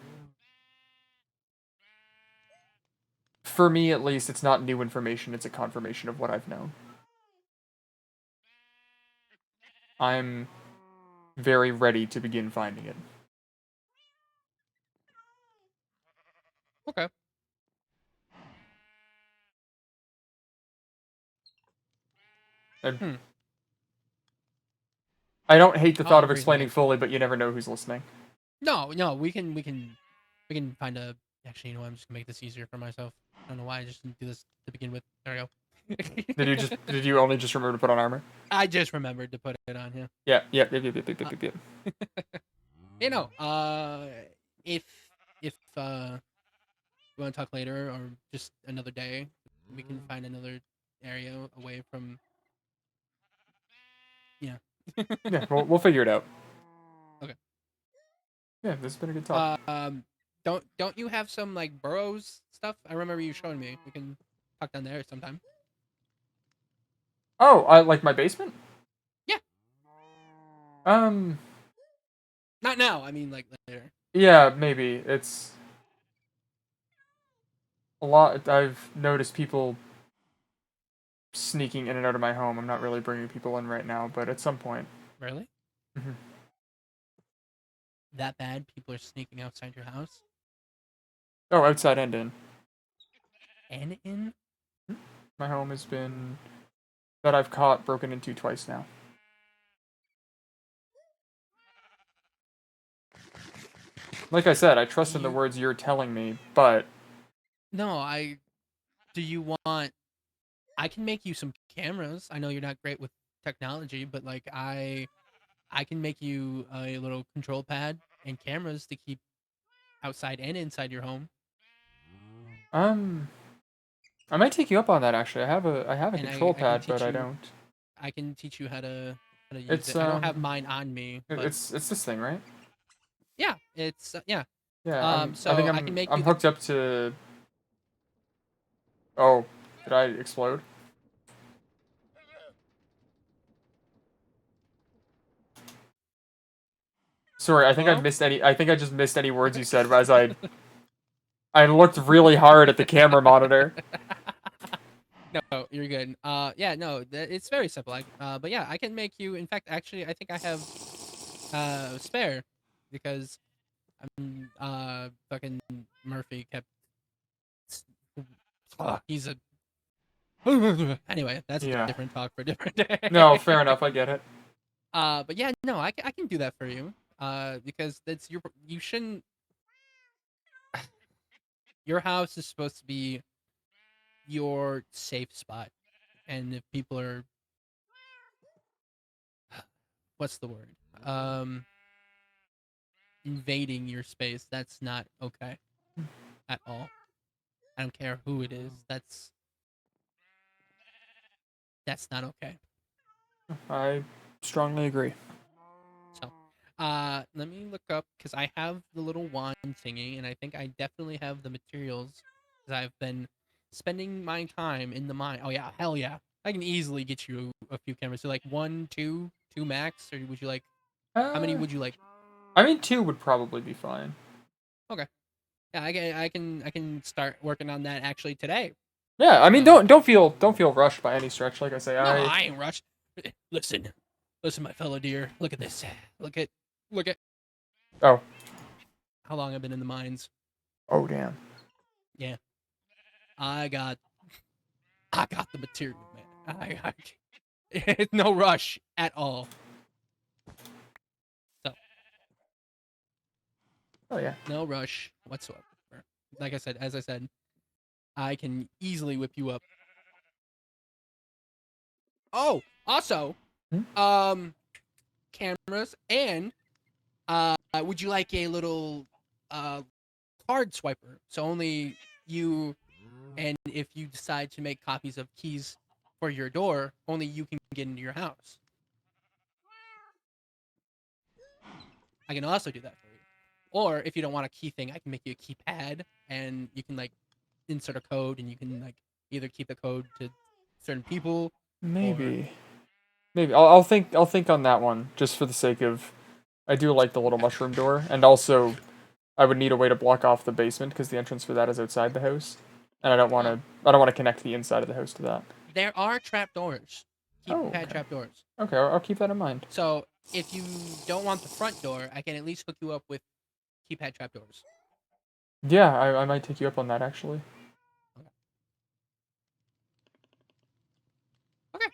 for me at least, it's not new information, it's a confirmation of what I've known. I'm very ready to begin finding it. Okay. And Hmm. I don't hate the Oh, thought of the reason explaining fully, but you never know who's listening. No, we can find a. Actually, you know what? I'm just gonna make this easier for myself. I don't know why I just didn't do this to begin with. There we go. Did you only just remember to put on armor? I just remembered to put it on here. Yeah. You know, if if you want to talk later or just another day, we can find another area away from. Yeah. Yeah, we'll figure it out. Okay. Yeah, this has been a good talk. Don't you have some like burrows stuff? I remember you showing me. We can talk down there sometime. Oh, I like my basement? Yeah. Um, Not now. I mean, like later. yeah, maybe. It's a lot. I've noticed people sneaking in and out of my home. I'm not really bringing people in right now, but at some point. Really? Mhm. That bad? People are sneaking outside your house Oh, outside and in. and in? My home has been, that I've caught, broken into twice now. Like I said, I trust in the You words you're telling me, but no. Do you want? I can make you some cameras. I know you're not great with technology, but like I can make you a little control pad and cameras to keep outside and inside your home. um, I might take you up on that. Actually, I have a And control I can pad, but teach I you. don't. I can teach you how to use It's it. I don't have mine on me, but it's this thing, right? yeah, it's yeah. Yeah, I think So I can make I'm you the. hooked up to. Oh, did I explode? Sorry, I think I Hello? missed any. I think I just missed any words you said as I I looked really hard at the camera monitor. No, you're good. Yeah, no, it's very simple. But yeah, I can make you. In fact, actually, I think I have spare because fucking Murphy kept. He's a. Anyway, that's Yeah. a different talk for a different day. No, fair enough. I get it. But yeah, no, I can do that for you. Because that's you shouldn't. Your house is supposed to be your safe spot, and if people are, what's the word? Invading your space, that's not okay at all. I don't care who it is. That's not okay. I strongly agree. So, let me look up because I have the little wand thingy, and I think I definitely have the materials because I've been spending my time in the mine. Oh yeah, hell yeah! I can easily get you a few cameras. So like 1, 2, 2 max, or would you like? How many would you like? I mean, 2 would probably be fine. Okay. Yeah, I can start working on that actually today. Yeah, I mean, don't feel rushed by any stretch. Like I say, No, I ain't rushed. Listen, my fellow dear. Look at this. Look at. Oh. How long I've been in the mines. Oh damn. Yeah. I got the material, man. It's no rush at all. So. Oh yeah. No rush whatsoever. Like I said, as I said, I can easily whip you up. Oh, also, cameras and would you like a little card swiper? So only you, and if you decide to make copies of keys for your door, only you can get into your house. I can also do that for you. Or if you don't want a key thing, I can make you a keypad, and you can like insert a code, and you can like either keep the code to certain people. Maybe. I'll think on that one just for the sake of. I do like the little mushroom door, and also I would need a way to block off the basement because the entrance for that is outside the house, and I don't want to connect the inside of the house to that. There are trapdoors. Keypad okay. trapdoors. Okay, I'll keep that in mind. So if you don't want the front door, I can at least hook you up with keypad trapdoors. Yeah, I might take you up on that actually. Okay.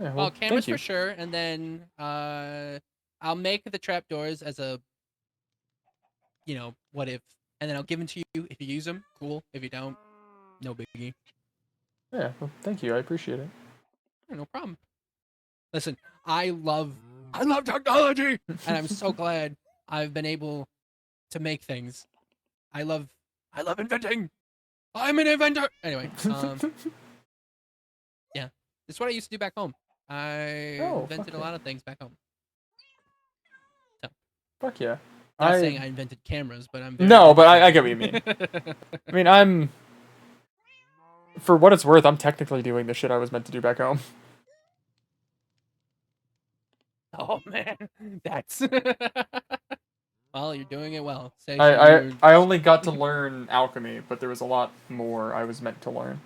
Yeah, Well, cameras thank you. for sure, and then I'll make the trapdoors as a, what if, and then I'll give them to you. If you use them, cool. If you don't, no biggie. Yeah, well, thank you. I appreciate it. Yeah, no problem. Listen, I love technology, and I'm so glad I've been able to make things. I love inventing. I'm an inventor. Anyway, yeah, this is what I used to do back home. I invented a lot of things back home. So, fuck yeah. Not saying I invented cameras, but I'm very no, but I get what you mean. I mean, for what it's worth, I'm technically doing the shit I was meant to do back home. Oh man, that's. Well, you're doing it well. I only got to learn alchemy, but there was a lot more I was meant to learn.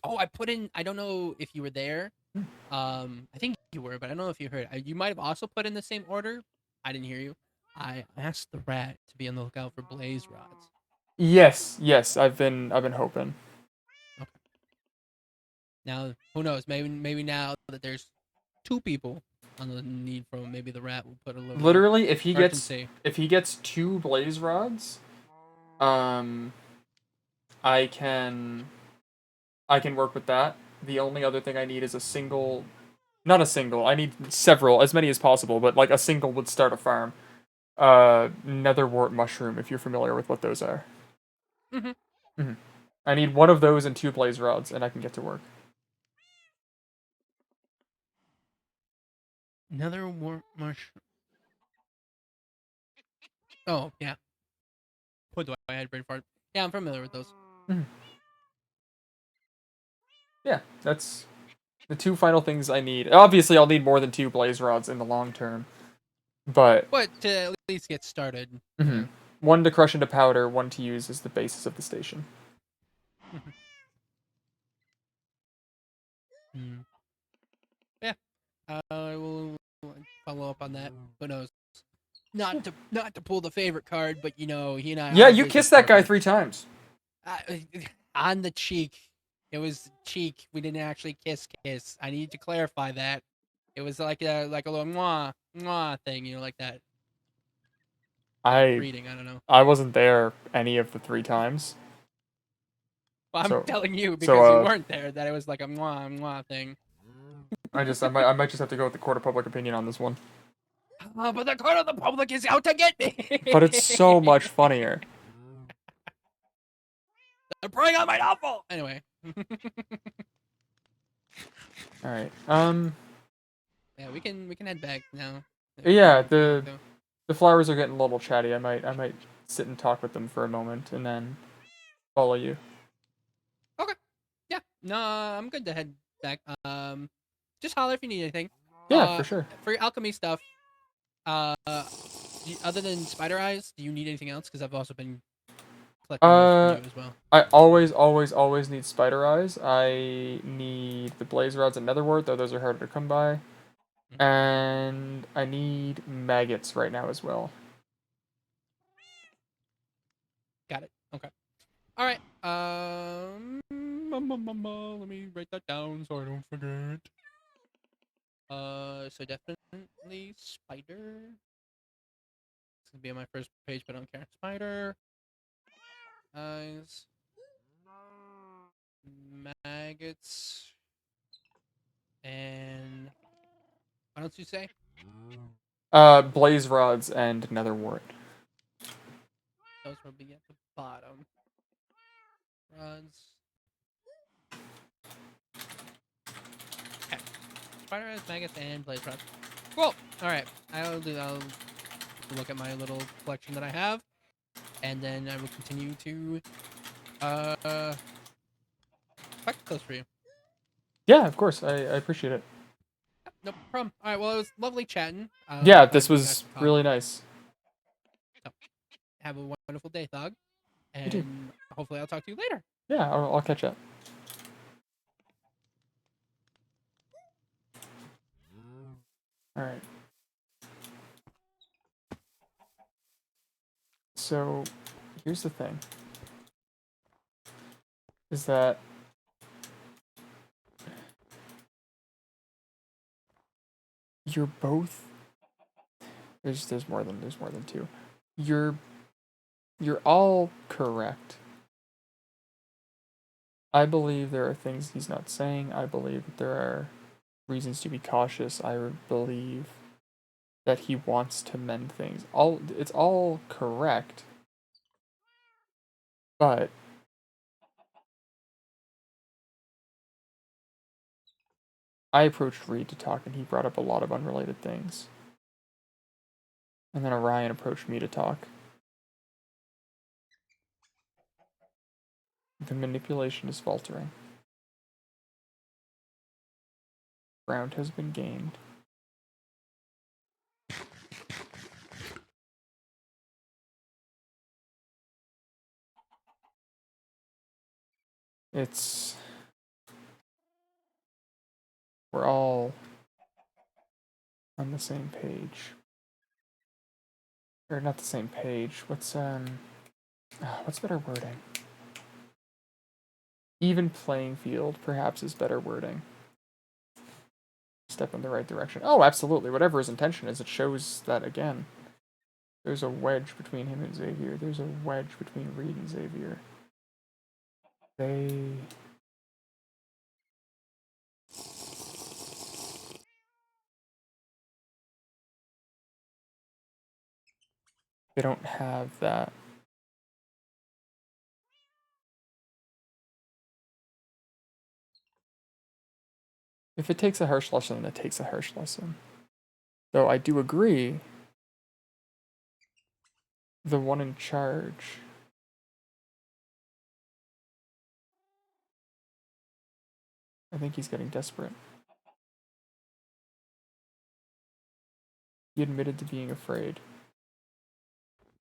Oh, I put in. I don't know if you were there. I think you were, but I don't know if you heard. You might have also put in the same order. I didn't hear you. I asked the rat to be on the lookout for blaze rods. Yes, I've been hoping. Okay. Now, who knows? Maybe now that there's 2 people on the need for, maybe the rat will put a little. Literally, if he urgency. gets 2 blaze rods, I can work with that. The only other thing I need is not a single. I need several, as many as possible, but like a single would start a farm. Netherwort mushroom, if you're familiar with what those are. I need 1 of those and 2 blaze rods, and I can get to work. Netherwort mushroom. Oh yeah. What do I had brain fart? Yeah, I'm familiar with those. Yeah, that's the 2 final things I need. Obviously, I'll need more than 2 blaze rods in the long term, but to at least get started. one to crush into powder, one to use as the basis of the station. Hmm. Yeah. I will follow up on that. Who knows? Not to pull the favorite card, but he and I. Yeah, are you business kissed that guy partners. 3 times. On the cheek. It was cheek. We didn't actually kiss. I need to clarify that. It was like a little mwah thing, like that. I Reading. I don't know. I wasn't there any of the 3 times. But I'm So- telling you so, because you weren't there that it was like a mwah thing. I might just have to go with the court of public opinion on this one. But the court of the public is out to get me. But it's so much funnier. They're preying on my novel. Anyway. All right. Yeah, we can head back now. Yeah, the flowers are getting a little chatty. I might sit and talk with them for a moment and then follow you. Okay. Yeah. No, I'm good to head back. Just holler if you need anything. Yeah, for sure. For your alchemy stuff, other than spider eyes, do you need anything else? Because I've also been collecting those from you as well. I always need spider eyes. I need the blaze rods and netherwort, though those are harder to come by. And I need maggots right now as well. Got it. Okay. All right. Let me write that down so I don't forget. So definitely spider. It's gonna be on my first page, but I don't care. Spider. Eyes. Maggots. And what else you say? Blaze rods and netherwort. Those will be at the bottom. Rods. Okay. Spider eyes, maggots, and blaze rods. Cool. All right. I'll look at my little collection that I have, and then I will continue to collect those for you. Yeah, of course. I appreciate it. No problem. All right. Well, it was lovely chatting. Yeah, Glad this we got was to talk. really nice. So, have a wonderful day, Thug. You too. And hopefully I'll talk to you later. Yeah, I'll catch up. All right. So, here's the thing. Is that you're both there's more than 2. You're all correct. I believe there are things he's not saying. I believe that there are reasons to be cautious. I believe that he wants to mend things. It's all correct. But I approached Reed to talk and he brought up a lot of unrelated things. And then Orion approached me to talk. The manipulation is faltering. Ground has been gained. We're all on the same page. Or not the same page. What's better wording? Even playing field, perhaps, is better wording. Step in the right direction. Oh, absolutely. Whatever his intention is, it shows that again. There's a wedge between him and Xavier. There's a wedge between Reed and Xavier. They don't have that. If it takes a harsh lesson, then it takes a harsh lesson. Though I do agree, the one in charge. I think he's getting desperate. He admitted to being afraid.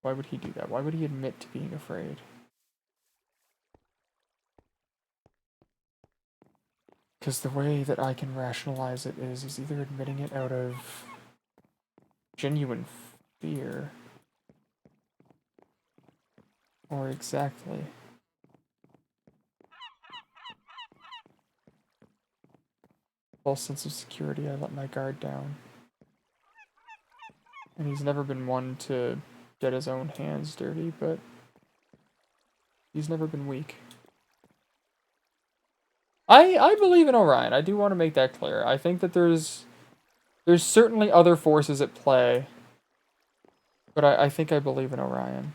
Why would he do that? Why would he admit to being afraid? Because the way that I can rationalize it is he's either admitting it out of genuine fear, or exactly. False sense of security, I let my guard down. And he's never been one to get his own hands dirty, but he's never been weak. I believe in Orion. I do want to make that clear. I think that there's certainly other forces at play, but I think I believe in Orion.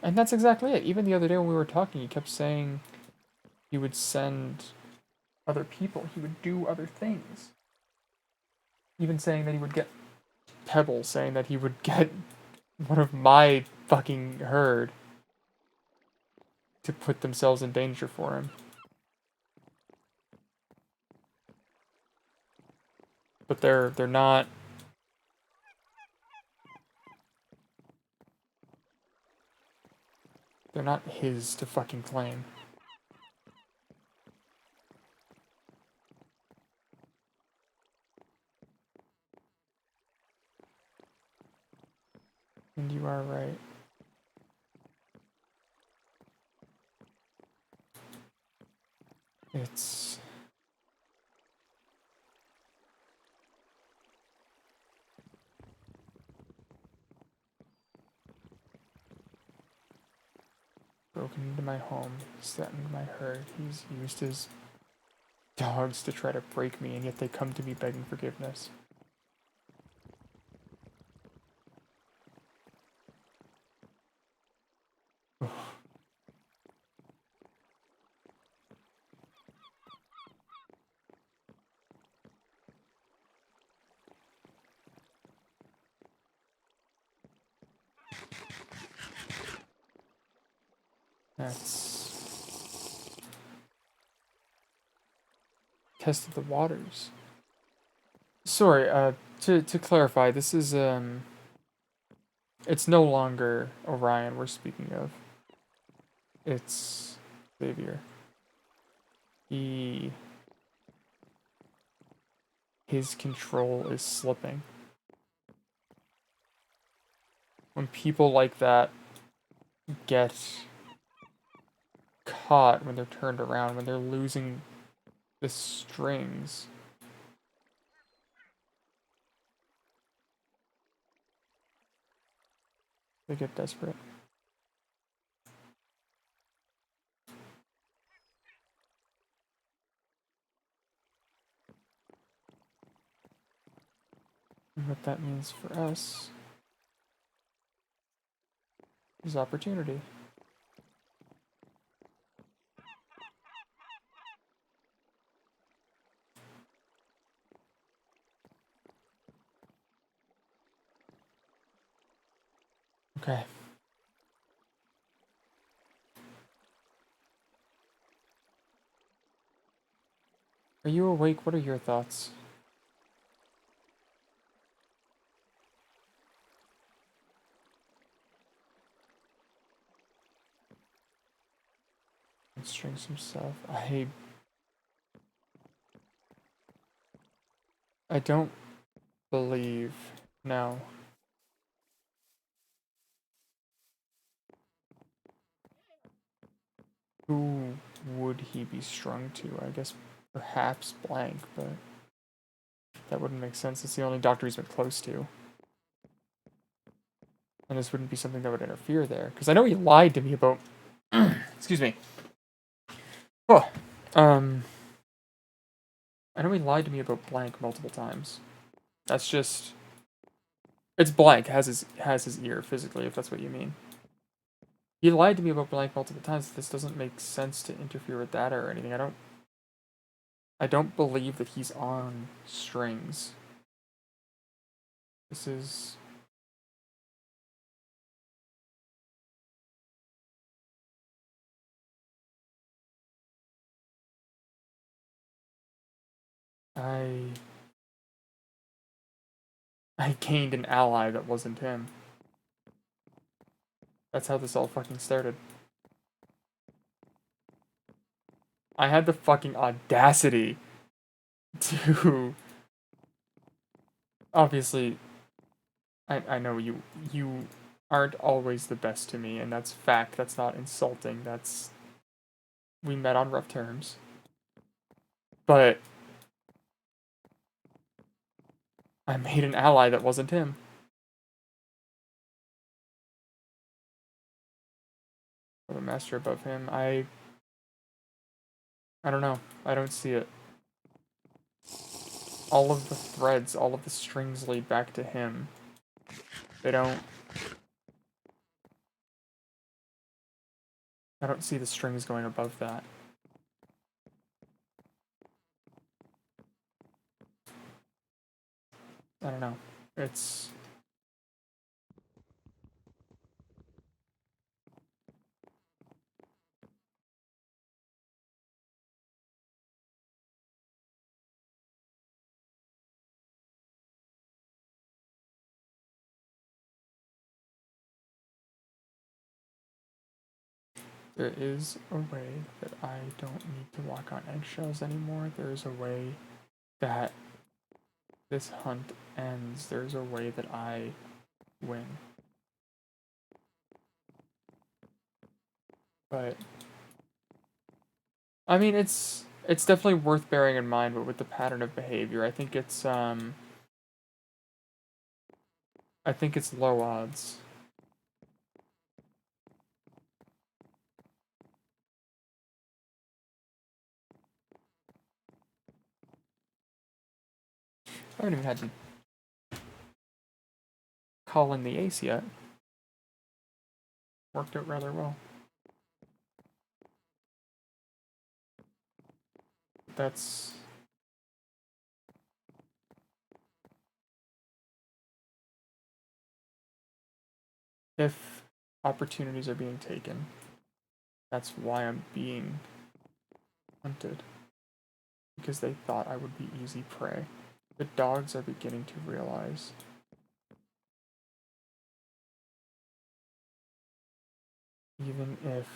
And that's exactly it. Even the other day when we were talking, he kept saying he would send other people. He would do other things. Even saying that he would get Pebble, saying that he would get one of my fucking herd to put themselves in danger for him. But they're not. They're not his to fucking claim. And you are right. It's... broken into my home, he's threatened my herd, he's used his dogs to try to break me, and yet they come to me begging forgiveness. That's... tested the waters. Sorry, to clarify, this is, it's no longer Orion we're speaking of. It's Xavier. His control is slipping. When people like that get caught, when they're turned around, when they're losing the strings, they get desperate. And what that means for us is opportunity. Okay. Are you awake? What are your thoughts? Strings himself. I don't believe. No. Who would he be strung to? I guess perhaps Blank, but that wouldn't make sense. It's the only doctor he's been close to. And this wouldn't be something that would interfere there. Because I know he lied to me about... Excuse me. Oh. I know he lied to me about Blank multiple times. That's just... It's Blank has his ear physically, if that's what you mean. He lied to me about Blank multiple times. This doesn't make sense to interfere with that or anything. I don't believe that he's on strings. This is... I gained an ally that wasn't him. That's how this all fucking started. I had the fucking audacity to... Obviously, I know you aren't always the best to me, and that's fact. That's not insulting. That's... We met on rough terms. But... I made an ally that wasn't him. The master above him, I don't know. I don't see it. All of the threads, all of the strings lead back to him. They don't... I don't see the strings going above that. I don't know. It's... There is a way that I don't need to walk on eggshells anymore. There is a way that this hunt ends. There's a way that I win. But... I mean, it's definitely worth bearing in mind, but with the pattern of behavior, I think it's low odds. I haven't even had to call in the ace yet. Worked out rather well. That's... If opportunities are being taken, that's why I'm being hunted. Because they thought I would be easy prey. The dogs are beginning to realize. Even if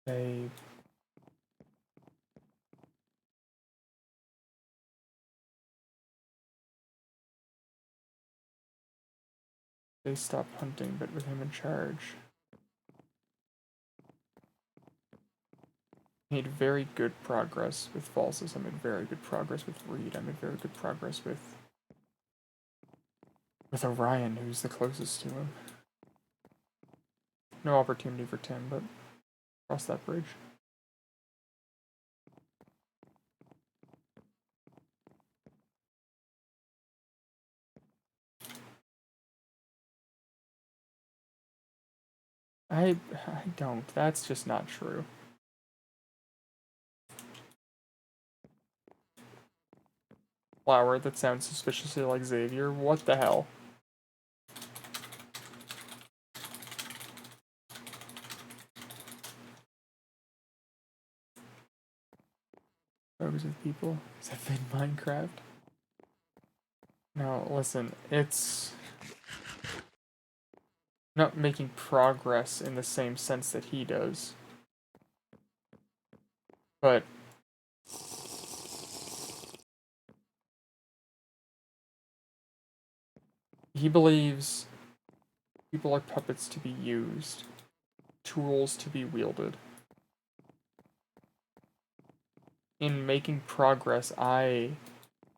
they stop hunting, but with him in charge. Made very good progress with Falsus. I made very good progress with Reed. I made very good progress with Orion, who's the closest to him. No opportunity for Tim, but cross that bridge. I don't. That's just not true. Flower that sounds suspiciously like Xavier. What the hell? Photos of people. Is that in Minecraft? No, listen, it's not making progress in the same sense that he does. But he believes people are puppets to be used, tools to be wielded. In making progress, I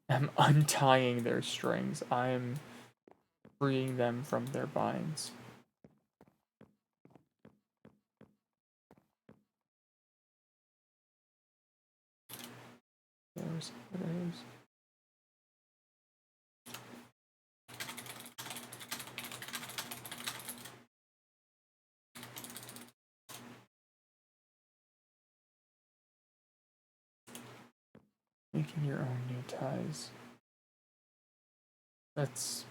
am untying their strings. I am freeing them from their binds. There's photos. Making your own new ties. That's...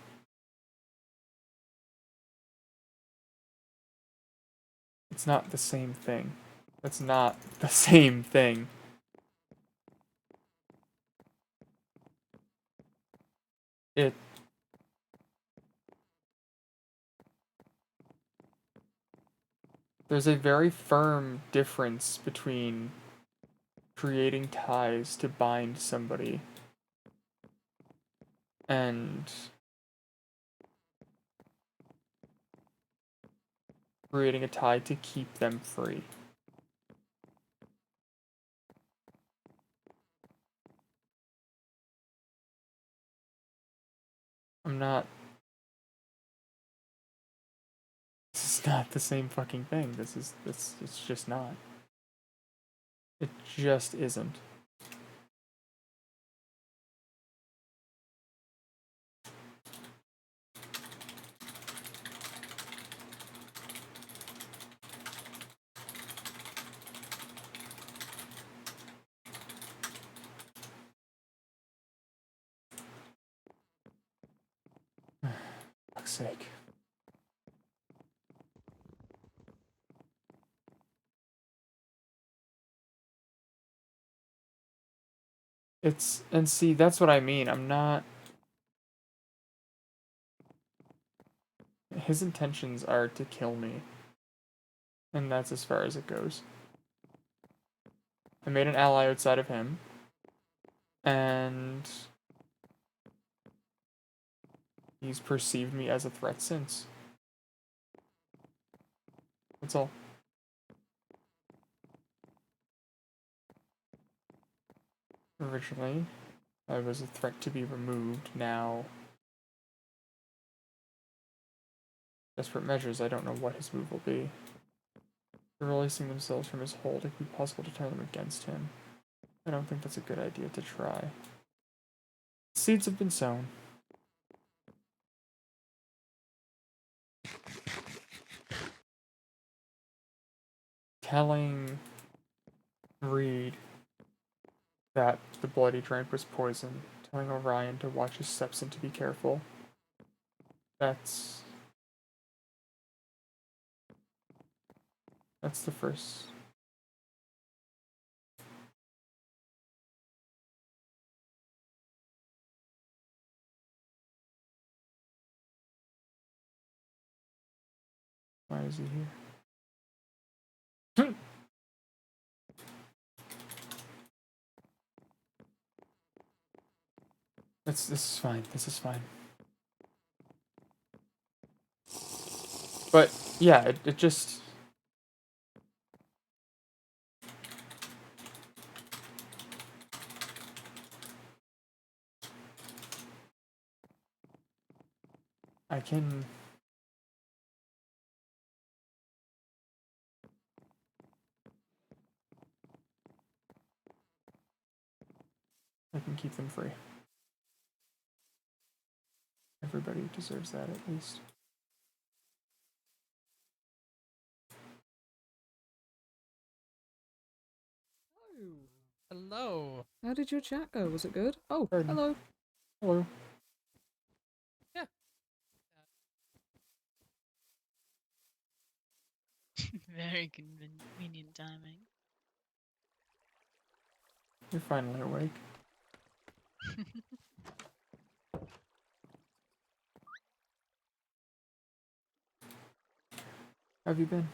It's not the same thing. That's not the same thing. It There's a very firm difference between creating ties to bind somebody and creating a tie to keep them free. I'm not. This is not the same fucking thing. It's just not. It just isn't. Fuck's sake. And see, that's what I mean. I'm not. His intentions are to kill me. And that's as far as it goes. I made an ally outside of him. And he's perceived me as a threat since. That's all. Originally, I was a threat to be removed. Now, desperate measures, I don't know what his move will be. They're releasing themselves from his hold. It could be possible to turn them against him. I don't think that's a good idea to try. Seeds have been sown. Telling Reed that the blood he drank was poison. Telling Orion to watch his steps and to be careful. That's the first. Why is he here? This is fine. This is fine. But yeah, it just I can keep them free. Everybody deserves that at least. Hello. How did your chat go? Was it good? Oh, Pardon. hello. Hello. Yeah. Very convenient timing. You're finally awake. How have you been?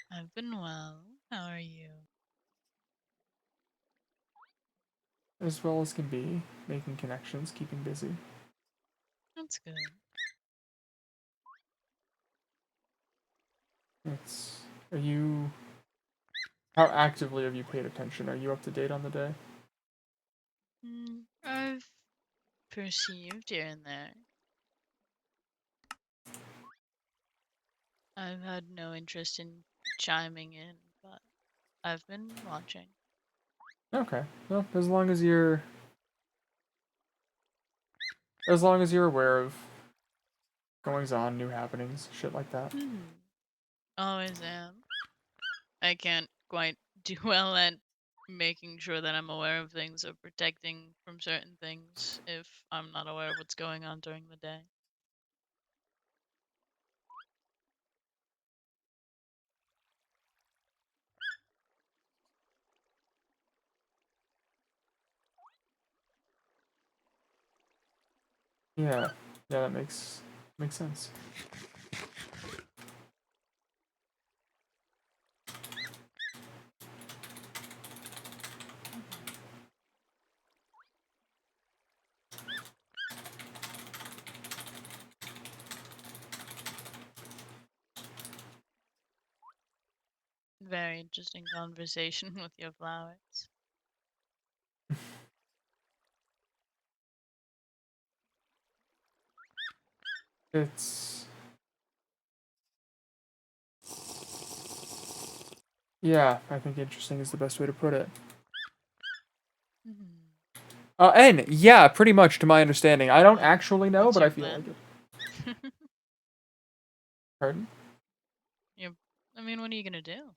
I've been well. How are you? As well as can be, making connections, keeping busy. That's good. Are you... How actively have you paid attention? Are you up to date on the day? I've perceived here and there. I've had no interest in chiming in, but I've been watching. Okay. Well, as long as you're aware of goings on, new happenings, shit like that. Always am. I can't quite do well at making sure that I'm aware of things or protecting from certain things if I'm not aware of what's going on during the day. Yeah, that makes sense. Very interesting conversation with your flowers. It's yeah, I think interesting is the best way to put it. Mhm. And yeah, pretty much to my understanding. I don't actually know, What's but I your feel like plan? it. Pardon? I mean, what are you gonna do?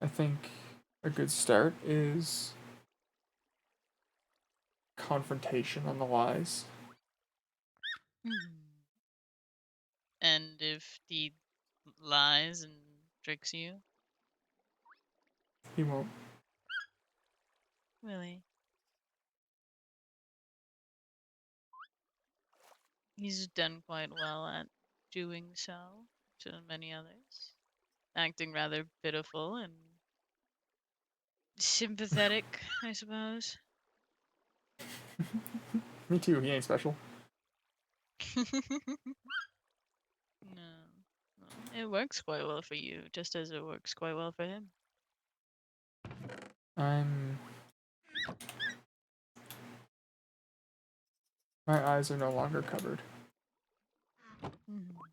I think a good start is confrontation on the lies. Mhm. And if he lies and tricks you, He won't. really, he's done quite well at doing so to many others, acting rather pitiful and sympathetic, I suppose. Me too. He ain't special. No, well, it works quite well for you, just as it works quite well for him. I'm. My eyes are no longer covered. Mhm.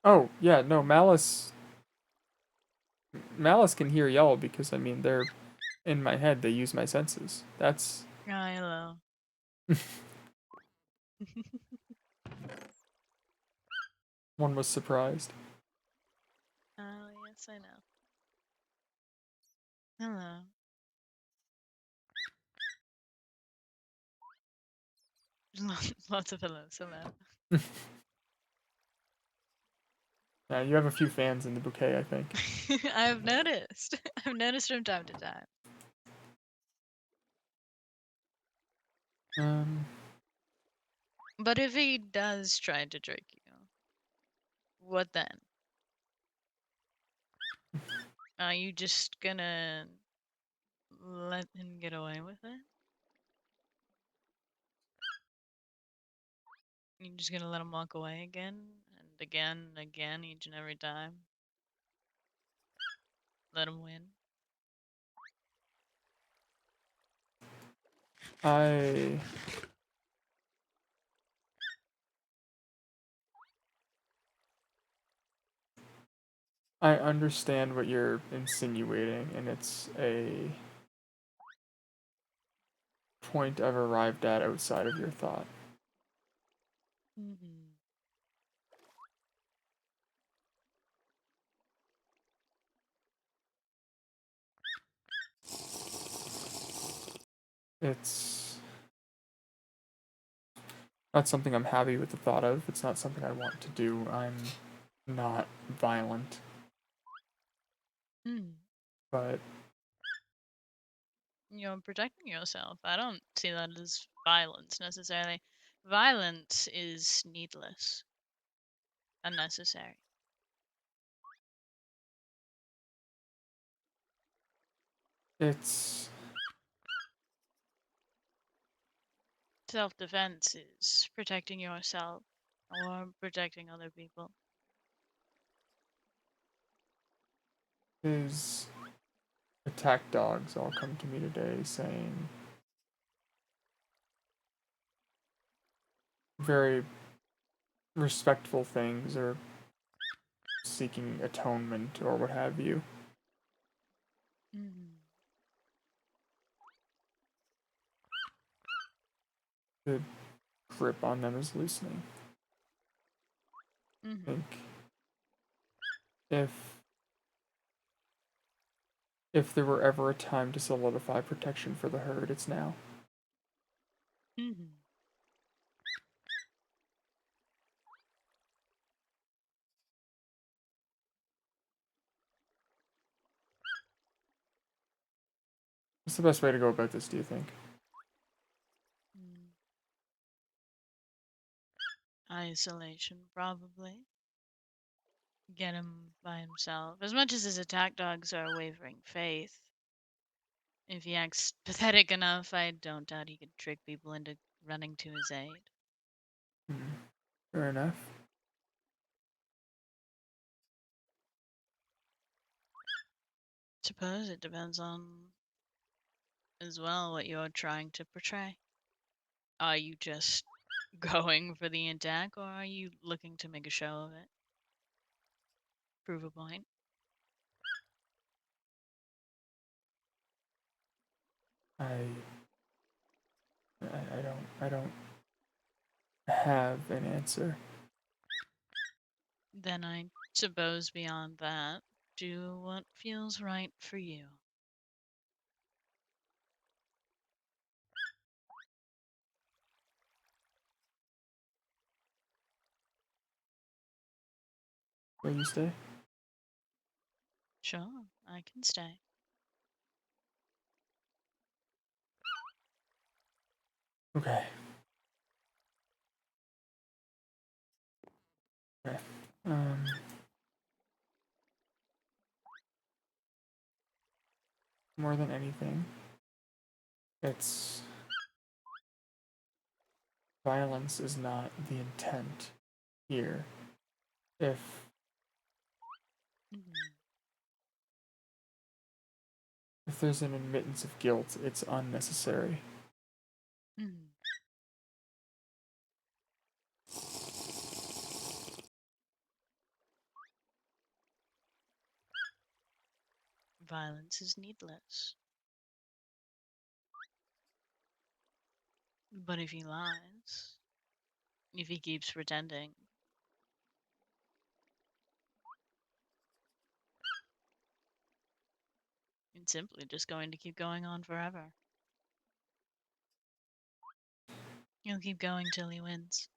Oh yeah, no Malice. Malice can hear y'all because I mean they're in my head. They use my senses. That's Ah, hello. one was surprised. Oh, yes, I know. Hello. Lots of hellos. Hello. Yeah, you have a few fans in the bouquet, I think. I've noticed. I've noticed from time to time. Um, But if he does try to trick you, what then? Are you just gonna let him get away with it? You just gonna let him walk away again and again, each and every time? Let him win? I I understand what you're insinuating, and it's a point I've arrived at outside of your thought. Mm-hmm. It's not something I'm happy with the thought of. It's not something I want to do. I'm not violent, Mm. but You're protecting yourself. I don't see that as violence necessarily. Violence is needless, unnecessary. it's Self defense is protecting yourself or protecting other people. his attack dogs all come to me today saying very respectful things or seeking atonement or what have you. Mm-hmm. The grip on them is loosening. I Mm-hmm. think if there were ever a time to solidify protection for the herd, it's now. Mm-hmm. the best way to go about this, do you think? Isolation, probably. Get him by himself. As much as his attack dogs are a wavering faith, if he acts pathetic enough, I don't doubt he could trick people into running to his aid. Fair enough. Suppose it depends on, as well, what you're trying to portray. Are you just going for the attack, or are you looking to make a show of it? Prove a point. I don't have an answer. Then I suppose beyond that, do what feels right for you. Will you stay? Sure, I can stay. Okay. Okay. More than anything, it's violence is not the intent here. If there's an admittance of guilt, it's unnecessary. Violence is needless. But if he lies, if he keeps pretending, it's simply just going to keep going on forever. He'll keep going till he wins.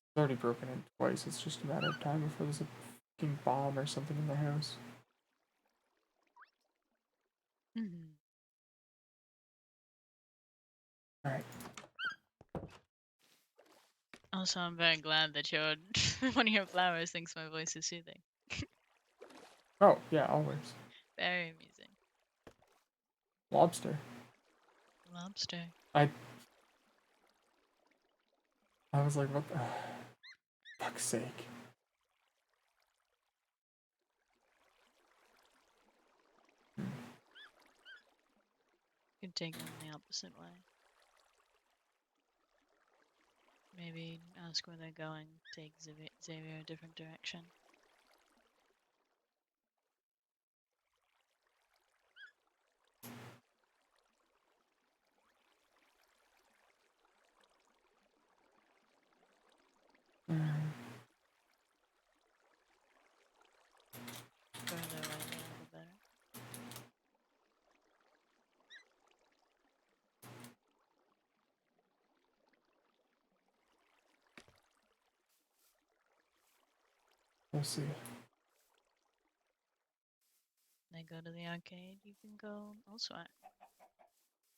It's already broken in twice. It's just a matter of time before there's a fucking bomb or something in the house. Alright. Also, I'm very glad that your one of your flowers thinks my voice is soothing. Oh, yeah, always. Very amusing. Lobster. Lobster. I was like, what the fuck's sake. Could take them the opposite way. Maybe ask where they're going, take Xavier a different direction. Further away they are, the better. We'll see. They go to the arcade, you can go elsewhere.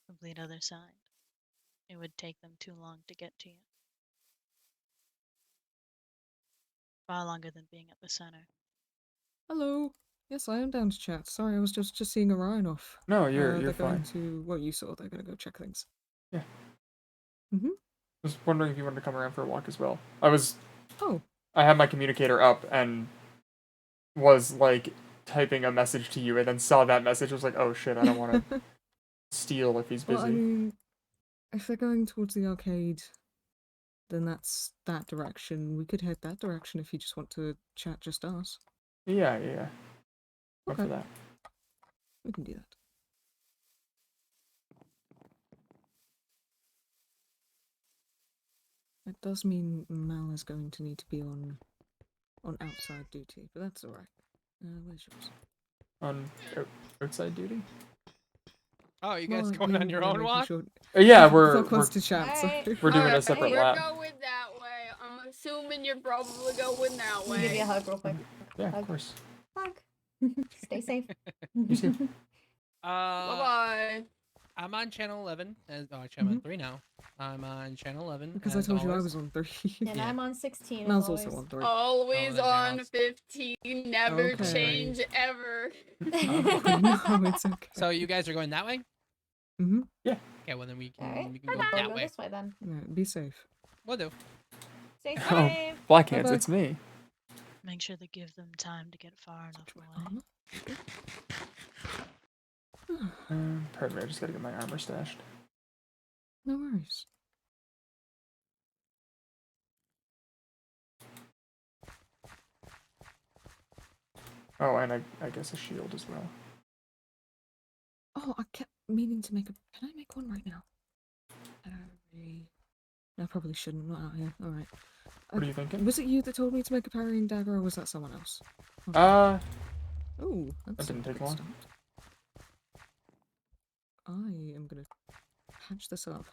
Complete other side. It would take them too long to get to you. Far longer than being at the center. Hello. Yes, I am down to chat. Sorry, I was just seeing Orion off. No, you're they're going fine. to what you saw. They're going to go check things. Yeah. Mhm. I was wondering if you wanted to come around for a walk as well. Oh. I had my communicator up and was like typing a message to you, and then saw that message. Was like, oh shit, I don't want to steal if he's busy. Well, I mean, if they're going towards the arcade, then that's that direction. We could head that direction if you just want to chat just us. Yeah. Go Okay. for that. We can do that. It does mean Mal is going to need to be on outside duty, but that's alright. Where's yours? On outside duty? Oh, you guys Well, going on your own making walk? sure- Yeah, It's we're not close to chat, so... Alright. we're doing a Alright, separate you're lap. going that way. I'm assuming you're probably going that Let me give you a way. hug real quick. Yeah, Bug. of course. Bug. Stay safe. You too. Bye bye. I'm on channel 11. Actually, I'm on Mhm. 3 now. I'm on channel 11. Because I as told you I always. was on 3. And Yeah. I'm on 16 as Mel's always. also on 3. Always then on Harold's- 15. Never Okay. change ever. Oh, no, it's okay. So you guys are going that way? Mm-hmm. Okay, well then we can, Alright, we can go we'll that go way. this way then. Yeah, be safe. We'll do. Stay Oh, safe. Black Hands, Bye-bye. it's me. Make sure to give them time to get far enough My away. armor? Pardon me, I just gotta get my armor stashed. No worries. Oh, and I guess a shield as well. Oh, I kept meaning to make a. Can I make one right now? No, I probably shouldn't. I'm not out here. Alright. What are you thinking? Was it you that told me to make a parrying dagger, or was that someone else? Oh, that's didn't a take good long. start. I am gonna patch this up.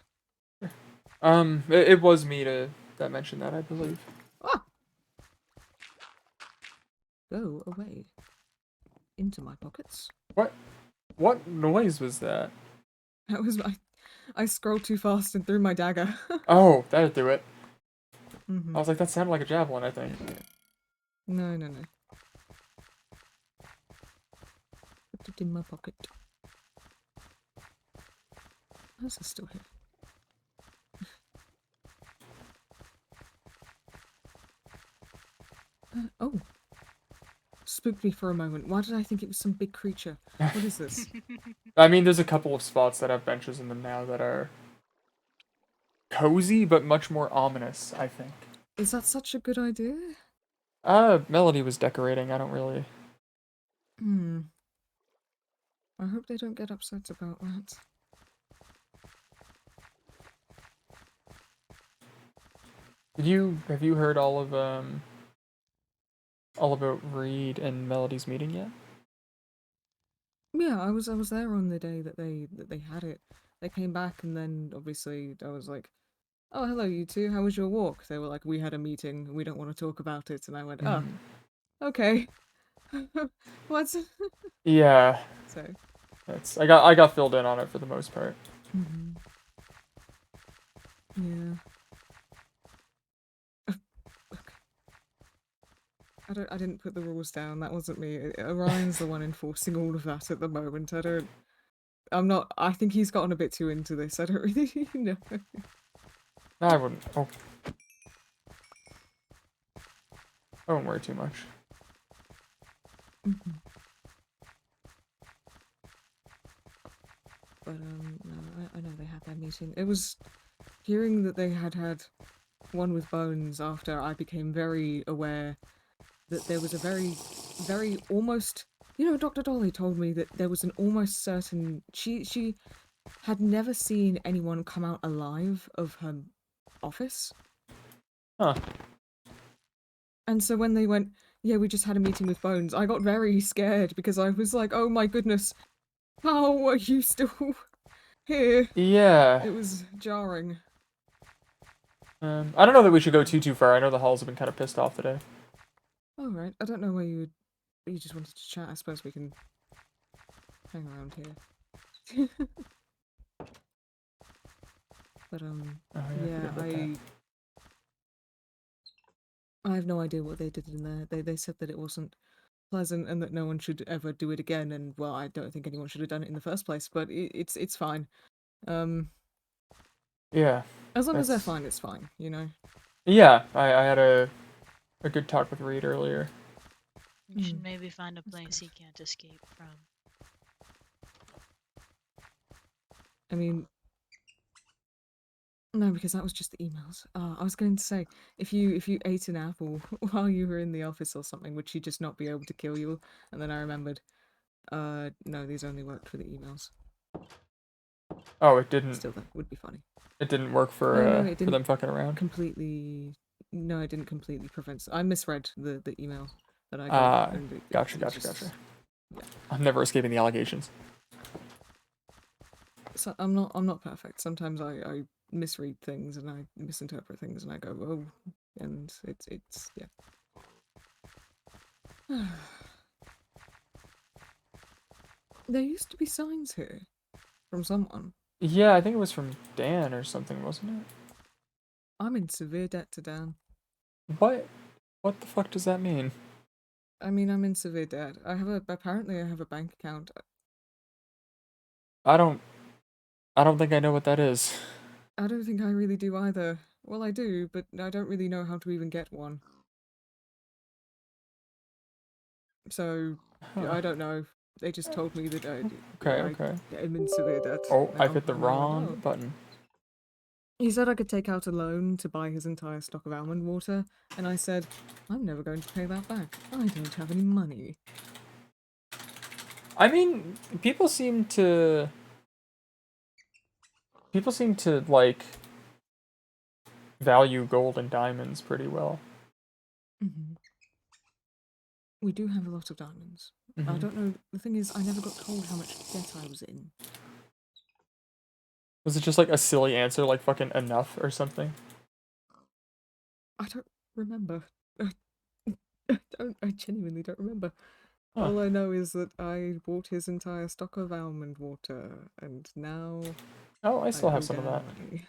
It was me that mentioned that, I believe. Ah! Go away. Into my pockets. What noise was that? That was I scrolled too fast and threw my dagger. Oh, that'd do it. Mhm. I was like, that sounded like a javelin, I think. No. Put it in my pocket. How's this still here? Oh. Spooked me for a moment. Why did I think it was some big creature? What is this? I mean, there's a couple of spots that have benches in them now that are cozy, but much more ominous, I think. Is that such a good idea? Melody was decorating, I don't really... I hope they don't get upset about that. Have you heard all about Reed and Melody's meeting yet? Yeah, I was there on the day that they had it. They came back and then obviously I was like, "Oh, hello you two. How was your walk?" They were like, "We had a meeting. We don't want to talk about it." And I went, "Oh, okay." What? Yeah, So. I got filled in on it for the most part. Yeah. Okay. I didn't put the rules down. That wasn't me. Orion's the one enforcing all of that at the moment. I think he's gotten a bit too into this. I don't really know. No, I wouldn't. Oh. I wouldn't worry too much. But no, I know they had their meeting. It was hearing that they had one with Bones after I became very aware that there was a very almost, Dr. Dolly told me that there was an almost certain she had never seen anyone come out alive of her office. Huh. And so when they went, yeah, we just had a meeting with Bones, I got very scared because I was like, oh my goodness, how are you still here? Yeah. It was jarring. I don't know that we should go too far. I know the halls have been kind of pissed off today. All right, I don't know where you just wanted to chat. I suppose we can hang around here. But Oh, yeah, I forgot about that. I have no idea what they did in there. They said that it wasn't pleasant and that no one should ever do it again. And well, I don't think anyone should have done it in the first place. But it's fine. Yeah. As long as they're That's- fine, it's fine. Yeah, I had a good talk with Reed earlier. You should maybe find a place he can't escape from. I mean, no, because that was just the emails. I was going to say, if you ate an apple while you were in the office or something, would she just not be able to kill you? And then I remembered, no, these only worked for the emails. Oh, it didn't. Still, that would be funny. It didn't work for No, it for didn't them fucking around. completely. No, I didn't completely prevent. I misread the email that I Ah, got. and gotcha. it just- Yeah. I'm never escaping the allegations. So I'm not perfect. Sometimes I misread things and I misinterpret things and I go, oh, and it's yeah. There used to be signs here from someone. Yeah, I think it was from Dan or something, wasn't it? I'm in severe debt to Dan. What? What the fuck does that mean? I mean, I'm in severe debt. Apparently I have a bank account. I don't think I know what that is. I don't think I really do either. Well, I do, but I don't really know how to even get one. So, Huh. I don't know. They just told me that Okay. I'm in severe debt. Oh, I now, hit the and I went, wrong "Oh." button. He said I could take out a loan to buy his entire stock of almond water, and I said, I'm never going to pay that back. I don't have any money. I mean, people seem to like value gold and diamonds pretty well. Mm-hmm. We do have a lot of diamonds. I Mhm. don't know. The thing is, I never got told how much debt I was in. Was it just like a silly answer, like fucking enough or something? I don't remember. I genuinely don't remember. Huh. All I know is that I bought his entire stock of almond water, and now Oh, I still owe have some of Dan that. money.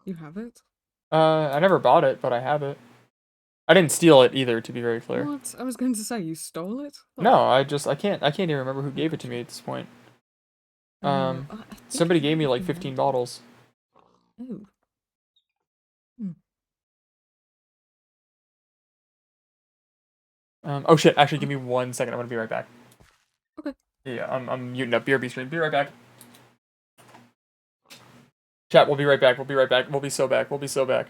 You have it? I never bought it, but I have it. I didn't steal it either, to be very clear. What? I was going to say you stole it? No, I can't even remember who gave it to me at this point. I think Somebody I gave me might like have 15 remembered. bottles. Oh. Oh shit, actually give me 1 second, I'm gonna be right back. Okay. Yeah, I'm muting up BRB stream. Be right back. Chat, we'll be right back. We'll be right back. We'll be so back. We'll be so back.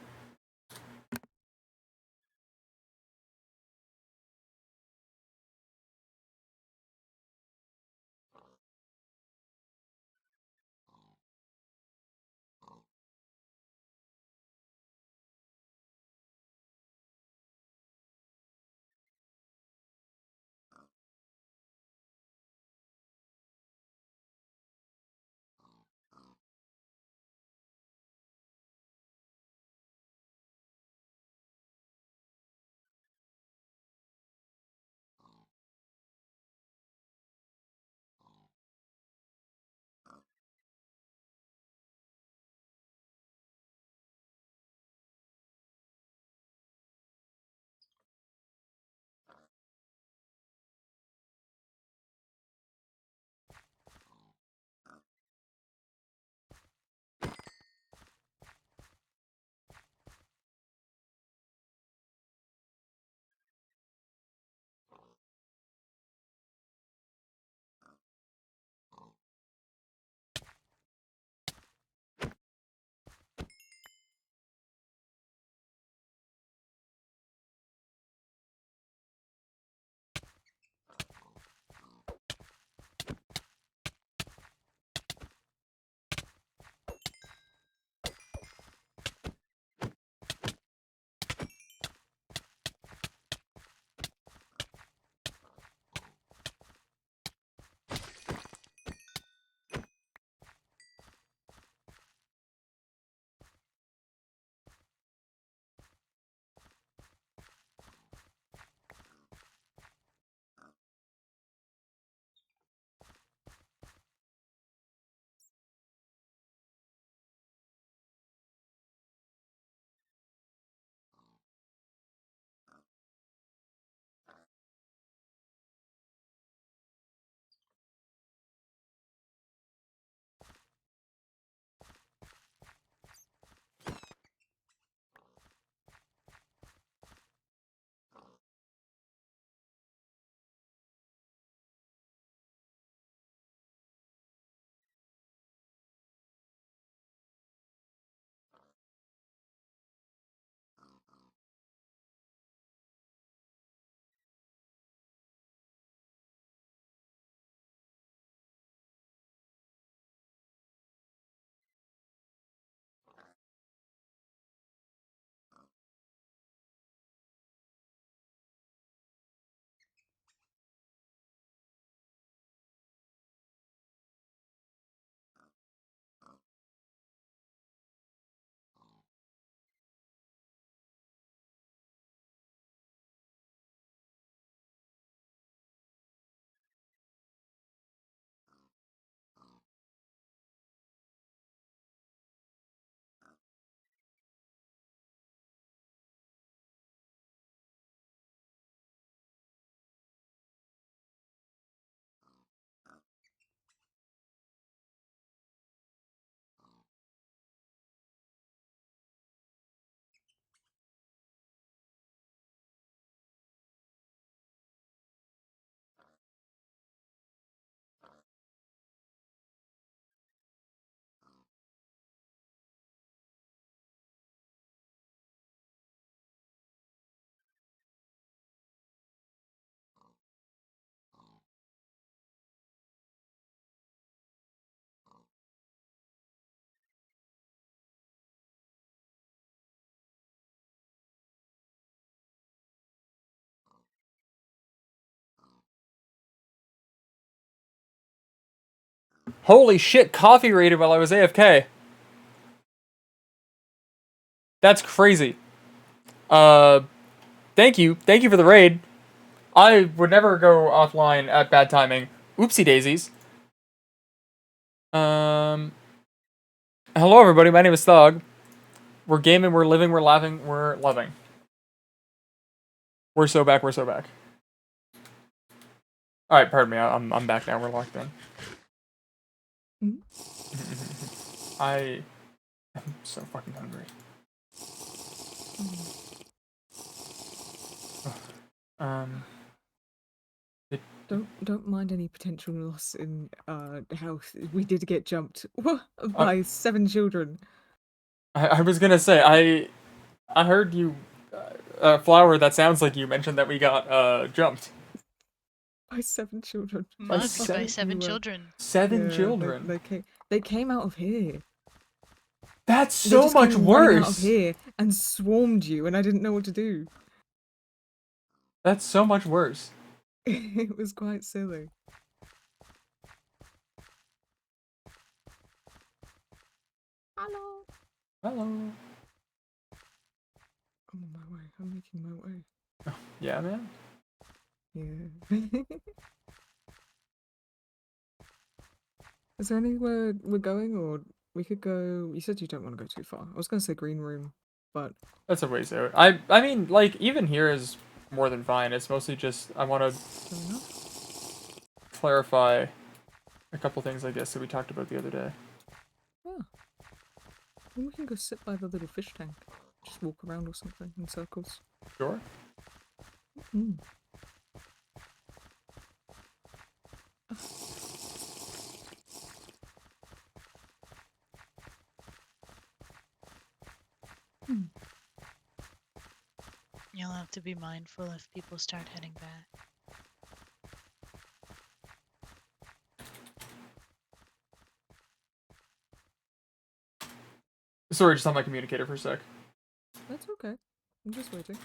Holy shit, coffee rated while I was AFK. That's crazy. Thank you. Thank you for the raid. I would never go offline at bad timing. Oopsie daisies. Hello everybody, my name is Thug. We're gaming, we're living, we're laughing, we're loving. We're so back, we're so back. Alright, pardon me, I'm back now, we're locked in. I am so fucking hungry. Don't mind any potential loss in health. We did get jumped by 7 children. I was gonna say, I heard you, Flower, that sounds like you mentioned that we got, jumped. By 7 children. Mugged by seven- 7 children. 7 Yeah, children? They came out of here. That's They so just much came running out of worse! here and swarmed you, and I didn't know what to do. That's so much worse. It was quite silly. Hello. Hello. I'm on my way. I'm making my way. Yeah, man? Yeah. Is there anywhere we're going, or we could go? You said you don't want to go too far. I was gonna say green room, but That's a ways out. I mean, like, even here is more than fine. It's mostly just, I want to fair enough. clarify a couple things, I guess, that we talked about the other day. Oh. Then we can go sit by the little fish tank. Just walk around or something in circles. Sure? Mm. You'll have to be mindful if people start heading back. Sorry, just on my communicator for a sec. That's okay. I'm just waiting.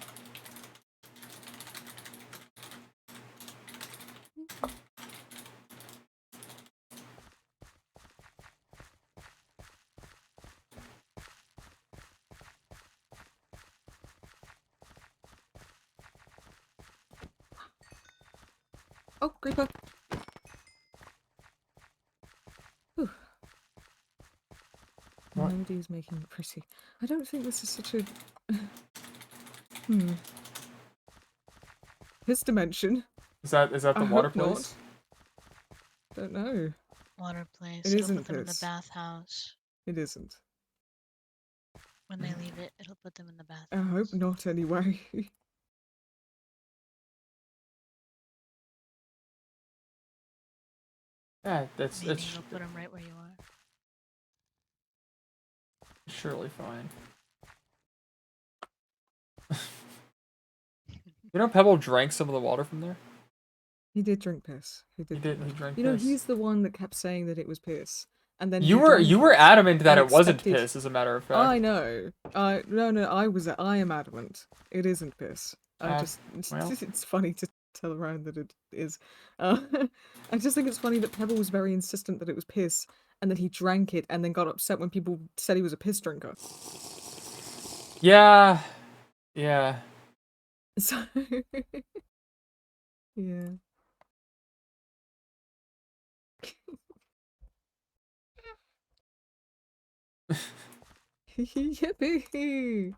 Oh, creeper! Whew. What? Nobody's making it pretty. I don't think this is such a... His dimension. Is that the I water hope not. place? Don't know. Water place. It It'll isn't put them in the this. bathhouse. It isn't. When they leave it, it'll put them in the bathhouse. I hope not, anyway. Yeah, that's Maybe it's it'll put them right where you are. surely fine. You know, Pebble drank some of the water from there. He did drink piss. He He did. did. He drank. You know, piss. he's the one that kept saying that it was piss, and then You he were drank it adamant that and it wasn't accepted- piss, as a matter of fact. I know. No, I am adamant. It isn't piss. well. It's funny to tell around that it is. I just think it's funny that Pebble was very insistent that it was piss, and that he drank it, and then got upset when people said he was a piss drinker. Yeah. Yeah. So, yeah. Yippee!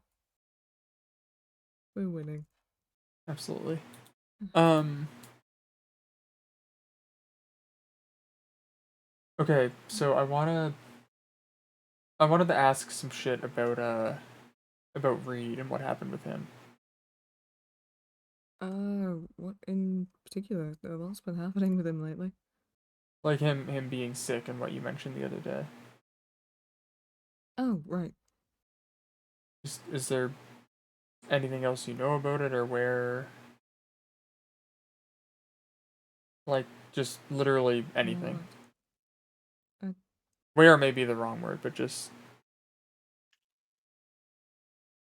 We're winning. Absolutely. Okay, so I wanted to ask some shit about Reed and what happened with him. What in particular? What's been happening with him lately? Like him being sick and what you mentioned the other day. Oh, right. Is there anything else you know about it, or where? Like, just literally anything. Where may be the wrong word, but just...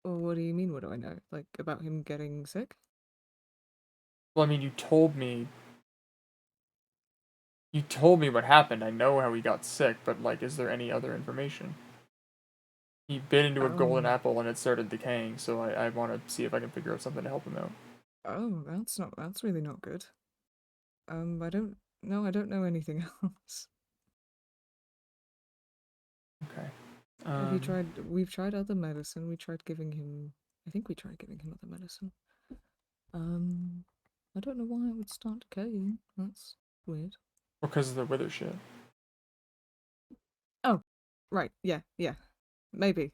Well, what do you mean, what do I know? Like, about him getting sick? Well, I mean, you told me You told me what happened. I know how he got sick, but like, is there any other information? He bit into a golden apple and it started decaying, so I want to see if I can figure out something to help him out. Oh, that's really not good. I don't know anything else. Okay. Have you tried, we've tried other medicine, I think we tried giving him other medicine. I don't know why it would start decaying, that's weird. Because of the wither shit. Oh, right, yeah, maybe.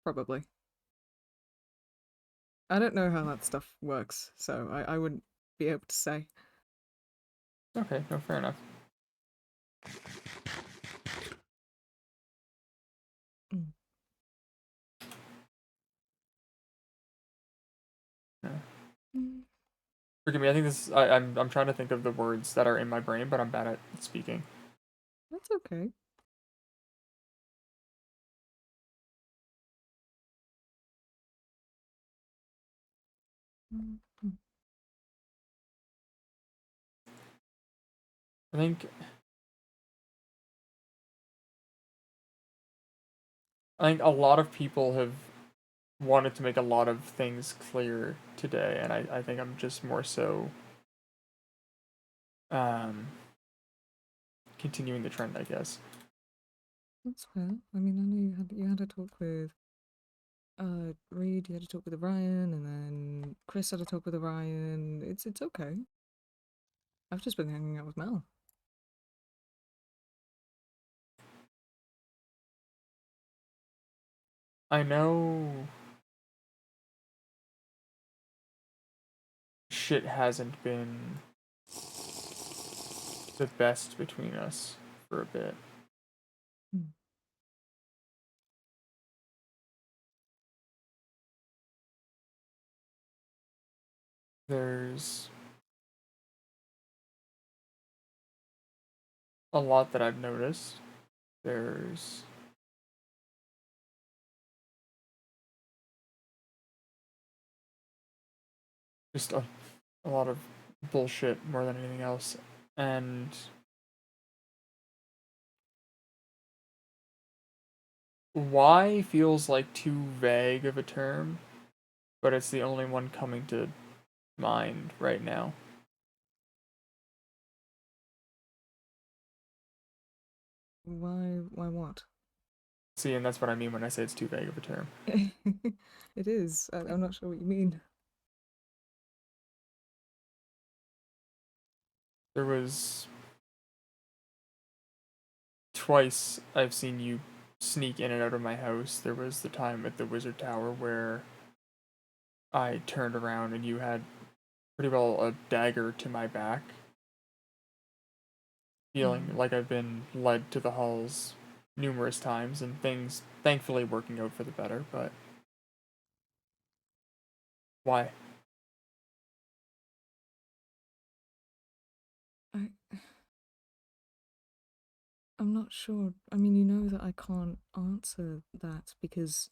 Probably. I don't know how that stuff works, so I wouldn't be able to say. Okay, no, fair enough. Mm. Yeah. Mm. Forgive me, I think this I'm trying to think of the words that are in my brain, but I'm bad at speaking. That's okay. Mm. I think a lot of people have wanted to make a lot of things clear today, and I think I'm just more so continuing the trend, I guess. That's fair. I mean, I know you had a talk with Reed, you had a talk with Orion, and then Chris had a talk with Orion. It's okay. I've just been hanging out with Mel. I know shit hasn't been the best between us for a bit. Hmm. There's a lot that I've noticed. There's just a lot of bullshit more than anything else. And why feels like too vague of a term, but it's the only one coming to mind right now. Why what? See, and that's what I mean when I say it's too vague of a term. It is. I'm not sure what you mean. There was twice I've seen you sneak in and out of my house. There was the time at the Wizard Tower where I turned around and you had pretty well a dagger to my back, feeling like I've been led to the halls numerous times and things thankfully working out for the better, but why? I'm not sure. I mean, you know that I can't answer that because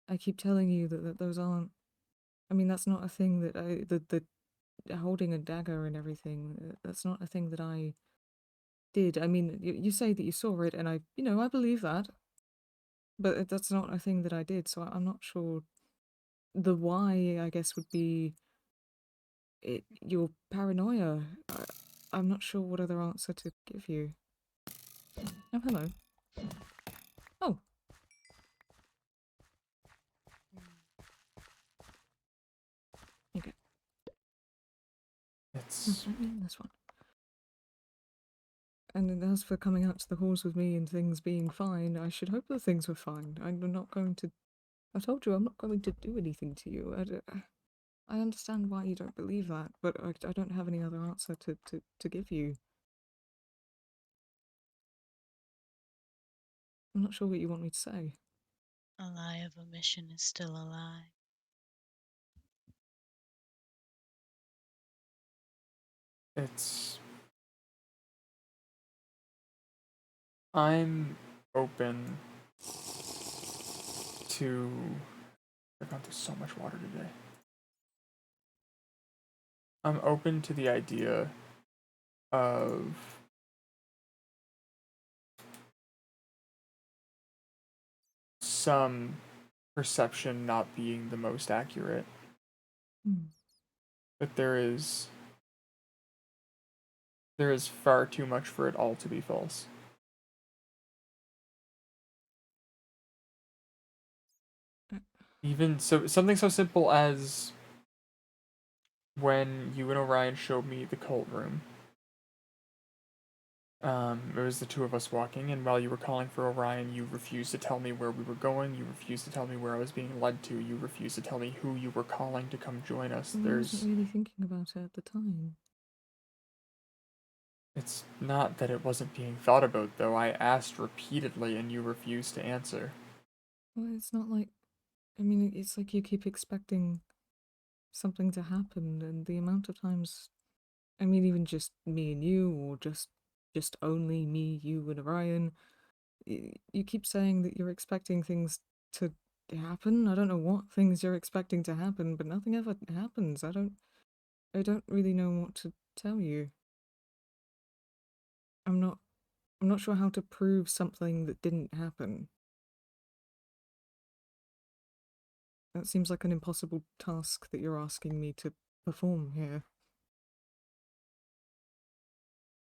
I keep telling you that those aren't. I mean, that's not a thing that the holding a dagger and everything. That's not a thing that I did. I mean, you say that you saw it, and I believe that, but that's not a thing that I did. So I'm not sure. The why, I guess, would be your paranoia. I'm not sure what other answer to give you. Oh, hello. Oh. Okay. It's I mean this one. And as for coming out to the halls with me and things being fine, I should hope that things were fine. I'm not going to. I told you I'm not going to do anything to you. I understand why you don't believe that, but I don't have any other answer to give you. I'm not sure what you want me to say. A lie of omission is still a lie. it's I'm open to I've gone through so much water today. I'm open to the idea of some perception not being the most accurate. Hmm. But there is far too much for it all to be false. Even so, something so simple as when you and Orion showed me the cult room. It was the two of us walking, and while you were calling for Orion, you refused to tell me where we were going, you refused to tell me where I was being led to, you refused to tell me who you were calling to come join us. I wasn't really thinking about it at the time. It's not that it wasn't being thought about, though. I asked repeatedly, and you refused to answer. Well, it's not like... I mean, it's like you keep expecting something to happen, and the amount of times... I mean, even just me and you, or just only me, you, and Orion. You keep saying that you're expecting things to happen. I don't know what things you're expecting to happen, but nothing ever happens. I don't really know what to tell you. I'm not sure how to prove something that didn't happen. That seems like an impossible task that you're asking me to perform here.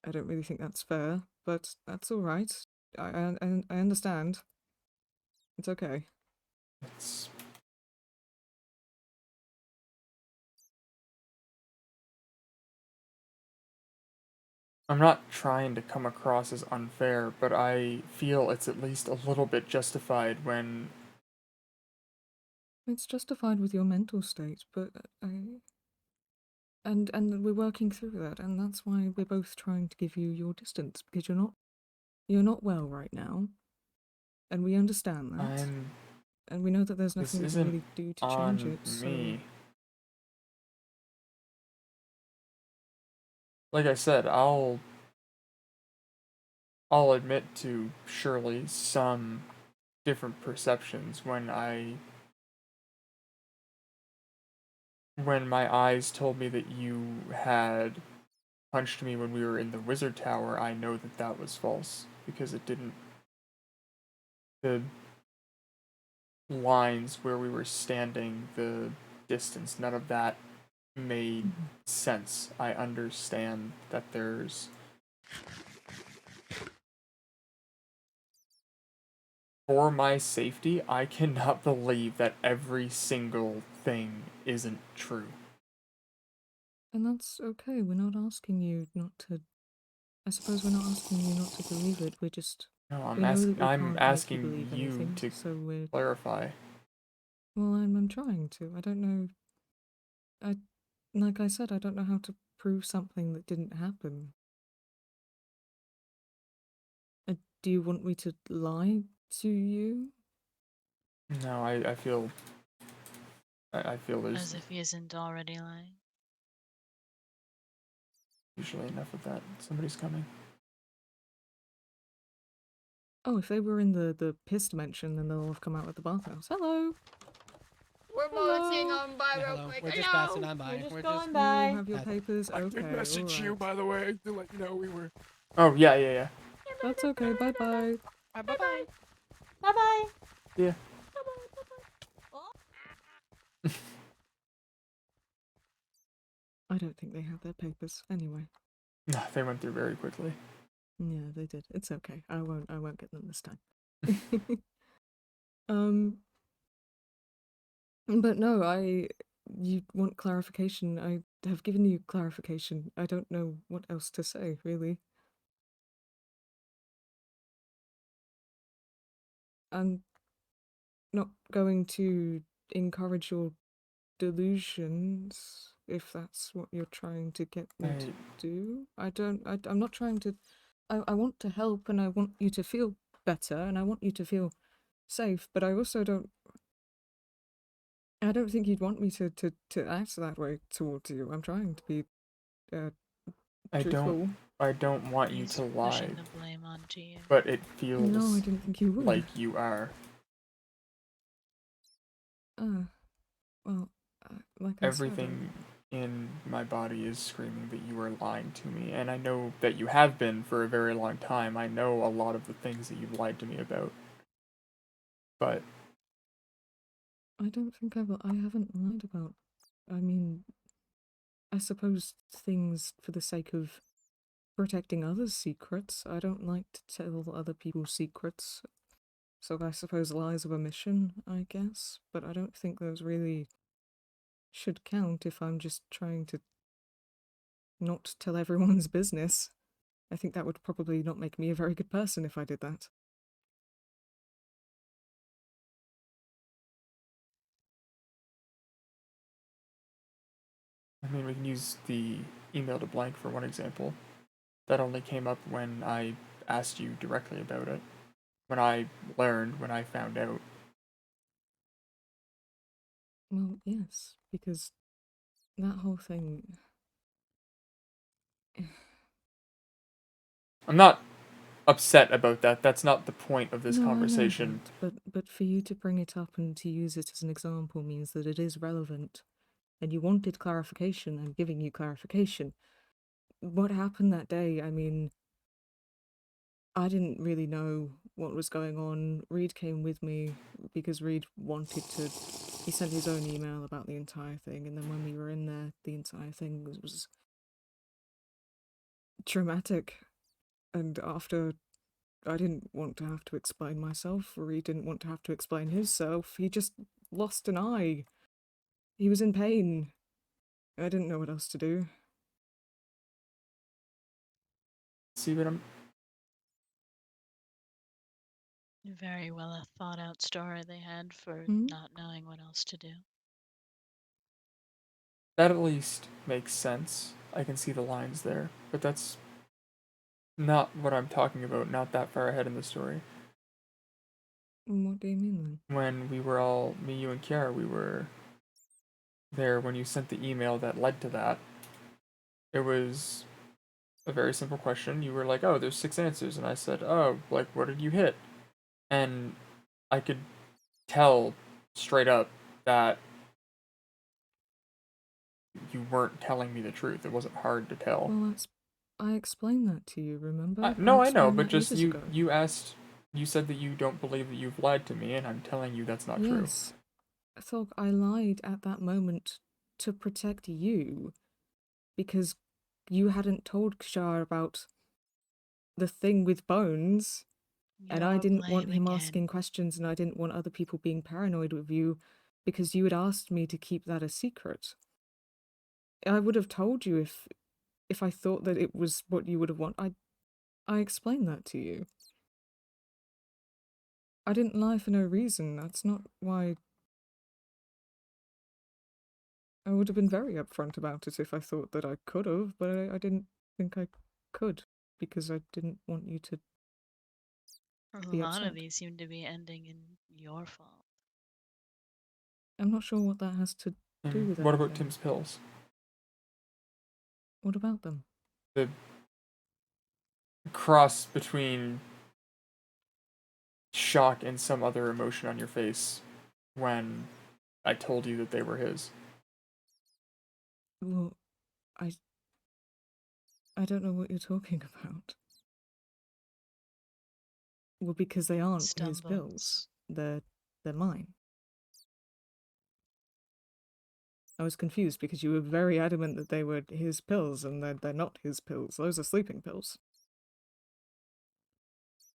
I don't really think that's fair, but that's all right. I understand. It's okay. It's... I'm not trying to come across as unfair, but I feel it's at least a little bit justified when... It's justified with your mental state, but and we're working through that, and that's why we're both trying to give you your distance, because you're not well right now, and we understand that. And we know that there's This nothing we can isn't really do to on change it, so... me. Like I said, I'll admit to surely some different perceptions when my eyes told me that you had punched me when we were in the wizard tower. I know that that was false because it didn't... The lines where we were standing, the distance, none of that made sense. I understand that there's... For my safety, I cannot believe that every single thing isn't true. And that's okay, we're not asking you not to... I suppose we're not asking you not to believe it, we're just... No, we know that we I'm can't make asking believe you anything, to so we're... clarify. Well, I'm trying to. I don't know... Like I said, I don't know how to prove something that didn't happen. Do you want me to lie to you? No, I feel... I feel there's As if he isn't already lying. usually enough of that. Somebody's coming. Oh, if they were in the piss dimension, then they'll have come out with the bathhouse. Hello! We're molesting on by Yeah, real hello. quick. We're just Hello. passing on by. just We're going just... You by. all have your papers? I Okay, did message you, alright. by the way, to let you know we were. Oh, yeah. That's okay, bye-bye. Bye-bye. Bye-bye. Yeah. I don't think they have their papers. Anyway. No, they went through very quickly. Yeah, they did. It's okay. I won't get them this time. But no, you want clarification. I have given you clarification. I don't know what else to say, really. I'm not going to encourage your delusions, if that's what you're trying to get me to do. I'm not trying to... I want to help, and I want you to feel better, and I want you to feel safe, but I also don't... I don't think you'd want me to act that way towards you. I'm trying to be truthful. I don't want you He's to lie, pushing the blame onto you. but it feels No, I didn't think you would. like you are. Well, like Everything in my body is screaming that you are lying to me, and I know that you have been for a very long time. I know a lot of the things that you've lied to me about. But I don't think I haven't lied about. I mean, I suppose things for the sake of protecting others' secrets. I don't like to tell other people's secrets. So I suppose lies of omission, I guess. But I don't think those really should count if I'm just trying to not tell everyone's business. I think that would probably not make me a very good person if I did that. I mean, we can use the email to blank for one example. That only came up when I asked you directly about it. When I learned, when I found out. Well, yes, because that whole thing. I'm not upset about that. That's not the point of this No, conversation. I know that, but for you to bring it up and to use it as an example means that it is relevant, and you wanted clarification. I'm giving you clarification. What happened that day? I mean, I didn't really know what was going on. Reed came with me because Reed wanted to. He sent his own email about the entire thing, and then when we were in there, the entire thing was traumatic. And after I didn't want to have to explain myself, Reed didn't want to have to explain himself. He just lost an eye. He was in pain. I didn't know what else to do. See what I'm. Very well a thought out story they had for not knowing what else to do. That at least makes sense. I can see the lines there. But that's not what I'm talking about, not that far ahead in the story. What do you mean then? When we were all, me, you, and Kiara, we were there when you sent the email that led to that. It was a very simple question. You were like, oh, there's 6 answers. And I said, oh, like, what did you hit? And I could tell straight up that you weren't telling me the truth. It wasn't hard to tell. Well, I explained that to you, remember? No, I know, explained but that just ages ago. you asked, you said that you don't believe that you've lied to me, and I'm telling you that's not true. Yes. Thog, I lied at that moment to protect you because you hadn't told Kshar about the thing with Bones, and I Your didn't want blame him again. asking questions, and I didn't want other people being paranoid with you because you had asked me to keep that a secret. I would have told you if I thought that it was what you would have wanted. I explained that to you. I didn't lie for no reason. That's not why. I would have been very upfront about it if I thought that I could have, but I didn't think I could because I didn't want you to A be lot upset. of these seem to be ending in your fault. I'm not sure what that has to do with What about anything. Tim's pills? What about them? The cross between shock and some other emotion on your face when I told you that they were his. Well, I don't know what you're talking about. Well, because they aren't his pills. They're mine. I was confused because you were very adamant that they were his pills, and they're not his pills. Those are sleeping pills.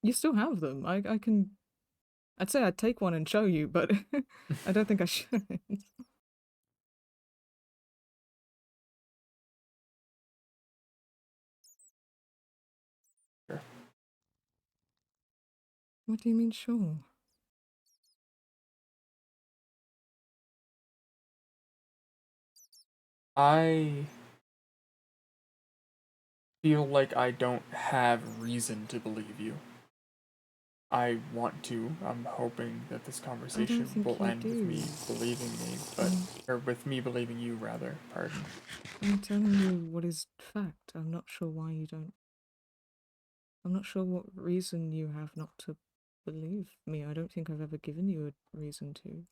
You still have them. I can. I'd say I'd take one and show you, but I don't think I should. Sure. What do you mean, sure? I feel like I don't have reason to believe you. I want to. I'm hoping that this conversation think will you end with me do. believing me, but or with me believing you rather. Pardon. I'm telling you what is fact. I'm not sure why you don't. I'm not sure what reason you have not to believe me. I don't think I've ever given you a reason to.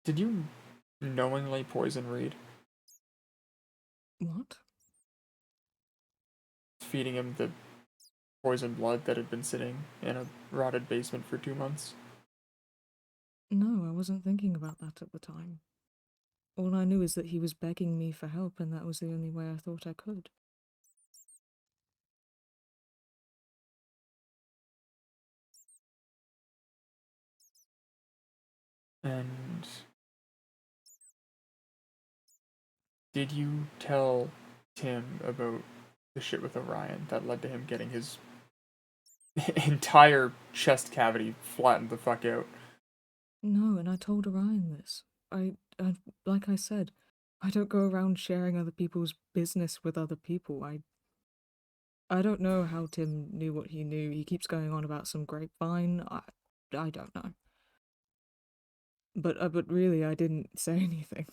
Did you knowingly poison Reed? What? Feeding him the poisoned blood that had been sitting in a rotted basement for 2 months? No, I wasn't thinking about that at the time. All I knew is that he was begging me for help, and that was the only way I thought I could. And did you tell Tim about the shit with Orion that led to him getting his entire chest cavity flattened the fuck out? No, and I told Orion this. Like I said, I don't go around sharing other people's business with other people. I don't know how Tim knew what he knew. He keeps going on about some grapevine. I don't know. But really, I didn't say anything.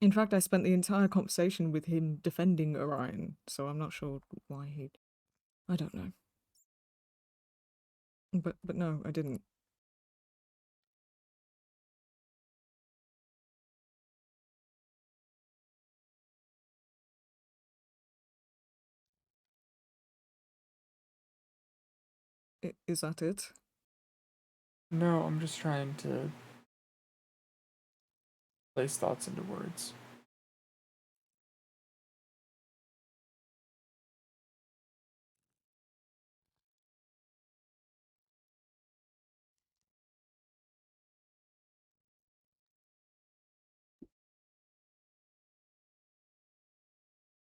In fact, I spent the entire conversation with him defending Orion, so I'm not sure why he. I don't know. But no, I didn't. Is that it? No, I'm just trying to place thoughts into words.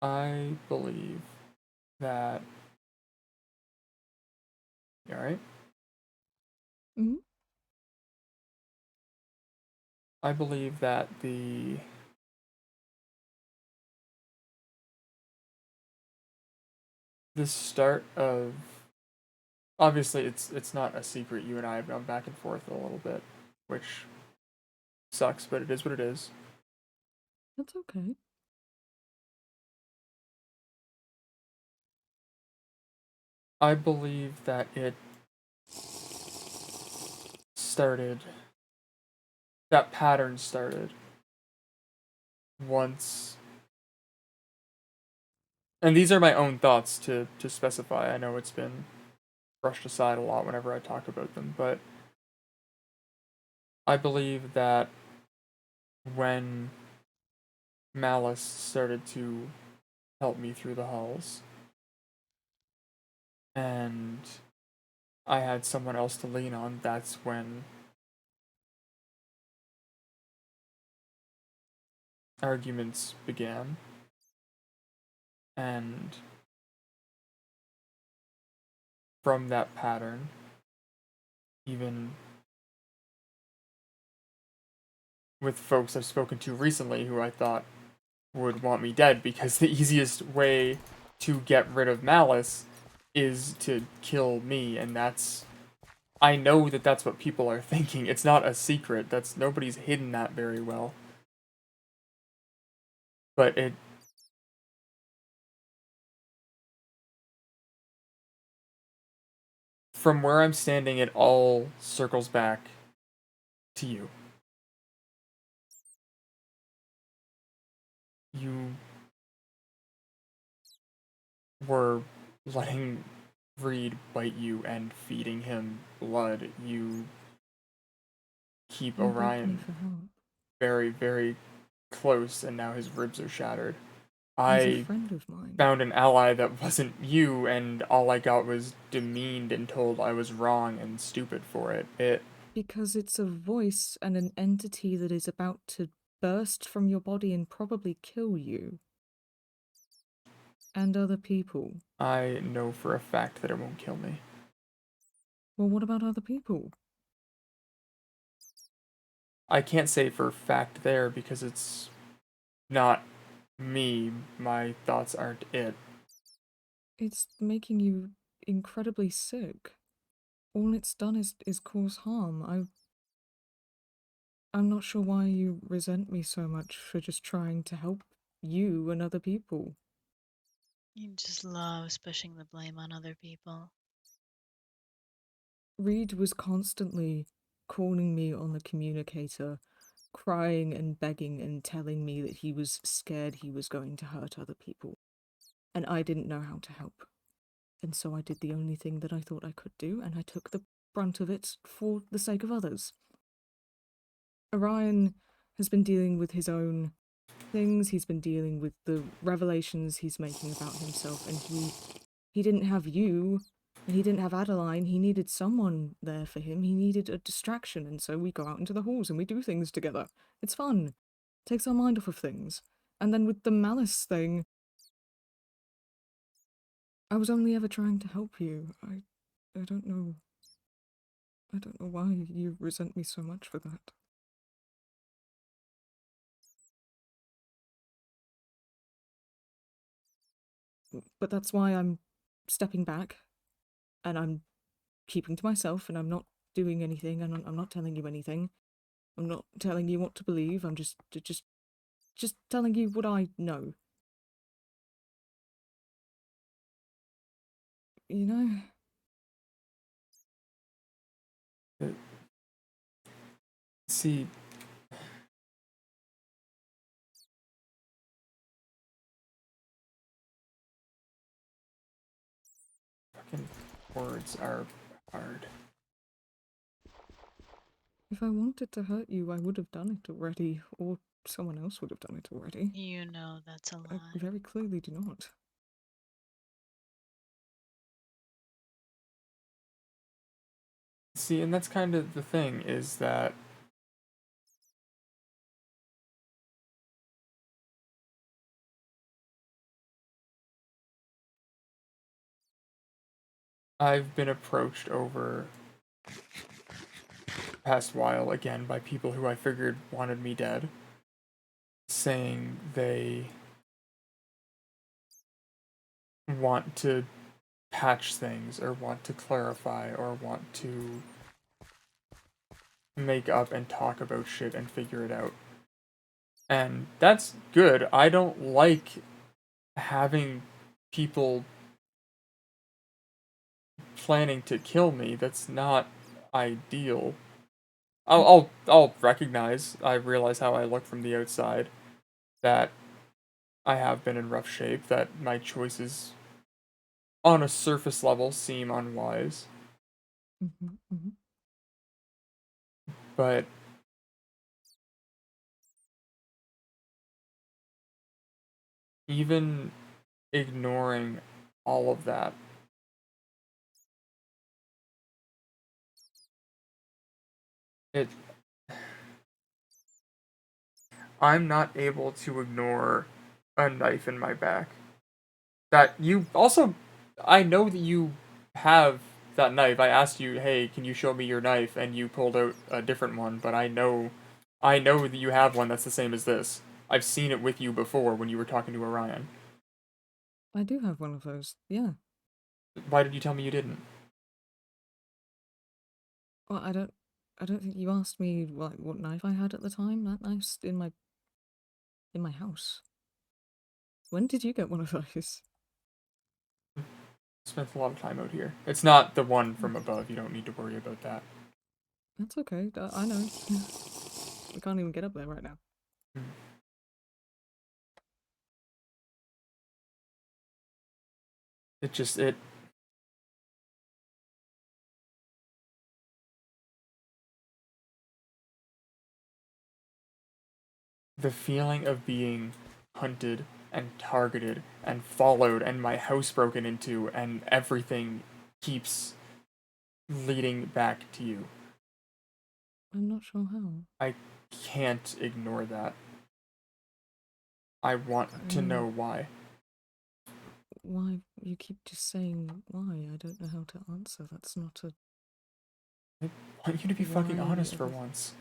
I believe that. You alright? Hmm. I believe that the start of, obviously it's not a secret, you and I have gone back and forth a little bit, which sucks, but it is what it is. That's okay. I believe that it started, that pattern started once, and these are my own thoughts to specify. I know it's been brushed aside a lot whenever I talk about them, but I believe that when Malice started to help me through the halls, and I had someone else to lean on, that's when arguments began. And from that pattern, even with folks I've spoken to recently who I thought would want me dead, because the easiest way to get rid of Malice is to kill me, and I know that that's what people are thinking. It's not a secret. Nobody's hidden that very well. But from where I'm standing, it all circles back to you. You were letting Reed bite you and feeding him blood. You keep He begged me Orion for help. very, very close, and now his ribs are shattered. He's a I friend of mine. found an ally that wasn't you, and all I got was demeaned and told I was wrong and stupid for it. Because it's a voice and an entity that is about to burst from your body and probably kill you. And other people. I know for a fact that it won't kill me. Well, what about other people? I can't say for a fact there because it's not me. My thoughts aren't it. It's making you incredibly sick. All it's done is cause harm. I'm not sure why you resent me so much for just trying to help you and other people. He just loves pushing the blame on other people. Reed was constantly calling me on the communicator, crying and begging and telling me that he was scared he was going to hurt other people. And I didn't know how to help. And so I did the only thing that I thought I could do, and I took the brunt of it for the sake of others. Orion has been dealing with his own things, he's been dealing with the revelations he's making about himself, and he didn't have you, and he didn't have Adeline. He needed someone there for him. He needed a distraction, and so we go out into the halls and we do things together. It's fun. Takes our mind off of things. And then with the malice thing, I was only ever trying to help you. I don't know. I don't know why you resent me so much for that. But that's why I'm stepping back, and I'm keeping to myself, and I'm not doing anything, and I'm not telling you anything. I'm not telling you what to believe. I'm just telling you what I know. You know? See, fucking words are hard. If I wanted to hurt you, I would have done it already, or someone else would have done it already. You know that's a I lie. very clearly do not. See, and that's kind of the thing, is that I've been approached over the past while again by people who I figured wanted me dead, saying they want to patch things or want to clarify or want to make up and talk about shit and figure it out. And that's good. I don't like having people planning to kill me. That's not ideal. I'll recognize, I realize how I look from the outside, that I have been in rough shape, that my choices on a surface level seem unwise. But even ignoring all of that, it I'm not able to ignore a knife in my back. That you also, I know that you have that knife. I asked you, "Hey, can you show me your knife?" and you pulled out a different one, but I know that you have one that's the same as this. I've seen it with you before when you were talking to Orion. I do have one of those, yeah. Why did you tell me you didn't? Well, I don't think you asked me what knife I had at the time. That knife's in my house. When did you get one of those? Spent a lot of time out here. It's not the one from above. You don't need to worry about that. That's okay. I know. We can't even get up there right now. It just it the feeling of being hunted and targeted and followed and my house broken into and everything keeps leading back to you. I'm not sure how. I can't ignore that. I want to know why. Why you keep just saying why? I don't know how to answer. That's not a. I want you to be fucking Why honest for every- once.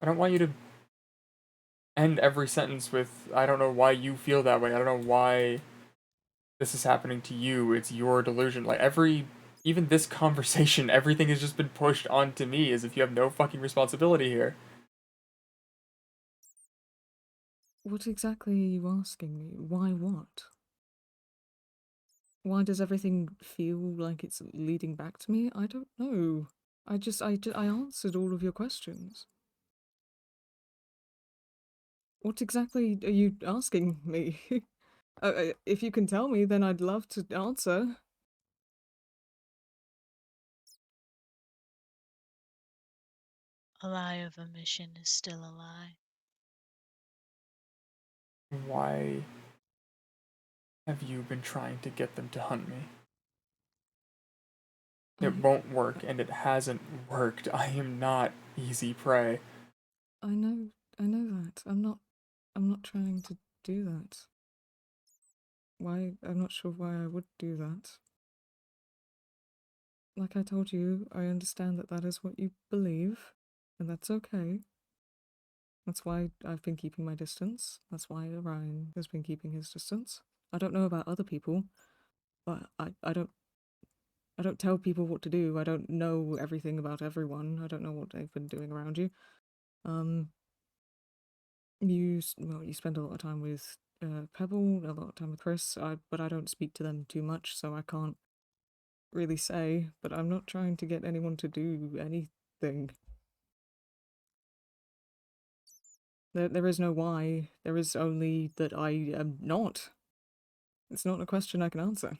I don't want you to end every sentence with, I don't know why you feel that way. I don't know why this is happening to you. It's your delusion. Like, even this conversation, everything has just been pushed onto me as if you have no fucking responsibility here. What exactly are you asking me? Why what? Why does everything feel like it's leading back to me? I don't know. I answered all of your questions. What exactly are you asking me? If you can tell me, then I'd love to answer. A lie of omission is still a lie. Why have you been trying to get them to hunt me? It won't work, and it hasn't worked. I am not easy prey. I know that. I'm not trying to do that. Why? I'm not sure why I would do that. Like I told you, I understand that that is what you believe, and that's okay. That's why I've been keeping my distance. That's why Orion has been keeping his distance. I don't know about other people, but I don't tell people what to do. I don't know everything about everyone. I don't know what they've been doing around you. You spend a lot of time with Pebble, a lot of time with Chris. But I don't speak to them too much, so I can't really say. But I'm not trying to get anyone to do anything. There is no why. There is only that I am not. It's not a question I can answer.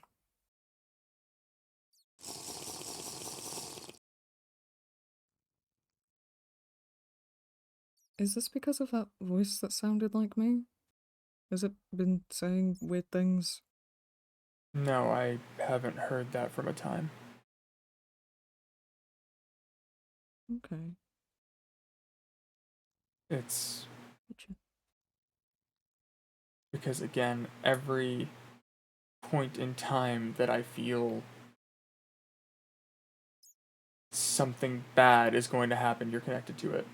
Is this because of that voice that sounded like me? Has it been saying weird things? No, I haven't heard that from a time. Okay. It's Gotcha. because, again, every point in time that I feel something bad is going to happen, you're connected to it.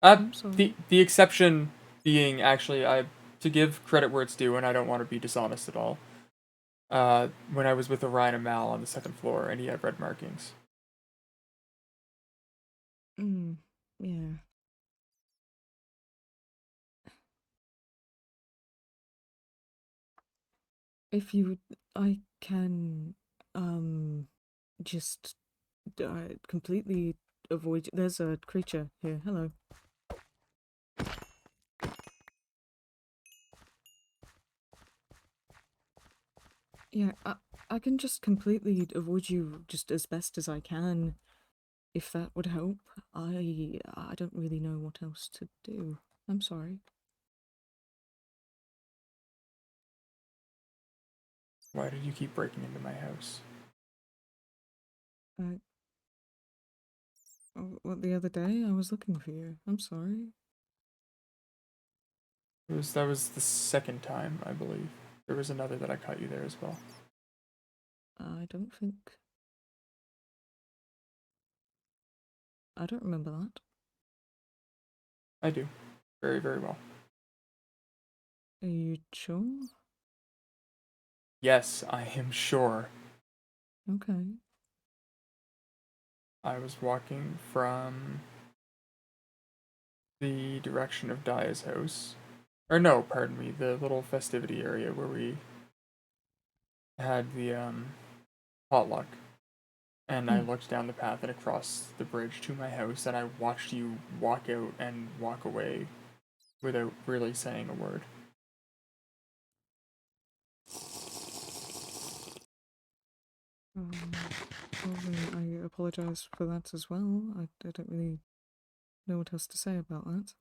I'm sorry. The exception being, actually, to give credit where it's due, and I don't want to be dishonest at all. When I was with Orion and Mal on the second floor, and he had red markings. Yeah. If you, I can, just completely avoid. There's a creature here. Hello. Yeah, I can just completely avoid you just as best as I can, if that would help. I don't really know what else to do. I'm sorry. Why did you keep breaking into my house? Well, the other day I was looking for you. I'm sorry. That was the second time, I believe. There was another that I caught you there as well. I don't think. I don't remember that. I do. Very, very well. Are you sure? Yes, I am sure. Okay. I was walking from the direction of Daya's house. Or no, pardon me, the little festivity area where we had the potluck. And I looked down the path and across the bridge to my house, and I watched you walk out and walk away without really saying a word. Well, then I apologize for that as well. I don't really know what else to say about that.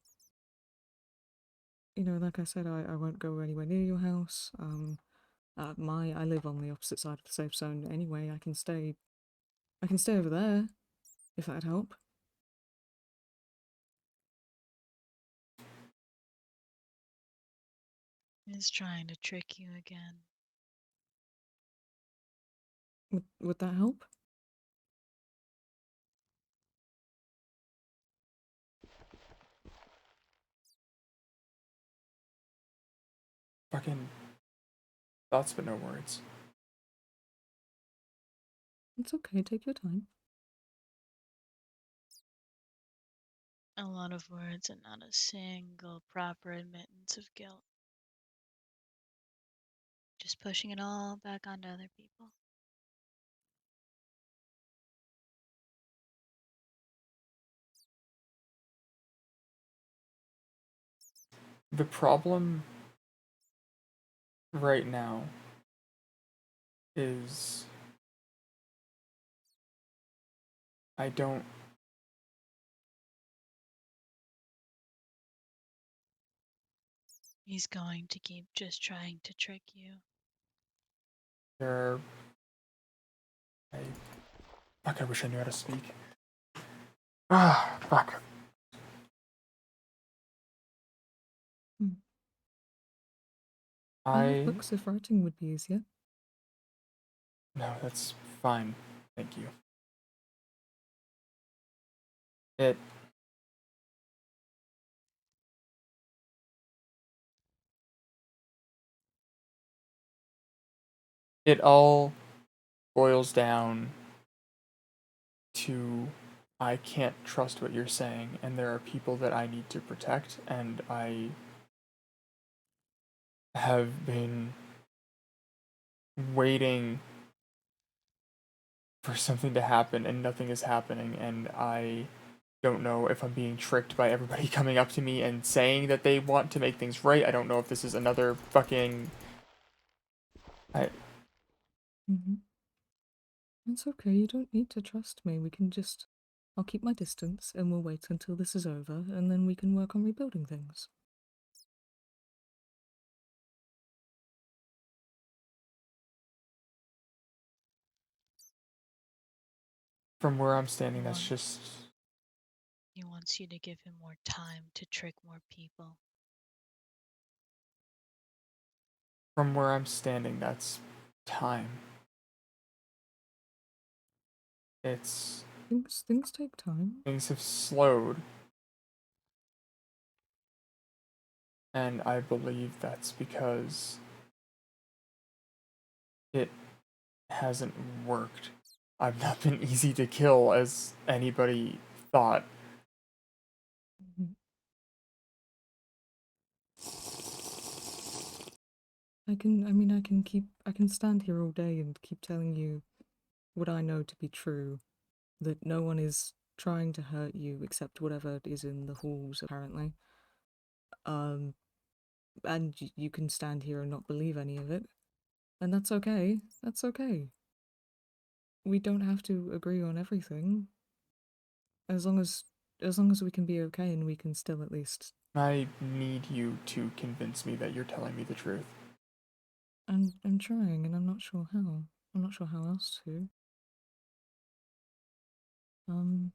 You know, like I said, I won't go anywhere near your house. I live on the opposite side of the safe zone anyway. I can stay over there, if that'd help. He's trying to trick you again. Would that help? Fucking thoughts but no words. It's okay, take your time. A lot of words and not a single proper admittance of guilt. Just pushing it all back onto other people. The problem right now is I don't. He's going to keep just trying to trick you. There. Fuck, I wish I knew how to speak. Ah, fuck. I have I. books if writing would be easier. No, that's fine. Thank you. It. It all boils down to I can't trust what you're saying, and there are people that I need to protect, and I have been waiting for something to happen, and nothing is happening, and I don't know if I'm being tricked by everybody coming up to me and saying that they want to make things right. I don't know if this is another fucking. It's okay, you don't need to trust me. We can just. I'll keep my distance and we'll wait until this is over and then we can work on rebuilding things. From where I'm standing, Come that's on. just. He wants you to give him more time to trick more people. From where I'm standing, that's time. It's. Things take time. Things have slowed. And I believe that's because it hasn't worked. I've not been easy to kill as anybody thought. I can stand here all day and keep telling you what I know to be true. That no one is trying to hurt you except whatever is in the halls, apparently. And you can stand here and not believe any of it. And that's okay. That's okay. We don't have to agree on everything. As long as we can be okay and we can still at least. I need you to convince me that you're telling me the truth. I'm trying, and I'm not sure how. I'm not sure how else to. Hmm.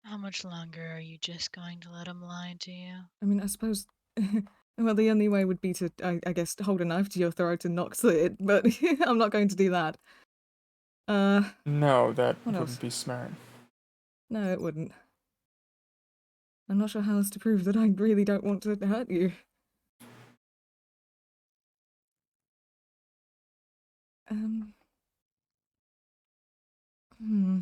How much longer are you just going to let him lie to you? I mean, I suppose. Well, the only way would be to, I guess, hold a knife to your throat and not slit it, but I'm not going to do that. No, that what wouldn't else? be smart. No, it wouldn't. I'm not sure how else to prove that I really don't want to hurt you. Um. Hmm.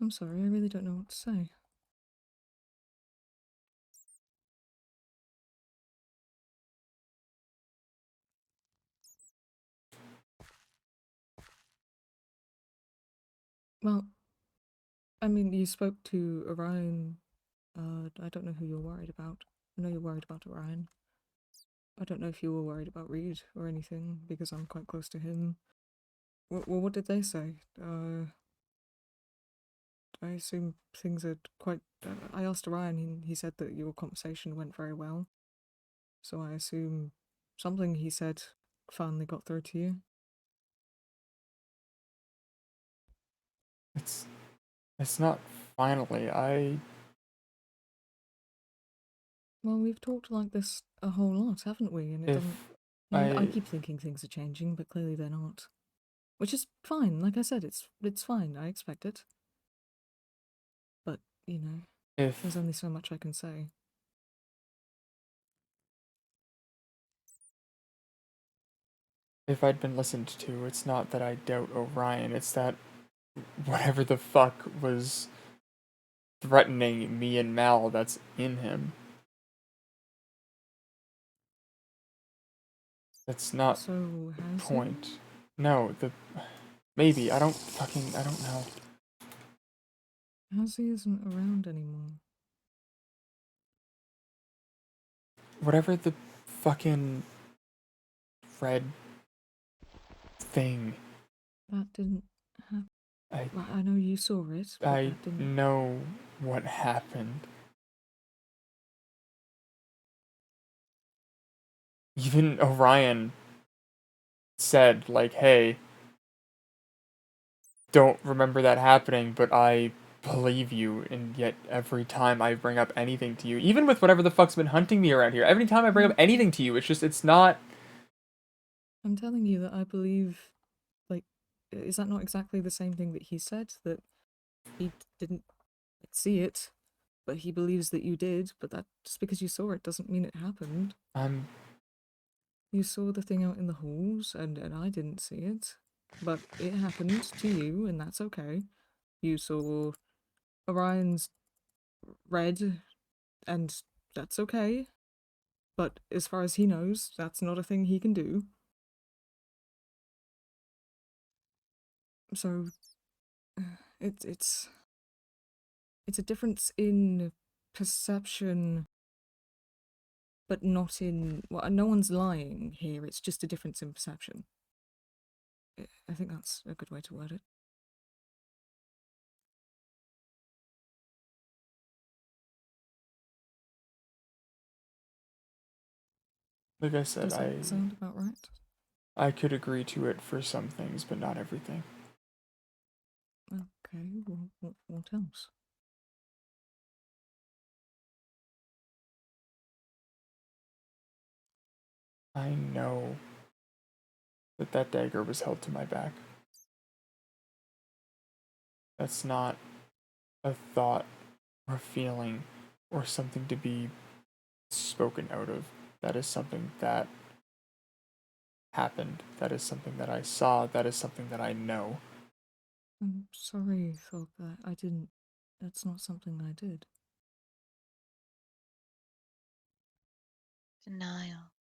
I'm sorry, I really don't know what to say. Well, I mean, you spoke to Orion. I don't know who you're worried about. I know you're worried about Orion. I don't know if you were worried about Reed or anything, because I'm quite close to him. Well, what did they say? I assume things are quite. I asked Orion, he said that your conversation went very well. So I assume something he said finally got through to you. It's not finally. Well, we've talked like this a whole lot, haven't we? And it If doesn't. I keep thinking things are changing, but clearly they're not. Which is fine. Like I said, it's fine. I expect it. But you know, there's only so much I can say. If I'd been listened to, it's not that I doubt Orion, it's that whatever the fuck was threatening me and Mal that's in him. That's not So the has point. he? No, maybe. I don't know. Hazzy isn't around anymore. Whatever the fucking red thing. That didn't happen. I Well, I know you saw it, but I that didn't. know what happened. Even Orion said, like, hey, don't remember that happening, but I believe you, and yet every time I bring up anything to you, even with whatever the fuck's been hunting me around here, every time I bring up anything to you, it's not... I'm telling you that I believe, like, is that not exactly the same thing that he said? That he didn't see it, but he believes that you did, but that just because you saw it doesn't mean it happened. You saw the thing out in the halls, and I didn't see it, but it happened to you, and that's okay. You saw Orion's red, and that's okay. But as far as he knows, that's not a thing he can do. So, it's a difference in perception, but not in... Well, no one's lying here, it's just a difference in perception. I think that's a good way to word it. Like I said, Does that sound about right? I could agree to it for some things, but not everything. Okay, well, what else? I know that dagger was held to my back. That's not a thought or feeling or something to be spoken out of. That is something that happened. That is something that I saw. That is something that I know. I'm sorry, Thorpe, I didn't... That's not something I did. Denial.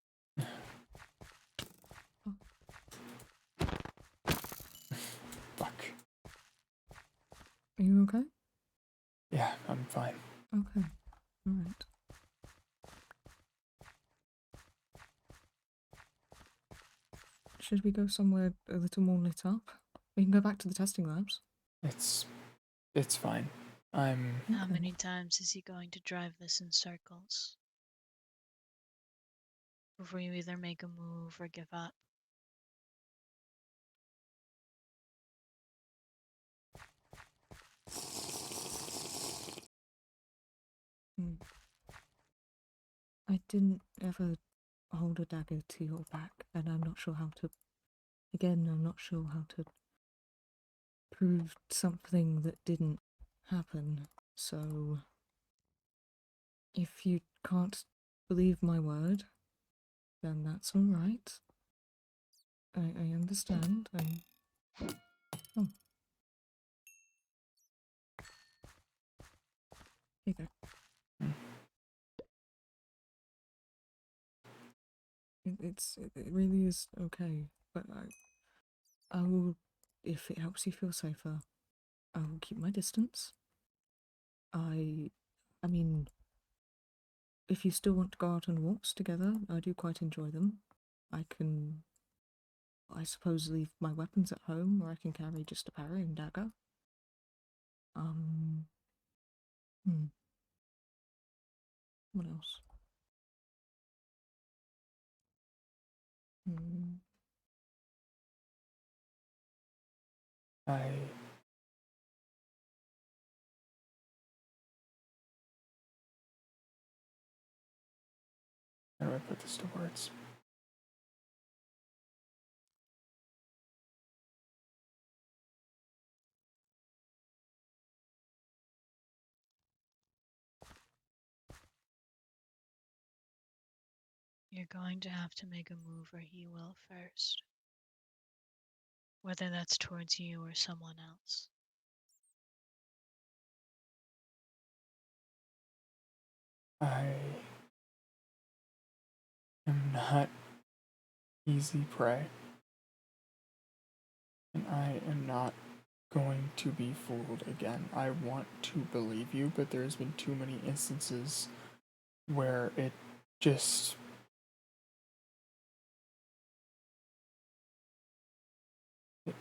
Fuck. Are you okay? Yeah, I'm fine. Okay, alright. Should we go somewhere a little more lit up? We can go back to the testing labs. It's fine. I'm... How many times is he going to drive this in circles? Before you either make a move or give up. I didn't ever hold a dagger to your back, and I'm not sure how to... Again, I'm not sure how to prove something that didn't happen, so... If you can't believe my word, then that's alright. I understand, Oh. Here you go. It really is okay, but I will, if it helps you feel safer, I will keep my distance. I mean, if you still want to go out on walks together, I do quite enjoy them. I can, I suppose, leave my weapons at home, or I can carry just a parry and dagger. What else? How do I put this to words? You're going to have to make a move or he will first. Whether that's towards you or someone else. I am not easy prey. And I am not going to be fooled again. I want to believe you, but there's been too many instances where it just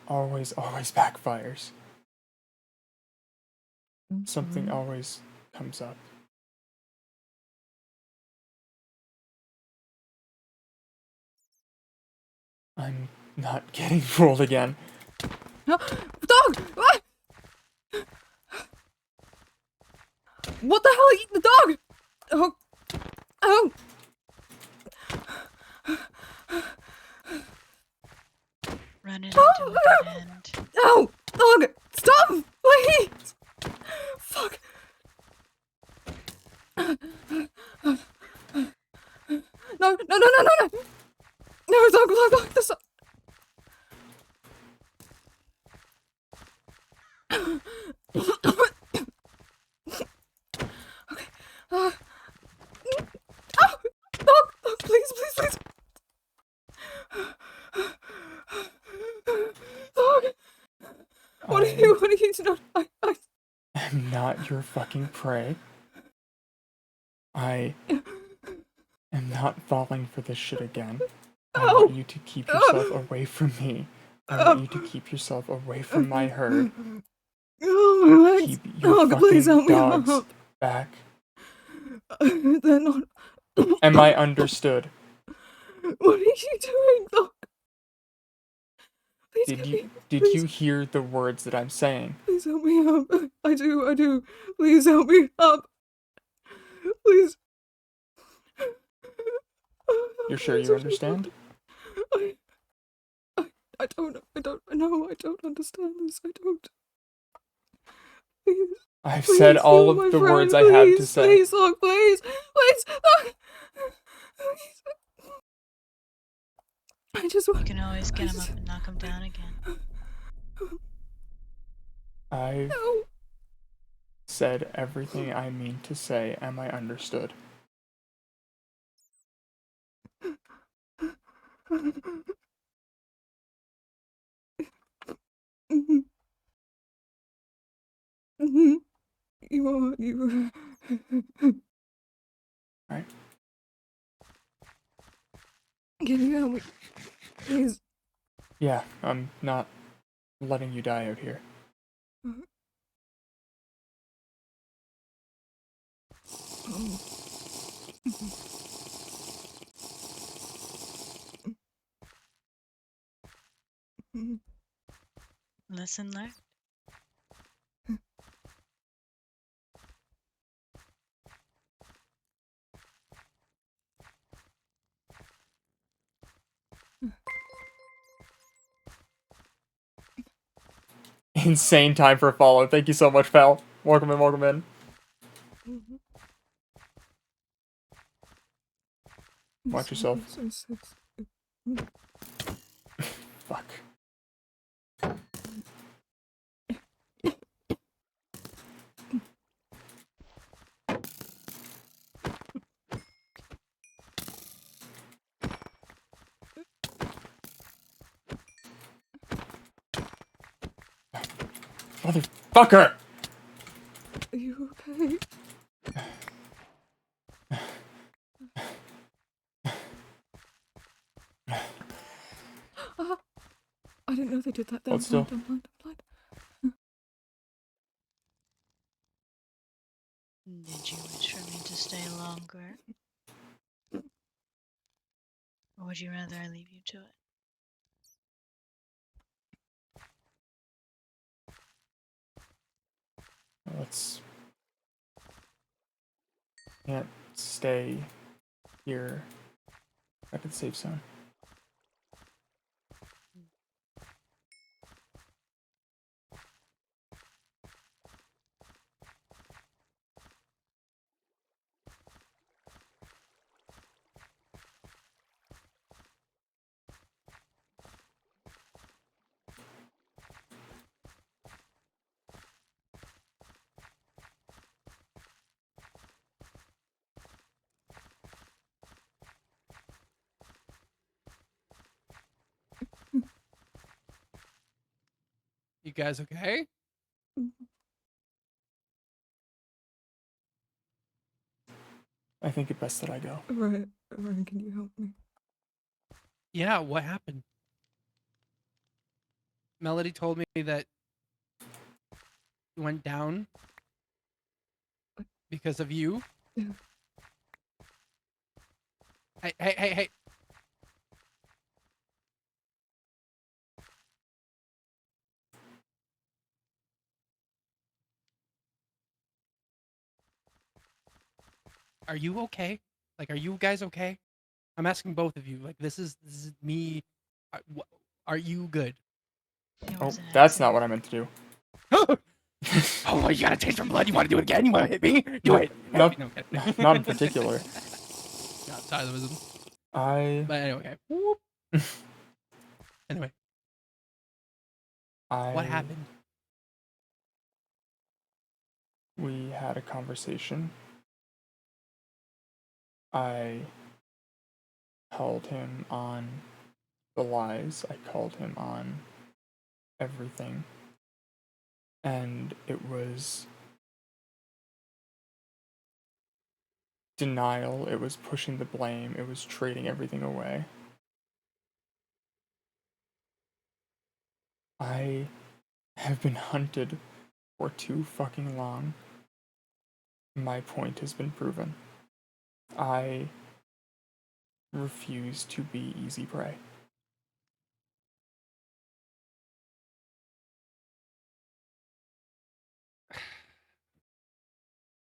always backfires. Something always comes up. I'm not getting fooled again. Dog! Ah! What the hell? Eat the dog! Oh. Oh. Run it into a dead end. Ow! Dog! Stop! Please! Fuck. No, no, no, no, no, no! No, dog, this. Okay. Oh, dog, please, please, please. Dog. What are you doing? I'm not your fucking prey. I am not falling for this shit again. I want you to keep yourself away from me. I want you to keep yourself away from my herd. Oh, my legs. Keep your Dog, please help fucking me dogs up. back. They're not. Am I understood? What are you doing, dog? Please Did you hear the words that I'm saying? Please help me up. I do. Please help me up. Please. You're sure you understand? I don't know. I don't understand this. I don't. Please. I've Please said all heal my of the friend. words I have to say. Please, dog, please. Please, dog. Please. I just want. You can always get him up and knock him down again. I've said everything I mean to say. Am I understood? You are. Right. Can you help me? Please. Yeah, I'm not letting you die out here. Lesson learned. Insane time for a follow. Thank you so much, pal. Welcome in, welcome in. Watch yourself. Fuck. Motherfucker! Are you okay? I didn't know they did that. I'm still. blind. Did you wish for me to stay longer? Or would you rather I leave you to it? Let's... Can't stay here. Back at the safe zone. You guys okay? I think it best that I go. Ryan, can you help me? Yeah, what happened? Melody told me that you went down because of you. Yeah. Hey. Are you okay? Like, are you guys okay? I'm asking both of you. Like, this is me. Are you good? It Oh, was an that's not accident. what I meant to do. Oh, you gotta taste some blood. You want to do it again? You want to hit me? Do it. No, No, okay. not in particular. No, sorry, that was. I But anyway, okay. Anyway, what happened? We had a conversation. I called him on the lies. I called him on everything. And it was denial. It was pushing the blame. It was trading everything away. I have been hunted for too fucking long. My point has been proven. I refuse to be easy prey.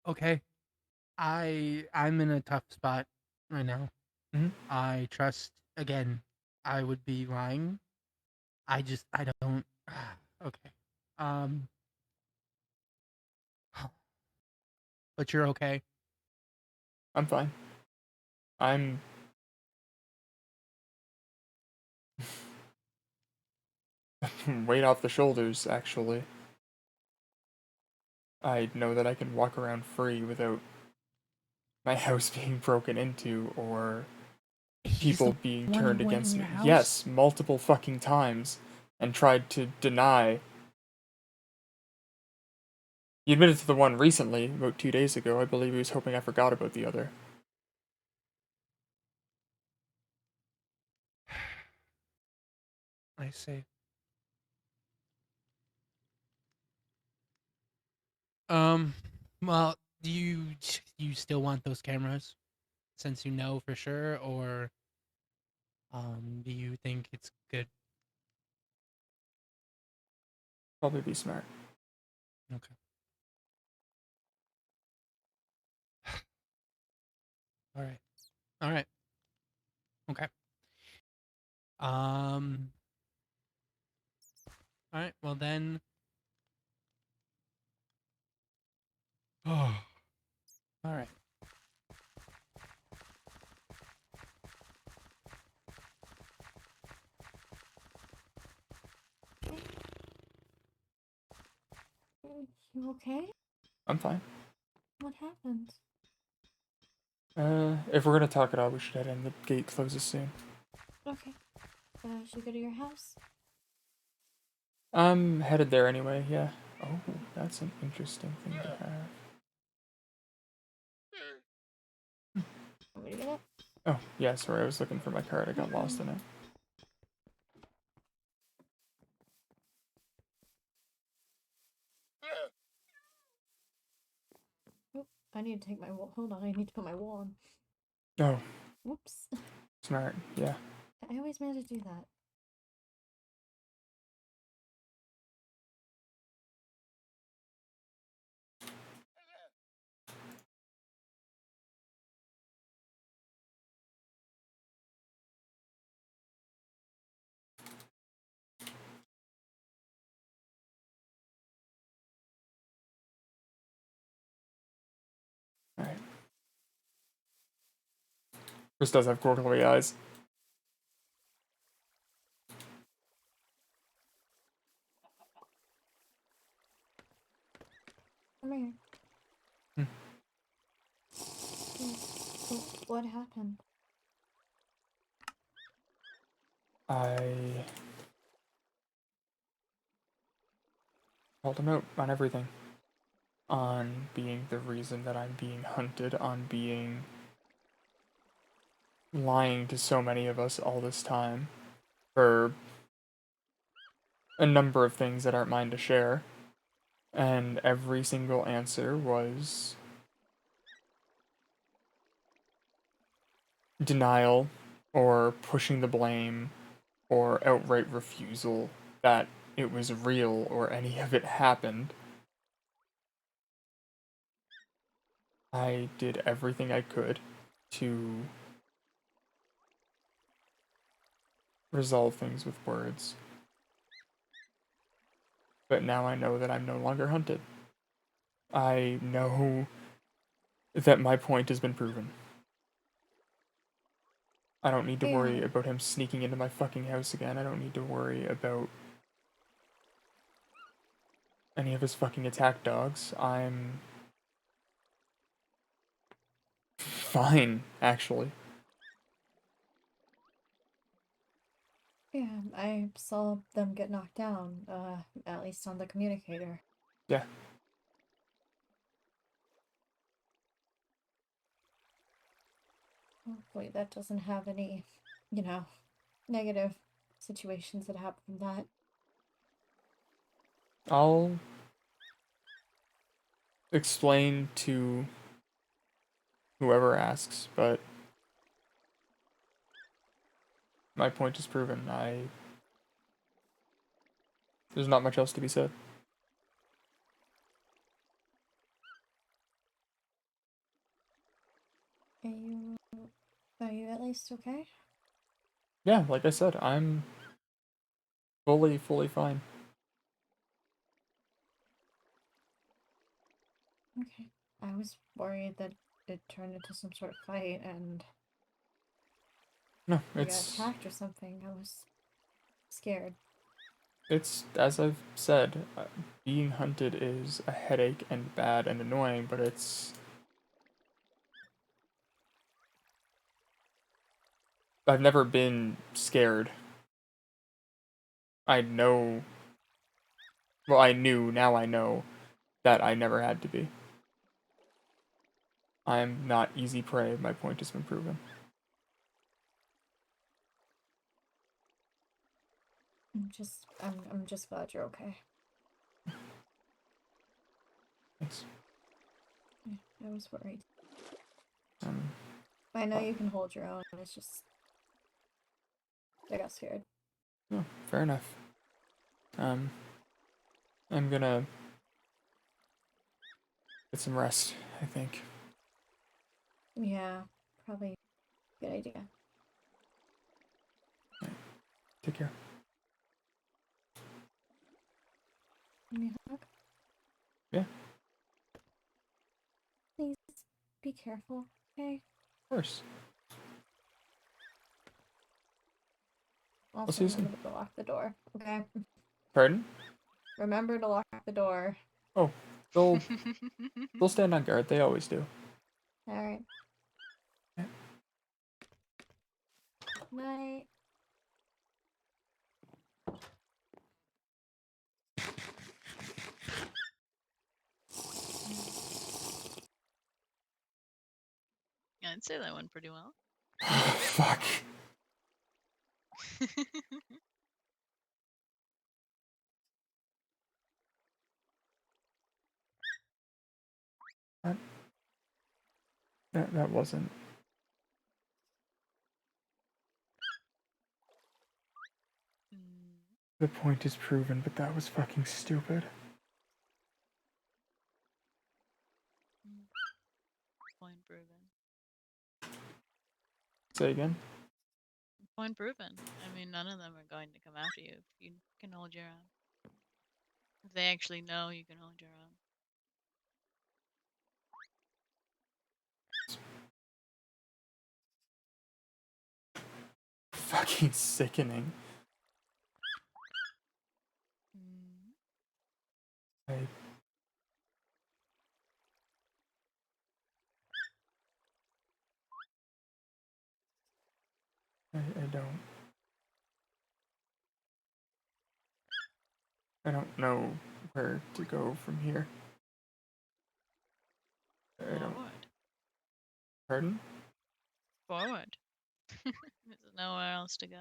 Okay, I'm in a tough spot right now. Mhm. I trust again. I would be lying. I don't. Okay. Um. But you're okay. I'm fine. I'm weight off the shoulders, actually. I know that I can walk around free without my house being broken into or He's people the being one who turned went against in me. your house? Yes, multiple fucking times, and tried to deny. He admitted to the one recently, about 2 days ago. I believe he was hoping I forgot about the other. I see. Well, do you still want those cameras, since you know for sure, or do you think it's good? Probably be smart. Okay. All right. All right. Okay. Um. All right. Well then. Oh. All right. You okay? I'm fine. What happened? If we're gonna talk it out, we should head in. The gate closes soon. Okay. Should we go to your house? I'm headed there anyway, yeah. Oh, that's an interesting thing to have. Want me to get it? Oh, yeah, sorry, I was looking for my card. I got lost in it. Oh, I need to take my wool. Hold on, I need to put my wool on. Oh, Whoops. smart, yeah. I always manage to do that. Alright. Chris does have quarterly eyes. Come here. Hmm. What happened? I called him out on everything. On being the reason that I'm being hunted, on being lying to so many of us all this time for a number of things that aren't mine to share. And every single answer was denial or pushing the blame or outright refusal that it was real or any of it happened. I did everything I could to resolve things with words. But now I know that I'm no longer hunted. I know that my point has been proven. I don't need to worry Yeah. about him sneaking into my fucking house again. I don't need to worry about any of his fucking attack dogs. I'm fine, actually. Yeah, I saw them get knocked down, at least on the communicator. Yeah. Hopefully that doesn't have any, negative situations that happen from that. I'll explain to whoever asks, but my point is proven. There's not much else to be said. Are you at least okay? Yeah, like I said, I'm fully fine. Okay. I was worried that it turned into some sort of fight and No, you got it's attacked or something. I was scared. as I've said, being hunted is a headache and bad and annoying, but I've never been scared. I know, well, I knew, now I know that I never had to be. I'm not easy prey. My point has been proven. I'm just glad you're okay. Thanks. Yeah, I was worried. Um, I know you can hold your own, it's just I got scared. no, fair enough. I'm gonna get some rest, I think. Yeah, probably a good idea. Take care. Give me a hug. Yeah, Please be careful, okay? of course. Also see you soon. remember to lock the door, okay? Pardon? Remember to lock the door. Oh, they'll stand on guard. They always do. Alright. Yeah. Night. Yeah, I'd say that went pretty well. Fuck. That wasn't. Mm, The point is proven, but that was fucking stupid. Point proven. Say again? Point proven. I mean, none of them are going to come after you if you can hold your own. If they actually know you can hold your own. Fucking sickening. Mm. I I don't. I don't know where to go from here. I don't. Forward. Pardon? Forward. There's nowhere else to go,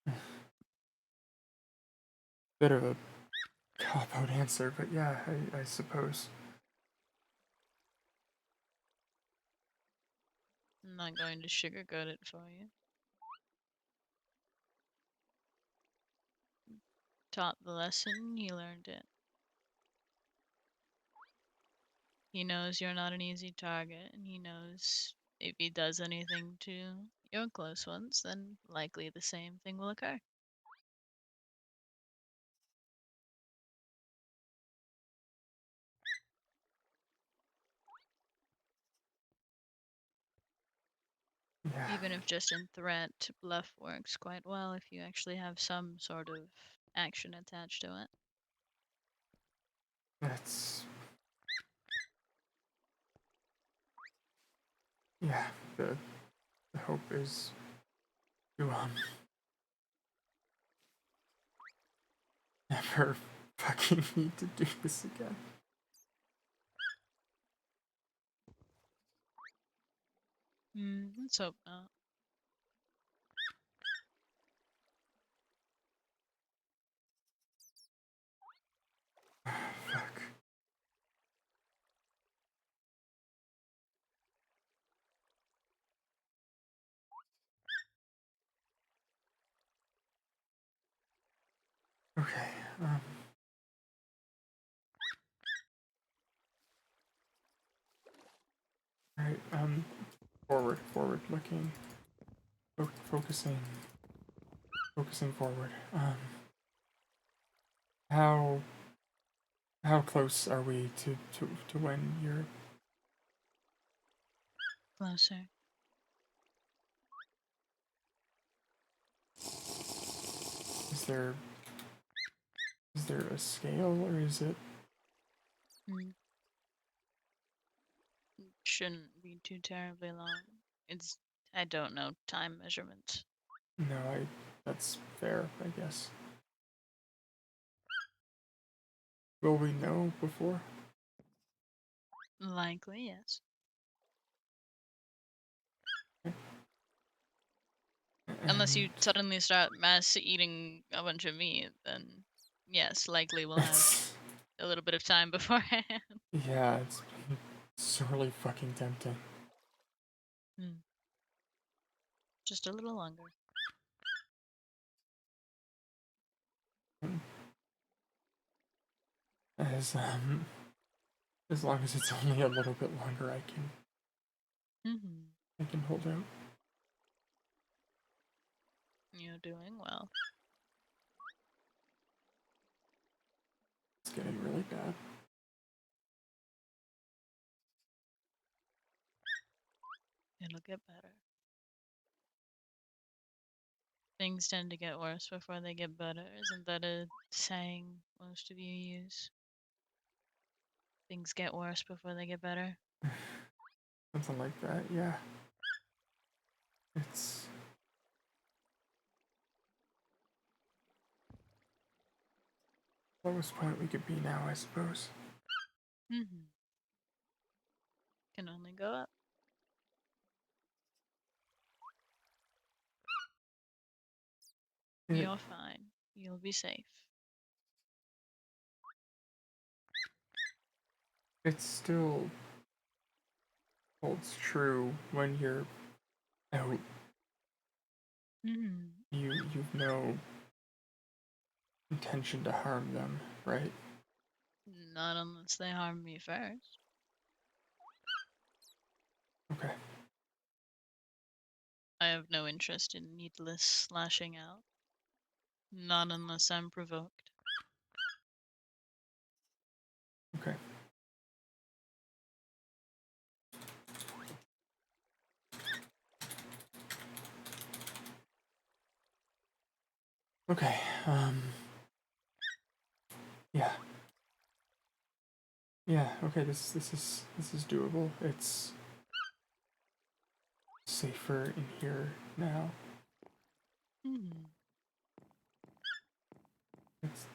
really. Bit of a cop-out answer, but yeah, I suppose. I'm not going to sugarcoat it for you. Taught the lesson, he learned it. He knows you're not an easy target, and he knows if he does anything to your close ones, then likely the same thing will occur. Yeah. Even if just in threat, bluff works quite well if you actually have some sort of action attached to it. That's. Yeah, the hope is to, never fucking need to do this again. Let's hope not. Fuck. Okay, Alright, forward looking. Focusing forward. How close are we to when you're... Closer. Is there a scale, or is it... Shouldn't be too terribly long. I don't know time measurements. No, that's fair, I guess. Will we know before? Likely, yes. Unless you suddenly start mass eating a bunch of meat, then yes, likely we'll have a little bit of time beforehand. Yeah, it's been sorely fucking tempting. Just a little longer. As long as it's only a little bit longer, I can hold out. You're doing well. It's getting really bad. It'll get better. Things tend to get worse before they get better. Isn't that a saying most of you use? Things get worse before they get better. Something like that, yeah. It's... lowest point we could be now, I suppose. Can only go up. You're fine. You'll be safe. It still holds true when you're out. You've no intention to harm them, right? Not unless they harm me first. Okay. I have no interest in needless lashing out. Not unless I'm provoked. Okay. Okay, yeah. Yeah, okay, this is doable. It's safer in here now.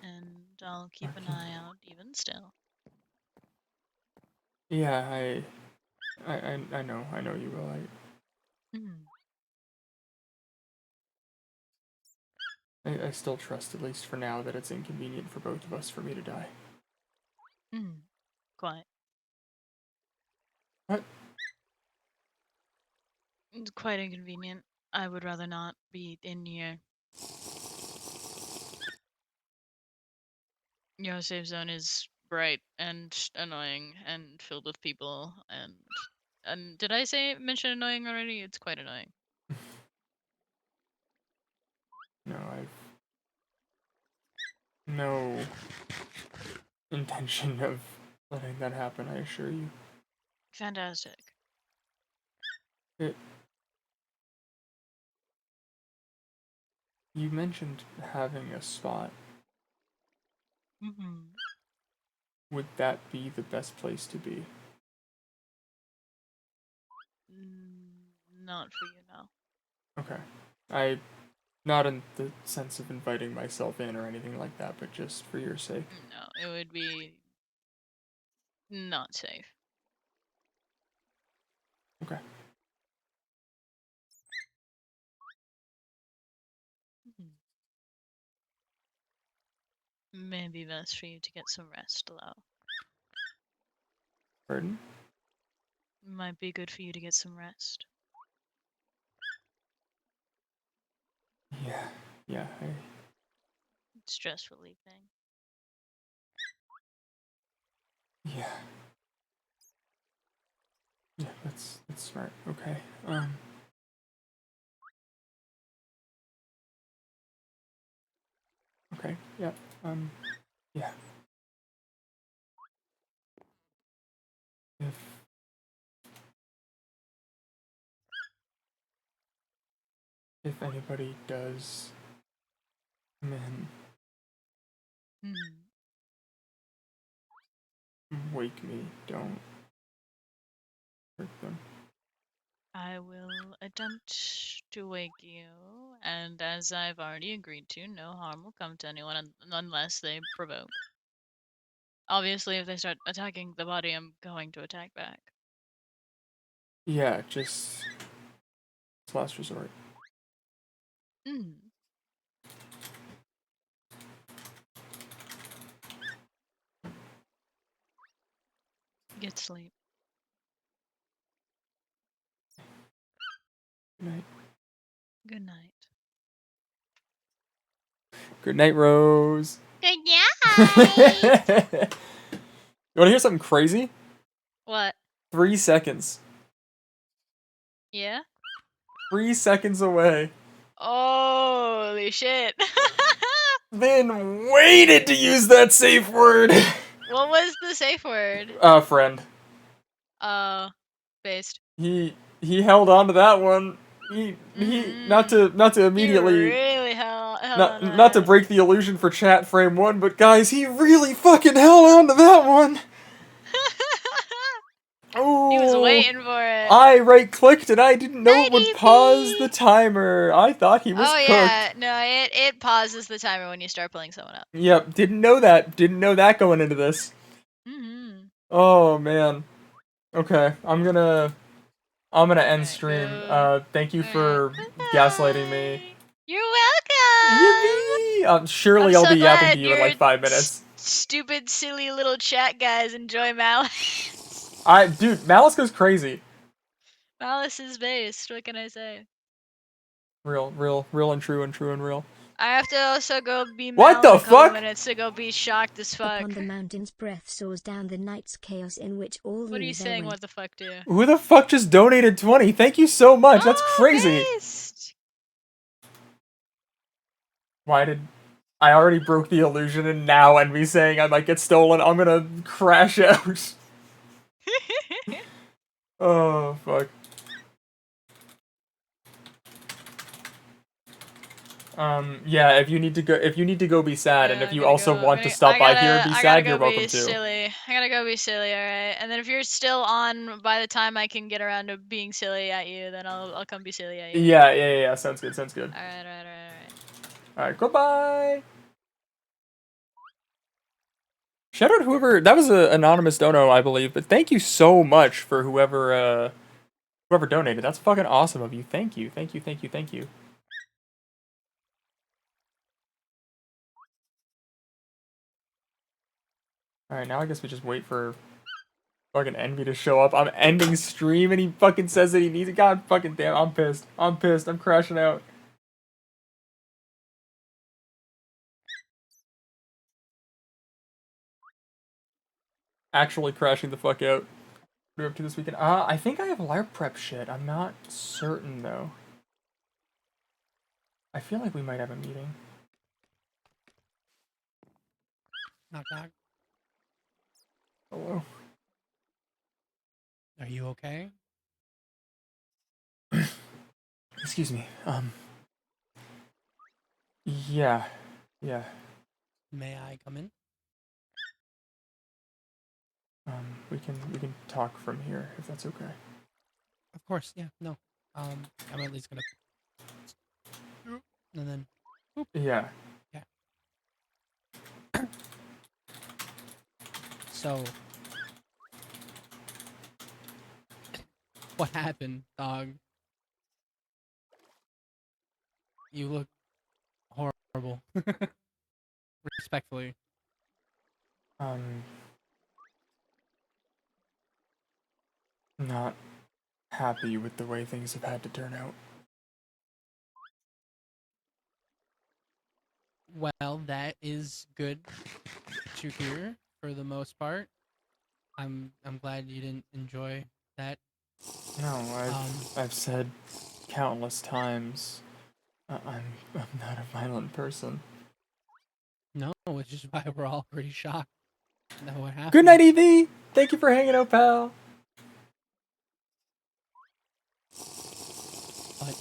And I'll keep an Okay. eye out even still. Yeah, I know you will. Mm. I still trust, at least for now, that it's inconvenient for both of us for me to die. Mm. Quite. What? It's quite inconvenient. I would rather not be in here. Your safe zone is bright and annoying and filled with people and did I mention annoying already? It's quite annoying. No, I've no intention of letting that happen, I assure you. Fantastic. You mentioned having a spot. Mm-hmm. Would that be the best place to be? Not for you now. Okay. Not in the sense of inviting myself in or anything like that, but just for your sake. No, it would be not safe. Okay. Maybe best for you to get some rest, though. Pardon? Might be good for you to get some rest. Yeah, Stress relieving. yeah. Yeah, that's smart. Okay. Okay, yeah. Yeah. If anybody does come in, wake me. Don't hurt them. I will attempt to wake you, and as I've already agreed to, no harm will come to anyone unless they provoke. Obviously, if they start attacking the body, I'm going to attack back. Yeah, just it's last resort. Get sleep. Good night. Good night. Good night, Rose. Good You night! want to hear something crazy? What? 3 seconds. Yeah? 3 seconds away. Holy shit. Then waited to use that safe word. What was the safe word? Friend. Based. He held on to that one. He not to immediately You really held on not to that. break the illusion for chat frame 1, but guys, he really fucking held on to that one. Ooh, He was waiting for it. I right clicked and I didn't know it would 90p. pause the timer. I thought he was cooked. Yeah, no, it pauses the timer when you start pulling someone up. Yep, didn't know that going into this. Oh man. Okay, I'm gonna end stream. Thank you for gaslighting me. You're welcome. Yippee! Surely I'm I'll so be yapping to glad you in like 5 minutes. Stupid, silly little chat guys enjoy Malice. Dude, Malice goes crazy. Malice is based. What can I say? Real and true and real. I have to also go be What Mal the in a couple fuck? minutes to go be shocked as fuck. Upon the mountain's breath soars down the night's chaos in which all What are you lose their saying? way. What the fuck, do? Who the fuck just donated 20? Thank you so much. That's crazy. Based. Why did I already broke the illusion and now and me saying I might get stolen, I'm gonna crash out. Oh fuck. Yeah, if you need to go be sad, and if you also want to stop by here and be sad, you're welcome to. Silly. I gotta go be silly, alright? And then if you're still on by the time I can get around to being silly at you, then I'll come be silly at you. Yeah. Sounds good. Alright. Alright, goodbye. Shout out whoever that was a anonymous dono, I believe. But thank you so much for whoever donated. That's fucking awesome of you. Thank you, thank you, thank you, thank you. All right, now I guess we just wait for fucking Envy to show up. I'm ending stream and he fucking says that he needs it. God fucking damn, I'm pissed. I'm pissed. I'm crashing out. Actually crashing the fuck out. What are we up to this weekend? I think I have LARP prep shit. I'm not certain though. I feel like we might have a meeting. Knock knock. Hello. Are you okay? Excuse me. Yeah. Yeah. May I come in? We can talk from here if that's okay. Of course, yeah, no. I'm at least gonna and then Yeah. so what happened, dog? You look horrible. Respectfully. Not happy with the way things have had to turn out. Well, that is good to hear for the most part. I'm glad you didn't enjoy that. No, I've said countless times I'm not a violent person. No, which is why we're all pretty shocked that what happened. Good night, EV. Thank you for hanging out, pal. But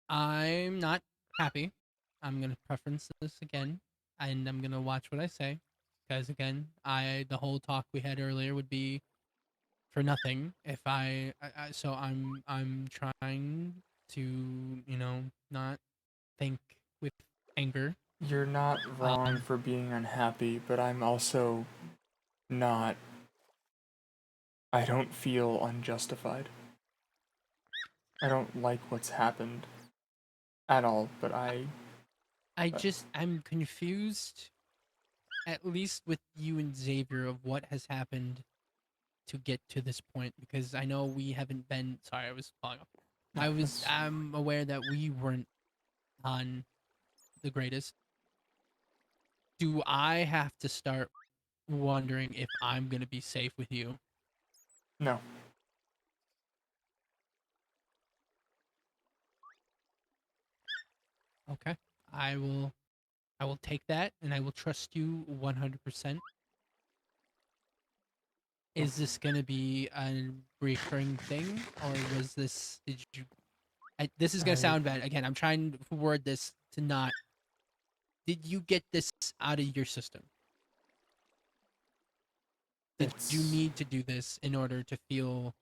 I'm not happy. I'm gonna preference this again, and I'm gonna watch what I say, because again, the whole talk we had earlier would be for nothing if so I'm trying to not think with anger. You're not wrong for being unhappy, but I'm also not. I don't feel unjustified. I don't like what's happened at all, but I'm confused, at least with you and Xavier, of what has happened to get to this point, because I know we haven't been. Sorry, I was following up. I'm aware that we weren't on the greatest. Do I have to start wondering if I'm gonna be safe with you? No. Okay. I will take that, and I will trust you 100%. Is this gonna be a recurring thing, or was this? Did you? This is gonna sound bad. Again, I'm trying to word this to not. Did you get this out of your system? Did you need to do this in order to feel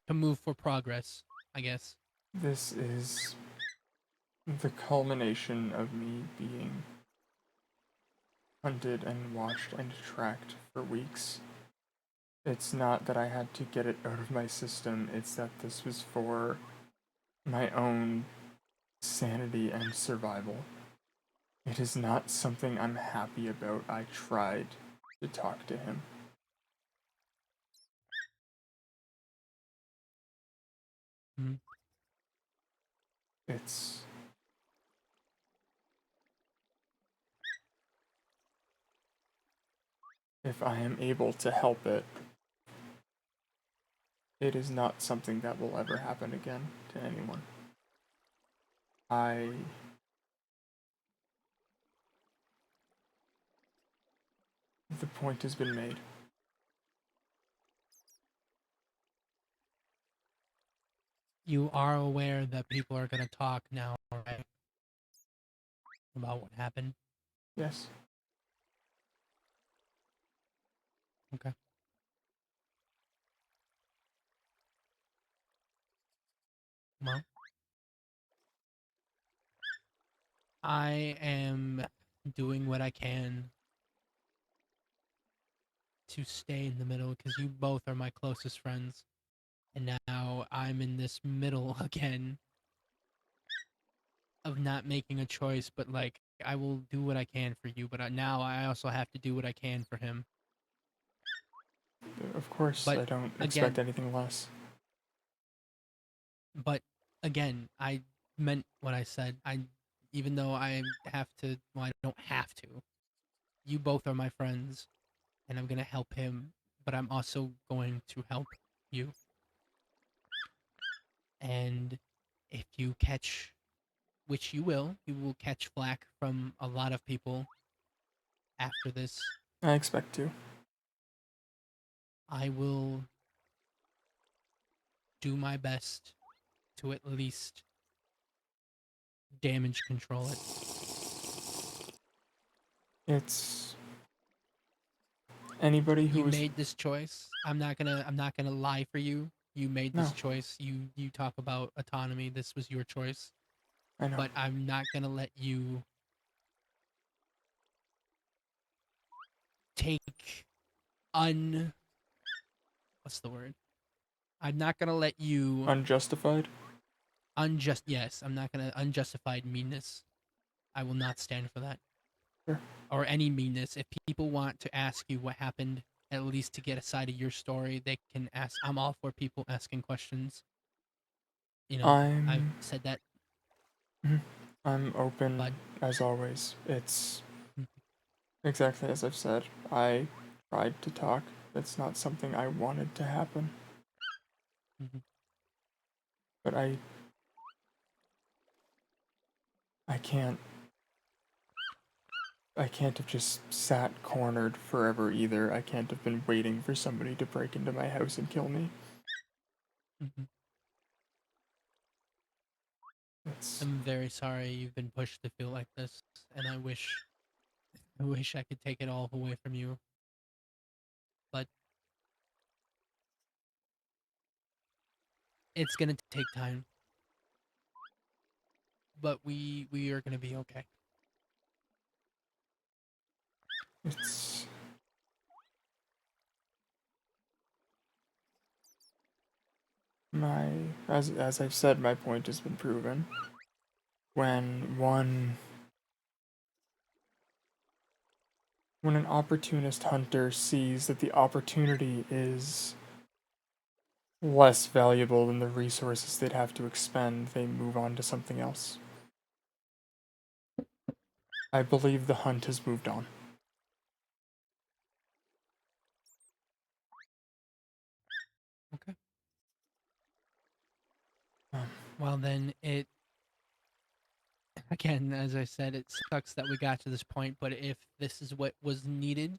to move for progress? I guess. This is the culmination of me being hunted and watched and tracked for weeks. It's not that I had to get it out of my system, it's that this was for my own sanity and survival. It is not something I'm happy about. I tried to talk to him. Mm-hmm. It's... If I am able to help it, it is not something that will ever happen again to anyone. The point has been made. You are aware that people are gonna talk now, right? About what happened? Yes. Okay. Well, I am doing what I can to stay in the middle because you both are my closest friends. And now I'm in this middle again of not making a choice, but like I will do what I can for you, but now I also have to do what I can for him. Of course, But I don't expect again, anything less. but again, I meant what I said. Even though I have to, well, I don't have to. You both are my friends, and I'm gonna help him, but I'm also going to help you. And if you catch, which you will catch flack from a lot of people after this. I expect to. I will do my best to at least damage control it. It's anybody You who is made this choice. I'm not gonna lie for you. You made this no. choice. You talk about autonomy. This was your choice. I know. But I'm not gonna let you take un what's the word? I'm not gonna let you Unjustified. yes, I'm not gonna unjustified meanness. I will not stand for that. Sure. Or any meanness. If people want to ask you what happened, at least to get a side of your story, they can ask. I'm all for people asking questions. You know, I've I'm said that, I'm open but as always. It's Mhm. exactly as I've said. I tried to talk. It's not something I wanted to happen. Mhm. But I can't I can't have just sat cornered forever either. I can't have been waiting for somebody to break into my house and kill me. Mhm. It's I'm very sorry you've been pushed to feel like this, and I wish I could take it all away from you, but it's gonna take time. But we are gonna be okay. it's my as I've said, my point has been proven. When an opportunist hunter sees that the opportunity is less valuable than the resources they'd have to expend, they move on to something else. I believe the hunt has moved on. Okay. Um, Well, then it again, as I said, it sucks that we got to this point. But if this is what was needed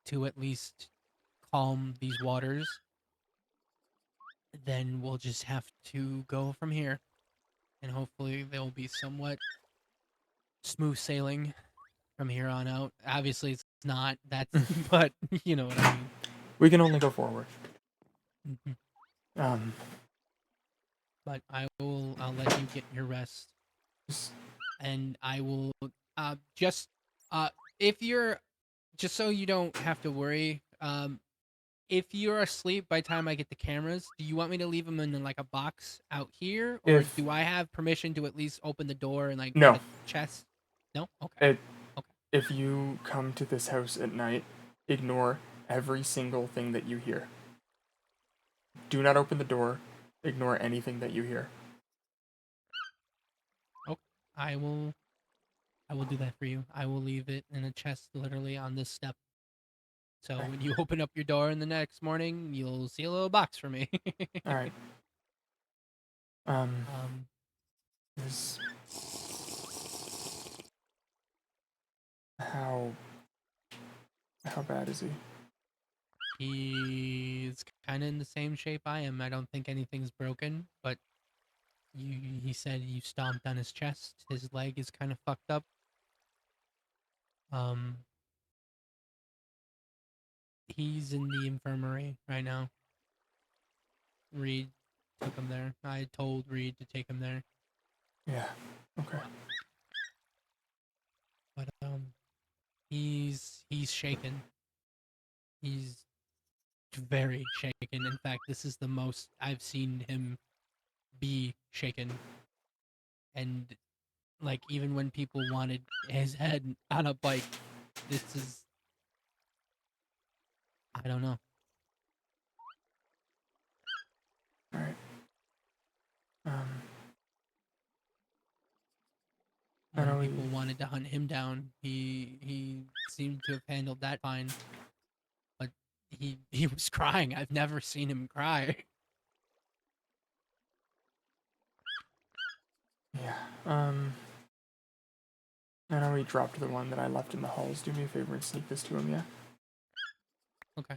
to at least calm these waters, then we'll just have to go from here, and hopefully there will be somewhat smooth sailing from here on out. Obviously, it's not. That's but you know what I mean. we can only go forward. Mhm. Um, But I'll let you get your rest, just- and I will just uh if you're just so you don't have to worry. If you're asleep by the time I get the cameras, do you want me to leave them in like a box out here, or if do I have permission to at least open the door and like no, get a chest? No. Okay. it, Okay. if you come to this house at night, ignore every single thing that you hear. Do not open the door. Ignore anything that you hear. Okay. I will. I will do that for you. I will leave it in a chest, literally on this step. So Okay. when you open up your door in the next morning, you'll see a little box for me. All right. Um, Is how how bad is he? he's kind of in the same shape I am. I don't think anything's broken, but he said you stomped on his chest. His leg is kind of fucked up. Um, he's in the infirmary right now. Reed took him there. I told Reed to take him there. Yeah. Okay. But he's shaken. He's very shaken. In fact, this is the most I've seen him be shaken. And like even when people wanted his head on a bike, this is I don't know. All right. I know When people we- wanted to hunt him down, he seemed to have handled that fine. But he was crying. I've never seen him cry. Yeah. I know he dropped the one that I left in the halls. Do me a favor and sneak this to him, yeah? Okay,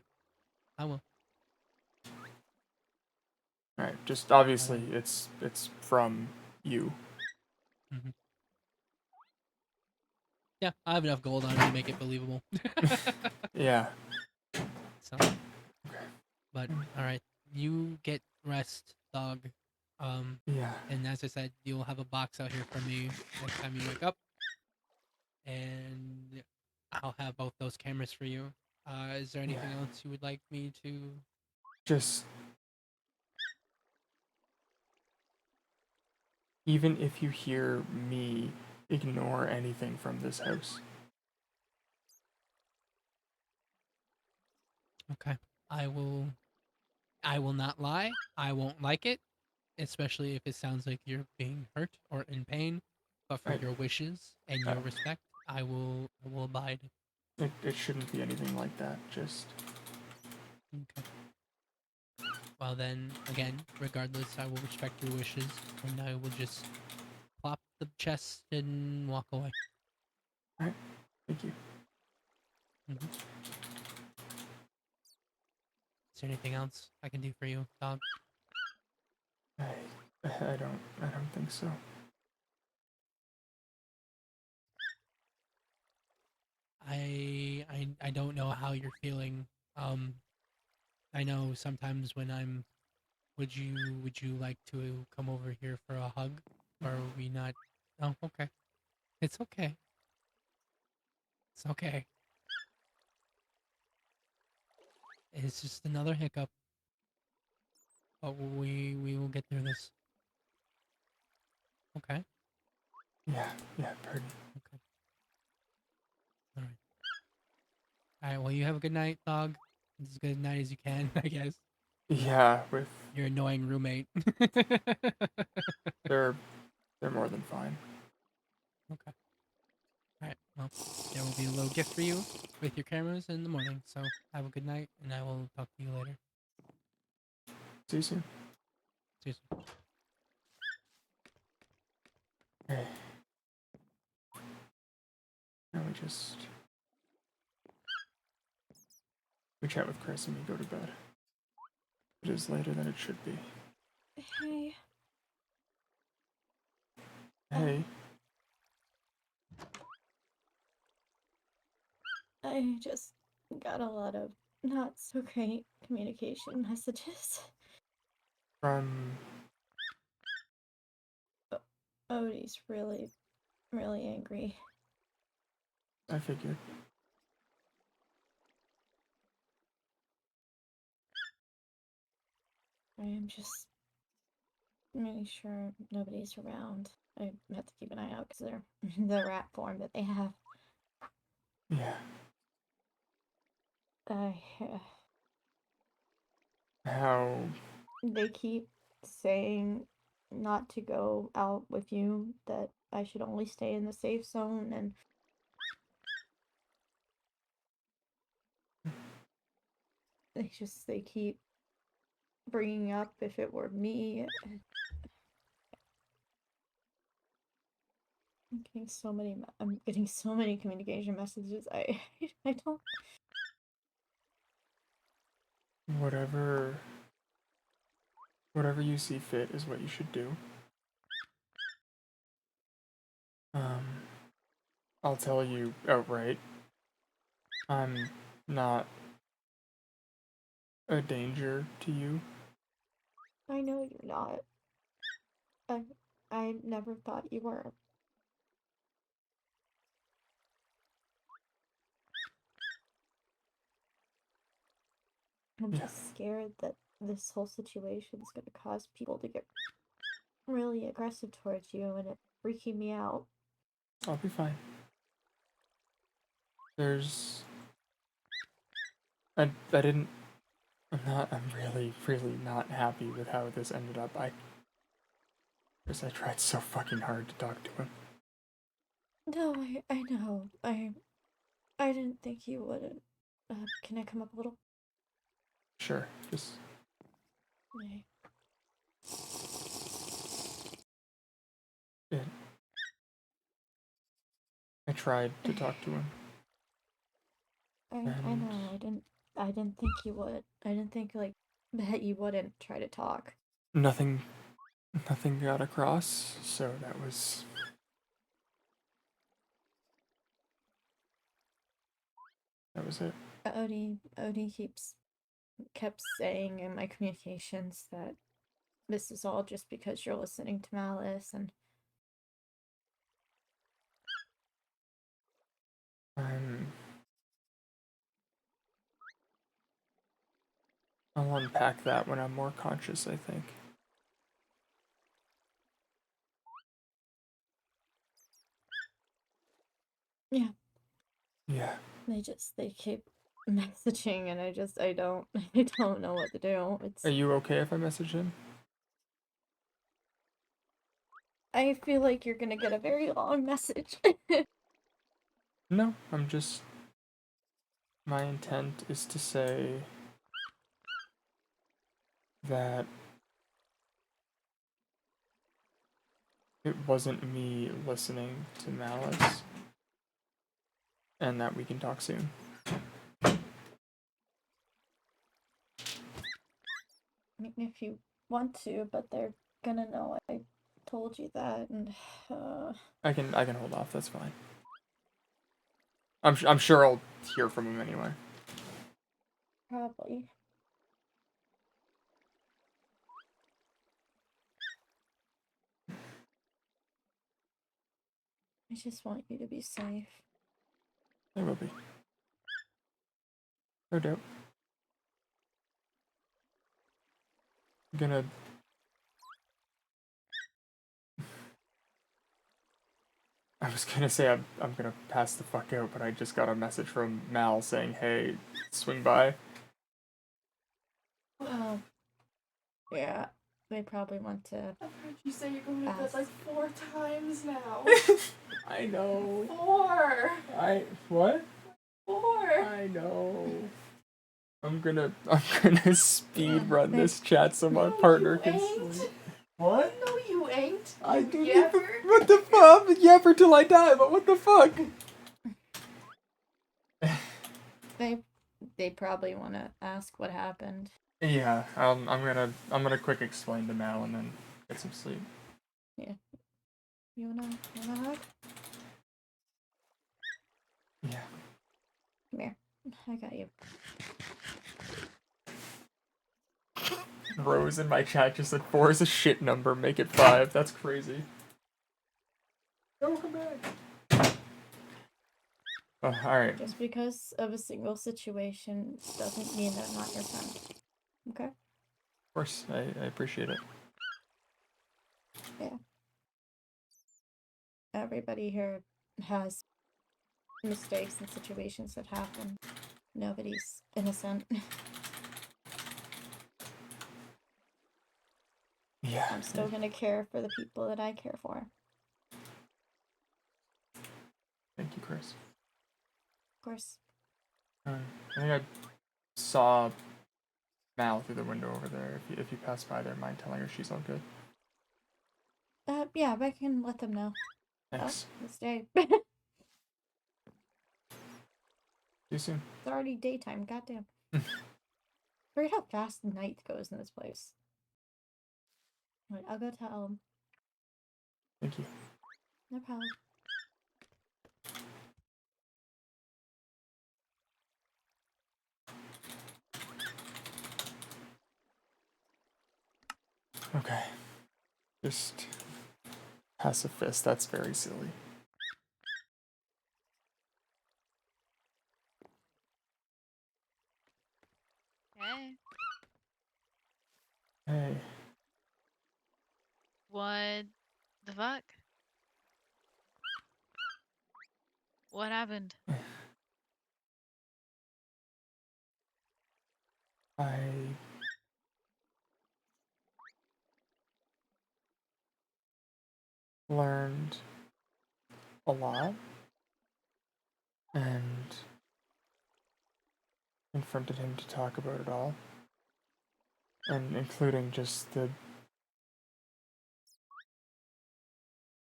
I will. All right. Just obviously, it's from you. Mm-hmm. Yeah, I have enough gold on it to make it believable. Yeah. So, but all right, you get rest, dog. Yeah. And as I said, you'll have a box out here for me next time you wake up, and I'll have both those cameras for you. Is there anything Yeah. else you would like me to? Just even if you hear me, ignore anything from this house. Okay, I will. I will not lie. I won't like it, especially if it sounds like you're being hurt or in pain. But for I- your wishes and your respect, I will. I will abide. It shouldn't be anything like that. Just Okay. Well then, again, regardless, I will respect your wishes, and I will just plop the chest and walk away. thank you. Mhm. Is there anything else I can do for you, dog? I don't think so. I don't know how you're feeling. I know sometimes when I'm would you like to come over here for a hug? Or are we not? Oh, okay. It's okay. It's okay. It's just another hiccup. But we will get through this. Okay. Yeah. Pardon. Okay. All right. All right. Well, you have a good night, dog. As good night as you can, I guess. Yeah. With Your annoying roommate. they're more than fine. Okay. All right. Well, there will be a little gift for you with your cameras in the morning. So have a good night, and I will talk to you later. See you soon. See you soon. Okay. Now we chat with Chris and we go to bed. It is later than it should be. Hey. Hey. I just got a lot of not so great communication messages. From Odie's really, really angry. I figured. I am just making sure nobody's around. I have to keep an eye out because they're the rat form that they have. Yeah. How They keep saying not to go out with you, that I should only stay in the safe zone, and they keep bringing up if it were me. I'm getting so many communication messages. I don't. whatever you see fit is what you should do. I'll tell you outright. I'm not a danger to you. I know you're not. I never thought you were. I'm Yeah. just scared that this whole situation is gonna cause people to get really aggressive towards you, and it's freaking me out. I'll be fine. There's... I didn't... I'm really, really not happy with how this ended up. Because I tried so fucking hard to talk to him. No, I know. I didn't think you would. Can I come up a little? Sure, just... Okay. I tried to talk to him. I And know. I didn't think you would. I didn't think like that you wouldn't try to talk. nothing got across, so that was it. Odie kept saying in my communications that this is all just because you're listening to Malice, and I'll unpack that when I'm more conscious, I think. yeah, Yeah. they keep messaging, and I don't I don't know what to do. Are you okay if I message him? I feel like you're gonna get a very long message. No, I'm just... My intent is to say that it wasn't me listening to Malice, and that we can talk soon. I mean, if you want to, but they're gonna know I told you that, and I can hold off. That's fine. I'm sure I'll hear from him anyway. probably. I just want you to be safe. I will be. No doubt. I'm gonna... I was gonna say I'm gonna pass the fuck out, but I just got a message from Mal saying, hey, swing by. Oh, yeah. They probably want to. I've heard you say you're going to bed like 4 times now. I know. 4! What? 4! I know. I'm gonna speed run they- this chat so my No, partner you can ain't. sleep. What? No, you ain't. I You do need yapper. what the fuck? I'm yapper till I die, but what the fuck? They probably want to ask what happened. Yeah, I'm gonna quick explain to Mal and then get some sleep. You wanna hug? Yeah. Come here. I got you. Rose in my chat just said 4 is a shit number, make it 5. That's crazy. Don't come back. Oh, alright. Just because of a single situation doesn't mean that I'm not your friend. Okay? Of course, I appreciate it. Yeah. Everybody here has mistakes and situations that happen. Nobody's innocent. Yeah. I'm still gonna care for the people that I care for. Thank you, Chris. Of course. I think I saw Mal through the window over there. If you pass by there, mind telling her she's all good. Yeah, but I can let them know. Thanks. Oh, let's stay. See you soon. It's already daytime, goddamn. Forget how fast the night goes in this place. Alright, I'll go tell him. Thank you. No problem. Okay. Just pacifist. That's very silly. Okay. Hey. What the fuck? What happened? I learned a lot and confronted him to talk about it all, and including just the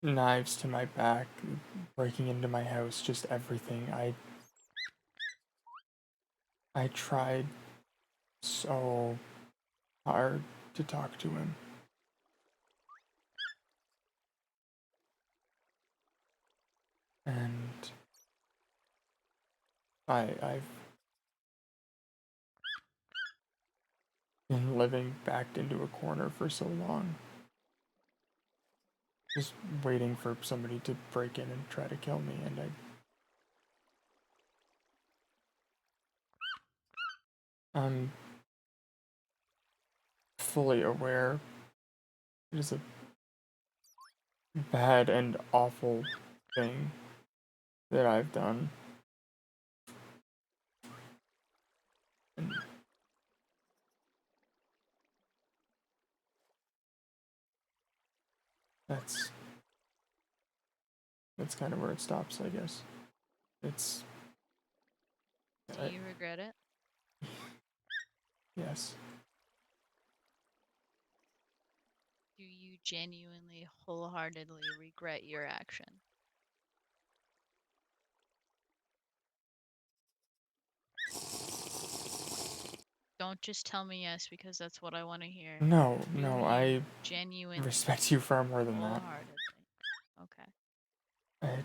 knives to my back, breaking into my house, just everything. I tried so hard to talk to him. And I've been living backed into a corner for so long. Just waiting for somebody to break in and try to kill me, and I'm fully aware it is a bad and awful thing that I've done. And that's kind of where it stops, I guess. It's Do you regret it? yes. Do you genuinely, wholeheartedly regret your action? Don't just tell me yes because that's what I want to hear. No, Do no, you I genuinely respect you far more than that. wholeheartedly? Okay. I,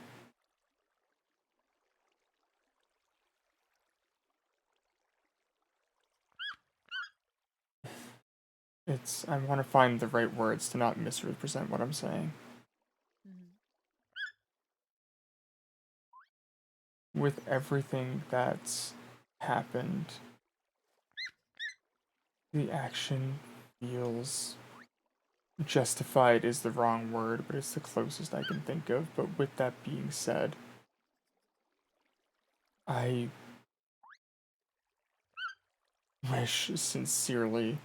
I want to find the right words to not misrepresent what I'm saying. Mhm. With everything that's happened, the action feels justified is the wrong word, but it's the closest I can think of. But with that being said, I wish sincerely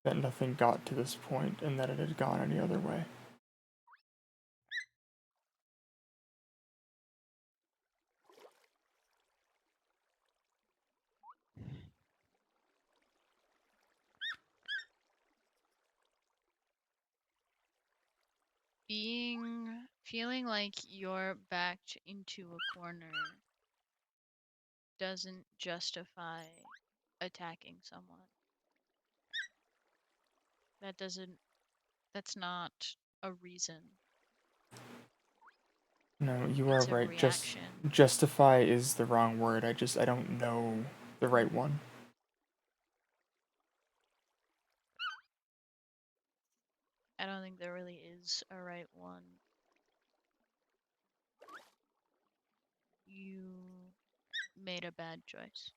that nothing got to this point and that it had gone any other way. Feeling like you're backed into a corner doesn't justify attacking someone. That's not a reason. No, you are It's a right. reaction. Justify is the wrong word. I don't know the right one. I don't think there really is a right one. You made a bad choice.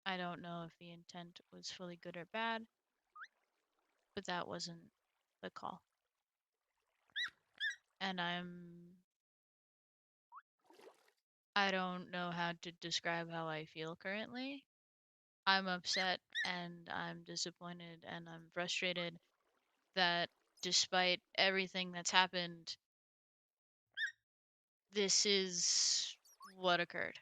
I don't know if the intent was fully good or bad, but that wasn't the call. And I don't know how to describe how I feel currently. I'm upset and I'm disappointed and I'm frustrated that despite everything that's happened, this is what occurred.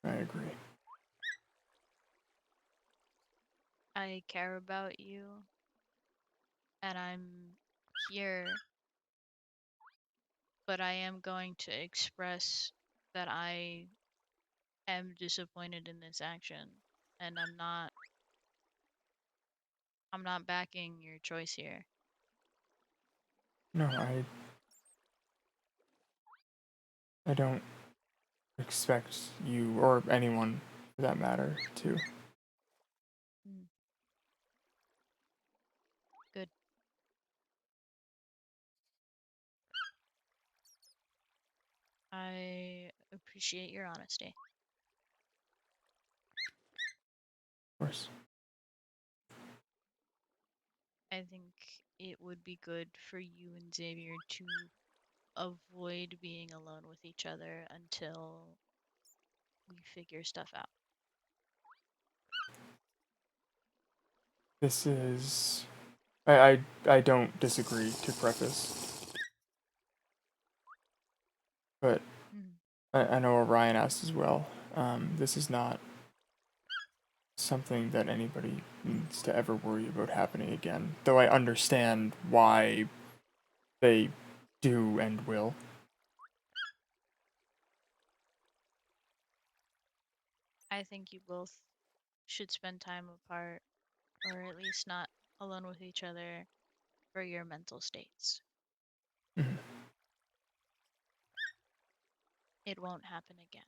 I agree. I care about you and I'm here, but I am going to express that I am disappointed in this action and I'm not backing your choice here. No, I don't expect you, or anyone for that matter, to. Good. I appreciate your honesty. Of course. I think it would be good for you and Xavier to avoid being alone with each other until we figure stuff out. This is... I don't disagree, to preface. But I know Orion asked as well. This is not something that anybody needs to ever worry about happening again. Though I understand why they do and will. I think you both should spend time apart, or at least not alone with each other, for your mental states. Mhm. It won't happen again.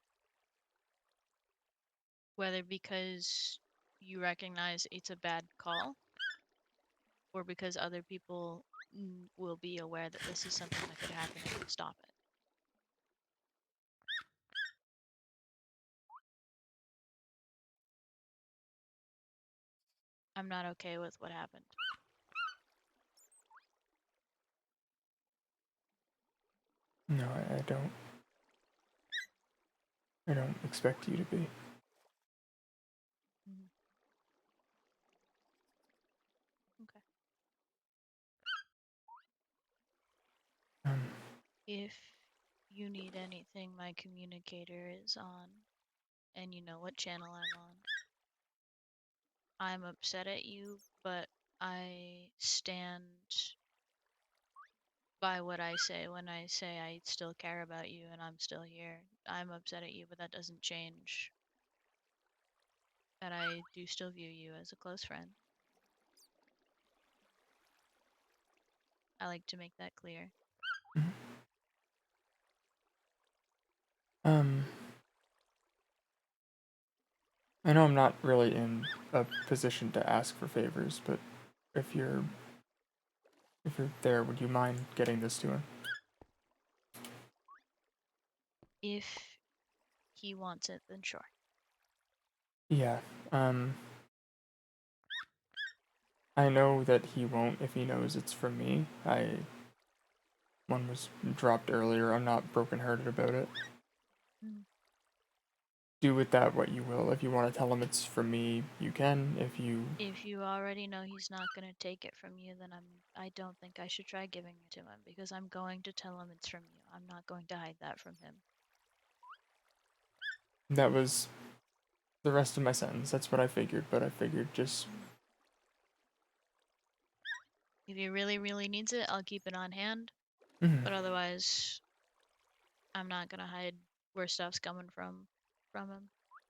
Whether because you recognize it's a bad call, or because other people will be aware that this is something that could happen and will stop it. I'm not okay with what happened. No, I don't. I don't expect you to be. Okay. Um, If you need anything, my communicator is on, and you know what channel I'm on. I'm upset at you, but I stand by what I say when I say I still care about you and I'm still here. I'm upset at you, but that doesn't change that I do still view you as a close friend. I like to make that clear. I know I'm not really in a position to ask for favors, but if you're there, would you mind getting this to him? If he wants it, then sure. Yeah, I know that he won't if he knows it's from me. One was dropped earlier. I'm not brokenhearted about it. Do with that what you will. If you want to tell him it's from me, you can. If you already know he's not going to take it from you, then I don't think I should try giving it to him, because I'm going to tell him it's from you. I'm not going to hide that from him. That was the rest of my sentence. That's what I figured, but I figured just... If he really, really needs it, I'll keep it on hand. But otherwise, I'm not going to hide where stuff's coming from him.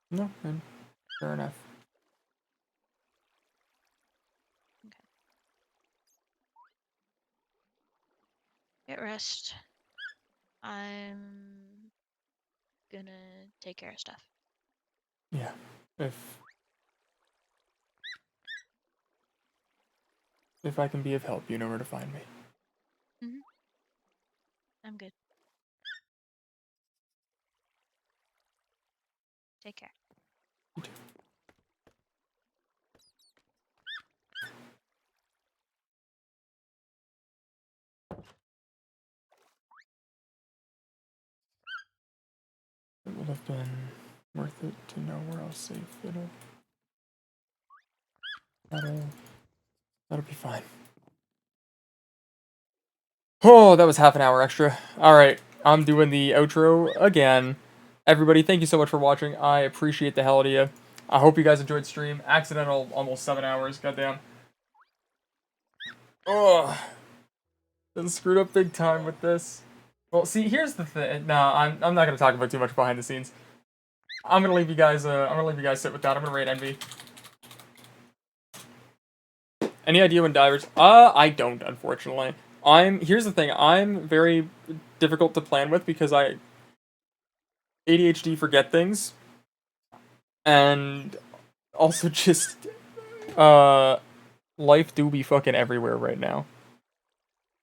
No, and fair enough. Okay. Get rest. I'm gonna take care of stuff. Yeah, if I can be of help, you know where to find me. I'm good. Take care. You too. It would have been worth it to know where I'll safe. That'll be fine. Oh, that was half an hour extra. Alright, I'm doing the outro again. Everybody, thank you so much for watching. I appreciate the hell out of you. I hope you guys enjoyed stream. Accidental almost 7 hours, goddamn. Oh, been screwed up big time with this. Well, see, here's the thing. No, I'm not gonna talk about too much behind the scenes. I'm gonna leave you guys. I'm gonna leave you guys sit with that. I'm gonna rate Envy. Any idea when divers? I don't, unfortunately. Here's the thing. I'm very difficult to plan with because ADHD forget things, and also just life do be fucking everywhere right now.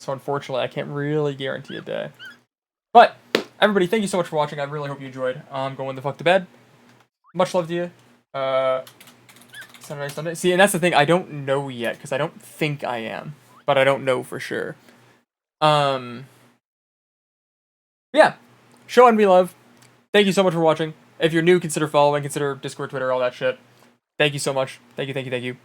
So unfortunately, I can't really guarantee a day. But everybody, thank you so much for watching. I really hope you enjoyed. I'm going the fuck to bed. Much love to you. Saturday, Sunday. See, and that's the thing. I don't know yet because I don't think I am, but I don't know for sure. Yeah. Show and be love. Thank you so much for watching. If you're new, consider following, consider Discord, Twitter, all that shit. Thank you so much. Thank you, thank you, thank you.